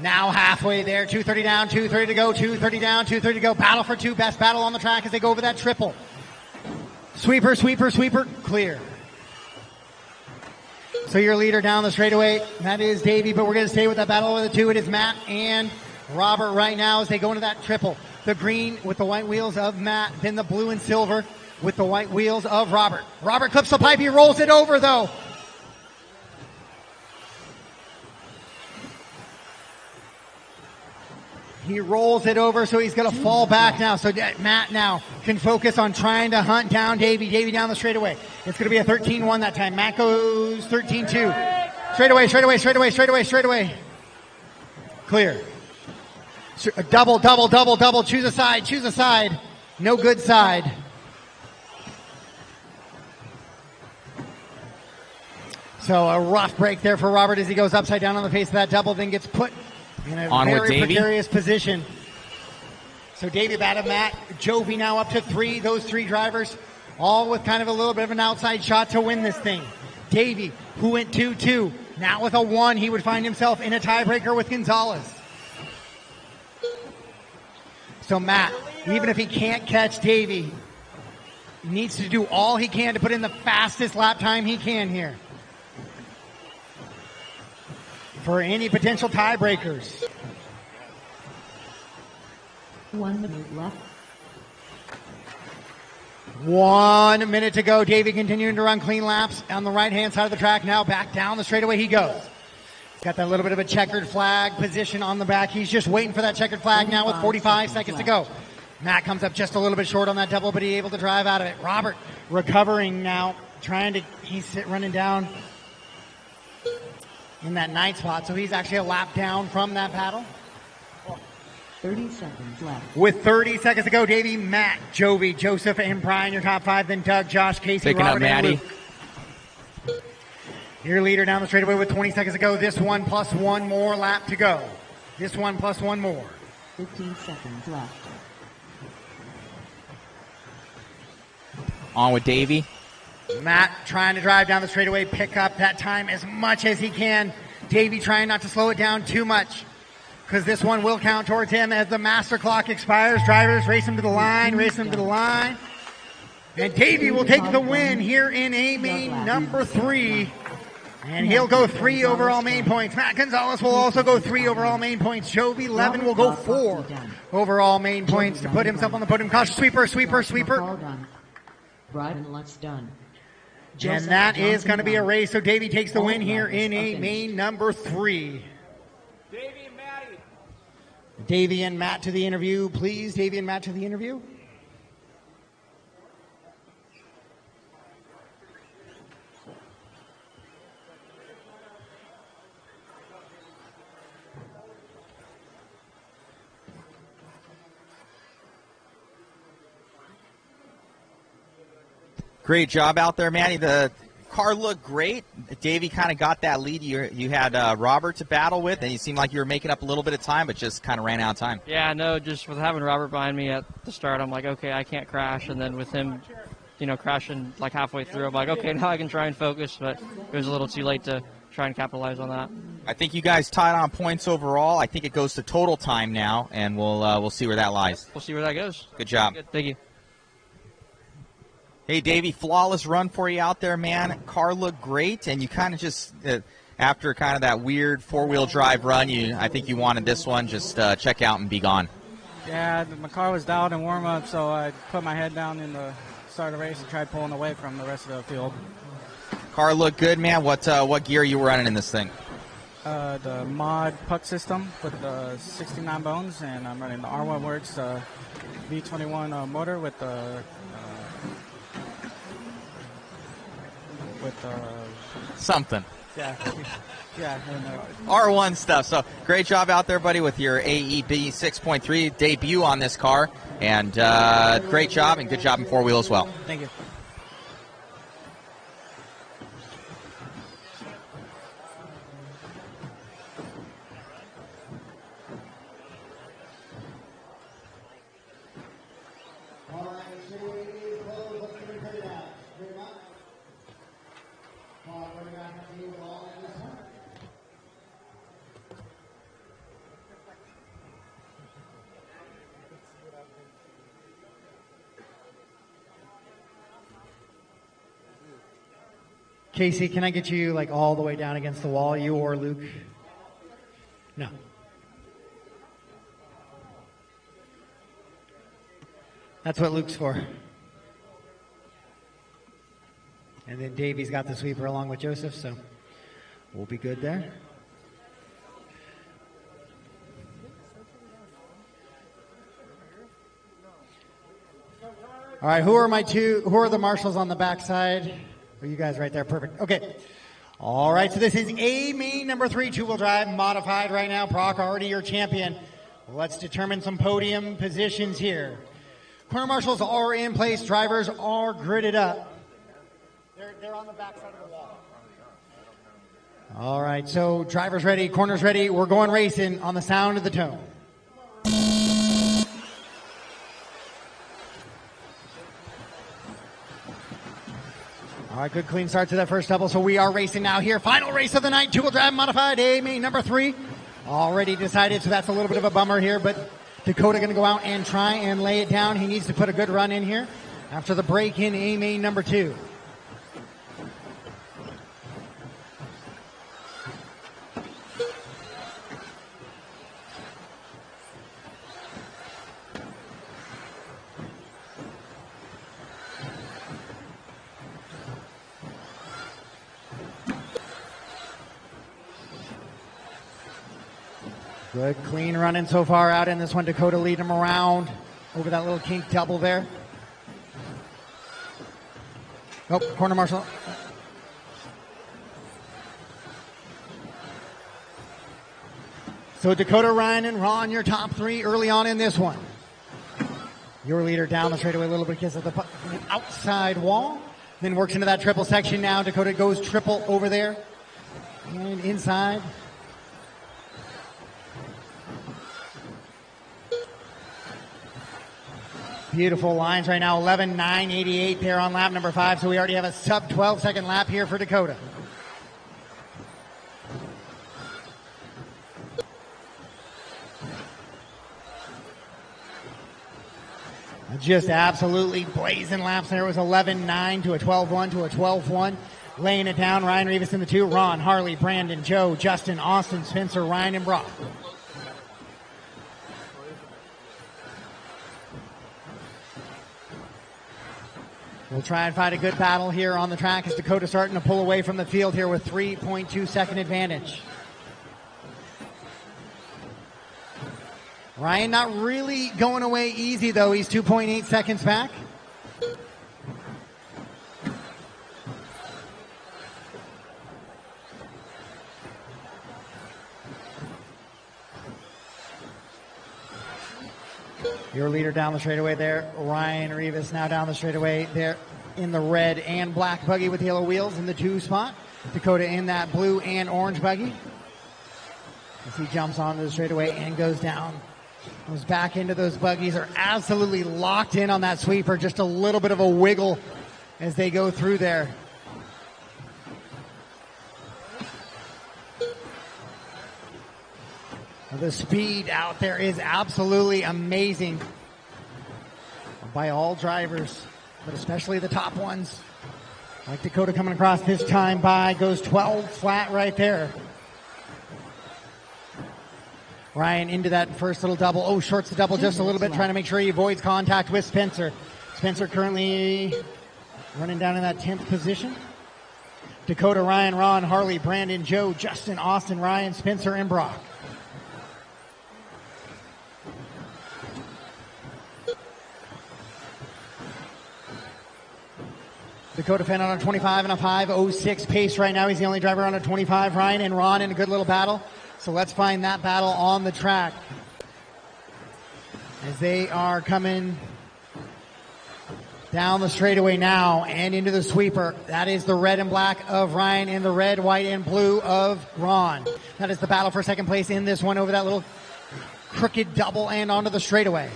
Now halfway there, 2:30 down, 2:30 to go, 2:30 down, 2:30 to go. Battle for 2, best battle on the track as they go over that triple. Sweeper, clear. So your leader down the straightaway, that is Davey, but we're going to stay with that battle over the 2. It is Matt and Robert right now as they go into that triple. The green with the white wheels of Matt, then the blue and silver with the white wheels of Robert. Robert clips the pipe, he rolls it over though. He rolls it over, so he's going to fall back now. So Matt now can focus on trying to hunt down Davey. Davey down the straightaway. It's going to be a 13-1 that time. Matt goes 13-2. Straightaway. Clear. Double. Choose a side. No good side. So a rough break there for Robert as he goes upside down on the face of that double, then gets put in a very precarious position. So Davey batted Matt. Jovi now up to 3. Those 3 drivers all with kind of a little bit of an outside shot to win this thing. Davey, who went 2-2. Now with a 1, he would find himself in a tiebreaker with Gonzalez. So Matt, even if he can't catch Davey, he needs to do all he can to put in the fastest lap time he can here for any potential tiebreakers. 1 minute left. 1 minute to go. Davey continuing to run clean laps on the right-hand side of the track. Now back down the straightaway he goes. He's got that little bit of a checkered flag position on the back. He's just waiting for that checkered flag now with 45 seconds to go. Matt comes up just a little bit short on that double, but he's able to drive out of it. Robert recovering now, he's running down in that 9th spot, so he's actually a lap down from that battle. 30 seconds left. With 30 seconds to go, Davey, Matt, Jovi, Joseph, and Brian, your top 5. Then Doug, Josh, Casey, Picking Robert, up and Maddie. Luke. Your leader down the straightaway with 20 seconds to go. This 1 plus 1 more lap to go. This 1 plus 1 more. 15 seconds left. On with Davey. Matt trying to drive down the straightaway, pick up that time as much as he can. Davey trying not to slow it down too much, because this one will count towards him as the master clock expires. Drivers race him to the line, race him to the line. And Davey will take the win here in A main number 3. And he'll go 3 overall main points. Matt Gonzalez will also go 3 overall main points. Jovi Levin will go 4 overall main points to put himself on the podium. Caution, sweeper, sweeper, sweeper. Brian Lutz done. And that is going to be a race. So Davey takes the win here in A main number 3. Davey and Matt to the interview, please. Davey and Matt to the interview. Great job out there, Manny. The car looked great. Davey kind of got that lead. You had Robert to battle with, and you seemed like you were making up a little bit of time, but just kind of ran out of time. Yeah, no, just with having Robert behind me at the start, I'm like, okay, I can't crash. And then with him, crashing like halfway through, I'm like, okay, now I can try and focus, but it was a little too late to try and capitalize on that. I think you guys tied on points overall. I think it goes to total time now, and we'll see where that lies. We'll see where that goes. Good job. Good, thank you. Hey, Davey, flawless run for you out there, man. Car looked great, and you kind of just, after kind of that weird four-wheel drive run, I think you wanted this one, just check out and be gone. Yeah, my car was dialed in warm-up, so I put my head down in the start of the race and tried pulling away from the rest of the field. Car looked good, man. What gear you running in this thing? The mod puck system with the 69 bones, and I'm running the R1 Works V21 motor with the something. Yeah. Yeah. R1 stuff. So great job out there, buddy, with your AEB 6.3 debut on this car. And great job, and good job in four-wheel as well. Thank you. Casey, can I get you like all the way down against the wall, you or Luke? No. That's what Luke's for. And then Davey's got the sweeper along with Joseph, so we'll be good there. All right, who are the marshals on the backside? Are you guys right there? Perfect. Okay. All right, so this is A main number 3, two-wheel drive, modified right now. Brock already your champion. Let's determine some podium positions here. Corner marshals are in place. Drivers are gridded up. They're on the backside of the wall. All right, so drivers ready, corners ready. We're going racing on the sound of the tone. All right, good clean start to that first double. So we are racing now here. Final race of the night, two-wheel drive modified, A main number 3. Already decided, so that's a little bit of a bummer here, but Dakota going to go out and try and lay it down. He needs to put a good run in here after the break in A main number 2. Good clean running so far out in this one. Dakota lead him around over that little kink double there. Oh, corner marshal. So Dakota, Ryan, and Ron, your top 3 early on in this one. Your leader down the straightaway a little bit, gets at the outside wall. Then works into that triple section now. Dakota goes triple over there. And inside. Beautiful lines right now, 11:9.88 there on lap number 5, so we already have a sub 12-second lap here for Dakota. Just absolutely blazing laps there. It was 11:9 to a 12:1 to a 12:1. Laying it down, Ryan Rivas in the 2, Ron, Harley, Brandon, Joe, Justin, Austin, Spencer, Ryan, and Brock. We'll try and find a good battle here on the track as Dakota starting to pull away from the field here with 3.2 second advantage. Ryan not really going away easy though. He's 2.8 seconds back. Your leader down the straightaway there, Ryan Rivas, now down the straightaway there in the red and black buggy with yellow wheels in the 2 spot. Dakota in that blue and orange buggy as he jumps onto the straightaway and goes down. Goes back into those buggies, are absolutely locked in on that sweeper, just a little bit of a wiggle as they go through there. The speed out there is absolutely amazing by all drivers, but especially the top ones. Like Dakota coming across this time by, goes 12 flat right there. Ryan into that first little double. Oh, shorts the double just a little bit, trying to make sure he avoids contact with Spencer. Spencer currently running down in that 10th position. Dakota, Ryan, Ron, Harley, Brandon, Joe, Justin, Austin, Ryan, Spencer, and Brock. Dakota Fenn on a 25 and a 5:06 pace right now. He's the only driver on a 25. Ryan and Ron in a good little battle. So let's find that battle on the track as they are coming down the straightaway now and into the sweeper. That is the red and black of Ryan and the red, white, and blue of Ron. That is the battle for second place in this one over that little crooked double and onto the straightaway.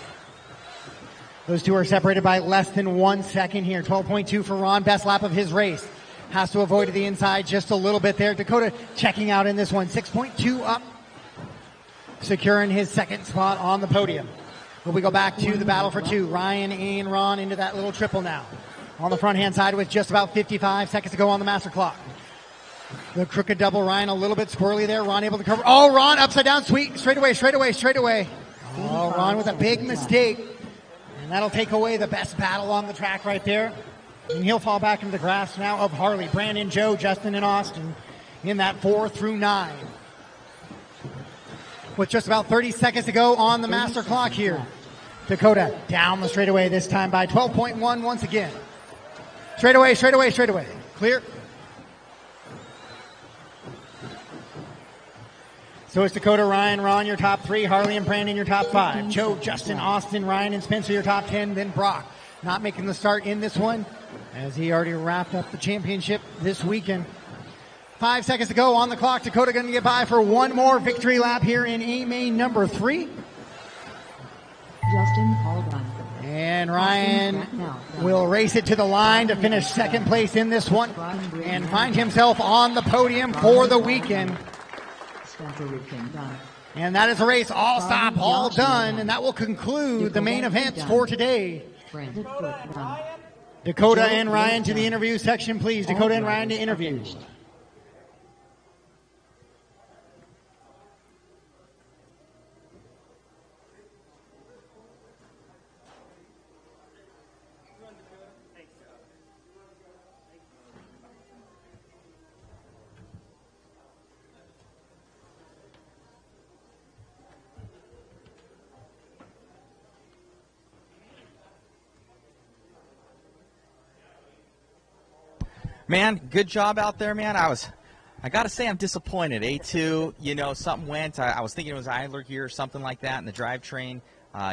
Those two are separated by less than 1 second here. 12.2 for Ron, best lap of his race. Has to avoid to the inside just a little bit there. Dakota checking out in this one. 6.2 up, securing his second spot on the podium. Will we go back to the battle for 2? Ryan and Ron into that little triple now. On the front-hand side with just about 55 seconds to go on the master clock. The crooked double, Ryan a little bit squirrely there. Ron able to cover. Oh, Ron upside down, sweet. Straight away. Oh, Ron with a big mistake. And that'll take away the best battle on the track right there. And he'll fall back into the grass now of Harley, Brandon, Joe, Justin, and Austin in that 4 through 9. With just about 30 seconds to go on the master clock here. Dakota down the straightaway this time by 12.1 once again. Straightaway. Clear. So it's Dakota, Ryan, Ron, your top 3. Harley and Brandon, your top 5. Joe, Justin, Austin, Ryan, and Spencer, your top 10. Then Brock, not making the start in this one, as he already wrapped up the championship this weekend. 5 seconds to go on the clock. Dakota going to get by for one more victory lap here in A-Main number 3. Justin Paul. And Ryan will race it to the line to finish second place in this one and find himself on the podium for the weekend. And that is a race all stop, all done, and that will conclude the main events for today. Dakota and Ryan to the interview section, please. Dakota and Ryan to interview. Man, good job out there, man. I got to say I'm disappointed. A2, something went. I was thinking it was idler gear or something like that in the drivetrain.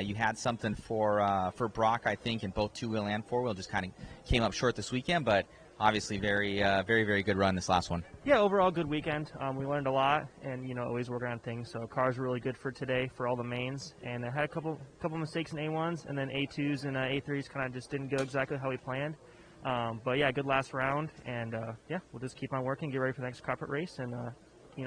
You had something for Brock, I think, in both two-wheel and four-wheel. Just kind of came up short this weekend, but obviously very good run this last one. Yeah, overall good weekend. We learned a lot, and always work on things. So cars were really good for today for all the mains, and I had a couple mistakes in A1s, and then A2s and A3s kind of just didn't go exactly how we planned. But yeah, good last round, and yeah, we'll just keep on working, get ready for the next carpet race, and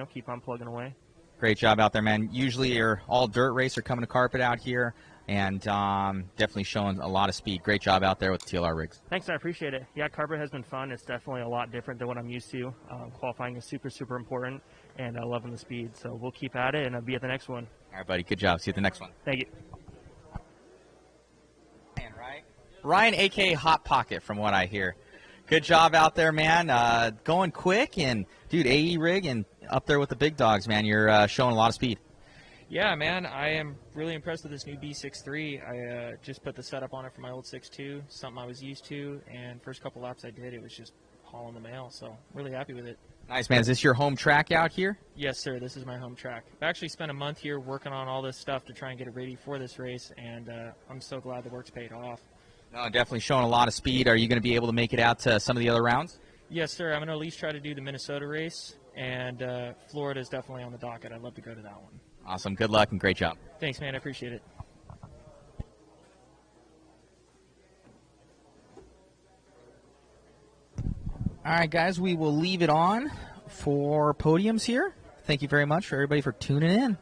keep on plugging away. Great job out there, man. Usually you're all dirt racer coming to carpet out here, and definitely showing a lot of speed. Great job out there with TLR rigs. Thanks, I appreciate it. Yeah, carpet has been fun. It's definitely a lot different than what I'm used to. Qualifying is super important, and loving the speed. So we'll keep at it, and I'll be at the next one. All right, buddy. Good job. See you at the next one. Thank you. Ryan, a.k.a. Hot Pocket, from what I hear. Good job out there, man. Going quick, and, dude, AE rig and up there with the big dogs, man. You're showing a lot of speed. Yeah, man, I am really impressed with this new B63. I just put the setup on it for my old 6.2, something I was used to, and first couple laps I did, it was just hauling the mail, so really happy with it. Nice, man. Is this your home track out here? Yes, sir, this is my home track. I actually spent a month here working on all this stuff to try and get it ready for this race, and I'm so glad the work's paid off. No, definitely showing a lot of speed. Are you going to be able to make it out to some of the other rounds? Yes, sir. I'm going to at least try to do the Minnesota race, and Florida is definitely on the docket. I'd love to go to that one. Awesome. Good luck and great job. Thanks, man. I appreciate it. All right, guys, we will leave it on for podiums here. Thank you very much for everybody for tuning in.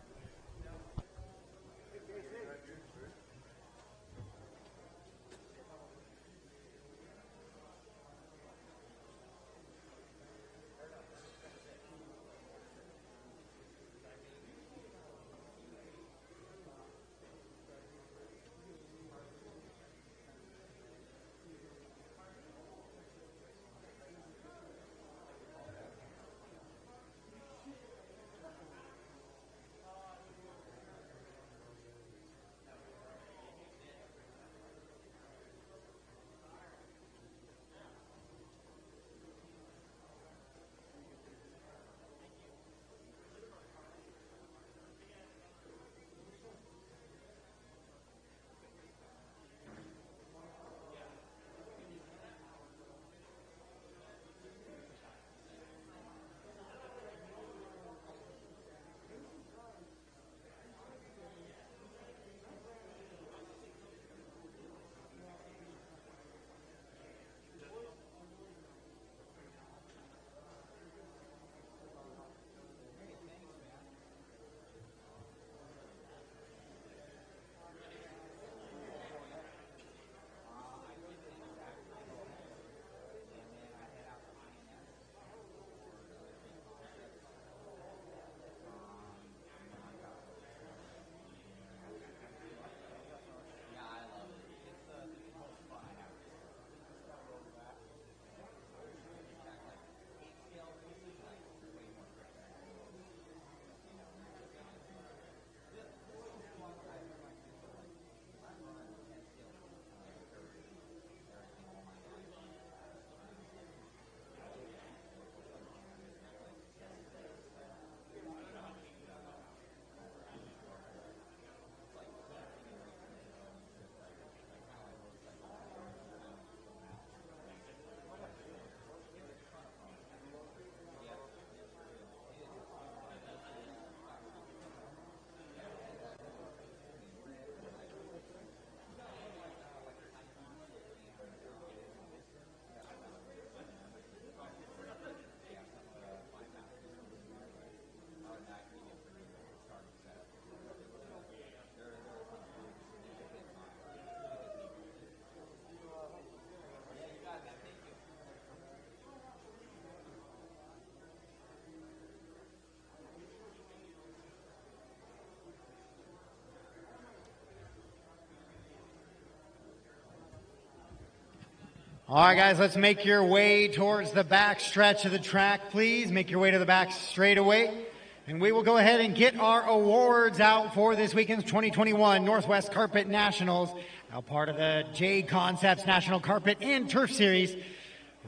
All right, guys, let's make your way towards the back stretch of the track, please. Make your way to the back straightaway. And we will go ahead and get our awards out for this weekend's 2021 Northwest Carpet Nationals, now part of the JConcepts National Carpet and Turf Series,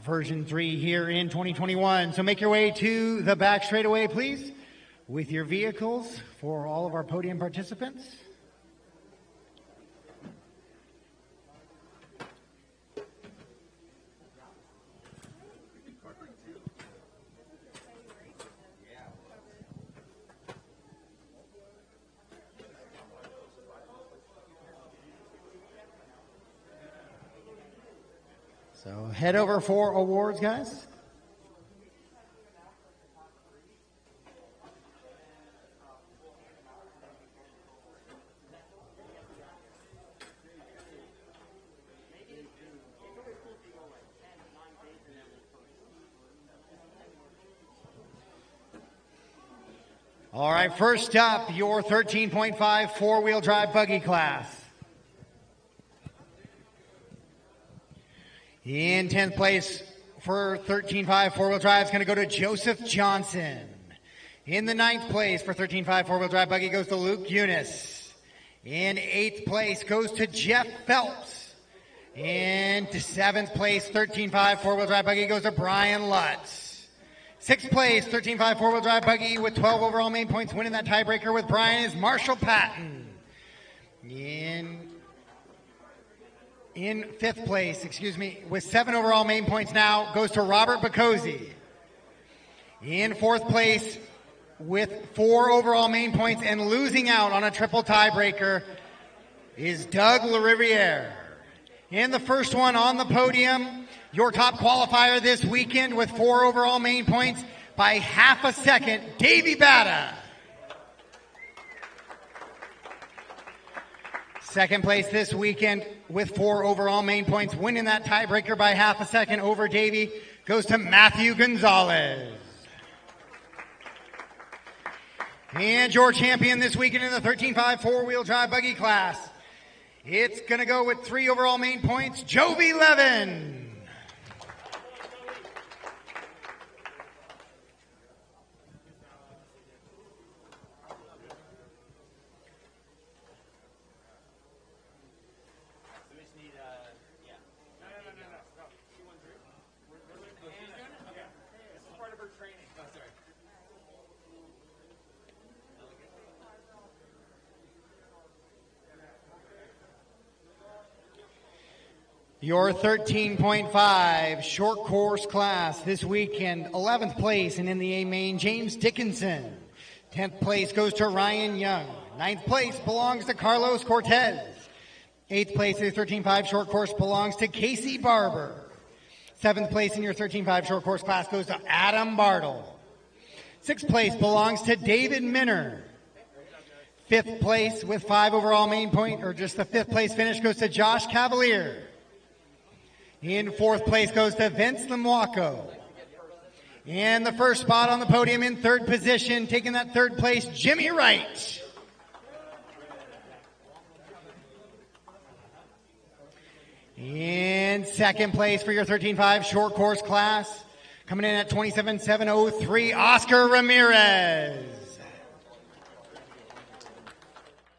version 3 here in 2021. So make your way to the back straightaway, please, with your vehicles for all of our podium participants. So head over for awards, guys. All right, first up, your 13.5 four-wheel drive buggy class. In 10th place for 13.5 four-wheel drive is going to go to Joseph Johnson. In the 9th place for 13.5 four-wheel drive buggy goes to Luke Eunice. In 8th place goes to Jeff Phelps. In 7th place, 13.5 four-wheel drive buggy goes to Brian Lutz. 6th place, 13.5 four-wheel drive buggy with 12 overall main points, winning that tiebreaker with Brian is Marshall Patton. In 5th place, with 7 overall main points now, goes to Robert Bacozzi. In 4th place, with 4 overall main points and losing out on a triple tiebreaker, is Doug LaRiviere. In the first one on the podium, your top qualifier this weekend with 4 overall main points by half a second, Davey Batta. Second place this weekend with 4 overall main points, winning that tiebreaker by half a second over Davey, goes to Matthew Gonzalez. And your champion this weekend in the 13.5 four-wheel drive buggy class, it's going to go with 3 overall main points, Jovi Levin. Your 13.5 short course class this weekend, 11th place and in the A main, James Dickinson. 10th place goes to Ryan Young. 9th place belongs to Carlos Cortez. 8th place in the 13.5 short course belongs to Casey Barber. 7th place in your 13.5 short course class goes to Adam Bartle. 6th place belongs to David Minner. 5th place with 5 overall main point, or just the 5th place finish, goes to Josh Cavalier. In 4th place goes to Vince Lemuaco. And the first spot on the podium in 3rd position, taking that 3rd place, Jimmy Wright. In 2nd place for your 13.5 short course class, coming in at 27.703, Oscar Ramirez.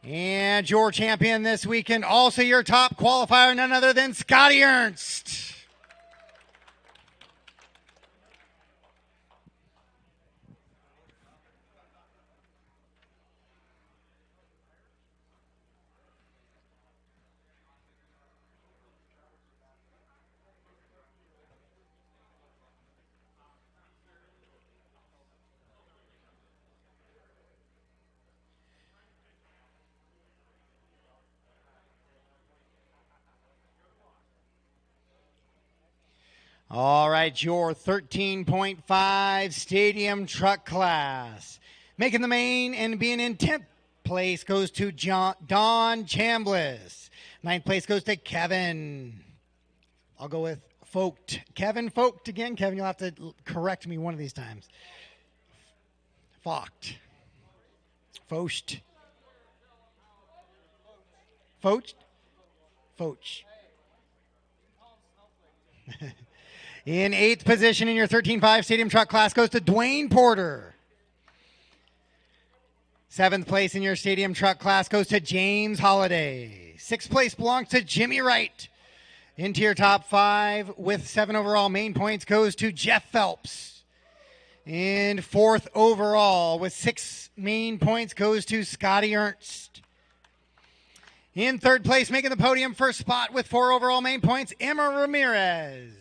And your champion this weekend, also your top qualifier, none other than Scotty Ernst. All right, your 13.5 stadium truck class. Making the main and being in 10th place goes to Don Chambliss. 9th place goes to Kevin. I'll go with Vogt. Kevin Vogt again. Kevin, you'll have to correct me one of these times. Vogt. Vogt. Vogt. Vogt. In 8th position in your 13.5 stadium truck class goes to Dwayne Porter. 7th place in your stadium truck class goes to James Holliday. 6th place belongs to Jimmy Wright. Into your top 5 with 7 overall main points goes to Jeff Phelps. And 4th overall with 6 main points goes to Scotty Ernst. In 3rd place, making the podium first spot with 4 overall main points, Emma Ramirez.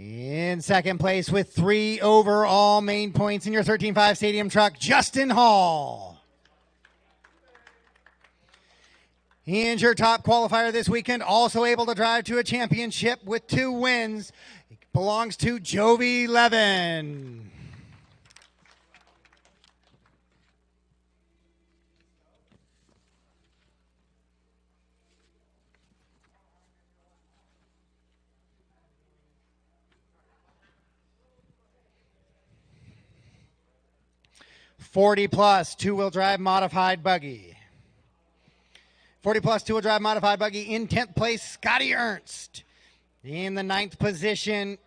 In 2nd place with 3 overall main points in your 13.5 stadium truck, Justin Hall. And your top qualifier this weekend, also able to drive to a championship with 2 wins, belongs to Jovi Levin. +40 two-wheel drive modified buggy. 40 two-wheel drive modified buggy in 10th place, Scotty Ernst. In the 9th position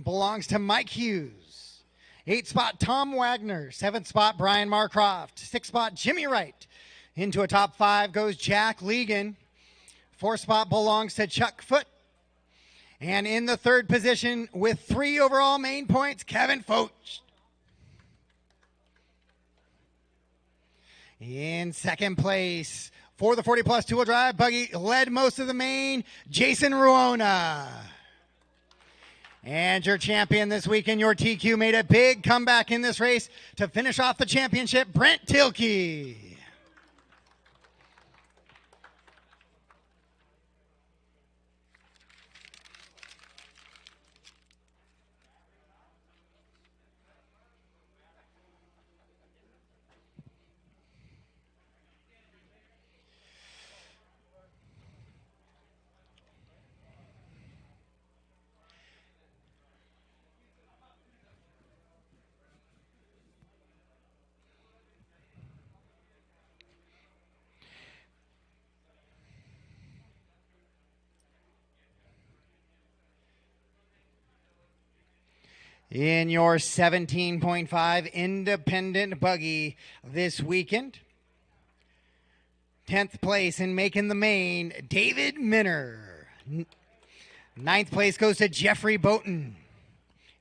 belongs to Mike Hughes. 8th spot, Tom Wagner. 7th spot, Brian Marcroft. 6th spot, Jimmy Wright. Into a top 5 goes Jack Legan. 4th spot belongs to Chuck Foote. And in the 3rd position with 3 overall main points, Kevin Foch. In 2nd place for the 40 two-wheel drive buggy, led most of the main, Jason Ruona. And your champion this weekend, your TQ, made a big comeback in this race to finish off the championship, Brent Tilke. In your 17.5 independent buggy this weekend, 10th place in making the main, David Minner. 9th place goes to Jeffrey Boughton.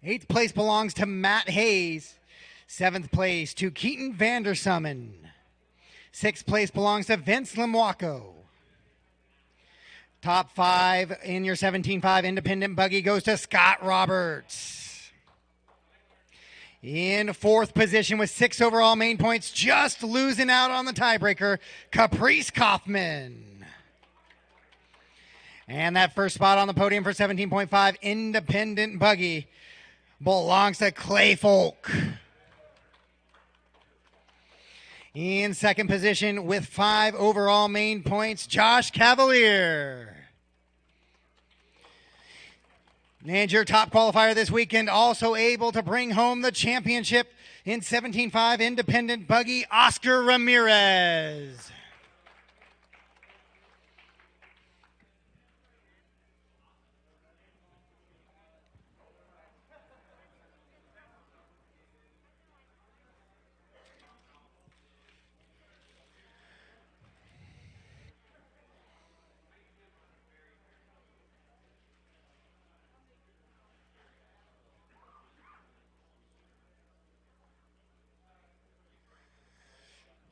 8th place belongs to Matt Hayes. 7th place to Keaton Vandersumen. 6th place belongs to Vince Limwaco. Top 5 in your 17.5 independent buggy goes to Scott Roberts. In 4th position with 6 overall main points, just losing out on the tiebreaker, Caprice Kaufman. And that first spot on the podium for 17.5 independent buggy belongs to Clay Folk. In 2nd position with 5 overall main points, Josh Cavalier. And your top qualifier this weekend, also able to bring home the championship in 17.5 independent buggy, Oscar Ramirez.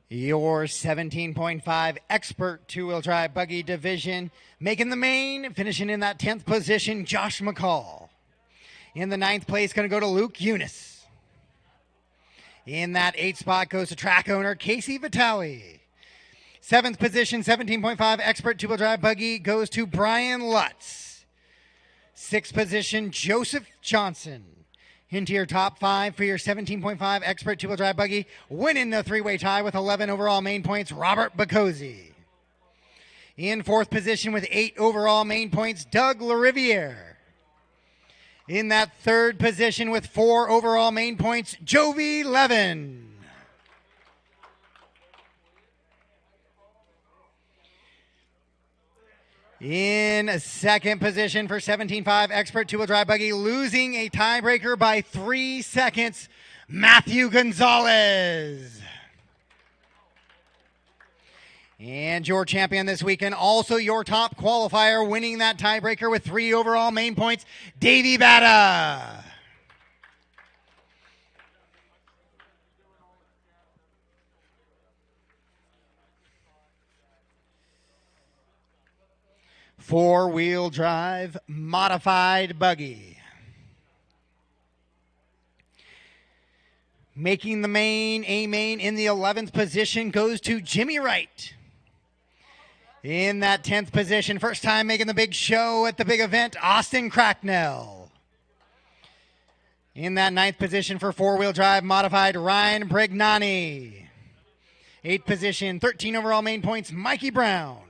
Your 17.5 expert two-wheel drive buggy division, making the main, finishing in that 10th position, Josh McCall. In the 9th place, going to go to Luke Eunice. In that 8th spot goes to track owner Casey Vitale. 7th position, 17.5 expert two-wheel drive buggy goes to Brian Lutz. 6th position, Joseph Johnson. Into your top 5 for your 17.5 expert two-wheel drive buggy, winning the 3-way tie with 11 overall main points, Robert Bacozzi. In 4th position with 8 overall main points, Doug LaRiviere. In that 3rd position with 4 overall main points, Jovi Levin. In 2nd position for 17.5 expert two-wheel drive buggy, losing a tiebreaker by 3 seconds, Matthew Gonzalez. And your champion this weekend, also your top qualifier, winning that tiebreaker with 3 overall main points, Davey Batta. Four-wheel drive modified buggy. Making the main, A main in the 11th position goes to Jimmy Wright. In that 10th position, first time making the big show at the big event, Austin Cracknell. In that 9th position for four-wheel drive modified, Ryan Brignani. 8th position, 13 overall main points, Mikey Brown.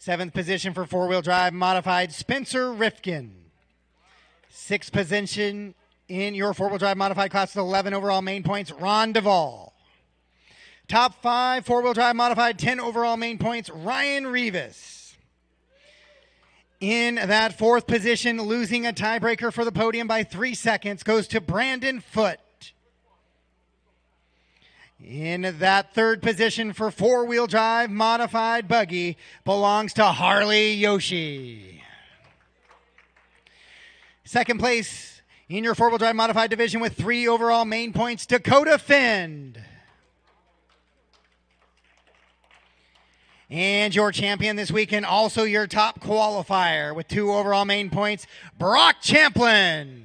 7th position for four-wheel drive modified, Spencer Rifkin. 6th position in your four-wheel drive modified class with 11 overall main points, Ron Duvall. Top 5 four-wheel drive modified, 10 overall main points, Ryan Rivas. In that 4th position, losing a tiebreaker for the podium by 3 seconds, goes to Brandon Foote. In that 3rd position for four-wheel drive modified buggy belongs to Harley Yoshi. 2nd place in your four-wheel drive modified division with 3 overall main points, Dakota Fend. And your champion this weekend, also your top qualifier with 2 overall main points, Brock Champlin.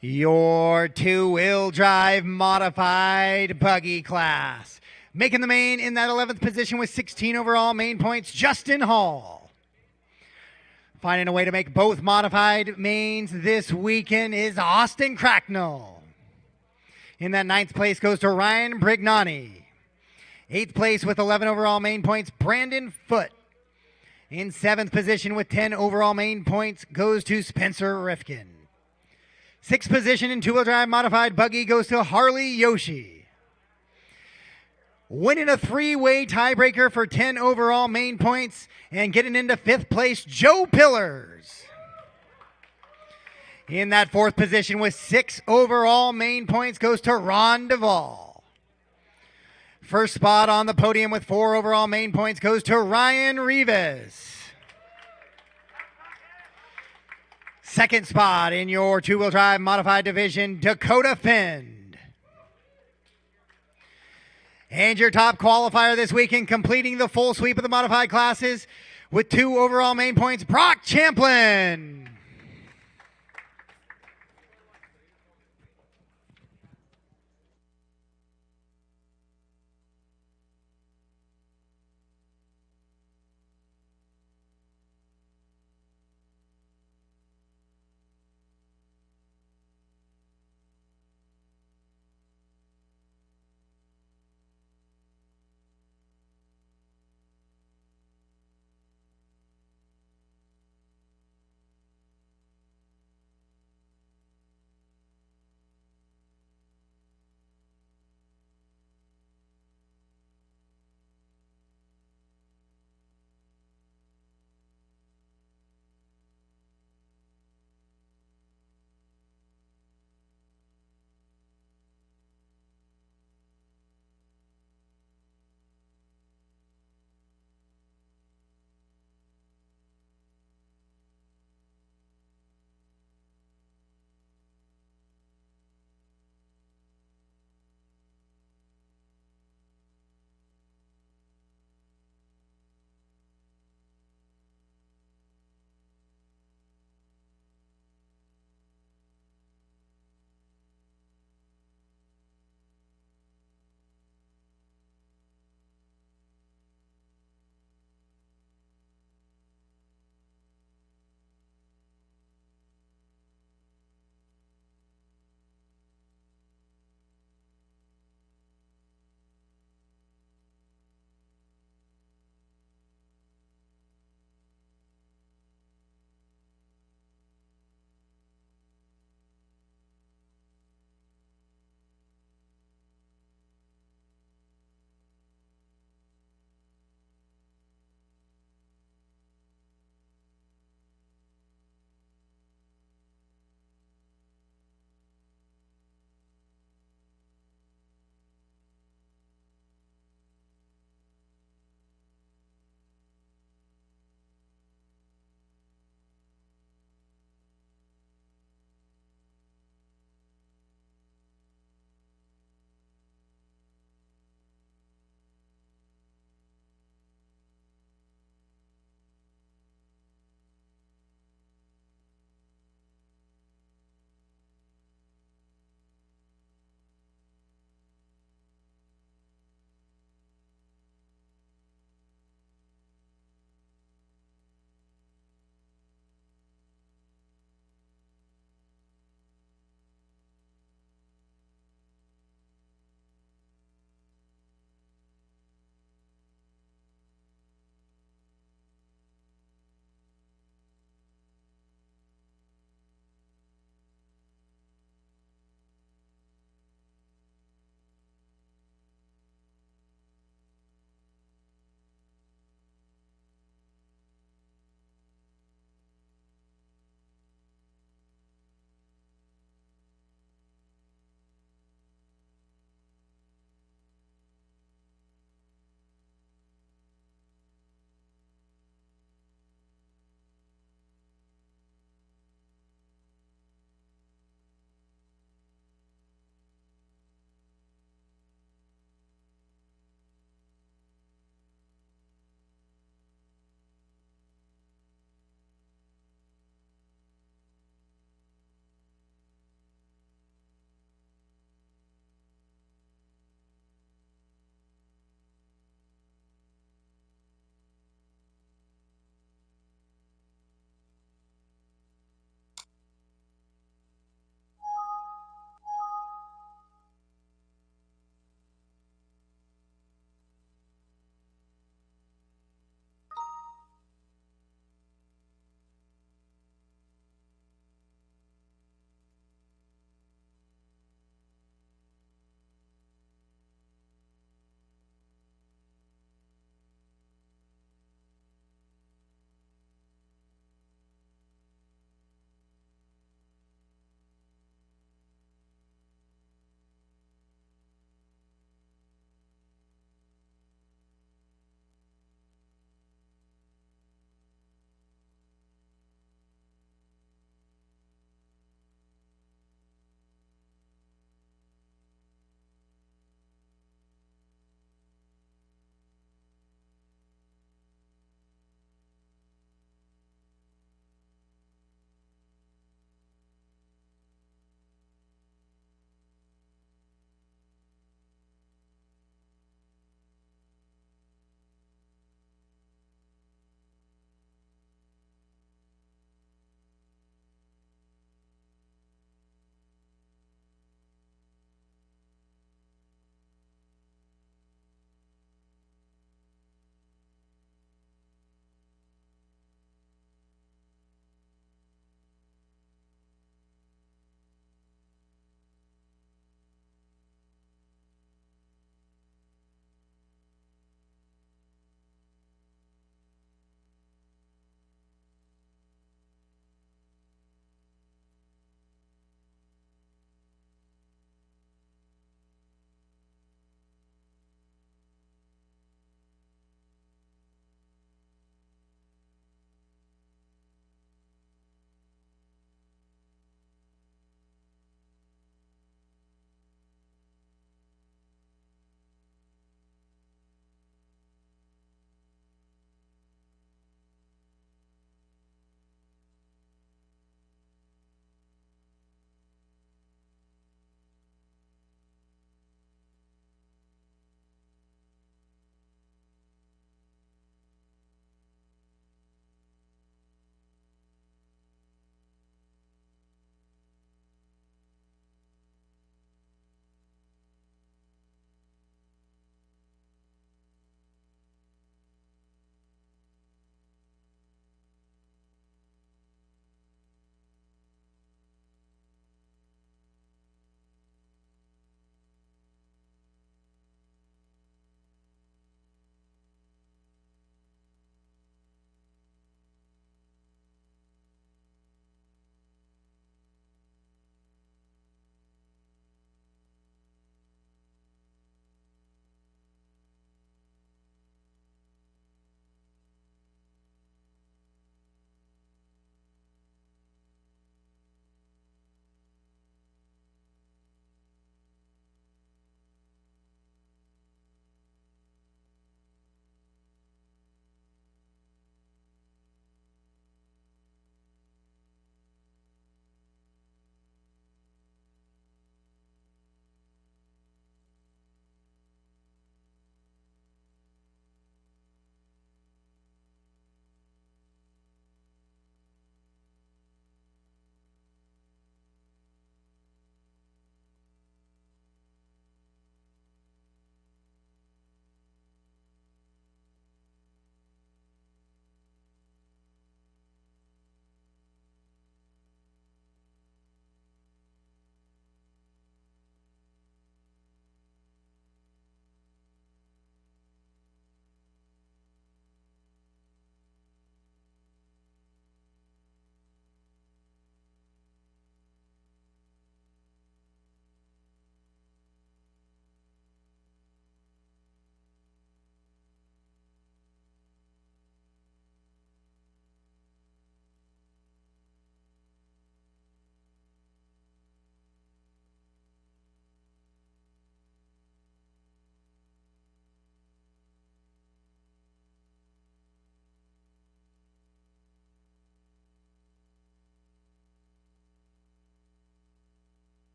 Your two-wheel drive modified buggy class. Making the main in that 11th position with 16 overall main points, Justin Hall. Finding a way to make both modified mains this weekend is Austin Cracknell. In that 9th place goes to Ryan Brignani. 8th place with 11 overall main points, Brandon Foote. In 7th position with 10 overall main points goes to Spencer Rifkin. 6th position in two-wheel drive modified buggy goes to Harley Yoshi. Winning a 3-way tiebreaker for 10 overall main points and getting into 5th place, Joe Pillars. In that 4th position with 6 overall main points goes to Ron Duvall. First spot on the podium with 4 overall main points goes to Ryan Rivas. 2nd spot in your two-wheel drive modified division, Dakota Fend. And your top qualifier this weekend, completing the full sweep of the modified classes with 2 overall main points, Brock Champlin.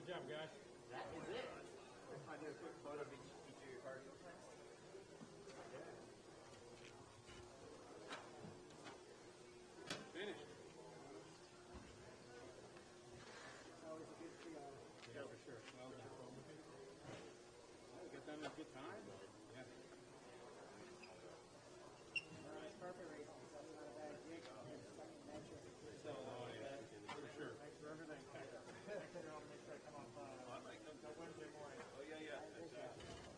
Good job, guys. That is it. I'll do a quick photo of each of your cars. Finished. Always a good feeling. Yeah, for sure. Well done. Get done in a good time. Yeah. It's perfect racing. So that's not a bad gig. Second metric. So, for sure. Thanks for everything. I couldn't make sure I come off Wednesday morning. Oh, yeah, yeah. Exactly.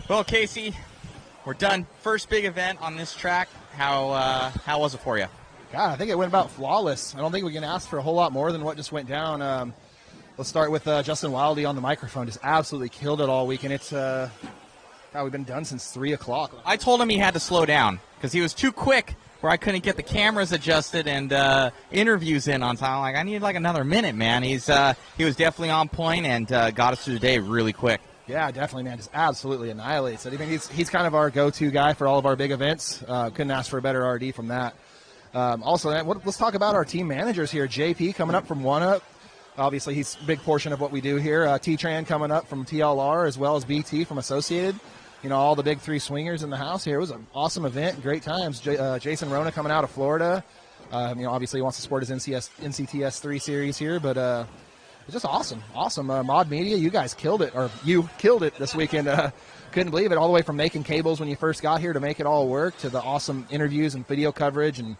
Well, Casey, we're done. First big event on this track. How was it for you? God, I think it went about flawless. I don't think we can ask for a whole lot more than what just went down. Let's start with Justin Wildy on the microphone. Just absolutely killed it all weekend. It's we've been done since 3 o'clock. I told him he had to slow down because he was too quick where I couldn't get the cameras adjusted and interviews in on time. I'm like, I need like another minute, man. He was definitely on point and got us through the day really quick. Yeah, definitely, man. Just absolutely annihilates it. I mean, he's kind of our go-to guy for all of our big events. Couldn't ask for a better RD from that. Also, let's talk about our team managers here. JP coming up from 1UP. Obviously, he's a big portion of what we do here. T-Tran coming up from TLR, as well as BT from Associated. You know, all the big three swingers in the house here. It was an awesome event, great times. Jason Rona coming out of Florida. Obviously he wants to support his NCTS 3 series here, but it's just awesome. Mod Media, you guys killed it, or you killed it this weekend. Couldn't believe it, all the way from making cables when you first got here to make it all work to the awesome interviews and video coverage. And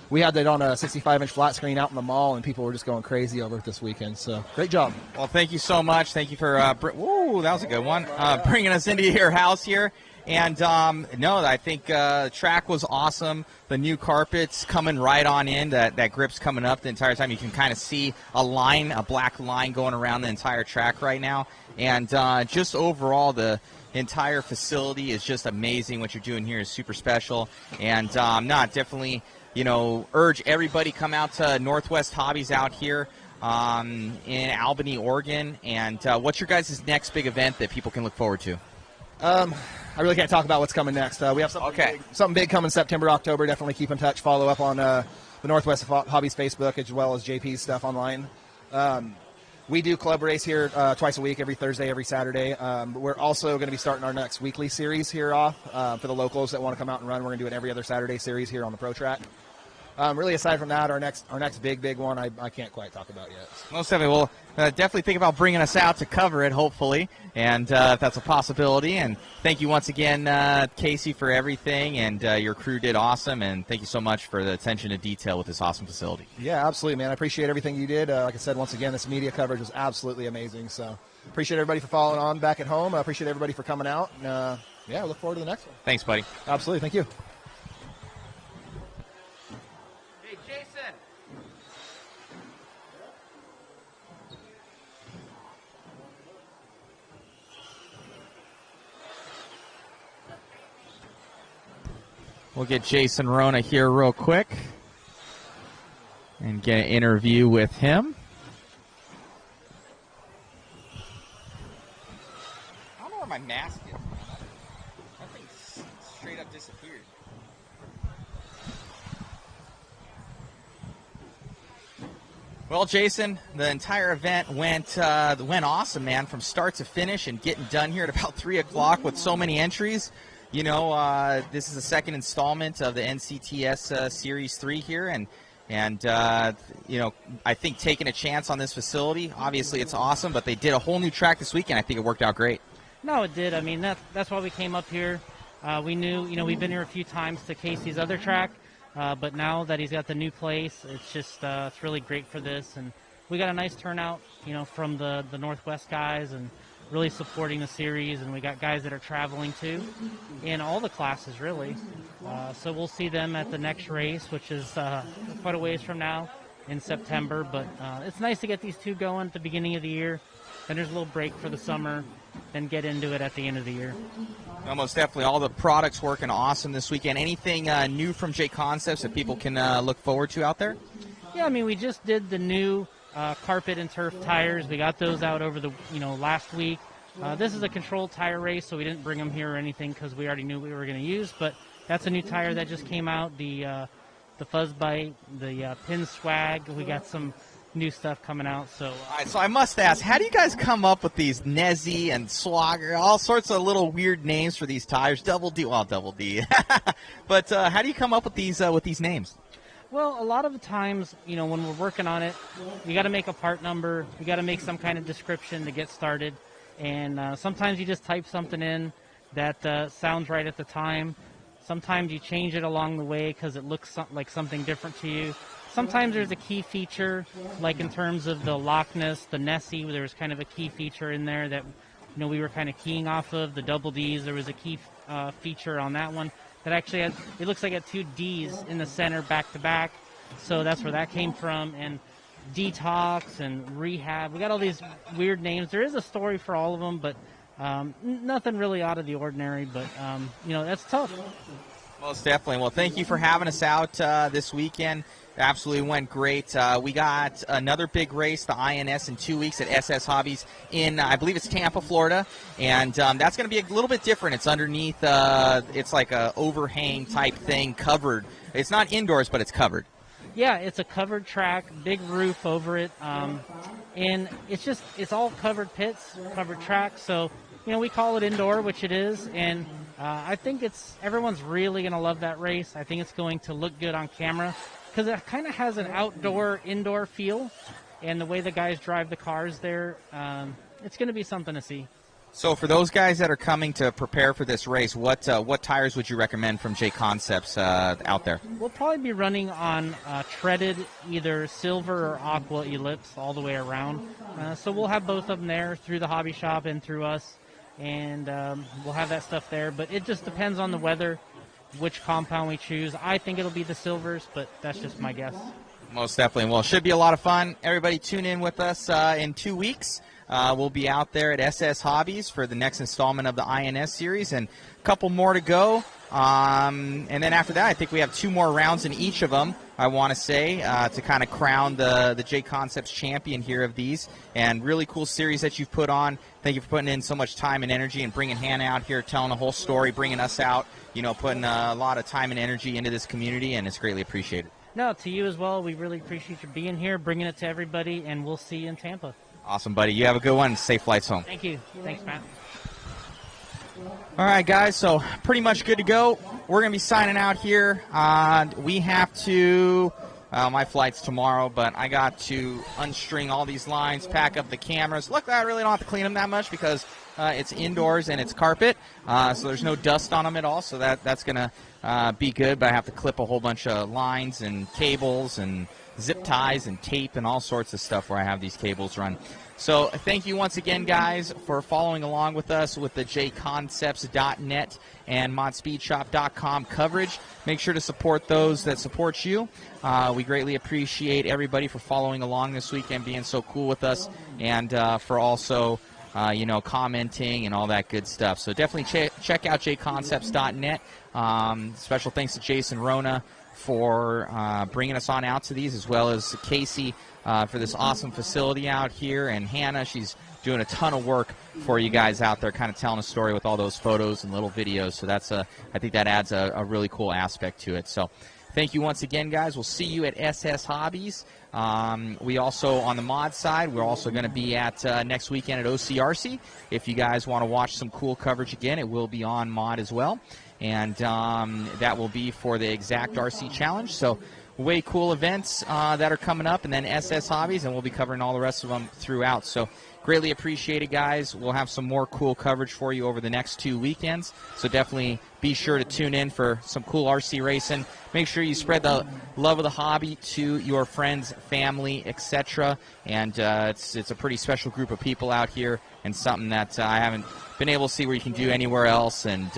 we had that on a 65-inch flat screen out in the mall, and people were just going crazy over it this weekend. So great job. Well, thank you so much. Thank you for whoa, that was a good one. Bringing us into your house here. And no, I think the track was awesome. The new carpet's coming right on in. That grip's coming up the entire time. You can kind of see a black line going around the entire track right now. And just overall, the entire facility is just amazing. What you're doing here is super special. And definitely, urge everybody come out to Northwest Hobbies out here in Albany, Oregon. And what's your guys' next big event that people can look forward to? I really can't talk about what's coming next. We have something big coming September, October. Definitely keep in touch. Follow up on the Northwest Hobbies Facebook as well as JP's stuff online. We do club race here twice a week, every Thursday, every Saturday. We're also going to be starting our next weekly series here off for the locals that want to come out and run. We're going to do an every other Saturday series here on the Pro Track. Really, aside from that, our next big one, I can't quite talk about yet. Most definitely. Well, definitely think about bringing us out to cover it, hopefully, and if that's a possibility. And thank you once again, Casey, for everything, and your crew did awesome, and thank you so much for the attention to detail with this awesome facility. Yeah, absolutely, man. I appreciate everything you did. Like I said, once again, this media coverage was absolutely amazing. So appreciate everybody for following on back at home. I appreciate everybody for coming out. And, yeah, look forward to the next one. Thanks, buddy. Absolutely. Thank you. We'll get Jason Rona here real quick and get an interview with him. I don't know where my mask is. That thing straight up disappeared. Well, Jason, the entire event went awesome, man, from start to finish, and getting done here at about 3 o'clock with so many entries. This is the second installment of the NCTS Series 3 here, and I think taking a chance on this facility, obviously it's awesome, but they did a whole new track this weekend. I think it worked out great. No, it did. I mean, that's why we came up here. We knew, we've been here a few times to Casey's other track, but now that he's got the new place, it's just it's really great for this, and we got a nice turnout, from the Northwest guys, and really supporting the series, and we got guys that are traveling too in all the classes, really. So we'll see them at the next race, which is quite a ways from now in September. But it's nice to get these two going at the beginning of the year. Then there's a little break for the summer, then get into it at the end of the year. Almost definitely. All the products working awesome this weekend. Anything new from JConcepts that people can look forward to out there? Yeah, I mean, we just did the new carpet and turf tires. We got those out over the last week. This is a controlled tire race, so we didn't bring them here or anything because we already knew what we were going to use. But that's a new tire that just came out. The Fuzz Bite, the Pin Swag. We got some new stuff coming out. So all right, so I must ask, how do you guys come up with these Nezzy and Swagger, all sorts of little weird names for these tires? Double D. But how do you come up with these names? Well, a lot of the times, when we're working on it, you got to make a part number. You got to make some kind of description to get started. And sometimes you just type something in that sounds right at the time. Sometimes you change it along the way because it looks like something different to you. Sometimes there's a key feature, like in terms of the lockness, the Nessie, there's kind of a key feature in there that we were kind of keying off of the double Ds. There was a key feature on that one that actually had, it looks like it had 2 Ds in the center back to back. So that's where that came from. And detox and rehab. We got all these weird names. There is a story for all of them, but nothing really out of the ordinary. But, that's tough. Most definitely. Well, thank you for having us out this weekend. Absolutely went great. We got another big race, the INS, in 2 weeks at SS Hobbies in, I believe it's Tampa, Florida. And that's going to be a little bit different. It's underneath, it's like a overhang type thing, covered. It's not indoors, but it's covered. Yeah, it's a covered track, big roof over it. And it's all covered pits, covered track. So, we call it indoor, which it is. And I think everyone's really going to love that race. I think it's going to look good on camera, because it kind of has an outdoor-indoor feel, and the way the guys drive the cars there, it's going to be something to see. So for those guys that are coming to prepare for this race, what tires would you recommend from JConcepts out there? We'll probably be running on treaded, either silver or aqua ellipse all the way around. So we'll have both of them there through the hobby shop and through us, and we'll have that stuff there. But it just depends on the weather, which compound we choose. I think it'll be the silvers, but that's just my guess. Most definitely. Well, it should be a lot of fun. Everybody tune in with us in 2 weeks. We'll be out there at SS Hobbies for the next installment of the INS series, and a couple more to go. And then after that, I think we have 2 more rounds in each of them, I want to say, to kind of crown the JConcepts champion here of these. And really cool series that you've put on. Thank you for putting in so much time and energy and bringing Hannah out here, telling the whole story, bringing us out, putting a lot of time and energy into this community, and it's greatly appreciated. No, to you as well. We really appreciate you being here, bringing it to everybody, and we'll see you in Tampa. Awesome, buddy. You have a good one. Safe flights home. Thank you. Thanks, Matt. All right, guys, so pretty much good to go. We're going to be signing out here. We have to, my flight's tomorrow, but I got to unstring all these lines, pack up the cameras. Luckily, I really don't have to clean them that much because it's indoors and it's carpet, so there's no dust on them at all, so that's going to be good, but I have to clip a whole bunch of lines and cables and zip ties and tape and all sorts of stuff where I have these cables run. So thank you once again, guys, for following along with us with the JConcepts.net and ModSpeedShop.com coverage. Make sure to support those that support you. We greatly appreciate everybody for following along this weekend, being so cool with us, and for also commenting and all that good stuff. So definitely check out JConcepts.net. Special thanks to Jason Rona for bringing us on out to these, as well as Casey for this awesome facility out here, and Hannah, she's doing a ton of work for you guys out there, kind of telling a story with all those photos and little videos. So that's I think that adds a really cool aspect to it. So thank you once again, guys. We'll see you at SS Hobbies. We also, on the mod side, we're also going to be at next weekend at OCRC. If you guys want to watch some cool coverage again, it will be on mod as well. And that will be for the Exact RC Challenge. So way cool events that are coming up, and then SS Hobbies, and we'll be covering all the rest of them throughout. So greatly appreciate it, guys. We'll have some more cool coverage for you over the next 2 weekends. So definitely be sure to tune in for some cool RC racing. Make sure you spread the love of the hobby to your friends, family, etc. And it's a pretty special group of people out here, and something that I haven't been able to see where you can do anywhere else, and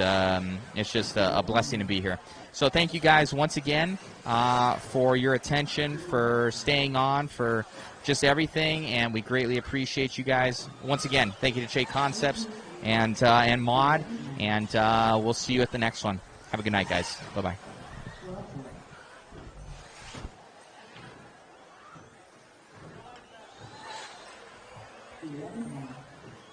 it's just a blessing to be here. So thank you guys once again for your attention, for staying on, for just everything, and we greatly appreciate you guys. Once again, thank you to JConcepts and Mod, and we'll see you at the next one. Have a good night, guys. Bye-bye. Yeah.